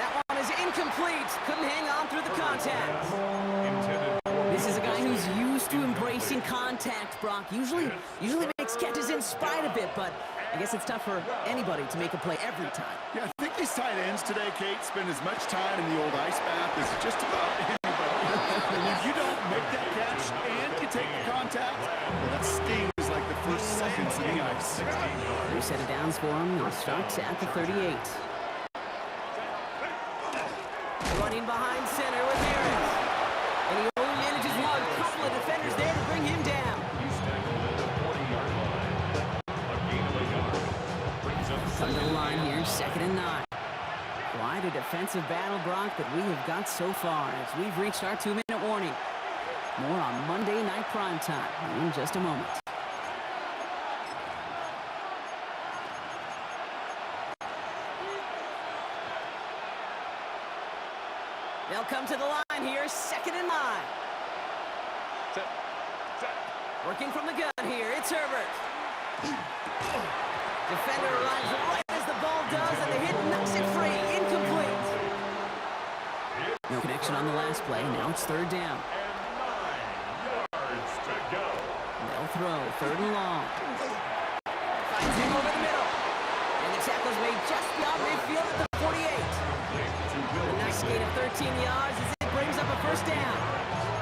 That one is incomplete. Couldn't hang on through the contact. This is a guy who's used to embracing contact, Brock. Usually makes catches in spite of it, but I guess it's tough for anybody to make a play every time. Yeah, I think these tight ends today, Kate, spend as much time in the old ice bath as just about anybody. And if you don't make that catch and you take the contact, well, that stings like the first seconds in the ice. New set of downs for him. He'll start at the 38. Running behind center with Harris. And he only manages one. Couple of defenders there to bring him down. He's tackled at the 40-yard line. A gain of a yard. Brings up Come to the line here, 2nd and 9. Quite a defensive battle, Brock, that we have got so far as we've reached our 2-minute warning. More on Monday Night Primetime in just a moment. They'll come to the line here, 2nd and 9. Working from the gun here, it's Herbert. Defender arrives right as the ball does, and the hit knocks it free. Incomplete. No connection on the last play. Now it's 3rd down. And 9 yards to go. They'll throw 3rd and long. Finds him over the middle. And the tackle's made just beyond midfield at the 48. A nice gain of 13 yards as it brings up a first down.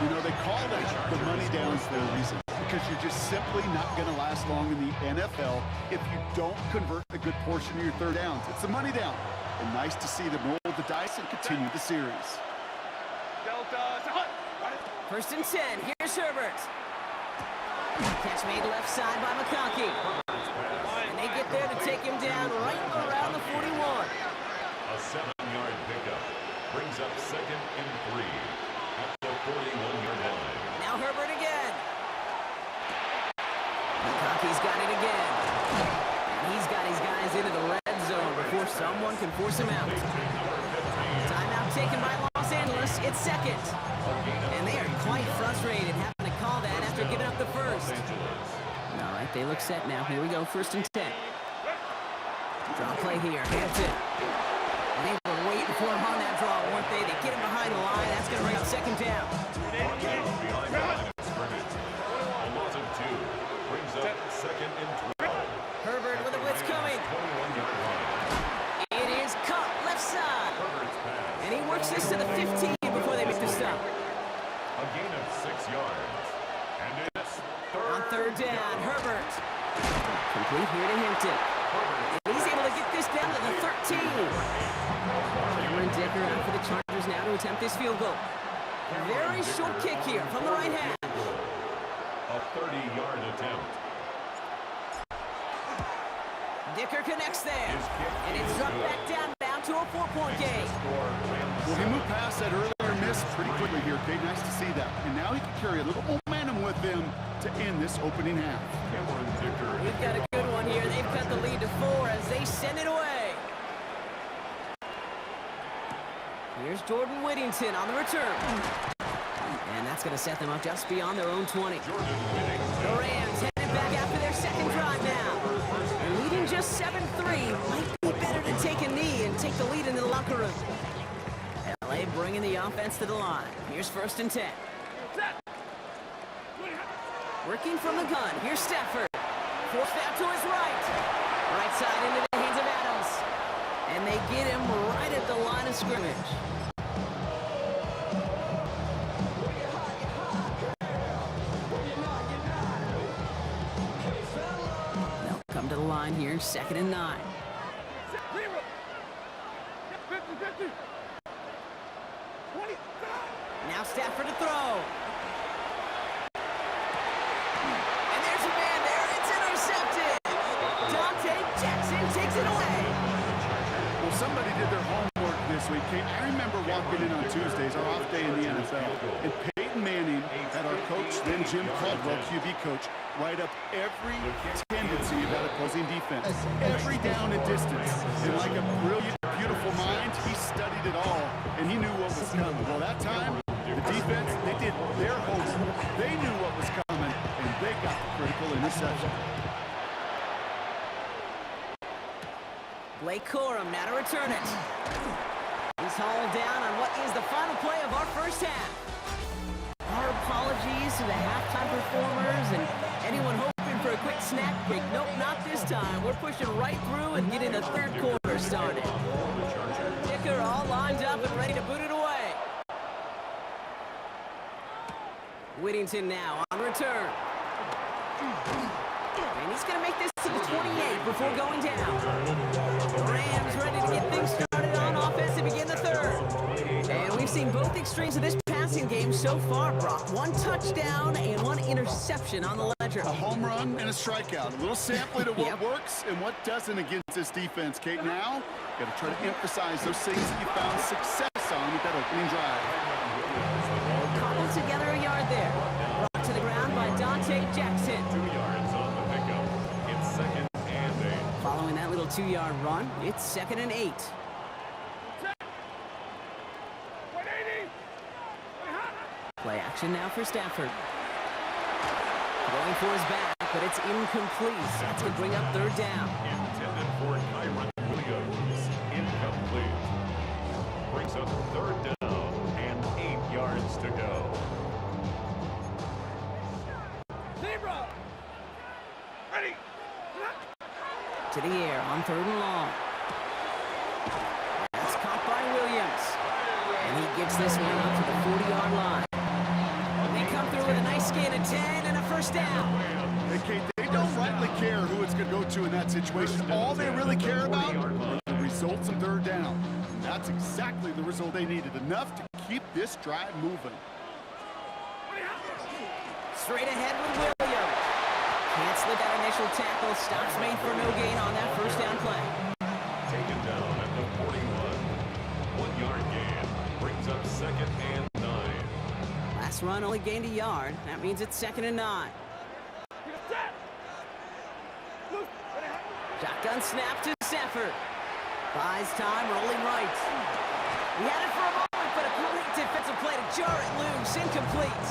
You know, they call that the money downs for a reason, because you're just simply not going to last long in the NFL if you don't convert a good portion of your third downs. It's the money down. And nice to see them roll the dice and continue the series. 1st and 10. Here's Herbert. Catch made left side by McConkey. And they get there to take him down right around the 41. A 7-yard pickup. Brings up 2nd and 3 at the 41-yard line. Now Herbert again. McConkey's got it again. And he's got his guys into the red zone before someone can force him out. Timeout taken by Los Angeles. It's 2nd. And they are quite frustrated having to call that after giving up the first. All right, they look set now. Here we go, 1st and 10. Draw play here. Hampton. for him on that draw, weren't they? They get him behind the line. That's going to bring up second down. Behind the line of scrimmage. A loss of 2. Brings up second and 12. Herbert with a blitz coming. 21-yard line. It is caught left side. Herbert's pass. And he works this to the 15 before they make the stop. A gain of 6 yards. And it's On third down, Herbert. Complete here to Hinton. And he's able to get this down to the 13. Cameron Dicker out for the Chargers now to attempt this field goal. Very short kick here from the right hand. a 30-yard attempt. Dicker connects there. And it's dropped back down to a 4-point game. Well, he moved past that earlier miss pretty quickly here, Kate. Nice to see that. And now he can carry a little momentum with him to end this opening half. Cameron Dicker. We've got a good one here. They've cut the lead to 4 as they send it away. Here's Jordan Whittington on the return. And that's going to set them up just beyond their own 20. The Rams headed back after their second drive now. They're leading just 7-3. Might be better to take a knee and take the lead into the locker room. LA bringing the offense to the line. Here's 1st and 10. Working from the gun. Here's Stafford. Forced out to his right. Right side into the hands of Adams. And they get him right at the line of scrimmage. They'll come to the line here, 2nd and 9. Now Stafford to throw. And there's a man there. It's intercepted. Dante Jackson takes it away. Well, somebody did their homework this week, Kate. I remember walking in on Tuesdays, our off day in the NFL, and Peyton Manning had our coach, then Jim Caldwell, QB coach, write up every tendency about opposing defense, every down and distance. And like a brilliant, beautiful mind, he studied it all, and he knew what was coming. Well, that time, the defense, they did their homework. They knew what was coming, and they got the critical interception. Blake Corum now to return it. He's hauled down on what is the final play of our first half. Our apologies to the halftime performers and anyone hoping for a quick snack break. Nope, not this time. We're pushing right through and getting the third quarter started. Dicker all lined up and ready to boot it away. Whittington now on return. And he's going to make this to the 28 before going down. Rams ready to get things started on offense to begin the third. And we've seen both extremes of this passing game so far, Brock. 1 touchdown and 1 interception on the ledger. A home run and a strikeout. A little sampling of what works and what doesn't against this defense, Kate. Now, got to try to emphasize those things that you found success on with that opening drive. Cobbled together a yard there. Brought to the ground by Dante Jackson. 2 yards on the pickup. It's 2nd and 8. Following that little 2-yard run, it's 2nd and 8. Play action now for Stafford. Going for his back, but it's incomplete. That's going to bring up 3rd down. Intended for Kyron Williams. Incomplete. Brings up 3rd down and 8 yards to go. Zebra! Ready! To the air on 3rd and long. That's caught by Williams. And he gets this one up to the 40-yard line. They come through with a nice gain of 10 and a 1st down. Hey, Kate, they don't rightly care who it's going to go to in that situation. All they really care about are the results of 3rd down. And that's exactly the result they needed. Enough to keep this drive moving. Straight ahead with Williams. Can't slip that initial tackle. Stops made for no gain on that 1st down play. Taken down at the 41. 1-yard gain. Brings up 2nd and 9. Last run only gained a yard. That means it's 2nd and 9. Shotgun snap to Stafford. Buys time, rolling right. He had it for a moment, but a great defensive play to jar it loose. Incomplete.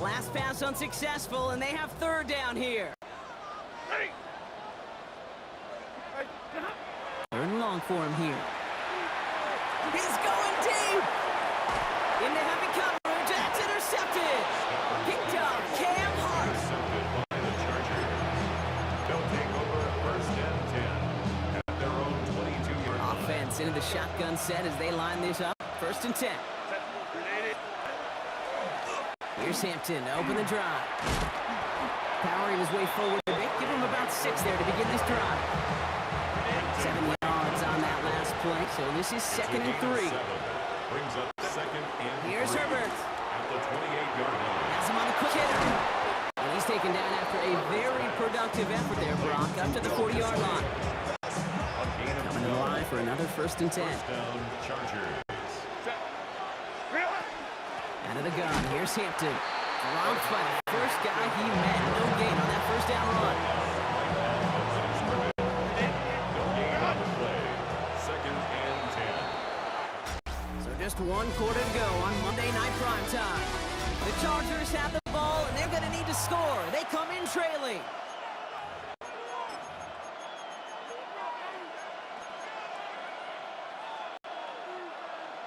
Last pass unsuccessful, and they have 3rd down here. for him here. He's going deep! Into heavy coverage, that's intercepted! Picked up, Cam Hart! Intercepted by the Chargers. They'll take over first and 10 at their own 22-yard line. Offense into the shotgun set as they line this up. First and 10. Here's Hampton to open the drive. Powering his way forward a bit. Give him about 6 there to begin this drive. 7 yards on that last play, so this is second and 3. Brings up second and Here's 3 Herbert. at the 28-yard line. Has him on the quick hitter. And he's taken down after a very productive effort there, Brock, up to the 40-yard line. A gain of Coming to the line for another first and 10. first down, Chargers. Out of the gun, here's Hampton. Dropped by the first guy he met. No gain on that first down run. No gain on the play. Second and 10. So just 1 quarter to go on Monday Night Primetime. The Chargers have the ball, and they're going to need to score. They come in trailing.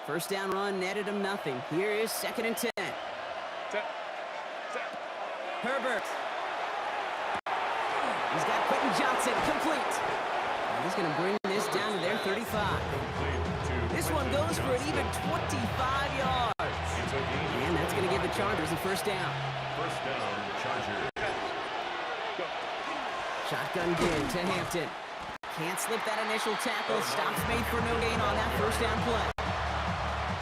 First down run netted him nothing. Here is second and 10. Herbert. He's got Quentin Johnson complete. And he's going to bring this down to their 35. This one goes for an even 25 yards. And that's going to give the Chargers a first down. First down, Chargers. Shotgun give to Hampton. Can't slip that initial tackle. Stops made for no gain on that first down play.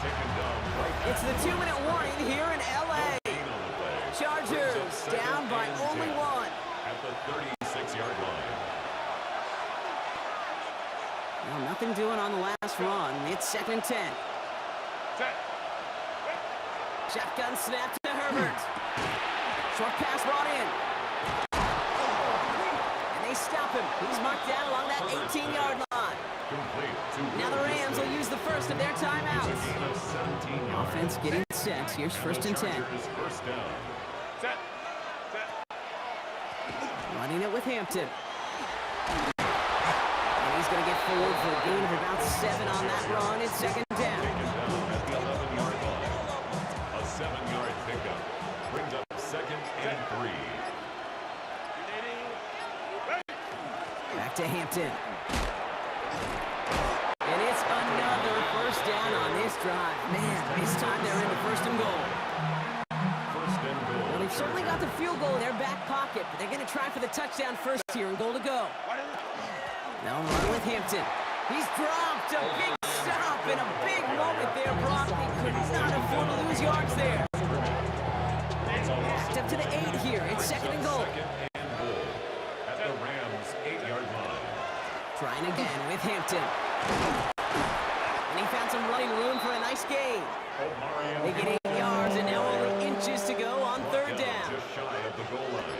Taken down right back. It's the 2-minute warning here in L.A. Gain on the play. Chargers down by only 1. At the 36-yard line. Well, nothing doing on the last run. It's second and 10. Shotgun snap to Herbert. Short pass brought in. And they stop him. He's marked down along that 18-yard line. Complete to Now the Rams will use the first of their timeouts. gain of 17 yards. Offense getting set. Here's first and 10. Chargers first down. Running it with Hampton. And he's going to get forward for a gain of about 7 on that run. It's second down. Taken down at the 11-yard line. A 7-yard pickup brings up second and 3. Back to Hampton. And it's another first down on this drive. Man, this time they're in the first and goal. First and goal. Well, they've certainly got the field goal in their back pocket, but they're going to try for the touchdown first here and goal to go. Now run with Hampton. He's dropped a big stop and a big moment there, Brock. They could not afford to lose yards there. Backed up to the 8 here. It's second and goal. Second and goal at the Rams' 8-yard line. Trying again with Hampton. And he found some running room for a nice gain. Omarion They get 8 yards and now only inches to go on third down. just shy of the goal line.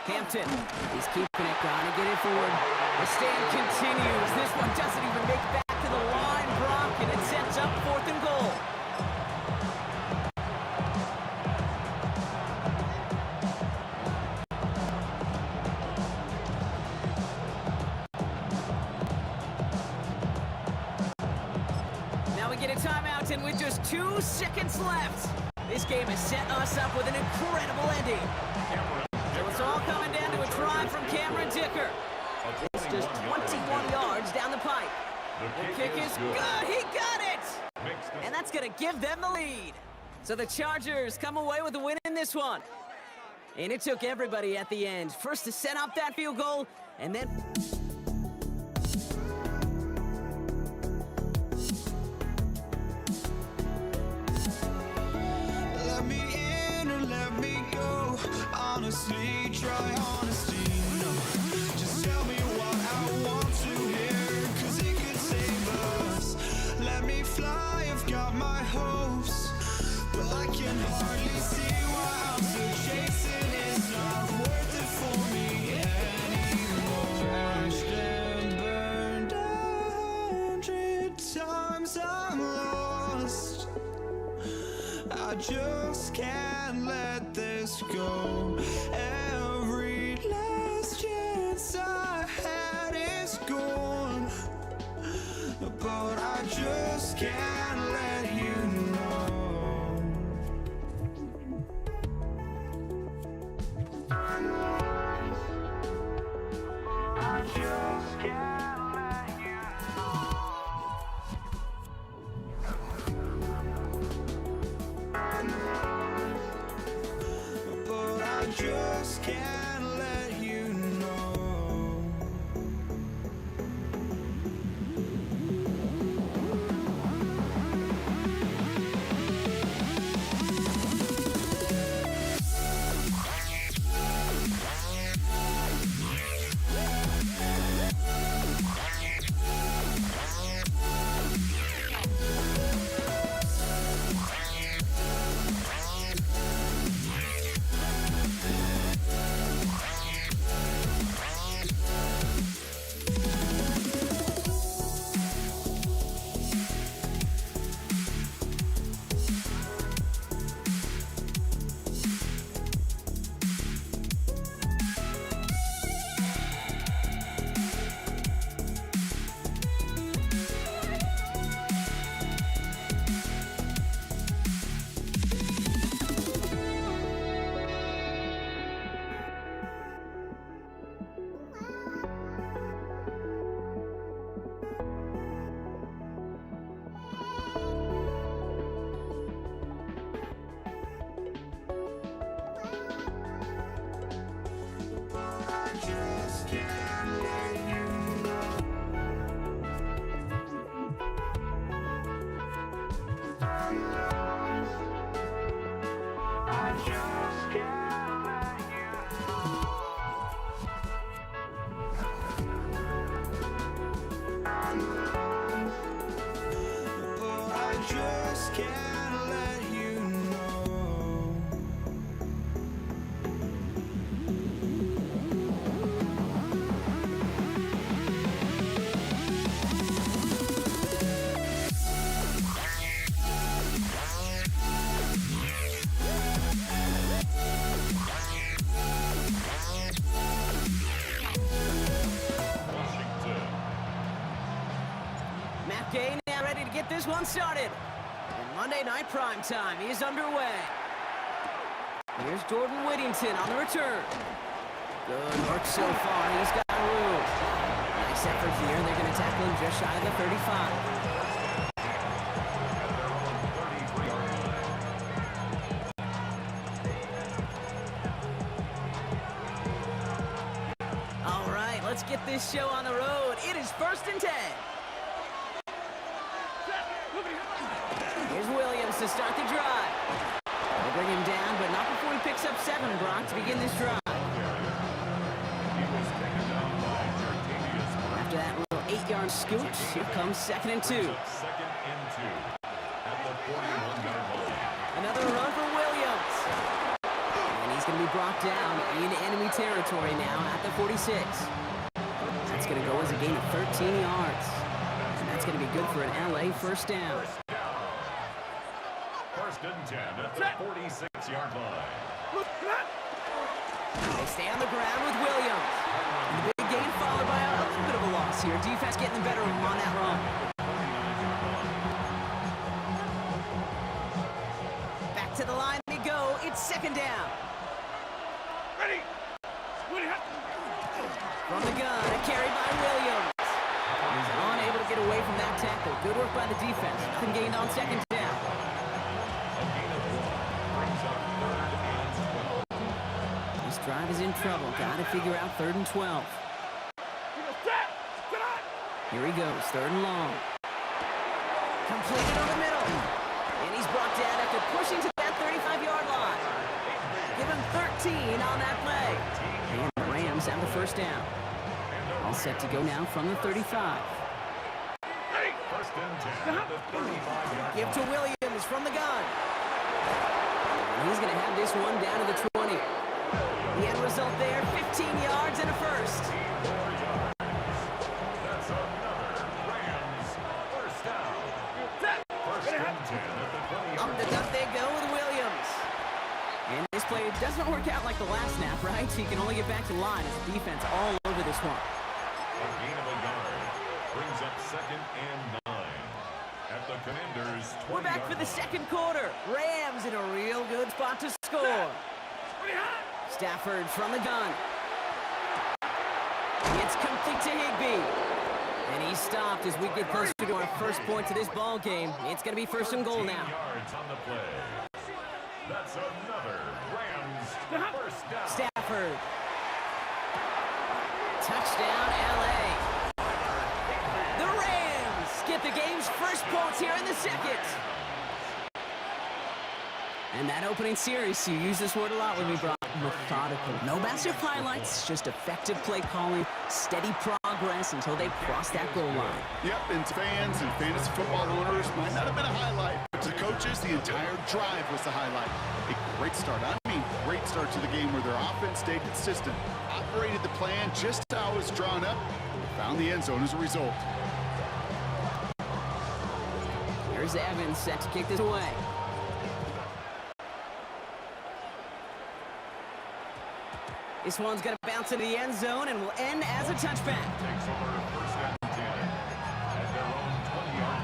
Hampton, he's keeping it, trying to get it forward. The stand continues. This one doesn't even make it back to the line, Brock, and it sets up fourth and goal. Now we get a timeout, and with just 2 seconds left, this game has set us up with an incredible ending. So it's all coming down to a try from Cameron Dicker. It's just 21 yards down the pipe. The kick is good. He got it! And that's going to give them the lead. So the Chargers come away with a win in this one. And it took everybody at the end. First to set up that field goal, and then... Let me in or let me go. Honestly, try honesty. No, just tell me what I want to hear, 'cause it could save us. Let me fly, I've got my hopes, but I can hardly see why I'm still chasing. It's not worth it for me anymore. Crashed and burned 100 times, I'm lost. I just can't let this go. Every last chance but I just can't let you know. I just can't let you know. But I just can't let you know. Can't let you know. Matt Gay now ready to get this one started. And Monday Night Primetime is underway. Here's Jordan Whittington on the return. Good work so far. He's got room. Nice effort here. They're going to tackle him just shy of the 35. All right, let's get this show on the road. It is 1st and 10. Here's Williams to start the drive. They bring him down, but not before he picks up 7, Brock, to begin this drive. After that little 8-yard scooch, here comes 2nd and 2. Another run for Williams. And he's going to be brought down in enemy territory now at the 46. That's going to go as a gain of 13 yards. And that's going to be good for an LA first down. 1st and 10 at the 46-yard line. They stay on the ground with Williams. And the big gain followed by a little bit of a loss here. Defense getting the better of him on that run. Back to the line they go. It's 2nd down. Ready. From the gun, a carry by Williams. He's unable to get away from that tackle. Good work by the defense. Nothing gained on 2nd down. This drive is in trouble. Got to figure out 3rd and 12. Here he goes, 3rd and long. Completed over the middle. And he's brought down after pushing to that 35-yard line. Give him 13 on that play. And the Rams have the 1st down. All set to go now from the 35. 1st and 10 at the 35-yard Give to Williams from the gun. And he's going to have this one down to the 20. The end result there, 15 yards and a first. That's another Rams first down. 1st and 10 at the 20-yard Up the gut they go with Williams. And this play doesn't work out like the last snap, right? He can only get back to line as the defense all over this one. A gain of a yard brings up second and 9. At the Commanders' 20. We're back for the second quarter. Rams in a real good spot to score. Stafford from the gun. It's complete to Higbee. And he's stopped as we get closer to our first point to this ball game. It's going to be first and goal now. 14 yards on the play. That's another Rams first down. Stafford. Touchdown, LA. The Rams get the game's first points here in the second. And that opening series, you use this word a lot with me, Brock. Methodical. No massive highlights, just effective play calling, steady progress until they cross that goal line. Yep, and to fans and fantasy football owners, might not have been a highlight, but to coaches, the entire drive was the highlight. A great start. I mean, great start to the game where their offense stayed consistent, operated the plan just how it was drawn up, and found the end zone as a result. Here's Evans set to kick this away. This one's going to bounce into the end zone and will end as a touchback. Takes over first and 10 at their own 20-yard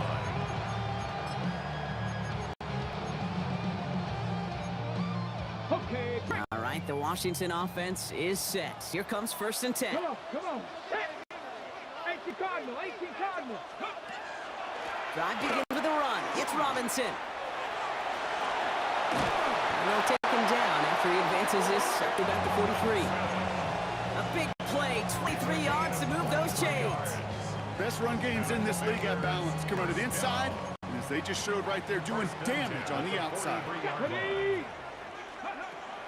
line. Okay. All right, the Washington offense is set. Here comes first and 10. Come on. 18 Cardinal. Drive begins with a run. It's Robinson. And they'll take him down after he advances this up to back to 43. A big play, 23 yards to move those chains. Best run games in this league at balance. Come out to the inside, and as they just showed right there, doing damage on the outside. Ready?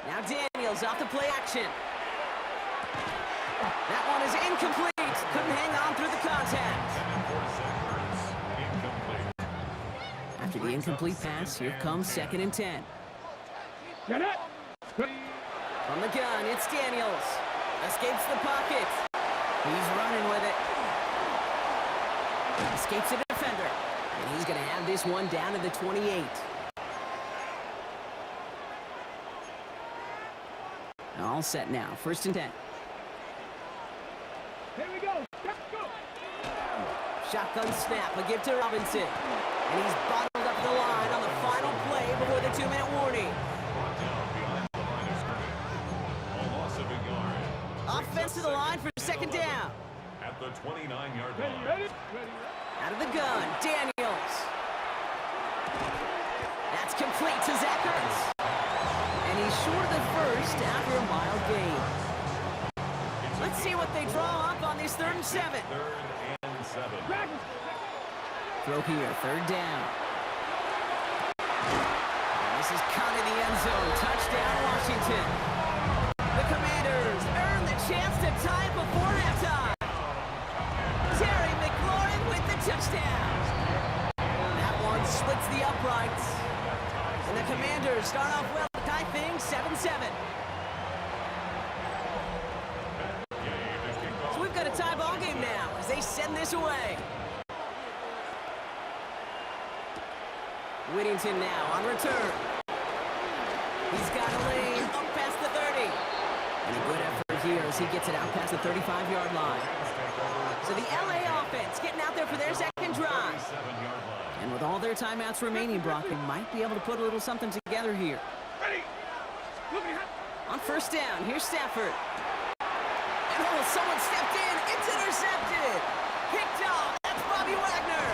Now Daniels off the play action. That one is incomplete. Couldn't hang on through the contact. After the incomplete pass, here comes second and 10. Get it. From the gun, it's Daniels. Escapes the pocket. He's running with it. Escapes the defender. And he's going to have this one down to the 28. All set now. First and 10. Here we go. Let's go. Shotgun snap. A give to Robinson. And he's bottled up the line on the final play before the 2-minute warning. Brought down behind the line of scrimmage. A loss of a yard. Offense to the line for second down. At the 29-yard line. Ready? Out of the gun, Daniels. That's complete to Zach Ertz. And he's short of the first after a mild gain. Let's see what they draw up on this 3rd and 7. 3rd and 7. Throw here, 3rd down. And this is caught in the end zone. Touchdown, Washington. The Commanders earn the chance to tie it before halftime. Terry McLaurin with the touchdown. That one splits the uprights. And the Commanders start off well to tie things 7-7. So we've got a tie ball game now as they send this away. Whittington now on return. He's got a lane up past the 30. And a good effort here as he gets it out past the 35-yard line. So the LA offense getting out there for their second drive. And with all their timeouts remaining, Brock, they might be able to put a little something together here. Ready? On first down, here's Stafford. And oh, someone stepped in. It's intercepted. Picked off. That's Bobby Wagner.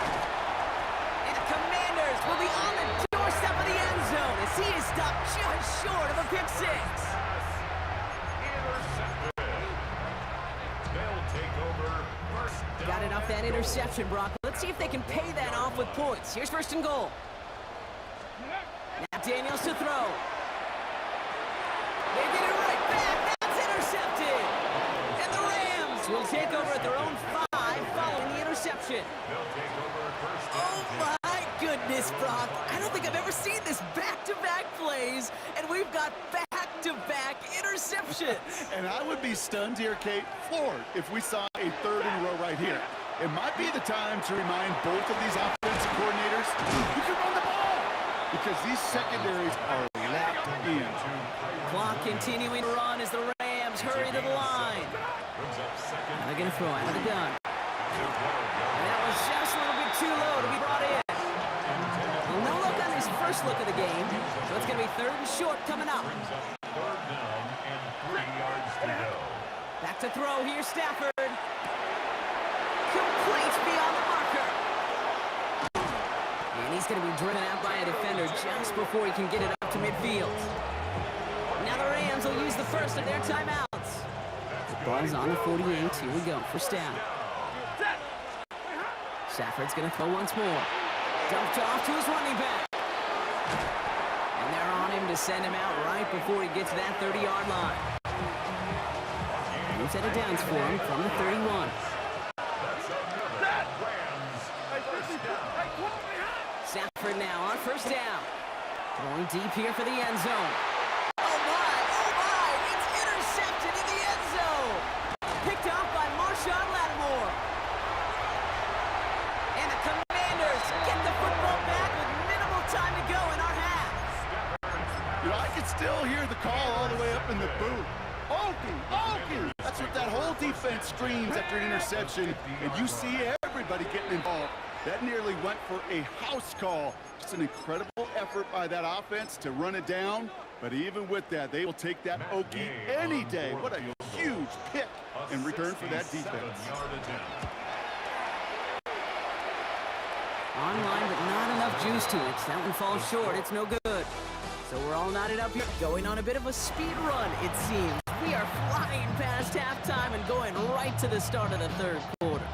And the Commanders will be on the doorstep of the end zone as he is stopped just short of a pick six. They'll take over first down. Got it off that interception, Brock. Let's see if they can pay that off with points. Here's first and goal. Now Daniels to throw. They get it right back. That's intercepted. And the Rams will take over at their own 5 following the interception. They'll take over first Oh down. my goodness, Brock. I don't think I've ever seen this back-to-back plays, and we've got back-to-back interceptions. And I would be stunned here, Kate, floored, if we saw a 3rd in a row right here. It might be the time to remind both of these offensive coordinators, you can run the ball, because these secondaries are locked in. Clock continuing to run as the Rams hurry to the line. Brings up second. They're going to throw out of the gun. And that was Just a little bit too low to be brought in. Well, no look on his first look of the game, so it's going to be 3rd and short coming up. Brings up 3rd down and 3 yards to go. Back to throw here, Stafford. Complete beyond the marker. And he's going to be driven out by a defender just before he can get it up to midfield. Now the Rams will use the first of their timeouts. The ball's on the 48. Here we go for Stafford. Stafford's going to throw once more. Dumped off to his running back. And they're on him to send him out right before he gets to that 30-yard line. New set of downs for him from the 31. Stafford now on first down. Going deep here for the end zone. Oh my, it's intercepted in the end zone. Picked off by Marshawn Lattimore. And the Commanders get the football back with minimal time to go in our half. You know, I can still hear the call all the way up in the booth. Okie! That's what that whole defense screams after an interception, and you see everybody getting involved. That nearly went for a house call. Just an incredible effort by that offense to run it down, but even with that, they will take that Okie any day. What a huge pick in return for that defense. Online, but not enough juice to it. That one falls short. It's no good. So we're all knotted up here, going on a bit of a speed run, it seems. We are flying past halftime and going right to the start of the 3rd quarter.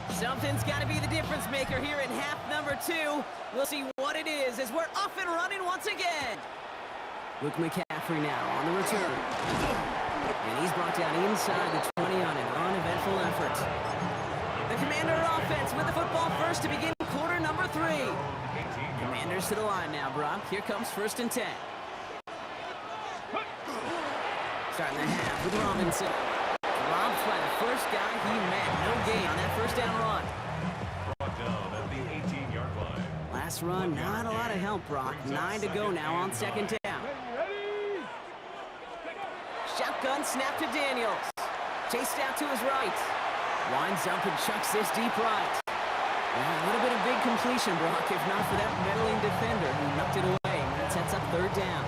Something's got to be the difference maker here in half number 2. We'll see what it is as we're off and running once again. Luke McCaffrey now on the return. And he's brought down inside the 20 on an uneventful effort. The Commander offense with the football first to begin quarter number 3. Commanders to the line now, Brock. Here comes 1st and 10. Starting the half with Robinson. Robbed by the first guy he met. No gain on that first down run. Brought down at the 18-yard line. Last run, not a lot of help, Brock. 9 to go now on 2nd down. Shotgun snap to Daniels. Chased out to his right. Winds up and chucks this deep right. Well, a little bit of big completion, Brock, if not for that meddling defender who knocked it away. That sets up 3rd down.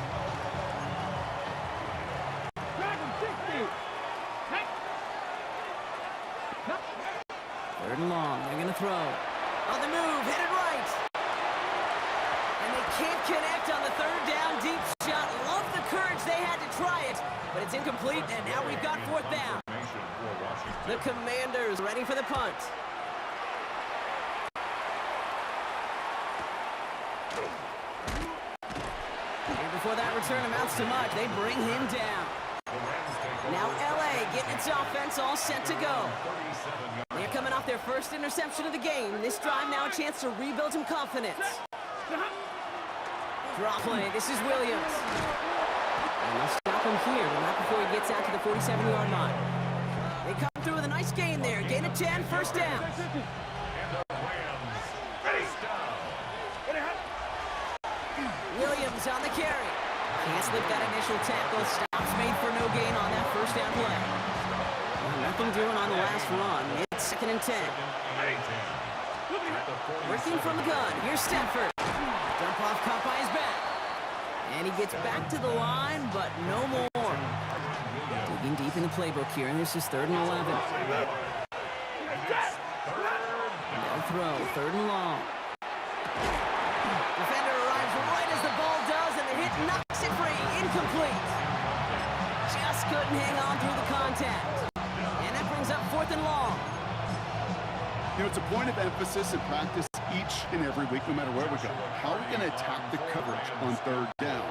Third and long, they're going to throw. On the move, headed right. And they can't connect on the 3rd down deep shot. Love the courage they had to try it, but it's incomplete, and now we've got 4th down. The Commanders ready for the punt. And before that return amounts to much, they bring him down. Now LA getting its offense all set to go. They're coming off their first interception of the game. This drive now a chance to rebuild some confidence. Draw play, this is Williams. And they'll stop him here, but not before he gets out to the 47-yard line. They come through with a nice gain there. Gain of 10, 1st down. Williams on the carry. Can't slip that initial tackle. Stops made for no gain on that first down play. Well, nothing doing on the last run. It's 2nd and 10. Working from the gun. Here's Stafford. Dump off caught by his back. And he gets back to the line, but no more. Digging deep in the playbook here, and this is 3rd and 11. No throw, 3rd and long. Defender arrives right as the ball does, and the hit knocks it free. Incomplete. Just couldn't hang on through the contact. And that brings up 4th and long. You know, it's a point of emphasis in practice each and every week, no matter where we go. How are we going to attack the coverage on 3rd down?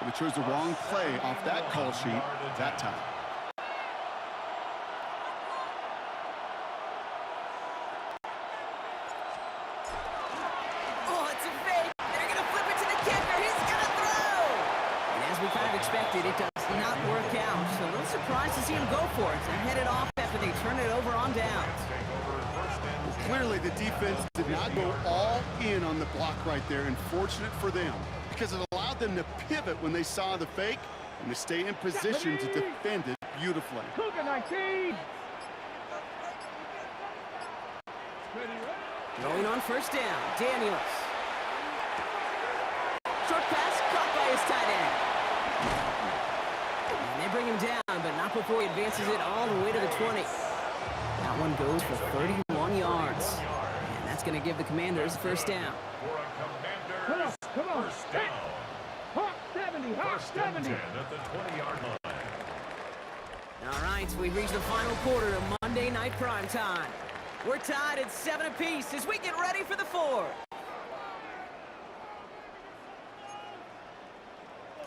We chose the wrong play off that call sheet that time. Oh, it's a fake. They're going to flip it to the kicker. He's going to throw. And as we kind of expected, it does not work out. So a little surprised to see him go for it. They're headed off after they turn it over on downs. Clearly, the defense did not go all in on the block right there, and fortunate for them, because it allowed them to pivot when they saw the fake and to stay in position to defend it beautifully. Cougar 19. Going on first down, Daniels. Short pass caught by his tight end. And they bring him down, but not before he advances it all the way to the 20. That one goes for 31 yards. And that's going to give the Commanders the first down. For a Commanders Come on. first down. Hawk 70. Hawk First and 70. 10 at the 20-yard line. All right, so we've reached the final quarter of Monday Night Primetime. We're tied at 7 apiece as we get ready for the fourth.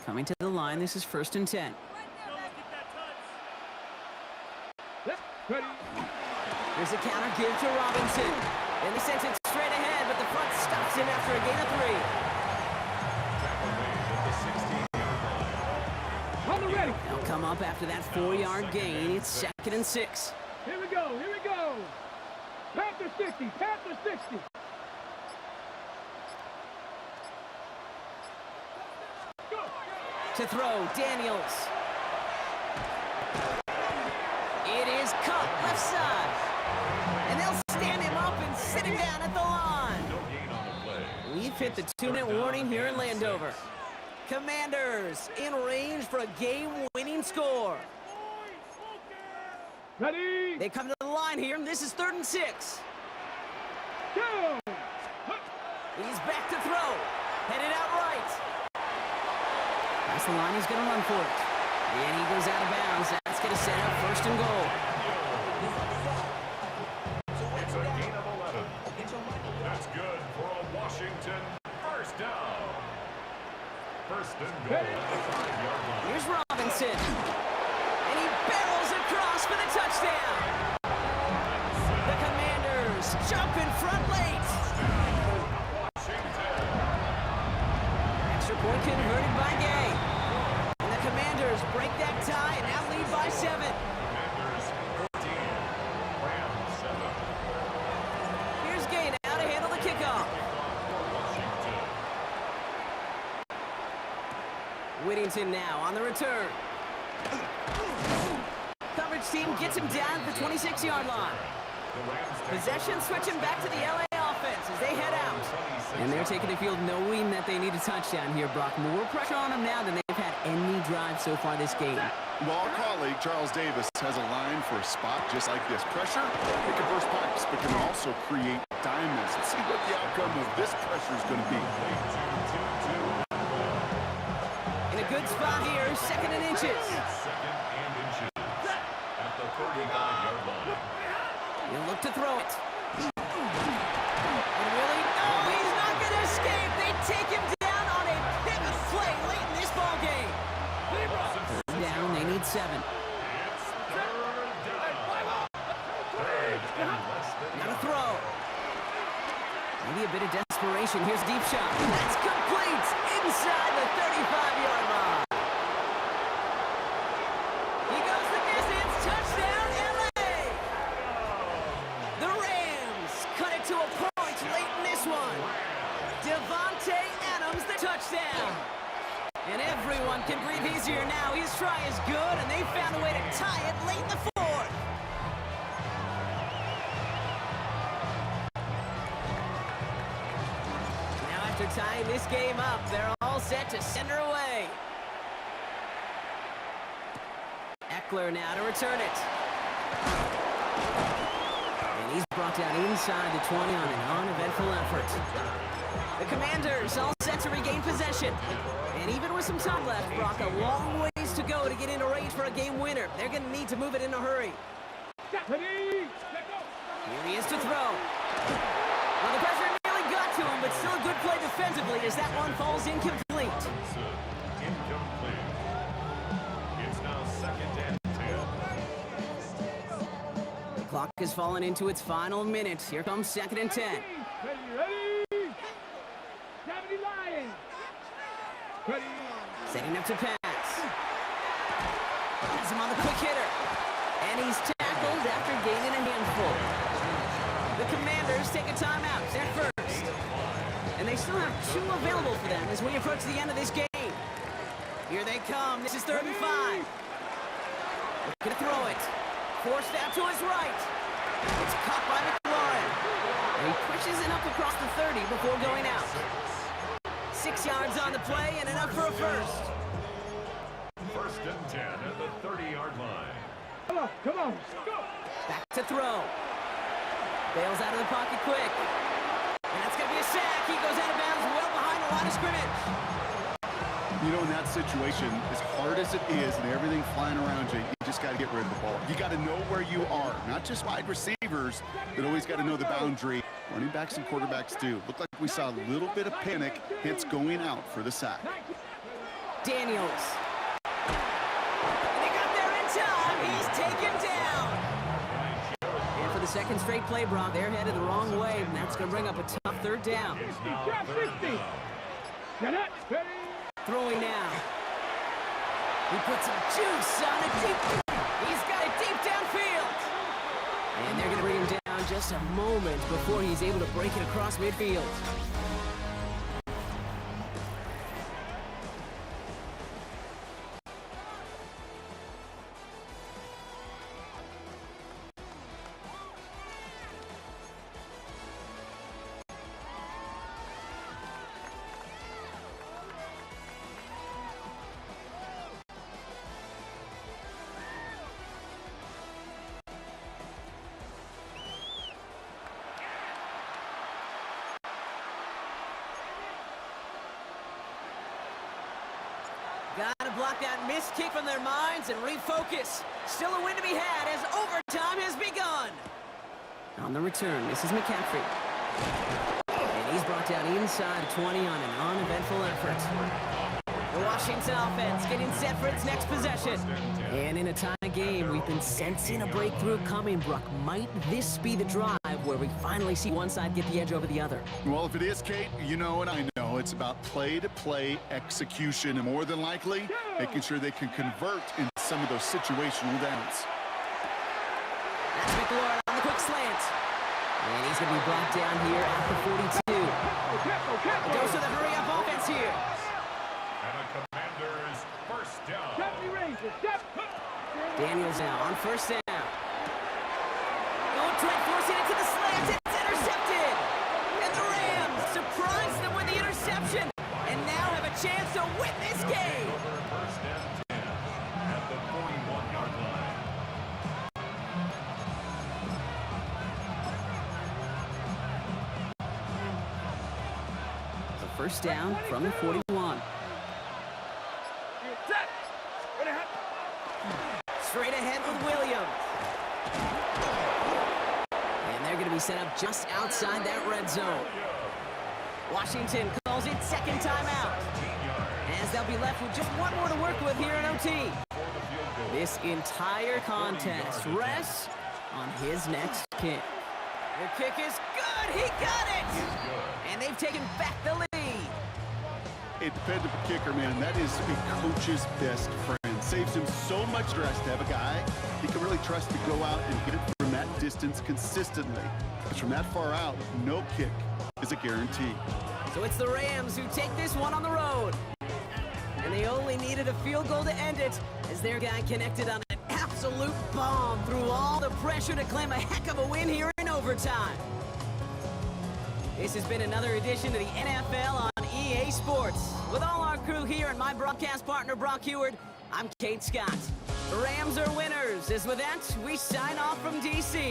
Coming to the line, this is first and 10. Ready. There's a counter give to Robinson. And they sent it straight ahead, but the front stops him after a gain of 3. Tackle made at the 16-yard line. On the ready. They'll come up after that 4-yard gain. It's second and 6. Here we go. Here we go. Panther 60. Panther 60. To throw, Daniels. It is cut left side. And they'll stand him up and sit him down at the line. No gain on the play. We've hit the 2-minute warning here in Landover. Commanders in range for a game-winning score. Ready. They come to the line here, and this is 3rd and 6. Go. He's back to throw. Headed out right. That's the line he's going to run for it. And he goes out of bounds. That's going to set up 1st and goal. It's a gain of 11. That's good for a Washington first down. First and goal at the 5-yard line. Here's Robinson. And he barrels across for the touchdown. The Commanders jump in front late. Washington. Extra point converted by Gay. And the Commanders break that tie and now lead by 7. Commanders 14. Rams 7. Here's Gay now to handle the kickoff. Washington. Whittington now on the return. Coverage team gets him down at the 26-yard line. The Rams take Possession switching back to the LA offense as they head out. And they're taking the field knowing that they need a touchdown here, Brock. More pressure on them now than they've had any drive so far this game. Well, our colleague, Charles Davis, has a line for a spot just like this. Pressure, it can burst pipes, but can also create diamonds. Let's see what the outcome of this pressure is going to be. In a good spot here, 2nd and inches. Second and inches at the 35-yard line. He'll look to throw it. And really, no, he's not going to escape. They take him down on a pivot play late in this ball game. Down, they need 7. It's third down. Third and less than Got to throw. Maybe a bit of desperation. Here's a deep shot. That's complete inside the 35-yard line. He goes the distance. Touchdown, LA. The Rams cut it to a point late in this one. Devontae Adams, the touchdown. And everyone can breathe easier now. His try is good, and they found a way to tie it late in the 4th. Now after tying this game up, they're all set to send her away. Eckler now to return it. And he's brought down inside the 20 on an uneventful effort. The Commanders all set to regain possession. And even with some time left, Brock, a long ways to go to get into range for a game winner. They're going to need to move it in a hurry. Ready. Let go. Here he is to throw. Well, the pressure nearly got to him, but still a good play defensively as that one falls incomplete. incomplete. It's now second and 10. The clock has fallen into its final minutes. Here comes 2nd and 10. Ready. 70 Lions. Ready. Setting up to pass. Has him on the quick hitter. And he's tackled after gaining a handful. The Commanders take a timeout. They're first. And they still have 2 available for them as we approach the end of this game. Here they come. This is 3rd and 5. Gonna throw it. Forced out to his right. It's caught by McLaurin. And he pushes it up across the 30 before going out. 6 yards on the play and enough for a first. First and 10 at the 30-yard line. Come on, come on, go! Back to throw. Bails out of the pocket quick. And that's going to be a sack. He goes out of bounds well behind the line of scrimmage. You know, in that situation, as hard as it is and everything flying around you, you just got to get rid of the ball. You got to know where you are. Not just wide receivers, but always got to know the boundary. Running backs and quarterbacks do. Looked like we saw a little bit of panic, hence going out for the sack. Daniels. And they got there in time. He's taken down. And for the second straight play, Brock, they're headed the wrong way, and that's going to bring up a tough third down. Drop 60! Get it! Ready? Throwing now. He puts some juice on it deep. He's got it deep downfield. And they're going to bring him down just a moment before he's able to break it across midfield. Gotta block that missed kick from their minds and refocus. Still a win to be had as overtime has begun. On the return, this is McCaffrey. And he's brought down inside 20 on an uneventful effort. The Washington offense getting set for its next possession. And in a tie game, we've been sensing a breakthrough coming, Brock. Might this be the drive where we finally see one side get the edge over the other? Well, if it is, Kate, you know and I know it's about play-to-play execution, and more than likely, making sure they can convert in some of those situational downs. That's McLaurin on the quick slant. And he's going to be brought down here at the 42. It goes to the hurry-up offense here. And a Commander's first down. Deputy Ranger, step! Daniels now on first down. Oh, Trent forcing it to the slant. It's intercepted. And the Rams surprise them with the interception. And now have a chance to win this game. First and 10 at the 41-yard line. The first down from the 41. Set! Ready, hot! Straight ahead with Williams. And they're going to be set up just outside that red zone. Washington calls it second timeout, as they'll be left with just one more to work with here in OT. This entire contest rests on his next kick. The kick is good. He got it. And they've taken back the lead. A dependable kicker, man, that is a coach's best friend. Saves him so much stress to have a guy he can really trust to go out and hit it from that distance consistently. Because from that far out, no kick is a guarantee. So it's the Rams who take this one on the road. And they only needed a field goal to end it, as their guy connected on an absolute bomb through all the pressure to claim a heck of a win here in overtime. This has been another edition of the NFL on EA Sports. With all our crew here and my broadcast partner, Brock Heward, I'm Kate Scott. The Rams are winners, as with that, we sign off from D.C.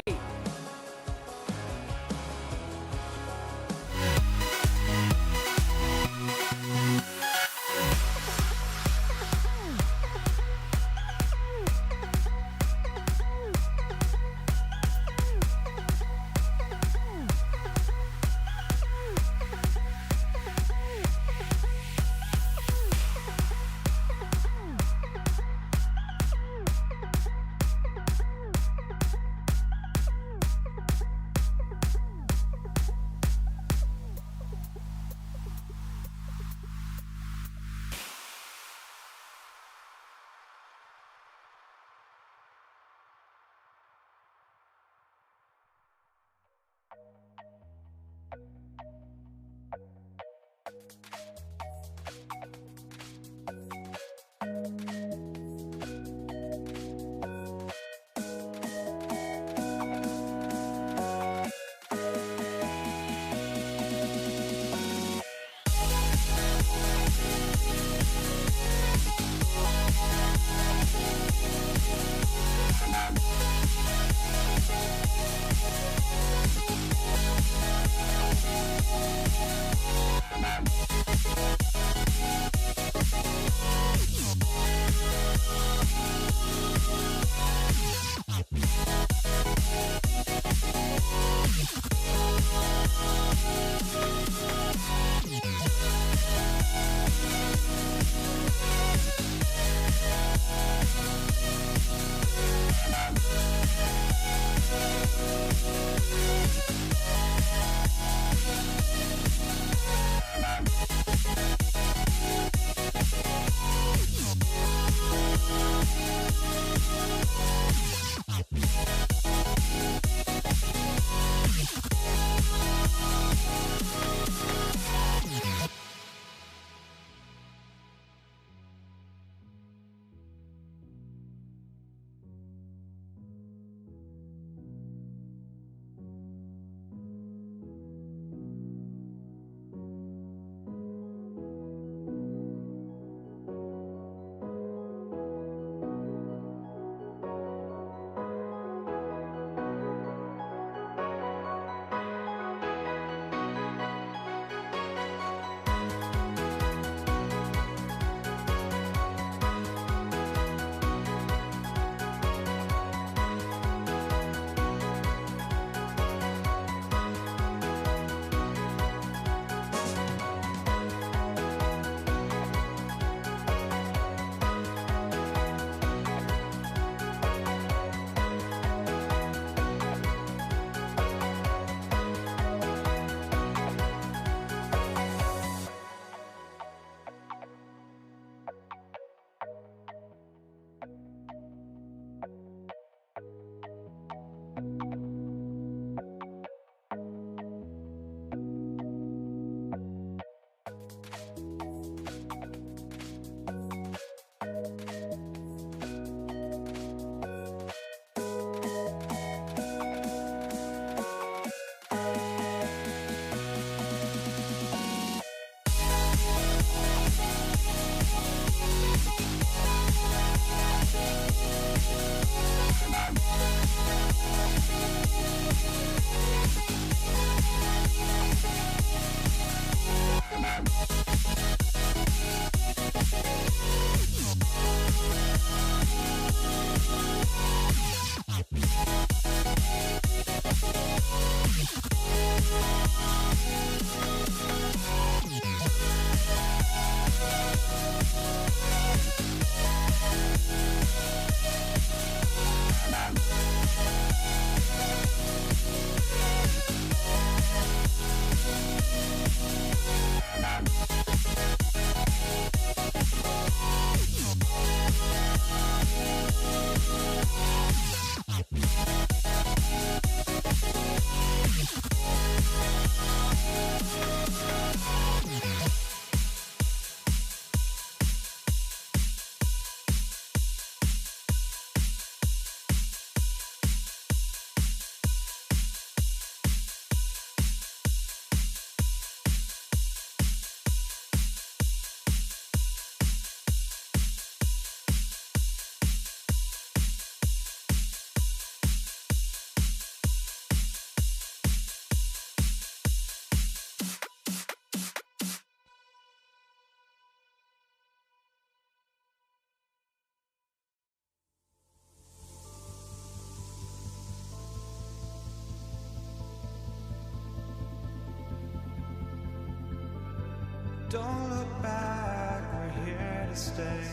Don't look back, we're here to stay.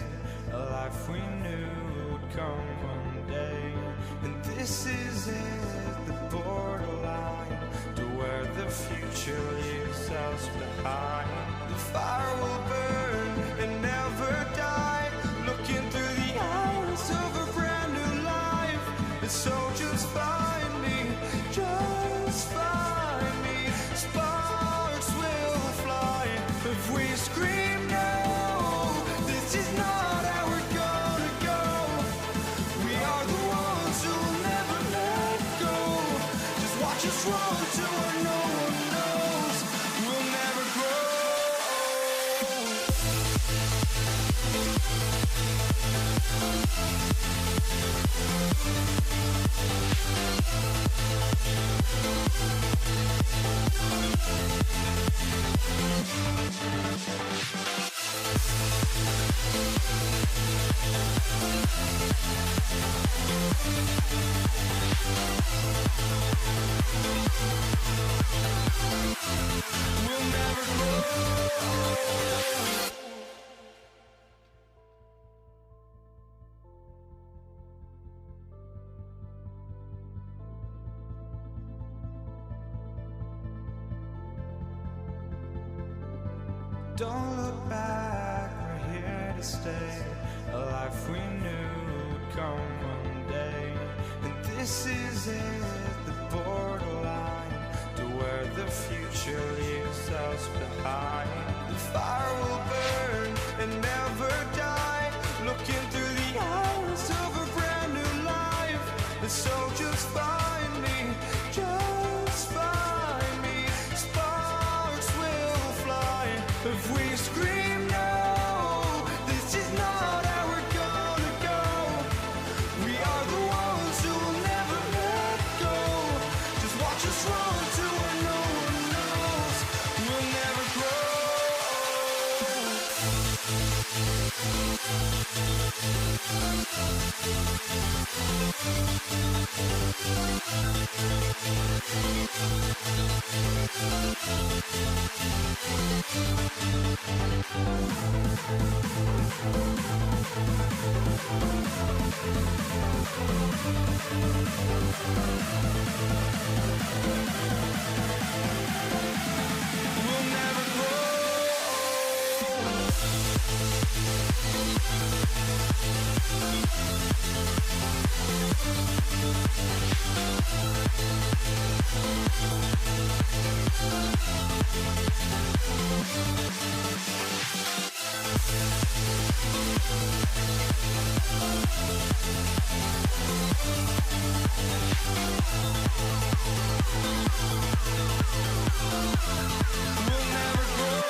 A life we knew would come one day. And this is it, the borderline to where the future leaves us behind. The fire will burn and never die, looking through the eyes of a brand new life. And so just find me, just find me. Sparks will fly if we scream no. This is not how we're gonna go. We are the ones who will never let go. Just watch us run to where no one knows. We'll never grow. We'll never grow. Don't look back, we're here to stay. A life we knew would come one day. And this is it, the borderline to where the future leaves us behind. The fire will burn and never die, looking through the eyes of a brand new life. And so just find me, just find me. Sparks will fly if we scream no. This is not how we're gonna go. We are the ones who will never let go. Just watch us run to where no one knows. We'll never grow. We'll never grow. We'll never grow.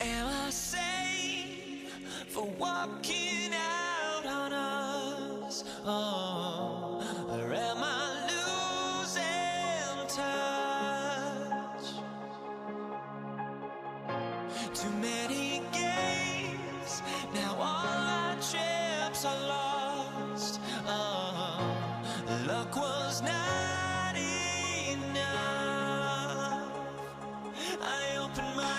Am I sane for walking out on us? Oh, or am I losing touch? Too many games, now all our chips are lost. Oh, luck was not enough. I opened my eyes.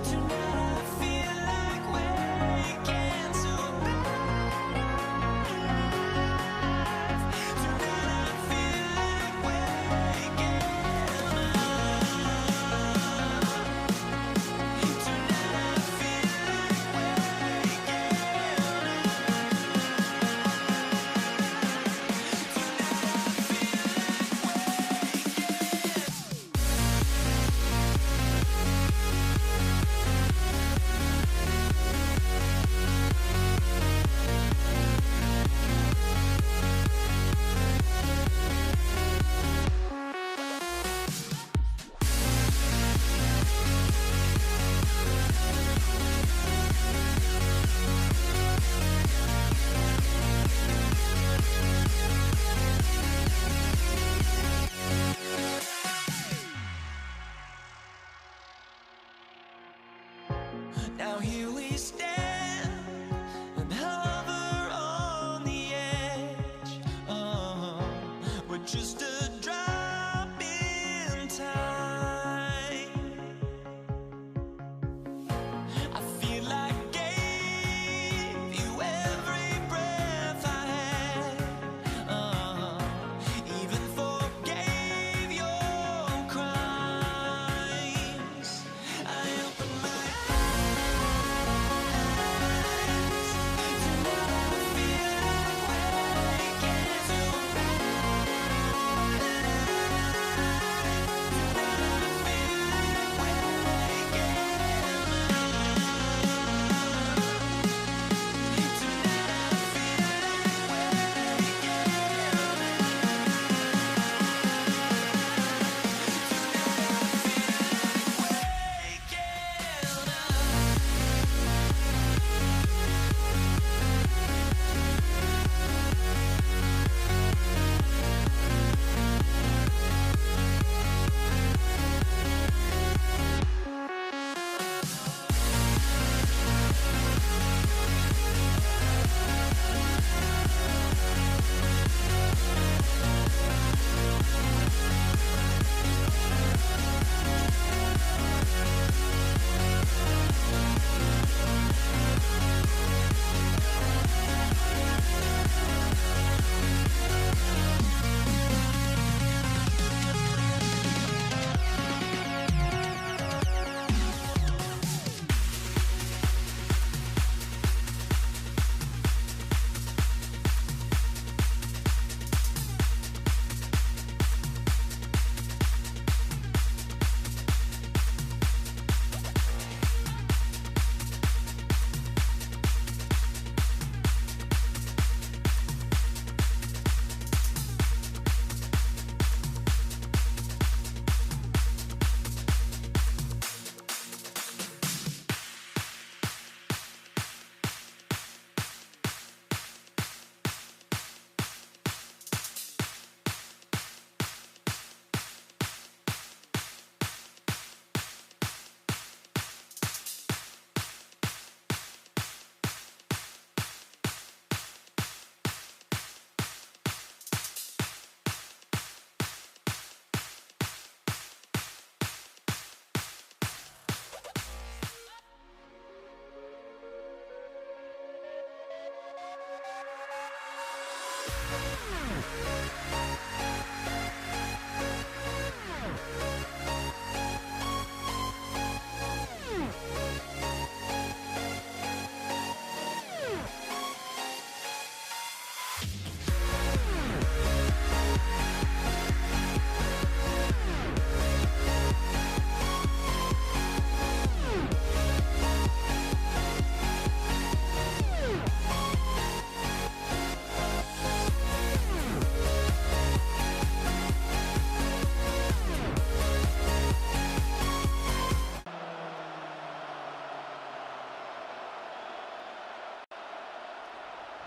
Tonight I feel like waking to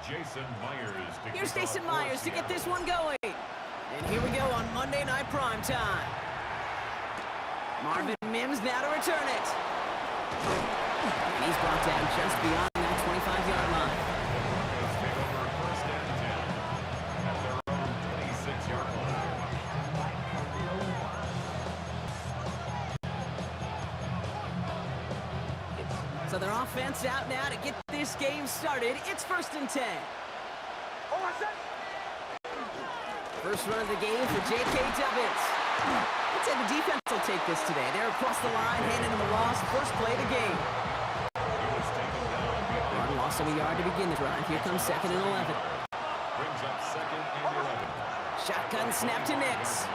Jason Myers to Here's kick off Jason Myers to get this one going. And here we go on Monday Night Primetime. Marvin Mims now to return it. And he's brought down just beyond that 25-yard line. Broncos take over first and 10 at their own 26-yard line. So their offense out now to get this game started. It's first and 10. First run of the game for J.K. Dobbins. Let's say the defense will take this today. They're across the line, handing them a loss. First play of the game. He was taken down behind. Martin lost him a yard to begin the drive. Here comes second and 11. Brings up second and 11. Shotgun snap to Nix.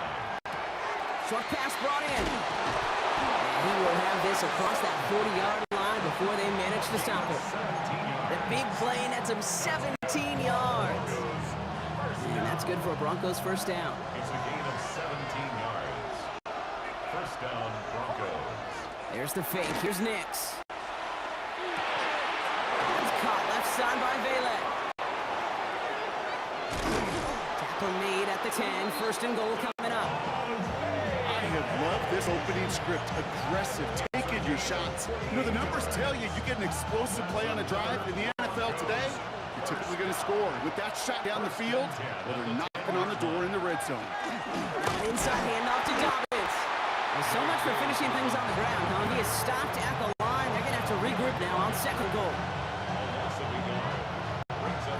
Short pass brought in. And he will have this across that 40-yard line before they manage to stop it. The big play nets him 17 yards. And that's good for a Broncos first down. It's a gain of 17 yards. First down, Broncos. There's the fake. Here's Nix. That's caught left side by Vela. Tackle made at the 10. First and goal coming up. I have loved this opening script. Aggressive, taking your shots. You know, the numbers tell you you get an explosive play on a drive. In the NFL today, you're typically going to score. With that shot down the field, well, they're knocking on the door in the red zone. Now an inside handoff to Dobbins. Well, so much for finishing things on the ground, huh? He is stopped at the line. They're going to have to regroup now on second goal.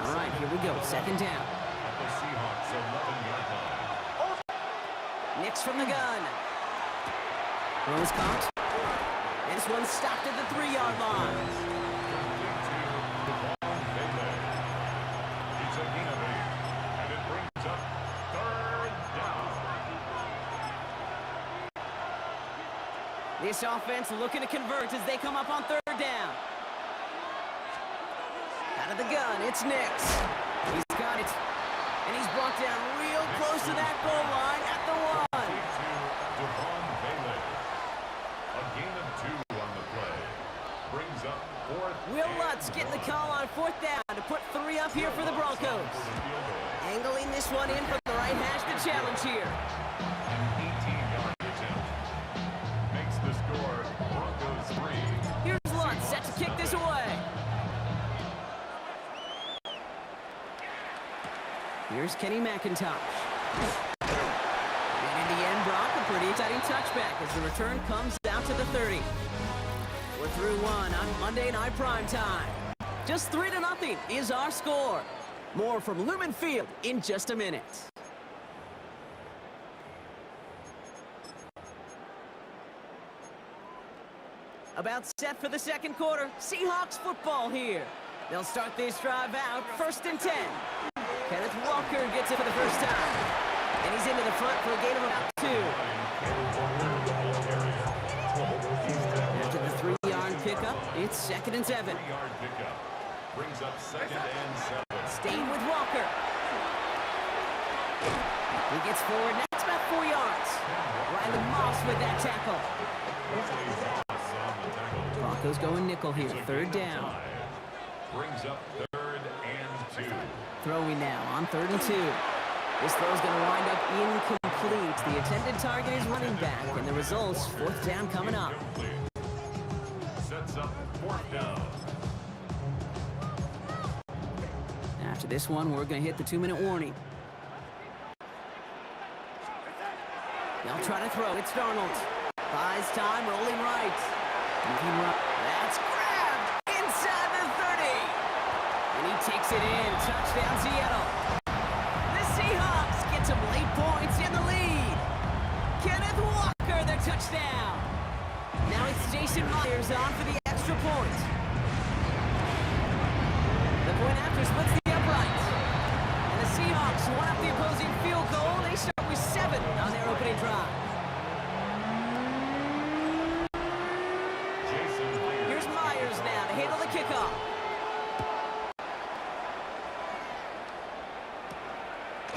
All right, here we go. Second down. At the Seahawks 11-yard line. Nix from the gun. Throws caught. This one stopped at the 3-yard line. It's a gain of 8, and it brings up third down. This offense looking to convert as they come up on third down. Out of the gun, it's Nix. He's got it. And he's brought down real close to that goal line at the 1. Devon Bailey. A gain of 2 on the play. Brings up fourth. Will Lutz getting the call on fourth down to put 3 up here for the Broncos. Angling this one in from the right hash, the challenge here. An 18-yard attempt. Makes the score Broncos 3. Here's Lutz set to kick this away. Here's Kenny McIntosh. And in the end, Brock, a pretty exciting touchback as the return comes out to the 30. We're through one on Monday Night Primetime. Just 3-0 is our score. More from Lumen Field in just a minute. About set for the second quarter. Seahawks football here. They'll start this drive out first and 10. Kenneth Walker gets it for the first time. And he's into the front for a gain of about 2. After the 3-yard pickup, it's second and 7. 3-yard pickup. Brings up second and 7. Staying with Walker. He gets forward. That's about 4 yards. Riley Moss with that tackle. Broncos going nickel here. Third down. Brings up third and 2. Throwing now on third and 2. This throw's going to wind up incomplete. The intended target is running back, and the results, fourth down coming up. Sets up fourth down. After this one, we're going to hit the 2-minute warning. They'll try to throw. It's Darnold. Buys time, rolling right. Moving right. That's grabbed inside the 30. And he takes it in. Touchdown, Seattle. The Kenneth Walker, the touchdown. Now it's Jason Myers on for the extra point. The point after splits the upright. And the Seahawks won up the opposing field goal. They start with 7 on their opening drive. Here's Myers now to handle the kickoff.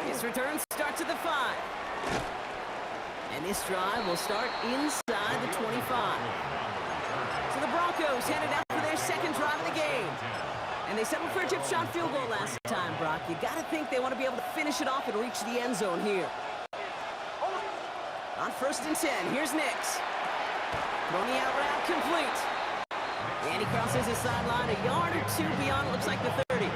His return starts at the 5. And this drive will start inside the 25. So the Broncos headed out for their second drive of the game. And they settled for a chip shot field goal last time, Brock. You got to think they want to be able to finish it off and reach the end zone here. On 1st and 10, here's Nix. Throwing the out route complete. And he crosses his sideline a yard or 2 beyond, looks like the 30.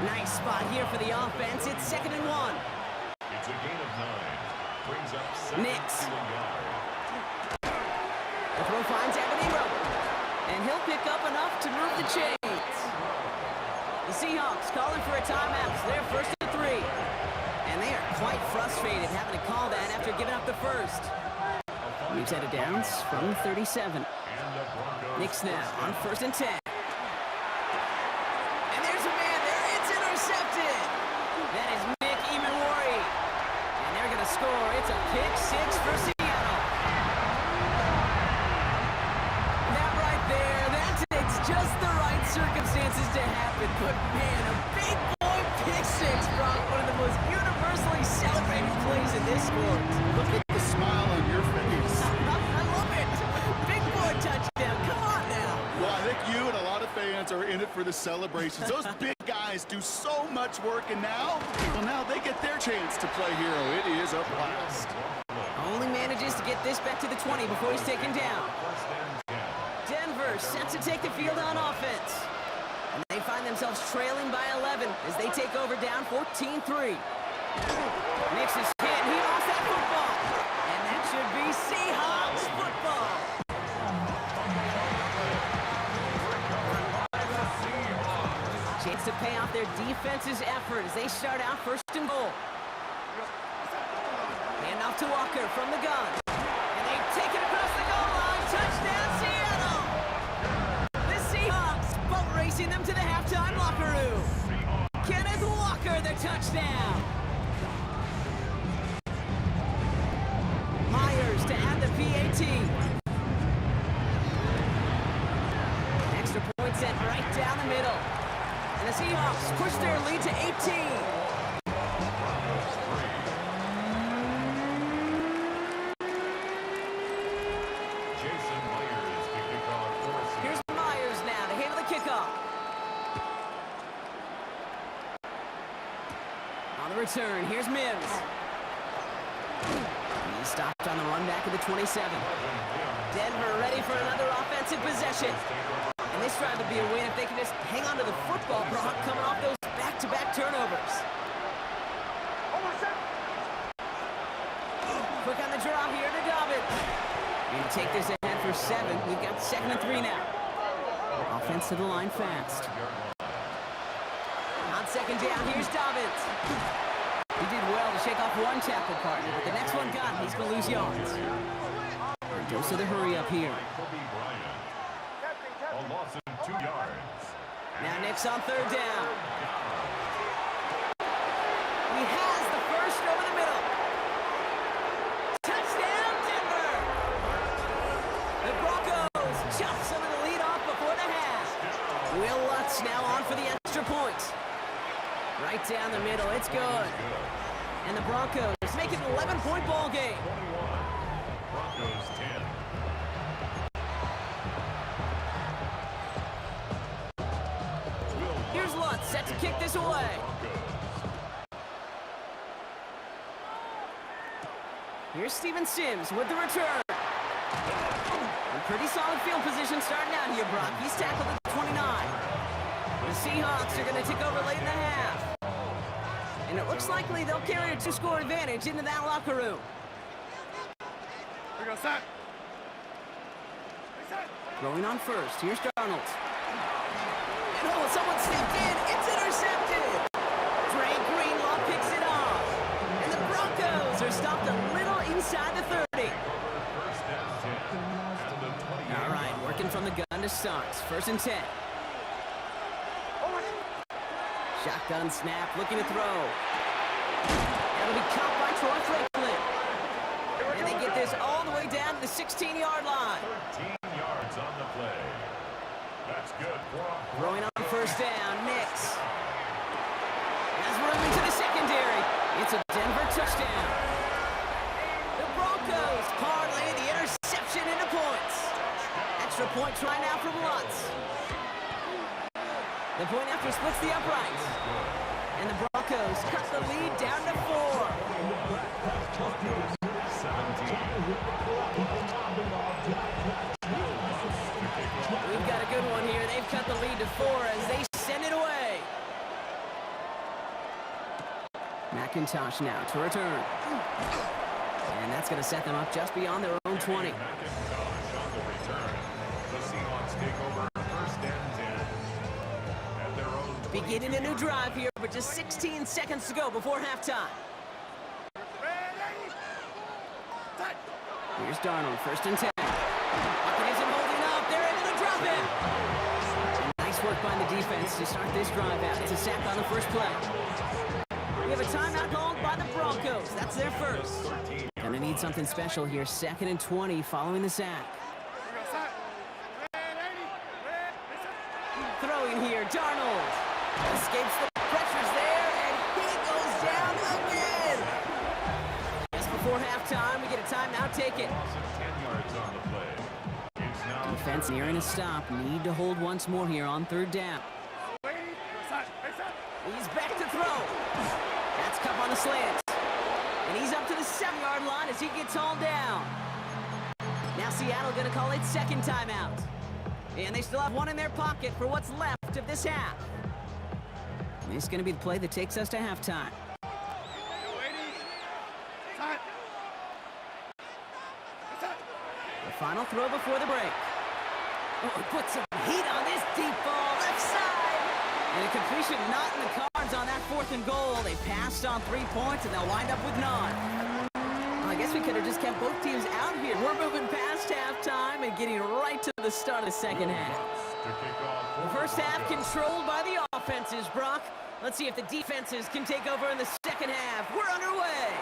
Nice spot here for the offense. It's 2nd and 1. It's a gain of 9. Brings up 7 Nix. to a yard. The throw finds Evan Ingram. And he'll pick up enough to move the chains. The Seahawks calling for a timeout. They're 1st and 3. And they are quite frustrated having to call that after giving up the first. New set of downs from 37. Nix now on 1st and 10. And there's a man there. It's intercepted. That is Nick Emanwari. And they're going to score. It's a pick 6 for Seattle. That right there, that takes just the right circumstances to happen. But man, a big boy pick 6, Brock. One of the most universally celebrated plays in this sport. Look at the smile on your face. I love it. Big boy touchdown. Come on now. Well, I think you and a lot of fans are in it for the celebrations. Those big guys do so much work, and now they get their chance to play hero. It is a blast. Only manages to get this back to the 20 before he's taken down. Denver set to take the field on offense. And they find themselves trailing by 11 as they take over down 14-3. Nix is hit, and he lost that football. And that should be Seahawks football. Chance to pay off their defense's effort as they start out 1st and goal. Hand off to Walker from the gun. And they take it across the goal line. Touchdown, Seattle! The Seahawks boat racing them to the halftime locker room. Kenneth Walker, the touchdown. Myers to add the PAT. Extra point set right down the middle. And the Seahawks push their lead to 18. Jason Myers to kick off for Seattle. Here's Myers now to handle the kickoff. On the return, here's Mims. He stopped on the run back of the 27. Denver ready for another offensive possession. And this drive would be a win if they can just hang on to the football, Brock, coming off those back-to-back turnovers. Quick on the draw here to Dobbins. And take this ahead for 7. We've got 2nd and 3 now. Offense to the line fast. On 2nd down, here's Dobbins. He did well to shake off one tackle partner, but the next one got him. He's going to lose yards. Goes to the hurry up here. Kobe Bryant. A loss of 2 yards. Now Nix on 3rd down. He has the first over the middle. Touchdown, Denver! The Broncos chop some of the lead off before the half. Will Lutz now on for the extra point. Right down the middle, it's good. And the Broncos make it an 11-point ball game. 21. Broncos 10. Here's Lutz set to kick this away. Here's Steven Sims with the return. And pretty solid field position starting out here, Brock. He's tackled at the 29. The Seahawks are going to take over late in the half. And it looks likely they'll carry a 2-score advantage into that locker room. We go set. Throwing on 1st. Here's Darnold. And oh, someone stepped in. It's intercepted. Dre Greenlaw picks it off. And the Broncos are stopped a little inside the to start. 1st and 10. Shotgun snap, looking to throw. That'll be caught by Troy Franklin. And they get this all the way down to the 16-yard line. 13 yards on the play. That's good for a Throwing on 1st down, Nix. Has room into the secondary. It's a Denver touchdown. The Broncos parlay the interception into points. Extra point try now from Lutz. The point after splits the uprights. And the Broncos cut the lead down to 4. 17. We've got a good one here. They've cut the lead to 4 as they send it away. McIntosh now to return. And that's going to set them up just beyond their own 20. McIntosh on the return. The Seahawks take over 1st and 10. At their own 20. Beginning a new drive here, but just 16 seconds to go before halftime. Here's Darnold, 1st and 10. Bucket isn't holding up. They're able to drop it. Nice work by the defense to start this drive out. It's a sack on the first play. We have a timeout called by the Broncos. That's their first. Gonna need something special here. 2nd and 20 following the sack. Throwing here, Darnold. Escapes the pressures there, and he goes down again. Just before halftime, we get a timeout taken. 10 yards on the play. It's now Defense nearing a stop. Need to hold once more here on 3rd down. He's back to throw. That's Cup on the slant. And he's up to the 7-yard line as he gets hauled down. Now Seattle going to call its 2nd timeout. And they still have one in their pocket for what's left of this half. And this is going to be the play that takes us to halftime. The final throw before the break. Oh, put some heat on this deep ball, left side. And a completion not in the cards on that 4th and goal. They passed on 3 points, and they'll wind up with none. Well, I guess we could have just kept both teams out here. We're moving past halftime and getting right to the start of the second half. to kick off. The first half controlled by the offenses, Brock. Let's see if the defenses can take over in the second half. We're underway.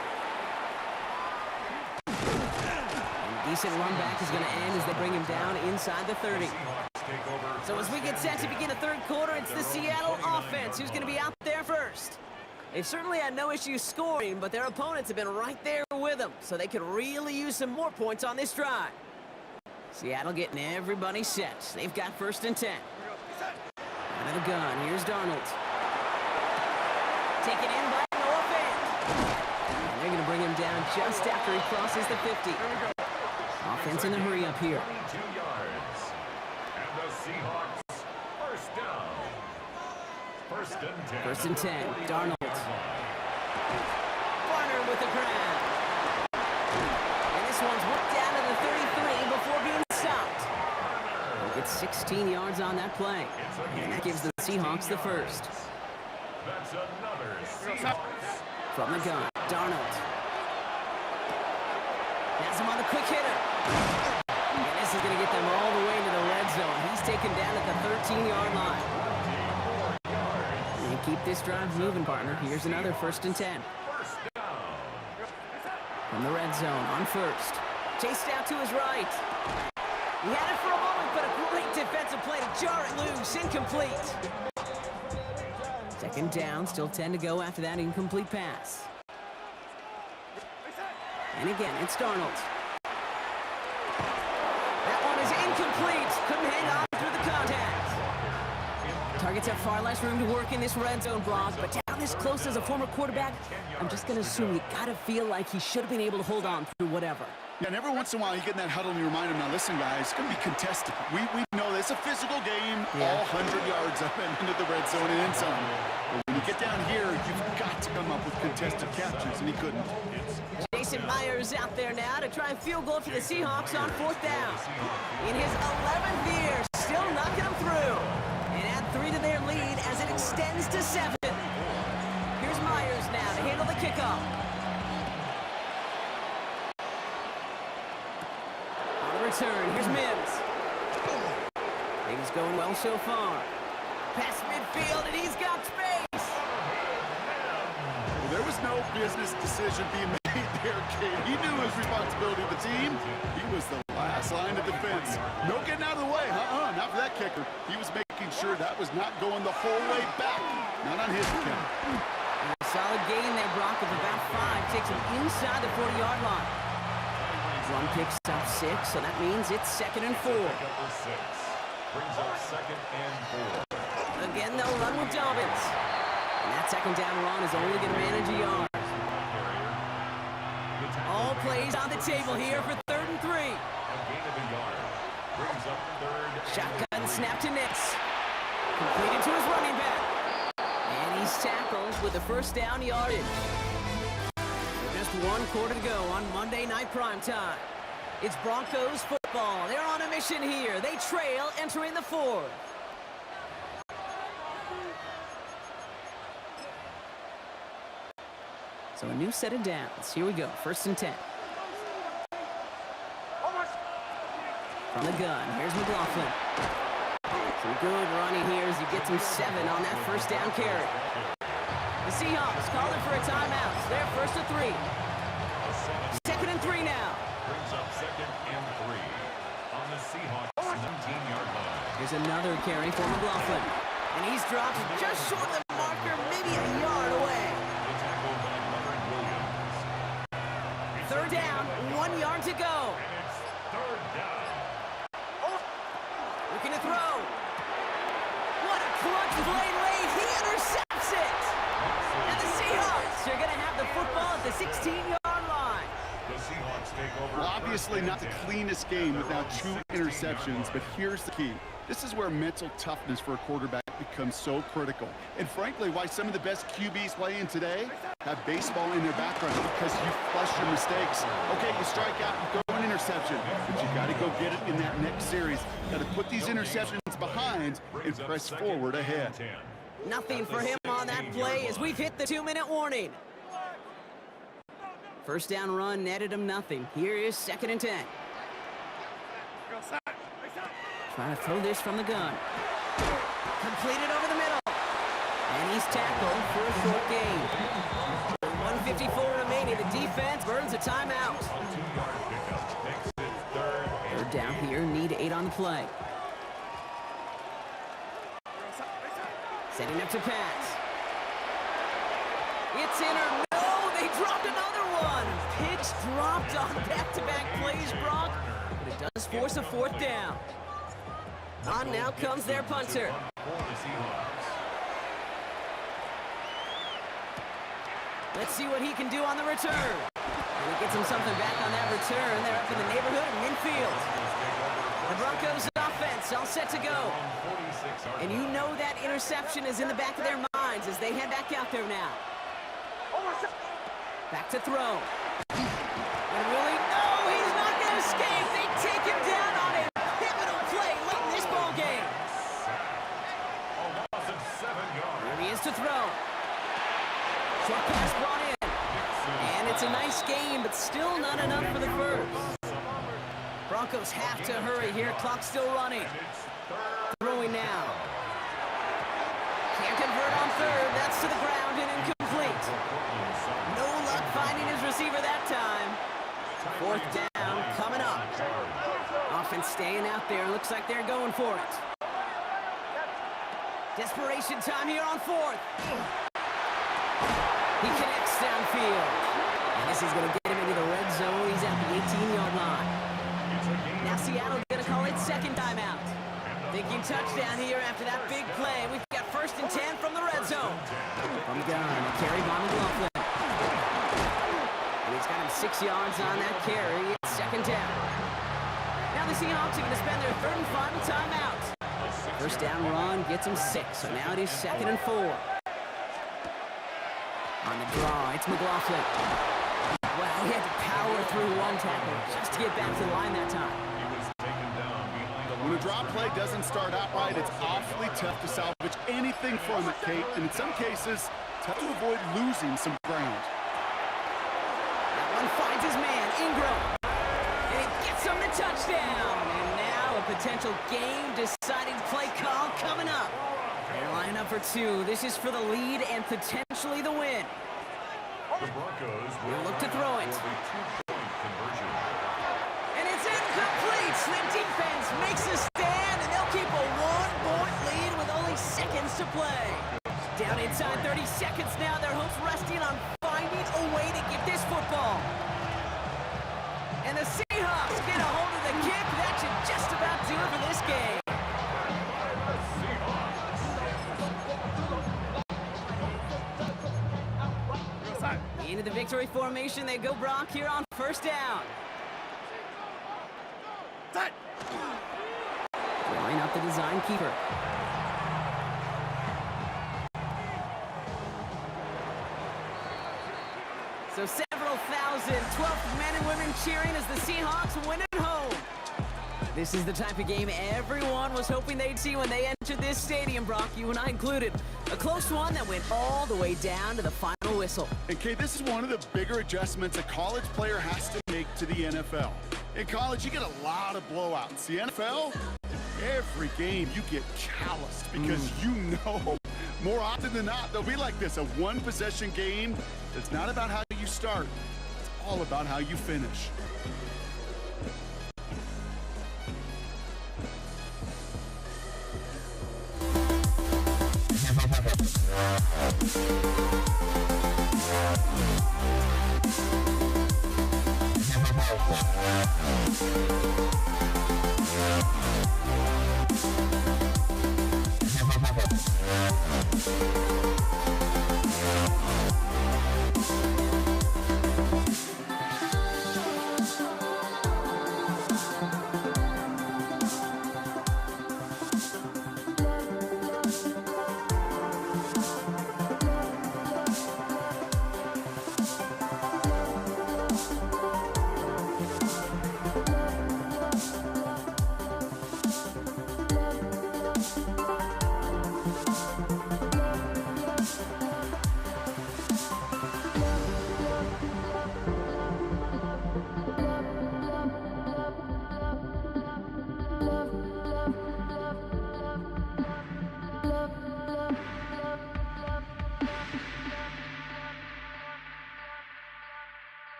Decent run back is going to end as they bring him down inside the 30. So as we get set to begin the 3rd quarter, it's the Seattle offense who's going to be out there first. They've certainly had no issues scoring, but their opponents have been right there with them, so they could really use some more points on this drive. Seattle getting everybody set. They've got 1st and 10. Out of the gun, here's Darnold. Taken in by Noah Fant. And they're going to bring him down just after he crosses the 50. Offense in the hurry up here. 22 yards. And the Seahawks, first down. 1st and 10. 1st and 10. Darnold. Barner with the grab. And this one's whipped down to the 33 before being stopped. He'll get 16 yards on that play. And that gives the Seahawks the first. That's another Seahawks. From the gun, Darnold. Has him on the quick hitter. And this is going to get them all the way into the red zone. He's taken down at the 13-yard line. And keep this drive moving, partner. Here's another 1st and 10. From the red zone on 1st. Chased out to his right. He had it for a moment, but a great defensive play to jar it loose. Incomplete. 2nd down, still 10 to go after that incomplete pass. And again, it's Darnold. That one is incomplete. Couldn't hang on through the contact. Targets have far less room to work in this red zone, Brock, but down this close as a former quarterback, I'm just going to assume you got to feel like he should have been able to hold on through whatever. Yeah, and every once in a while you get in that huddle and you remind them, now listen guys, it's going to be contested. We know this, a physical game, all 100 yards up and into the red zone and in some. But when you get down here, you've got to come up with contested captures, and he couldn't. Jason Myers out there now to try and field goal for the Seahawks on 4th down. In his 11th year, still knocking them through. And add 3 to their lead as it extends to 7. Here's Myers now to handle the kickoff. On the return, here's Mims. Things going well so far. Past midfield, and he's got space. Well, there was no business decision being made there, Kate. He knew his responsibility to the team. He was the last line of defense. No getting out of the way. Not for that kicker. He was making sure that was not going the whole way back. Not on his account. A solid gain there, Brock, of about 5. Takes him inside the 40-yard line. One picks up 6, so that means it's 2nd and 4. Number 6 brings up 2nd and 4. Again, they'll run with Dobbins. And that 2nd down run is only going to manage a yard. All plays on the table here for 3rd and 3. A gain of a yard brings up 3rd. Shotgun snap to Nix. Completed to his running back. And he's tackled with the 1st down yardage. Just 1 quarter to go on Monday Night Primetime. It's Broncos football. They're on a mission here. They trail entering the 4th. So a new set of downs. Here we go. 1st and 10. From the gun, here's McLaughlin. Some good running here as he gets him 7 on that 1st down carry. The Seahawks calling for a timeout. They're 1st and 3. 2nd and 3 now. Brings up 2nd and 3 on the Seahawks 19-yard line. Here's another carry for McLaughlin. And he's dropped just short of the marker, maybe a yard away. The tackle by Leonard Williams. 3rd down, 1 yard to go. And it's 3rd down. Looking to throw. What a clutch play late. He intercepts it. And the Seahawks are going to have the football at the 16-yard line. The Seahawks take over. Well, obviously not the cleanest game without 2 interceptions, but here's the key. This is where mental toughness for a quarterback becomes so critical. And frankly, why some of the best QBs playing today have baseball in their background, because you flush your mistakes. Okay, you strike out, you throw an interception, but you got to go get it in that next series. Got to put these interceptions behind and press forward ahead. Nothing for him on that play as we've hit the 2-minute warning. 1st down run netted him nothing. Here is 2nd and 10. Trying to throw this from the gun. Completed over the middle. And he's tackled for a short gain. 1:54 remaining. The defense burns a timeout. A 2-yard pickup makes it 3rd and 3rd down here. Need 8 on the play. Setting up to pass. It's in or no, they dropped another one. Picks dropped on back-to-back plays, Brock, but it does force a 4th down. On now comes their punter. for the Seahawks. Let's see what he can do on the return. And he gets him something back on that return. They're up in the neighborhood of midfield. The Broncos offense all set to go. And you know that interception is in the back of their minds as they head back out there now. Back to throw. And really, no, he's not going to escape. They take him down on a pivotal play late in this ball game. Here he is to throw. Short pass brought in. And it's a nice game, but still not enough for the first. Broncos have to hurry here. Clock still running. Throwing now. Can't convert on third. That's to the ground and incomplete. No luck finding his receiver that time. 4th down coming up. Offense staying out there. Looks like they're going for it. Desperation time here on 4th. He connects downfield. And this is going to get him into the red zone. He's at the 18-yard line. Now Seattle going to call it second timeout. Thinking touchdown here after that big play. We've got 1st and 10 from the red zone. From the gun, a carry by McLaughlin. And he's got him 6 yards on that carry. It's 2nd down. Now the Seahawks are going to spend their 3rd and final timeout. 1st down run gets him 6, so now it is 2nd and 4. On the draw, it's McLaughlin. Wow, he had to power through one tackle just to get back to the line that time. When a drop play doesn't start out right, it's awfully tough to salvage anything from it, Kate, and in some cases, tough to avoid losing some ground. That one finds his man, Ingram. And it gets him the touchdown. And now a potential game-deciding for two. This is for the lead and potentially the win. The Broncos will They'll look to throw it. for the two-point conversion. And it's incomplete. The defense makes a stand, and they'll keep a one-point lead with only seconds to play. Down inside 30 seconds now. Their hopes resting on finding a way to get this football. And the Seahawks get a hold of the kick. That should just about do it for this game. Into the victory formation they go, Brock, here on first down. Drawing up the design keeper. So several thousand 12th men and women cheering as the Seahawks win at home. This is the type of game everyone was hoping they'd see when they entered this stadium, Brock, you and I included. A close one that went all the way down to the final whistle. And Kate, this is one of the bigger adjustments a college player has to make to the NFL. In college, you get a lot of blowouts. The NFL, every game you get calloused because you know more often than not they'll be like this, a one-possession game. It's not about how you start. It's all about how you finish.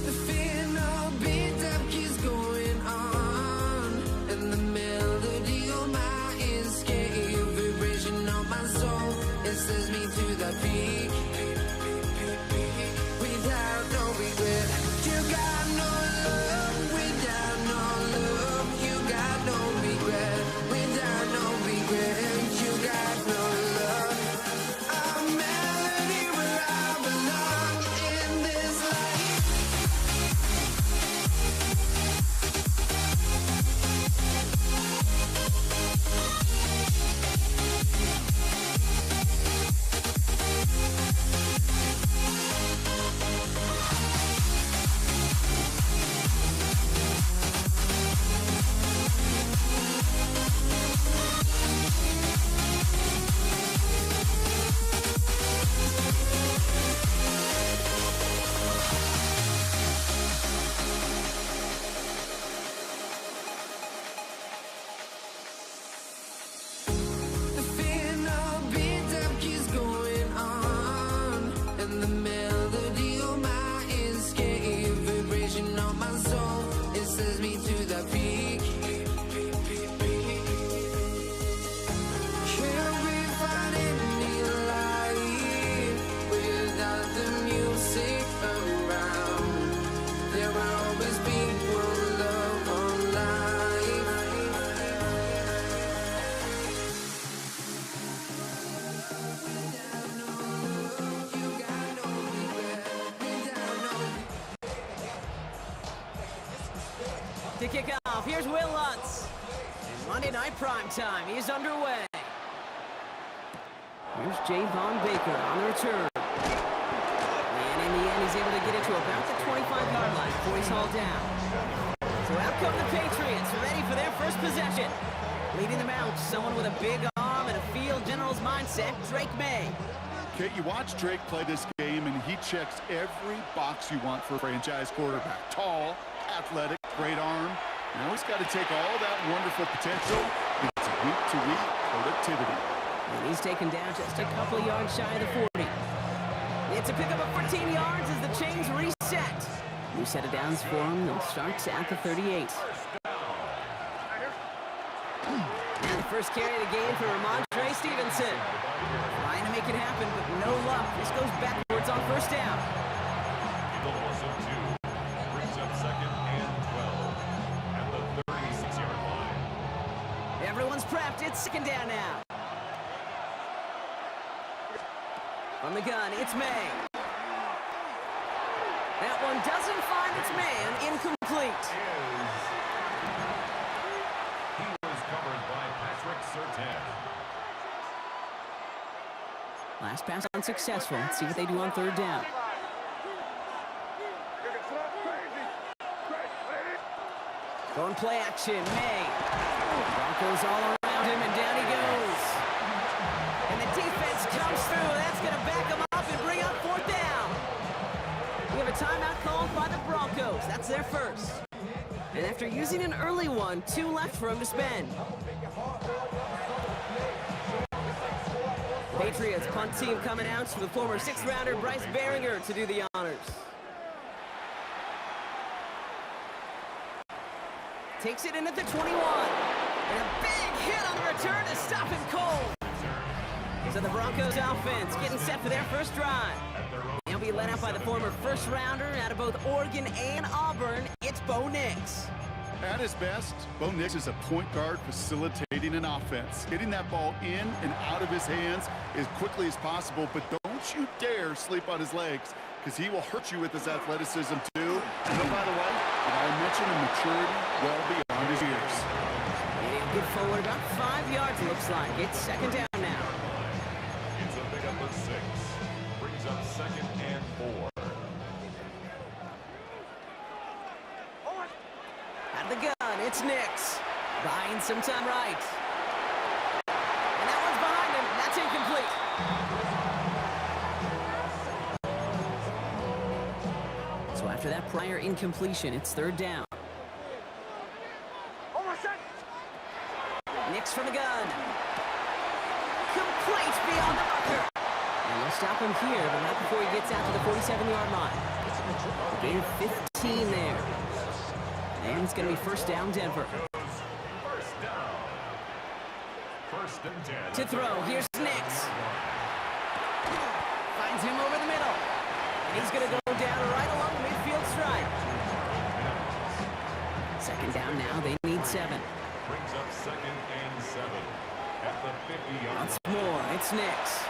The final beat up keeps going on, and the melody on my escape, vibration on my soul, it sends me to the peak. Without no regret, you got no love. Without no love, you got no regret. Without no regret, you got no love. A melody where I belong in this life. The final beat up keeps going on, and the melody on my escape, vibration on my soul, it sends me to the peak. Can't we find any light without the music around? There will always be one love on life. To kick off, here's Will Lutz. And Monday Night Primetime is underway. Here's Javon Baker on the return. And in the end, he's able to get it to about the 25-yard line before he's hauled down. So out come the Patriots, ready for their first possession. Leading them out, someone with a big arm and a field general's mindset, Drake May. Kate, you watch Drake play this game, and he checks every box you want for a franchise quarterback. Tall, athletic, great arm. Now he's got to take all that wonderful potential into week-to-week productivity. And he's taken down just a couple of yards shy of the 40. It's a pickup of 14 yards as the chains reset. New set of downs for him. They'll start at the 38. And the first carry of the game for Ramondre Stevenson. Trying to make it happen, but no luck. This goes backwards on first down. The loss of 2 brings up 2nd and 12 at the 36-yard line. Everyone's prepped. It's 2nd down now. From the gun, it's May. That one doesn't find its man. Incomplete. He was covered by Patrick Surtain. Last pass unsuccessful. Let's see what they do on 3rd down. Going play action, May. Broncos all around him, and down he goes. And the defense comes through. That's going to back him up and bring up 4th down. We have a timeout called by the Broncos. That's their first. And after using an early one, 2 left for him to spend. Patriots punt team coming out with former 6th-rounder Bryce Baringer to do the honors. Takes it in at the 21. And a big hit on the return to stop him cold. So the Broncos offense getting set for their first drive. They'll be led out by the former 1st-rounder out of both Oregon and Auburn. It's Bo Nix. At his best, Bo Nix is a point guard facilitating an offense, getting that ball in and out of his hands as quickly as possible, but don't you dare sleep on his legs, because he will hurt you with his athleticism too. And oh, by the way, did I mention a maturity well beyond his years? And he'll get forward about 5 yards, it looks like. It's 2nd down now. It's a pickup of 6. Brings up 2nd and 4. Out of the gun, it's Nix. Buying some time right. And that one's behind him. That's incomplete. So after that prior incompletion, it's 3rd down. Nix from the gun. Complete beyond the marker. And they'll stop him here, but not before he gets out to the 47-yard line. Gain 15 there. And it's going to be 1st down, Denver. First down. 1st and 10. To throw, here's Nix. Finds him over the middle. And he's going to go down right along the midfield stripe. 2nd down now, they need 7. Brings up 2nd and 7 at the 50-yard Once more, it's Nix.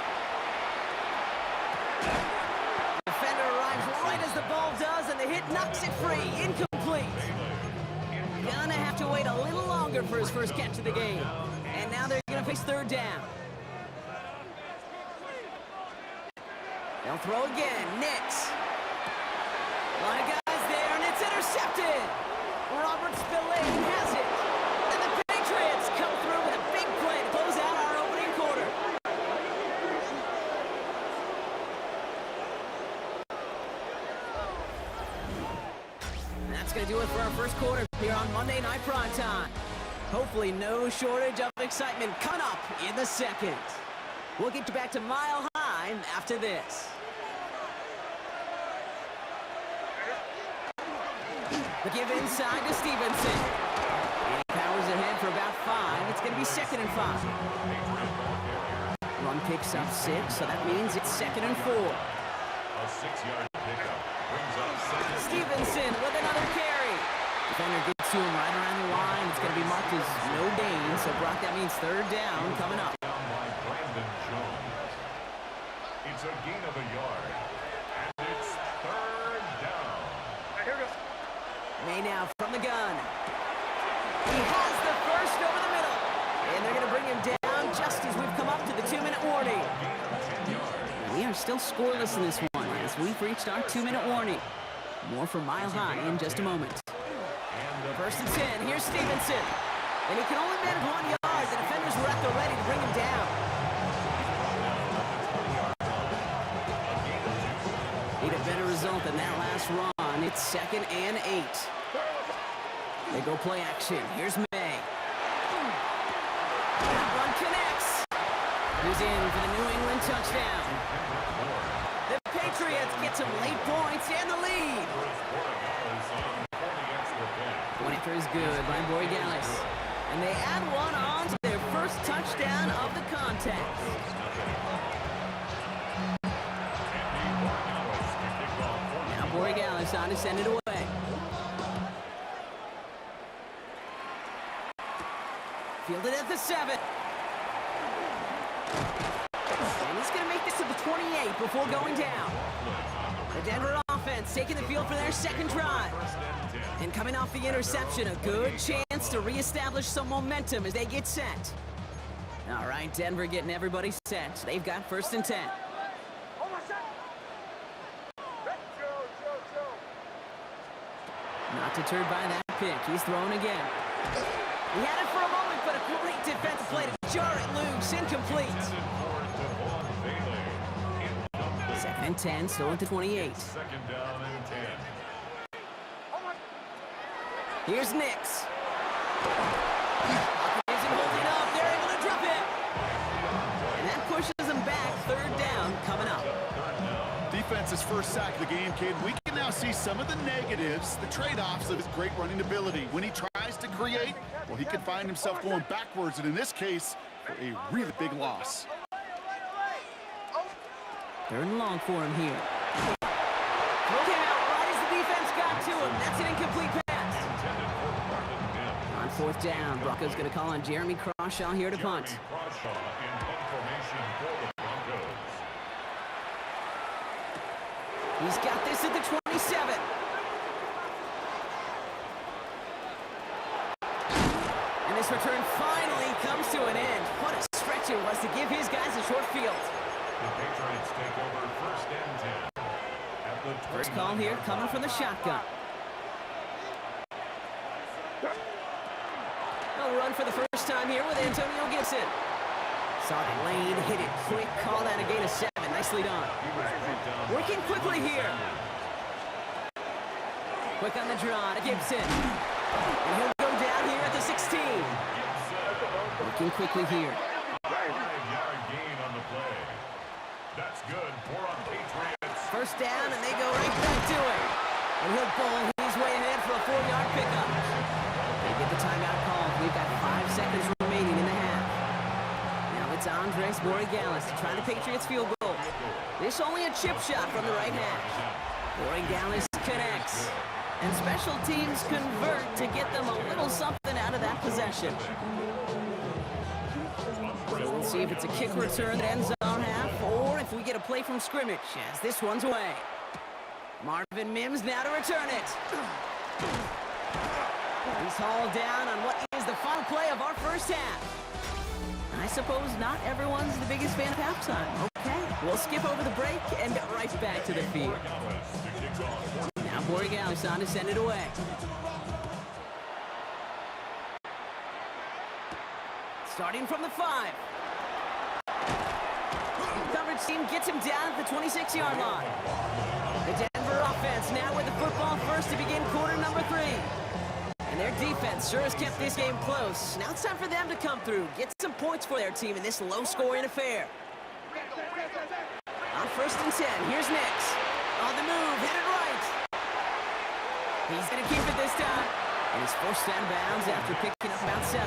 Defender arrives right as the ball does, and the hit knocks it free. Incomplete. Gonna have to wait a little longer for his first catch of the game. And now they're gonna face 3rd down. They'll throw again. Nix. A lot of guys there, and it's intercepted. Robert Spillane has it. And the Patriots come through with a big play to close out our opening quarter. And that's going to do it for our first quarter here on Monday Night Primetime. Hopefully no shortage of excitement coming up in the 2nd. We'll get you back to Mile High after this. The give inside to Stevenson. And he powers ahead for about 5. It's going to be 2nd and 5. Run picks up 6, so that means it's 2nd and 4. A 6-yard pickup brings up 2nd. Stevenson with another carry. Defender gets to him right around the line. It's going to be marked as no gain, so Brock, that means 3rd down coming up. Down by Brandon Jones. It's a gain of a yard. And it's 3rd down. May now from the gun. He has the first over the middle. And they're going to bring him down just as we've come up to the 2-minute warning. We are still scoreless in this one as we've reached our 2-minute warning. More from Mile High in just a moment. 1st and 10. Here's Stevenson. And he can only manage 1 yard. The defenders were at the ready to bring him down. in that last run. It's 2nd and 8. They go play action. Here's May. That run connects. He's in for the New England touchdown. The Patriots get some late points and the lead. One after is good by Borregales. And they add one on to their first touchdown of the contest. Now Borregales on to send it away. Fielded at the 7. And he's going to make this to the 28 before going down. The Denver offense taking the field for their second drive. And coming off the interception, a good chance to reestablish some momentum as they get set. All right, Denver getting everybody set. They've got 1st and 10. Not deterred by that pick. He's thrown again. He had it for a moment, but a great defensive play to jar it loose. Incomplete. 2nd and 10, still at the 28. 2nd down and 10. Here's Nix. Isn't holding up. They're able to drop it. And that pushes them back. 3rd down coming up. Defense's first sack of the game, kid. We can now see some of the negatives, the trade-offs of his great running ability. When he tries to create, well, he can find himself going backwards, and in this case, for a really big loss. 3rd and long for him here. Look out right as the defense got to him. That's an incomplete pass. On 4th down, Broncos going to call on Jeremy Crawshaw here to punt. Crawshaw in punt formation for the Broncos. He's got this at the 27. And this return finally comes to an end. What a stretch it was to give his guys a short field. The Patriots take over 1st and 10. At the First call here coming from the shotgun. A run for the first time here with Antonio Gibson. Saw the lane, hit it quick, call that a gain of 7. Nicely done. Working quickly here. Quick on the draw to Gibson. And he'll go down here at the 16. Working quickly here. 5-yard gain on the play. That's good for a Patriots. 1st down, and they go right back to it. And he'll bowl his way ahead for a 4-yard pickup. They get the timeout called. We've got 5 seconds remaining in the half. Now it's Andres Borregales to try the Patriots field goal. This only a chip shot from the right hash. Borregales connects. And special teams convert to get them a little something out of that possession. So we'll see if it's a kick return that ends on half, or if we get a play from scrimmage as this one's away. Marvin Mims now to return it. He's hauled down on what is the final play of our first half. I suppose not everyone's the biggest fan of halftime. Okay, we'll skip over the break and get right back to the field. Now Borregales on to send it away. Starting from the 5. Coverage team gets him down at the 26-yard line. The Denver offense now with the football first to begin quarter number 3. And their defense sure has kept this game close. Now it's time for them to come through, get some points for their team in this low-scoring affair. On 1st and 10, here's Nix. On the move, hit it right. He's going to keep it this time. And he's forced out of bounds after picking up about 7.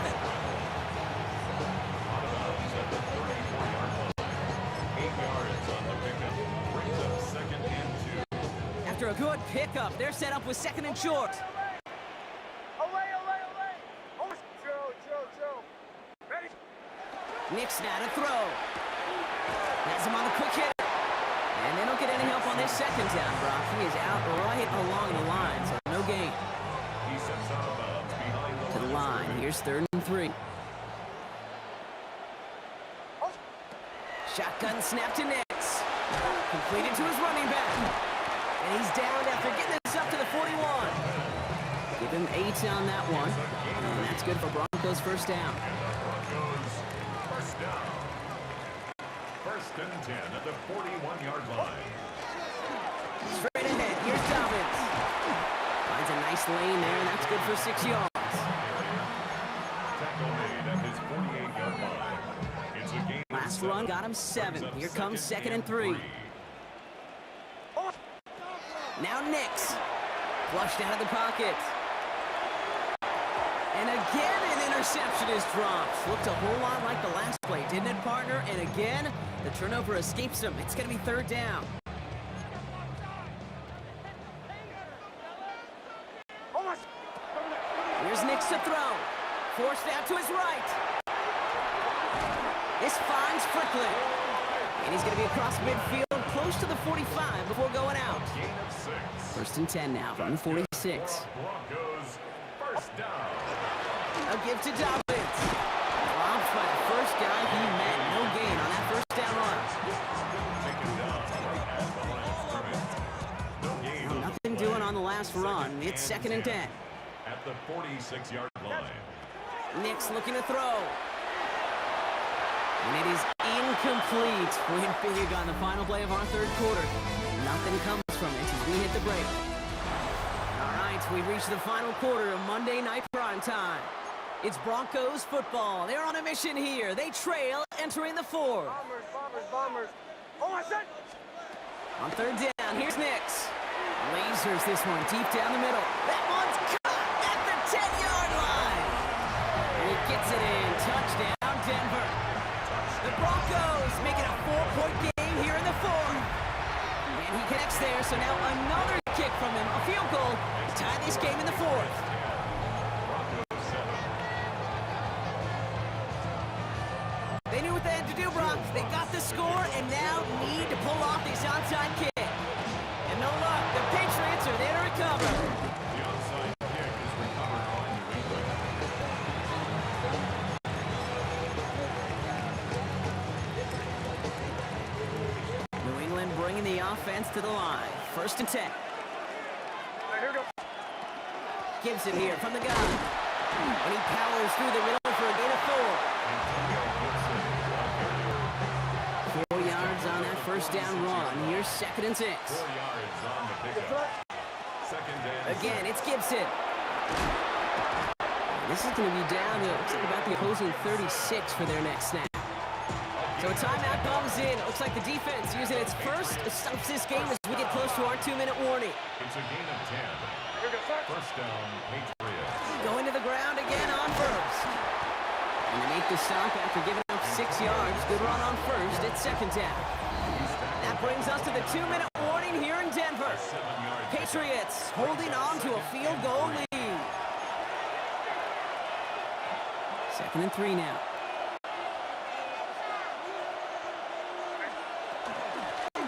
After a good pickup, they're set up with 2nd and short. Nix now to throw. Has him on the quick hitter. And they don't get any help on this 2nd down, Brock. He is out right along the line, so no gain. He steps out of bounds behind To the line. Here's 3rd and 3. Shotgun snap to Nix. Completed to his running back. And he's down after getting this up to the 41. Give him 8 on that one. And that's good for Broncos' first down. Broncos first down. 1st and 10 at the 41-yard line. Straight ahead. Here's Finds a nice lane there, and that's good for 6 yards. Tackle made at his 48-yard line. It's a gain of Last 7. run got him 7. Brings up Here comes second and 3. Now Nix. Flushed out of the pocket. And again, an interception is dropped. Looked a whole lot like the last play, didn't it, partner? And again, the turnover escapes him. It's going to be third down. Here's Nix to throw. Forced out to his right. This finds Franklin. And he's going to be across midfield, close to the 45 before going out. Gain of 6. First and 10 now from the 46. Broncos, first down. A give to Dobbins. Dropped by the first guy he met. No gain on that first down run. Taken down right at the line of scrimmage. No gain on Nothing doing on the last run. It's second and 10. at the 46-yard line. Nix looking to throw. And it is incomplete. Went big on the final play of our third quarter. Nothing comes from it as we hit the break. All right, we've reached the final quarter of Monday Night Prime Time. It's Broncos football. They're on a mission here. They trail, entering the fourth. Bombers. Oh, I said. On third down, here's Nix. Lasers this one deep down the middle. That one's caught at the 10-yard line. And he gets it in. Touchdown, Denver. The Broncos make it a 4-point game here in the fourth. And he connects there, so now another kick from him. A field goal to tie this game in the fourth. They knew what they had to do, Brock. They got the score and now need to pull off this onside kick. And no luck. The Patriots are there to recover. The onside kick is recovered on New England. New England bringing the offense to the line. First and 10. Here we go. Gibson here from the gun. And he powers through the middle for a gain of 4. 4 yards on that first down run. Here's second and 6. 4 yards on the pickup. Second and Again, it's Gibson. This is going to be down to, looks like about the opposing 36 for their next snap. So a timeout comes in. Looks like the defense using its first stops this game as we get close to our 2-minute warning. It's a gain of 10. Here we go, sir. First down, Patriots. Going to the ground again on first. And they make the stop after giving up 6 yards. Good run on first. It's second down. That brings us to the 2-minute warning here in Denver. 7-yard Patriots holding on to a field goal lead. Second and 3 now.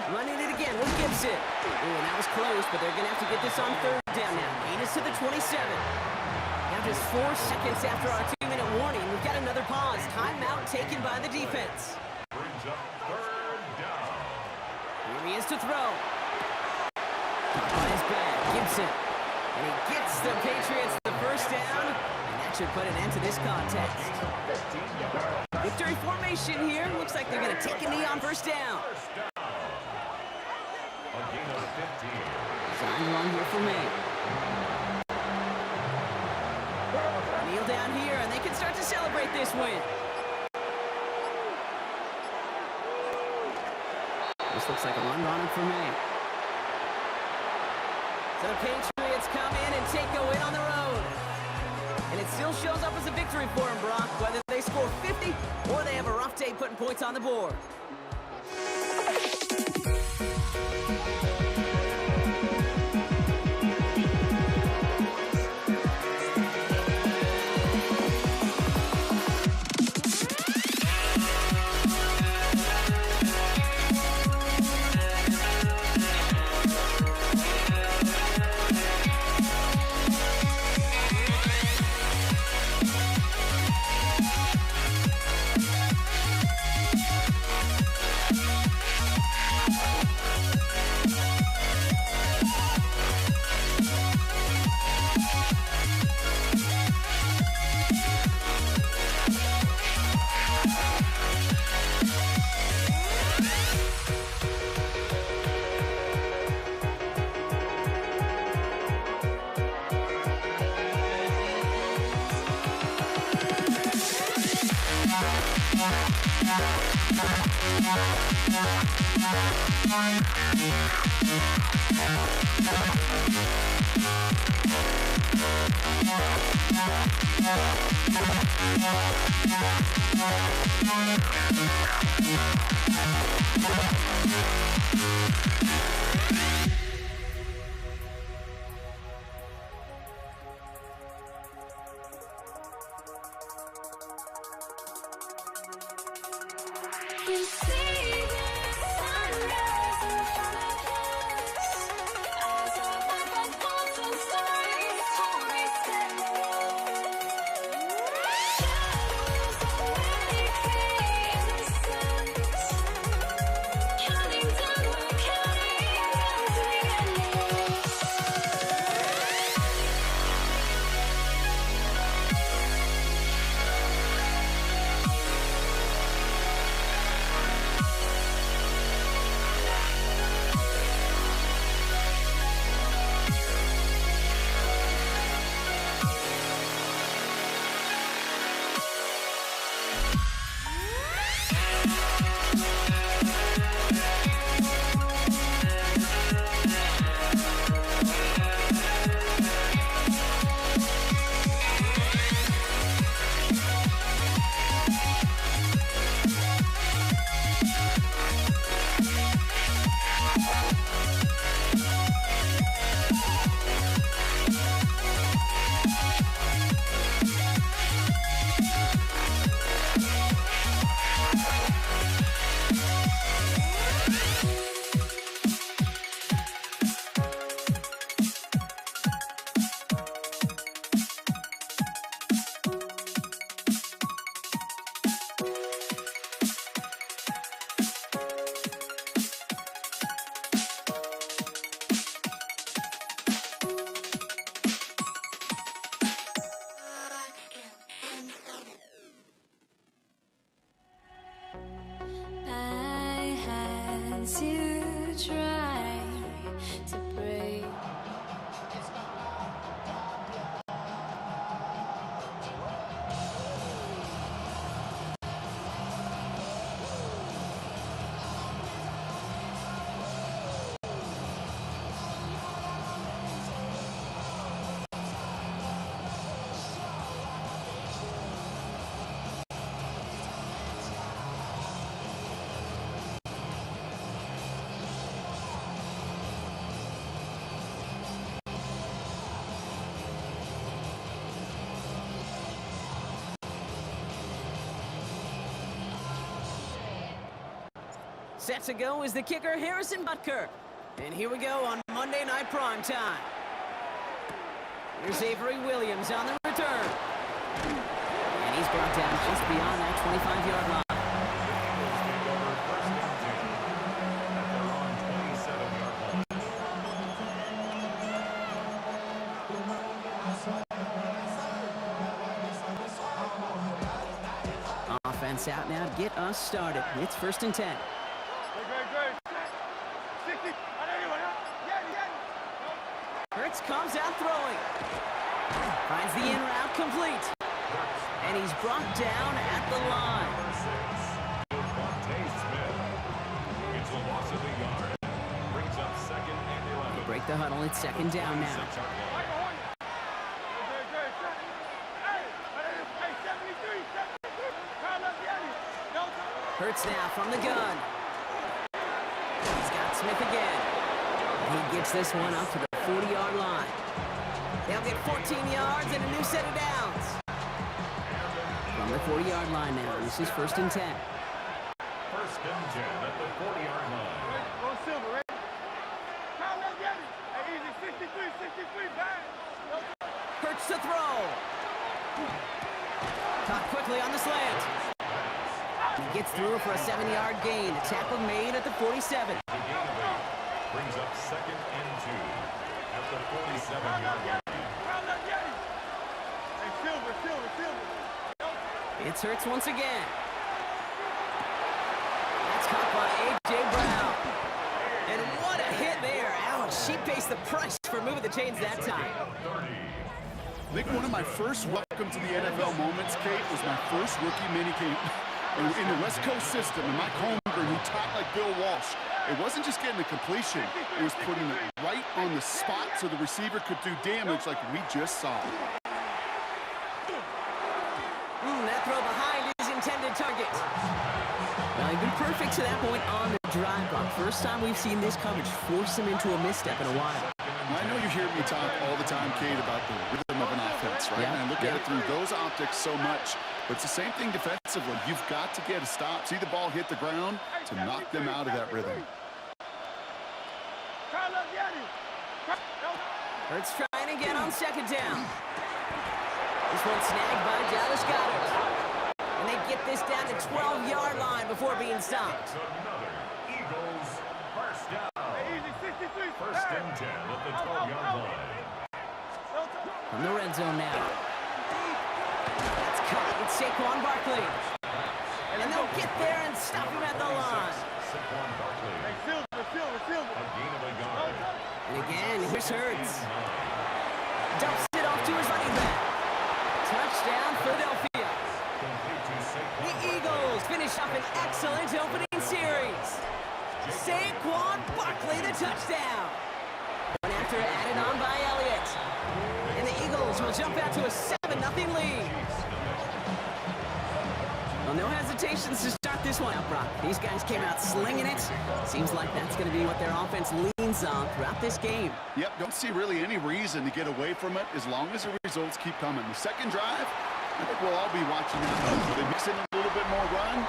Running it again with Gibson. Ooh, and that was close, but they're going to have to get this on third down now. Gain is to the 27. Now just 4 seconds after our 2-minute warning, we've got another pause. Timeout taken by the defense. brings up third down. Here he is to throw. On his back, Gibson. And he gets the Patriots the first down. And that should put an end to this contest. Victory formation here. Looks like they're going to take a knee on first down. First down. A gain of 15. Sign run here for me. Kneel down here, and they can start to celebrate this win. This looks like a run running for me. So the Patriots come in and take a win on the road. And it still shows up as a victory for them, Brock, whether they score 50 or they have a rough day putting points on the board. You see the sunrise in front of us as our life unfolds and stories told stand alone. Shadows already fade in the sense. Counting down, we're counting down to the endless. I had to try to break. Set to go is the kicker, Harrison Butker. And here we go on Monday Night Primetime. Here's Avery Williams on the return. And he's brought down just beyond that 25-yard line. Offense out now to get us started. It's 1st and 10. Hurts comes out throwing. Finds the in route complete. And he's brought down at the line. It's a loss of the yard. Brings up 2nd and 11. Break the huddle. It's 2nd down now. Hurts now from the gun. He's got Smith again. He gets this one up to the 40-yard line. They'll get 14 yards and a new set of downs. From the 40-yard line now, this is 1st and 10. 1st and 10 at the 40-yard line. Hurts to throw. Caught quickly on the slant. He gets through for a 7-yard gain. A tackle made at the 47. Brings up 2nd and 2 at the 47-yard line. It's Hurts once again. That's caught by A.J. Brown. And what a hit there. Ouch, she pays the price for moving the chains that time. I think one of my first welcome to the NFL moments, Kate, was my first rookie minicamp In the West Coast system, and Mike Holmgren, who taught like Bill Walsh, it wasn't just getting the completion, it was putting it right on the spot so the receiver could do damage like we just saw. That throw behind his intended target. Well, he'd been perfect to that point on the drive block. First time we've seen this coverage force him into a misstep in a while. I know you hear me talk all the time, Kate, about the rhythm of an offense, right? Yeah. And I look at it through those optics so much. But it's the same thing defensively. You've got to get a stop, see the ball hit the ground to knock them out of that rhythm. Hurts trying again on second down. This one snagged by Dallas Goedert. And they get this down to 12-yard line before being stopped. Another Eagles first down. First and 10 at the 12-yard line. From the red zone now. That's caught. It's Saquon Barkley. And they'll get there and stop him at the line. Saquon Barkley. A gain of a yard. And again, here's Hurts. Dumps it off to his running back. Touchdown, Philadelphia. Complete to Saquon. The Eagles finish off an excellent opening series. Saquon Barkley, the touchdown. One after added on by Elliott. And the Eagles will jump out to a 7-0 lead. Well, no hesitations to start this one out, Brock. These guys came out slinging it. Seems like that's going to be what their offense leans on throughout this game. Yep, don't see really any reason to get away from it as long as the results keep coming. The second drive, I think we'll all be watching that. Will they mix in a little bit more run?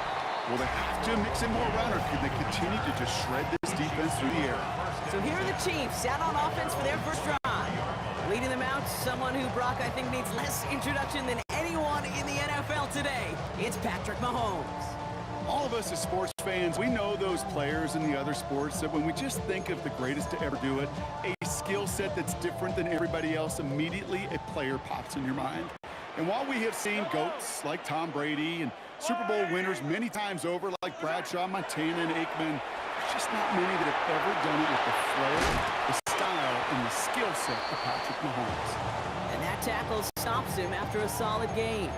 Will they have to mix in more run, or can they continue to just shred this defense through the air? So here are the Chiefs out on offense for their first drive. Leading them out, someone who, Brock, I think needs less introduction than anyone in the NFL today. It's Patrick Mahomes. All of us as sports fans, we know those players in the other sports that when we just think of the greatest to ever do it, a skill set that's different than everybody else, immediately a player pops in your mind. And while we have seen GOATs like Tom Brady and Super Bowl winners many times over like Bradshaw, Montana, and Aikman, there's just not many that have ever done it with the flair, the style, and the skill set of Patrick Mahomes. And that tackle stops him after a solid gain.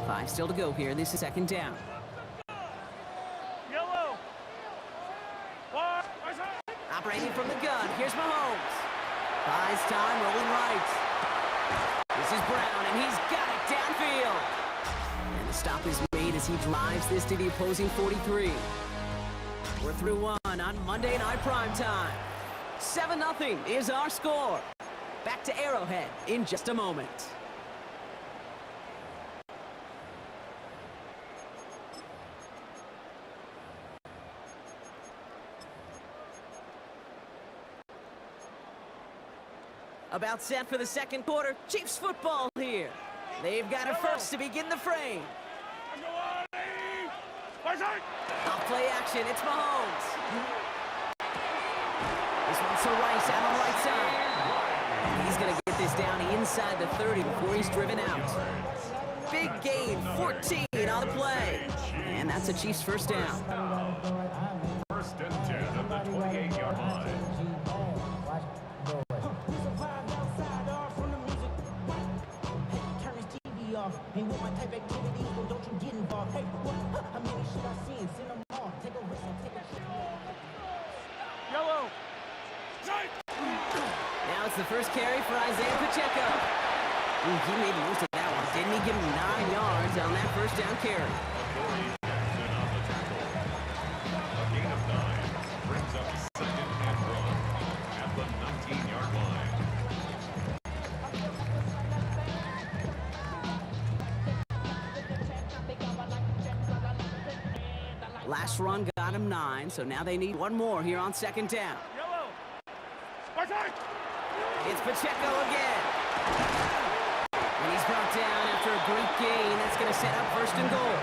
Five still to go here. This is second down. Yellow. Operating from the gun. Here's Mahomes. Buys time, rolling right. This is Brown, and he's got it downfield. And the stop is made as he drives this to the opposing 43. We're through one on Monday Night Primetime. 7-0 is our score. Back to Arrowhead in just a moment. About set for the second quarter. Chiefs football here. They've got it first to begin the frame. Off play action. It's Mahomes. This one's to Rice out on the right side. He's going to get this down inside the 30 before he's driven out. Big gain, 14 on the play. And that's a Chiefs first down. First and 10 at the 28-yard line. Hey, with my type activities, well, don't you get involved. Hey, how many should I see? Send them all. Take a risk and take a shot. Yellow. Now it's the first carry for Isaiah Pacheco. Ooh, he made most of that one, didn't he? Give him 9 yards on that first down carry. A gain of 9 brings up second and run at the 19-yard line. Last run got him 9, so now they need one more here on second down. Yellow. It's Pacheco again. And he's brought down after a great gain. That's going to set up first and goal.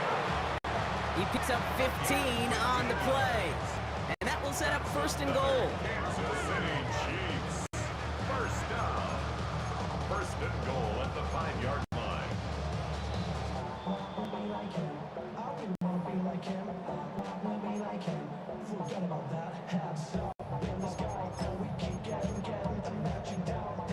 He picks up 15 on the play. And that will set up first and goal. Kansas City Chiefs. First forget about that. Hands up in the sky, and we keep getting and let you down,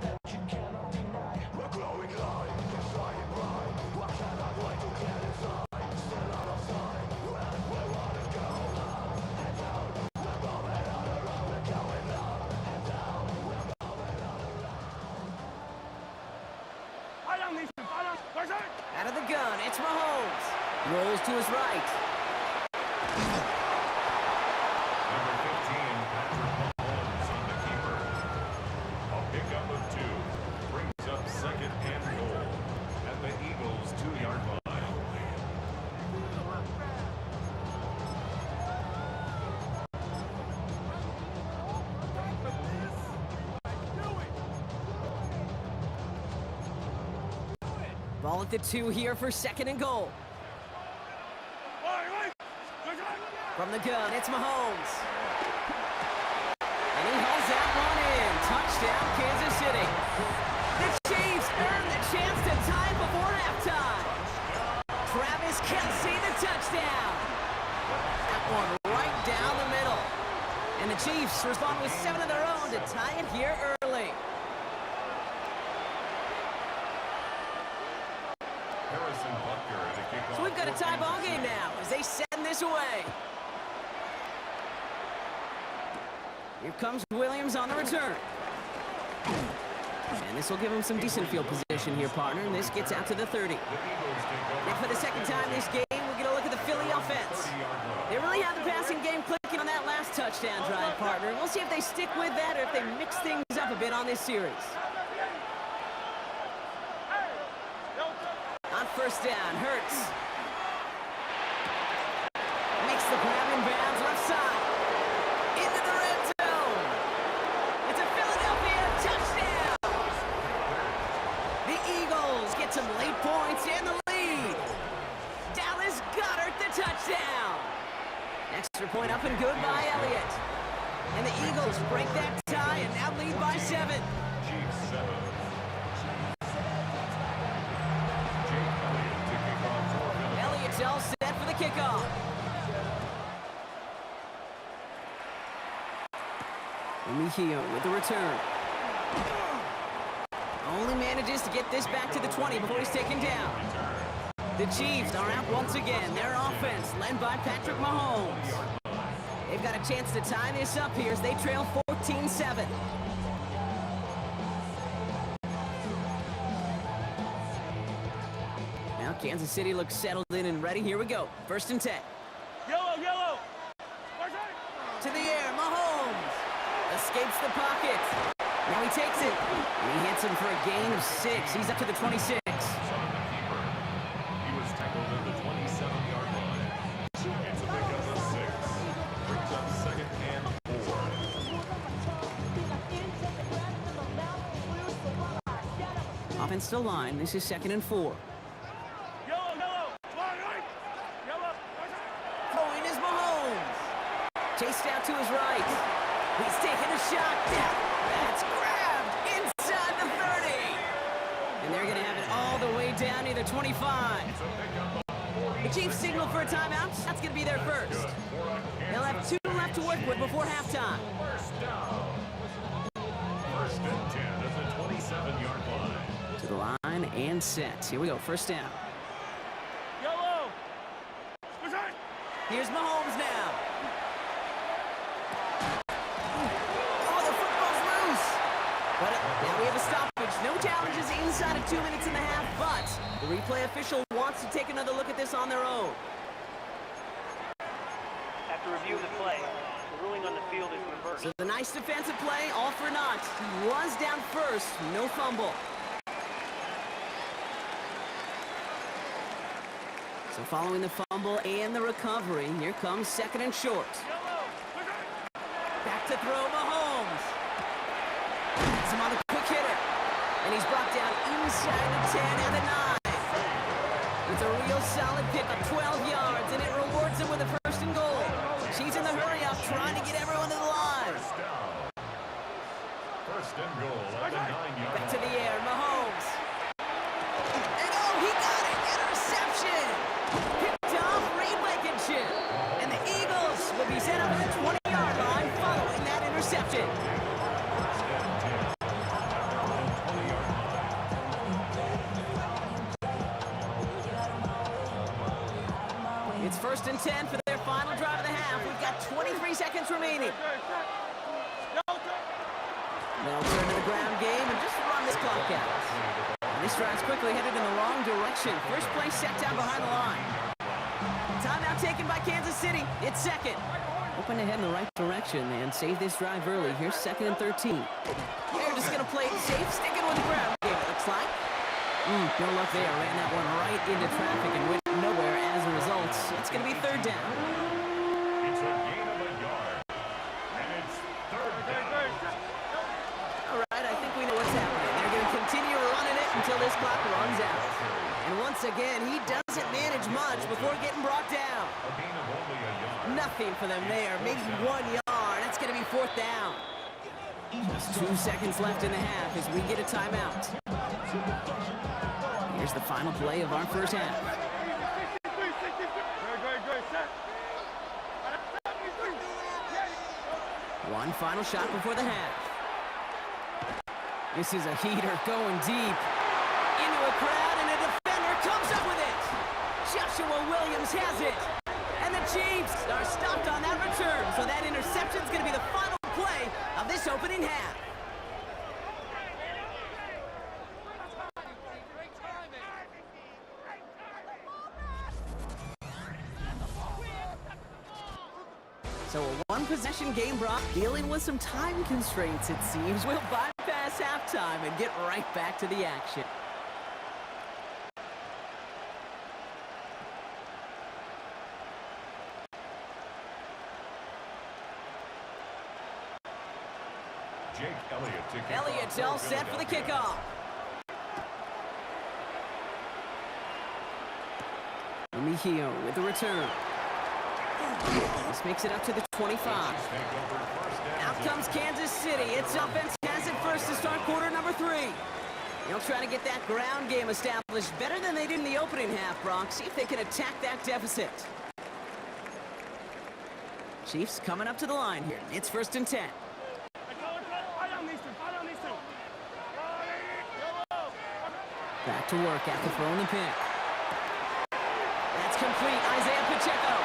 that you cannot deny. We're glowing light, it's shining bright. I cannot wait to get inside. Still out of sight, and we wanna go up and down. We're moving all around, we're going up and down. We're moving all around. Out of the gun, it's Mahomes. Rolls to his right. Number 15, Patrick Mahomes on the keeper. A pickup of 2 brings up second and goal at the Eagles' 2-yard line. Ball at the 2 here for second and goal. From the gun, it's Mahomes. And he hauls that one in. Touchdown, Kansas City. The Chiefs earn the chance to tie before halftime. Travis Kelce, the touchdown. That one right down the middle. And the Chiefs respond with 7 of their own to tie it here early. Harrison Butker to kick off. So we've got a tie ball game now as they send this away. Here comes Williams on the return. And this will give him some decent field position here, partner. And this gets out to the 30. And for the second time this game, we'll get a look at the Philly offense. They really have the passing game clicking on that last touchdown drive, partner. We'll see if they stick with that or if they mix things up a bit on this series. On first down, Hurts. Makes the grab in bounds, left side. Into the red zone. It's a Philadelphia touchdown. The Eagles get some late points in the lead. Dallas Goedert, the touchdown. Extra point up and good by Elliott. And the Eagles break that tie and now lead by 7. Chiefs 7. Elliott's all set for the kickoff. Mejia with the return. Only manages to get this back to the 20 before he's taken down. The Chiefs are out once again. Their offense led by Patrick Mahomes. They've got a chance to tie this up here as they trail 14-7. Now Kansas City looks settled in and ready. Here we go. First and 10. Yellow. To the air, Mahomes. Escapes the pocket. Now he takes it. And he hits him for a gain of 6. He's up to the 26. He was tackled at the 27-yard line. It's a pickup of 6. Brings up second and 4. Offense still line. This is second and 4. Throwing is Mahomes. Chased out to his right. He's taking a shot. That's grabbed inside the 30. And they're going to have it all the way down near the 25. The Chiefs signal for a timeout. That's going to be their first. They'll have 2 left to work with before halftime. First down. First and 10 at the 27-yard line. To the line and set. Here we go. First down. Here's Mahomes now. Oh, the football's loose. But now we have a stoppage. No challenges inside of 2 minutes and a half, but the replay official wants to take another look at this on their own. After review of the play, the ruling on the field is reversed. So the nice defensive play, all for naught. He was down first, no fumble. So following the fumble and the recovery, here comes second and short. Back to throw, Mahomes. That's him on the quick hitter. And he's brought down inside the 10 and the 9. It's a real solid pickup, 12 yards, and it rewards him with a first and goal. She's in the hurry up, trying to get everyone to the line. First and goal at the 9-yard Back to the air, Mahomes. And oh, he got it! Interception! Picked off Reed Blankenship. And the Eagles will be set interception. It's 1st and 10 for their final drive of the half. We've got 23 seconds remaining. They'll turn to the ground game and just run this clock out. And this drive's quickly headed in the wrong direction. First play set down behind the line. Timeout taken by Kansas City. It's 2nd. Hoping to head in the right direction and save this drive early. Here's 2nd and 13. They're just going to play it safe, sticking with the ground game, it looks like. No luck there. Ran that one right into traffic and went nowhere as a result. It's going to be 3rd down. It's a gain of a yard. And it's 3rd down. All right, I think we know what's happening. They're going to continue running it until this clock runs out. And once again, he doesn't manage much before getting brought down. A gain of only a yard. Nothing for them there. Maybe 1 yard. That's going to be 4th down. Just 2 seconds left in the half as we get a timeout. Here's the final play of our first half. One final shot before the half. This is a heater going deep into a crowd, and a defender comes up with it. Joshua Williams has it. And the Chiefs are stopped on that return, so that interception is going to be the final play of this opening half. So a one-possession game, Brock, dealing with some time constraints, it seems. We'll bypass halftime and get right back to the action. Jake Elliott to kick Elliott's off all for set for the Philadelphia. kickoff. Mejia with the return. This makes it up to the 25. Out comes Kansas City. Its offense has it first to start quarter number 3. They'll try to get that ground game established better than they did in the opening half, Brock. See if they can attack that deficit. Chiefs coming up to the line here. It's 1st and 10. Back to work after throwing the pick. That's complete. Isaiah Pacheco.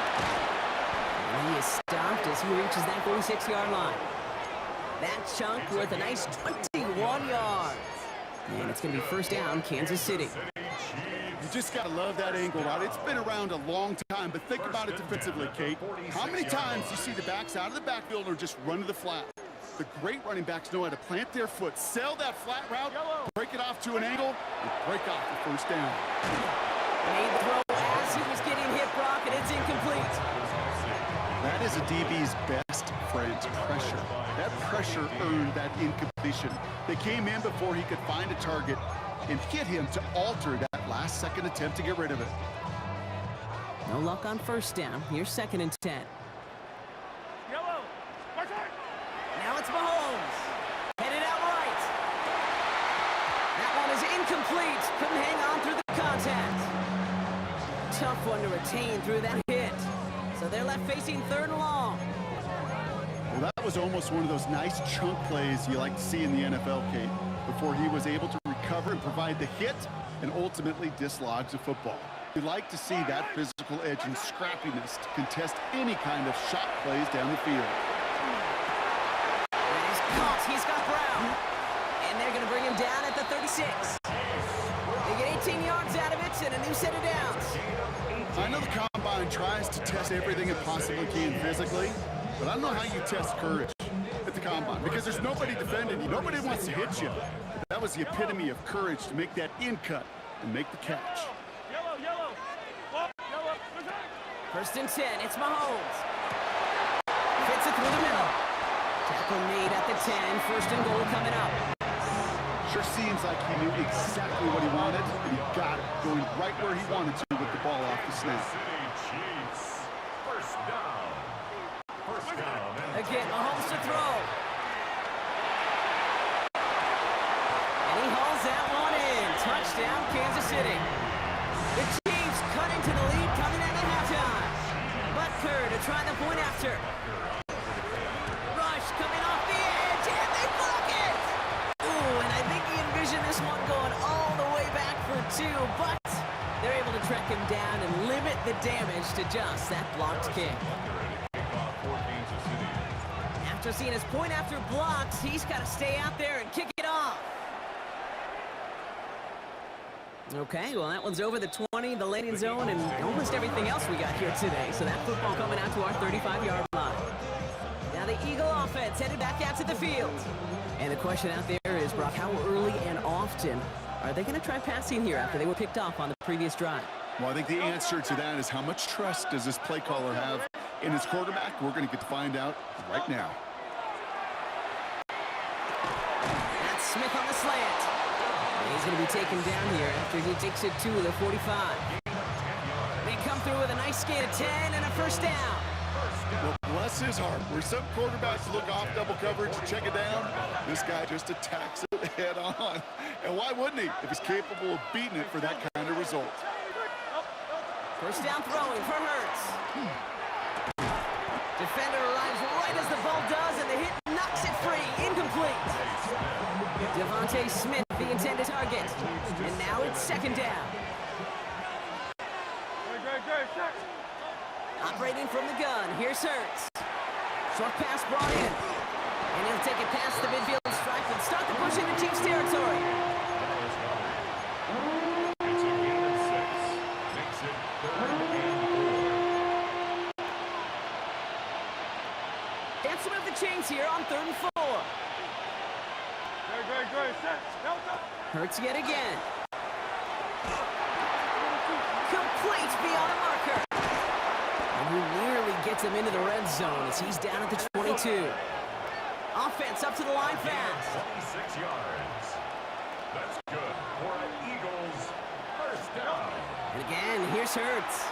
And he is stopped as he reaches that 46-yard line. That chunk worth a nice 21 yards. And it's going to be 1st down, Kansas City. You just got to love that angle route. It's been around a long time, but think about it defensively, Kate. How many times you see the backs out of the backfield or just run to the flat? The great running backs know how to plant their foot, sell that flat route, break it off to an angle, and break off the 1st down. Made the throw as he was getting hit, Brock, and it's incomplete. That is a DB's best friend, pressure. That pressure earned that incompletion. They came in before he could find a target and hit him to alter that last-second attempt to get rid of it. No luck on 1st down. Here's 2nd and 10. Now it's Mahomes. Headed out right. That one is incomplete. Couldn't hang on through the contact. Tough one to retain through that hit. So they're left facing 3rd and long. Well, that was almost one of those nice chunk plays you like to see in the NFL, Kate, before he was able to recover and provide the hit and ultimately dislodge the football. You like to see that physical edge and scrappiness to contest any kind of shot plays down the field. He's got Brown, and they're going to bring him down at the 36. They get 18 yards out of it and a new set of downs. I know the Combine tries to test everything it possibly can physically, but I don't know how you test courage at the Combine because there's nobody defending you. Nobody wants to hit you. That was the epitome of courage to make that in cut and make the catch. 1st and 10. It's Mahomes. Fits it through the middle. Tackle made at the 10, 1st and goal coming up. Sure seems like he knew exactly what he wanted, and he got it, going right where he wanted to with the ball off the snap. Chiefs. 1st down. 1st down. Again, Mahomes to throw. And he hauls that one in. Touchdown, Kansas City. The Chiefs cut into the lead coming out of halftime. Butker to try the point after. Rush coming off the track him down and limit the damage to just that blocked kick. Kickoff for Kansas City. After seeing his point after blocks, he's got to stay out there and kick it off. Okay, well, that one's over the 20, the landing zone, and almost everything else we got here today. So that football coming out to our 35-yard line. Now the Eagle offense headed back out to the field. And the question out there is, Brock, how early and often are they going to try passing here after they were picked off on the previous drive? Well, I think the answer to that is how much trust does this play caller have in his quarterback? We're going to get to find out right now. That's Smith on the slant. And he's going to be taken down here after he takes it to the 45. They come through with a nice gain of 10 and a first down. Well, bless his heart. Where some quarterbacks look off double coverage and check it down, this guy just attacks it head on. And why wouldn't he if he's capable of beating it for that kind of result? First down throwing for Hurts. Defender arrives right as the ball does, and the hit knocks it free. Incomplete. Devontae Smith, the intended target. And now it's second down. Operating from the gun, here's Hurts. Short pass brought in. And he'll take it past the midfield stripe and start the push into Chiefs territory. It's a gain of 6. Makes it 3rd and 4. Dance move the chains here on 3rd and 4. Hurts yet again. Complete beyond a marker. And he nearly gets him into the red zone as he's down at the 22. Offense up to the line fast. 26 yards. That's good for an Eagles first down. And again, here's Hurts.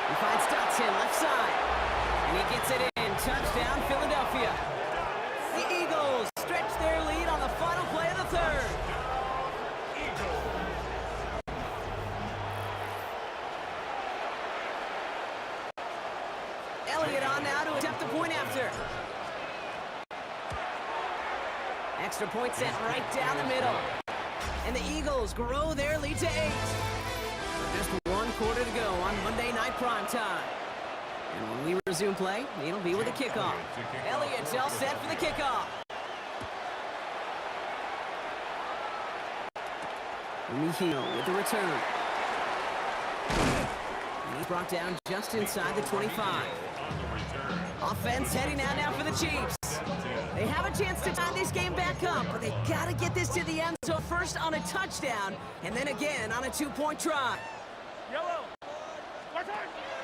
He finds Dotson left side. And he gets it in. Touchdown, Philadelphia. The Eagles stretch their lead on the final play of the 3rd. Elliott on now to attempt the point after. Extra point set right down the middle. And the Eagles grow their lead to 8. Just 1 quarter to go on Monday Night Primetime. And when we resume play, it'll be with a kickoff. Elliott's all set for the kickoff. Mihio with the return. And he's brought down just inside the 25. Offense heading out now for the Chiefs. They have a chance to tie this game back up, but they got to get this to the end zone first on a touchdown, and then again on a 2-point try.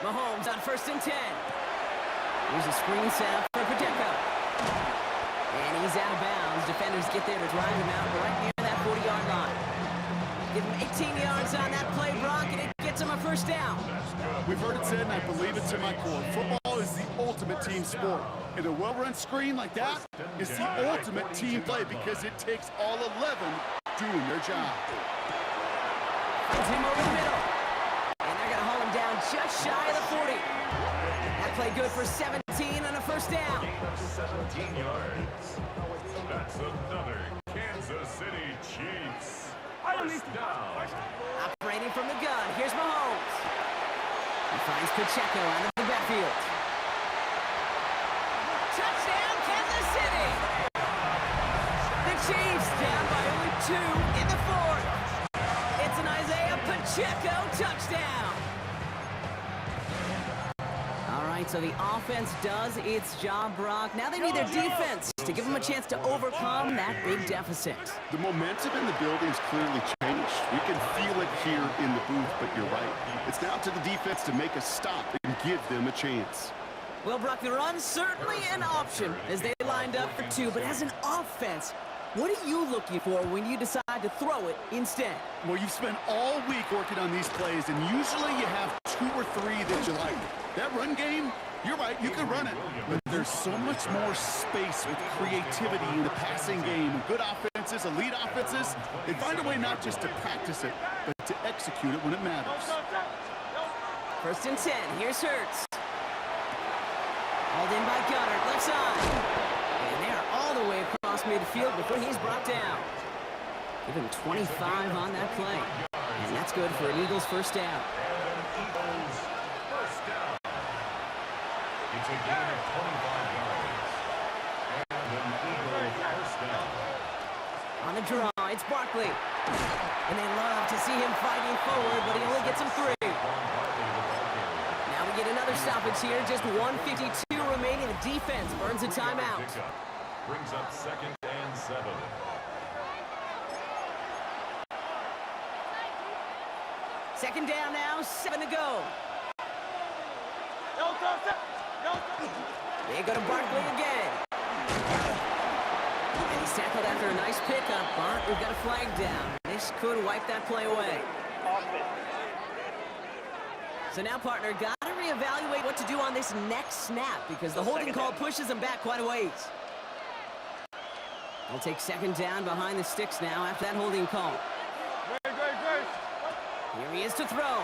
Mahomes on 1st and 10. Here's a screen set for Pacheco. And he's out of bounds. Defenders get there to drive him out right near that 40-yard line. Give him 18 yards on that play, Brock, and it gets him a first down. We've heard it said, and I believe it to my core. Football is the ultimate team sport. And a well-run screen like that is the ultimate team play because it takes all 11 doing their job. Finds him over the middle. And they're going to haul him down just shy of the 40. That play good for 17 and a first down. Gain of 17 yards. That's another Kansas City Chiefs first down. Operating from the gun, here's Mahomes. He finds Pacheco out of the backfield. Touchdown, Kansas City! The Chiefs down by only 2 in the 4th. It's an Isaiah Pacheco touchdown. All right, so the offense does its job, Brock. Now they need their defense to give them a chance to overcome that big deficit. The momentum in the building's clearly changed. We can feel it here in the booth, but you're right. It's now to the defense to make a stop and give them a chance. Well, Brock, the run's certainly an option as they lined up for 2, but as an offense, what are you looking for when you decide to throw it instead? Well, you've spent all week working on these plays, and usually you have 2 or 3 that you like. That run game, you're right, you can run it, but there's so much more space with creativity in the passing game. And good offenses, elite offenses, they find a way not just to practice it, but to execute it when it matters. 1st and 10, here's Hurts. Hauled in by Goddard, left side. And they're all the way across midfield before he's brought down. Give him 25 on that play. And That's good for an Eagles first down. And an Eagles first down. It's a gain of 25 yards. And an Eagles first down. On the draw, it's Barkley. And they love to see him fighting forward, but he only gets him 3. Now we get another stoppage here, just 1:52 remaining. The defense burns a timeout. Brings up 2nd and 7. Second down now, 7 to go. They go to Barkley again. And he's tackled after a nice pickup, but we've got a flag down. This could wipe that play away. So now, partner, got to reevaluate what to do on this next snap because the holding call pushes him back quite a ways. They'll take second down behind the sticks now after that holding call. Here he is to throw.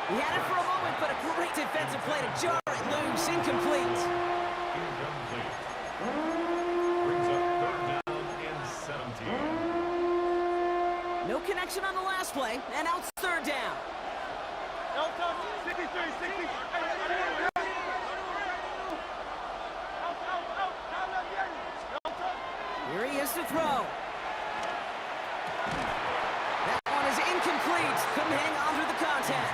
He had it for a moment, but a great defensive play to jar it loose. Incomplete. Incomplete. Brings up 3rd down and 17. No connection on the last play, and now it's 3rd down. Here he is to throw. That one is incomplete. Couldn't hang on through the contact.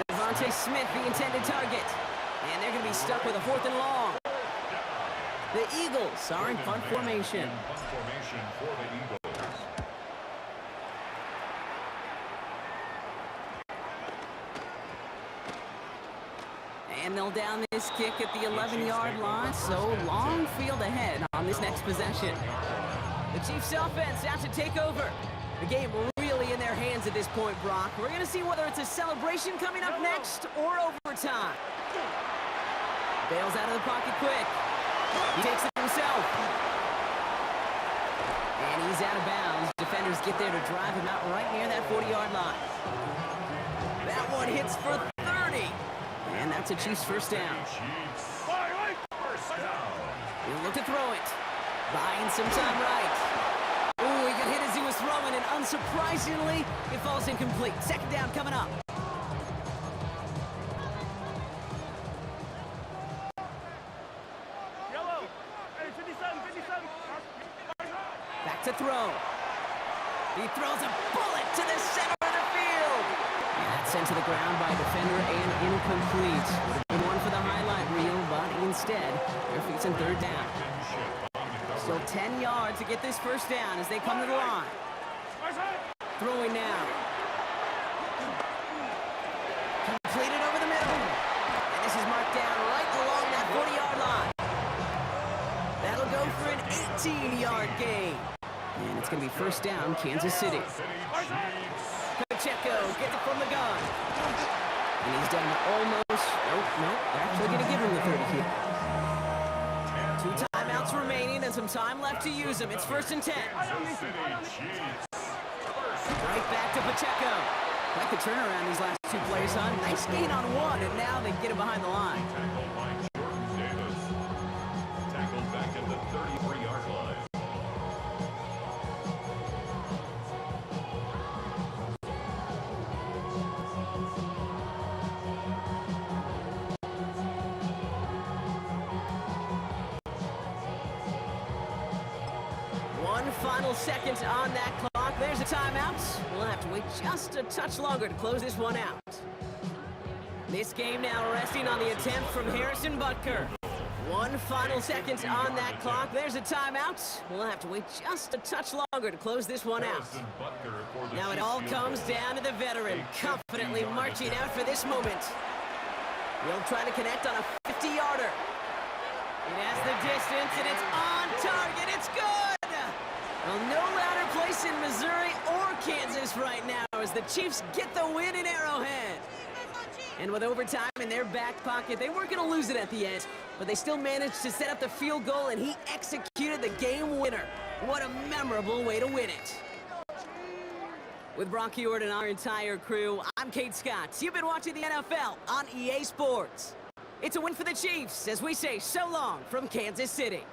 Devontae Smith, the intended target. And they're going to be stuck with a 4th and long. The Eagles are in punt formation. Punt formation for the Eagles. And they'll down this kick at the 11-yard line, so long field ahead on this next possession. The Chiefs offense out to take over. The game really in their hands at this point, Brock. We're going to see whether it's a celebration coming up next or overtime. Bails out of the pocket quick. He takes it himself. And he's out of bounds. Defenders get there to drive him out right near that 40-yard line. That one hits for 30. And that's a Chiefs first down. Chiefs first down. He'll look to throw it. Buying some time right. Ooh, he got hit as he was throwing, and unsurprisingly, it falls incomplete. Second down coming up. Back to throw. He throws a bullet to the center of the field. And that's sent to the ground by a defender and incomplete. Would have been one for the highlight reel, but instead, they're facing 3rd down. Still 10 yards to get this first down as they come to the line. Throwing now. Completed over the middle. And this is marked down right along that 40-yard line. That'll go for an 18-yard gain. And it's going to be first down, Kansas City. Pacheco gets it from the gun. And he's down to almost... Nope. They're actually going to give him the 30 here. 2 timeouts remaining and some time left to use them. It's 1st and 10. Right back to Pacheco. Quite the turnaround these last 2 plays, huh? Nice gain on 1, and now they get it behind the line. Tackled back at the 33-yard line. One final second on that clock. There's a timeout. We'll have to wait just a touch longer to close this one out. This game now resting on the attempt from Harrison Butker. One final second on that clock. There's a timeout. We'll have to wait just a touch longer to close this one out. Now it all comes down to the veteran, confidently marching out for this moment. He'll try to connect on a 50-yarder. It has the distance, and it's on target. It's good! Well, no louder place in Missouri or Kansas right now as the Chiefs get the win in Arrowhead. And with overtime in their back pocket, they weren't going to lose it at the end, but they still managed to set up the field goal, and he executed the game winner. What a memorable way to win it. With Brock Huard and our entire crew, I'm Kate Scott. You've been watching the NFL on EA Sports. It's a win for the Chiefs as we say so long from Kansas City.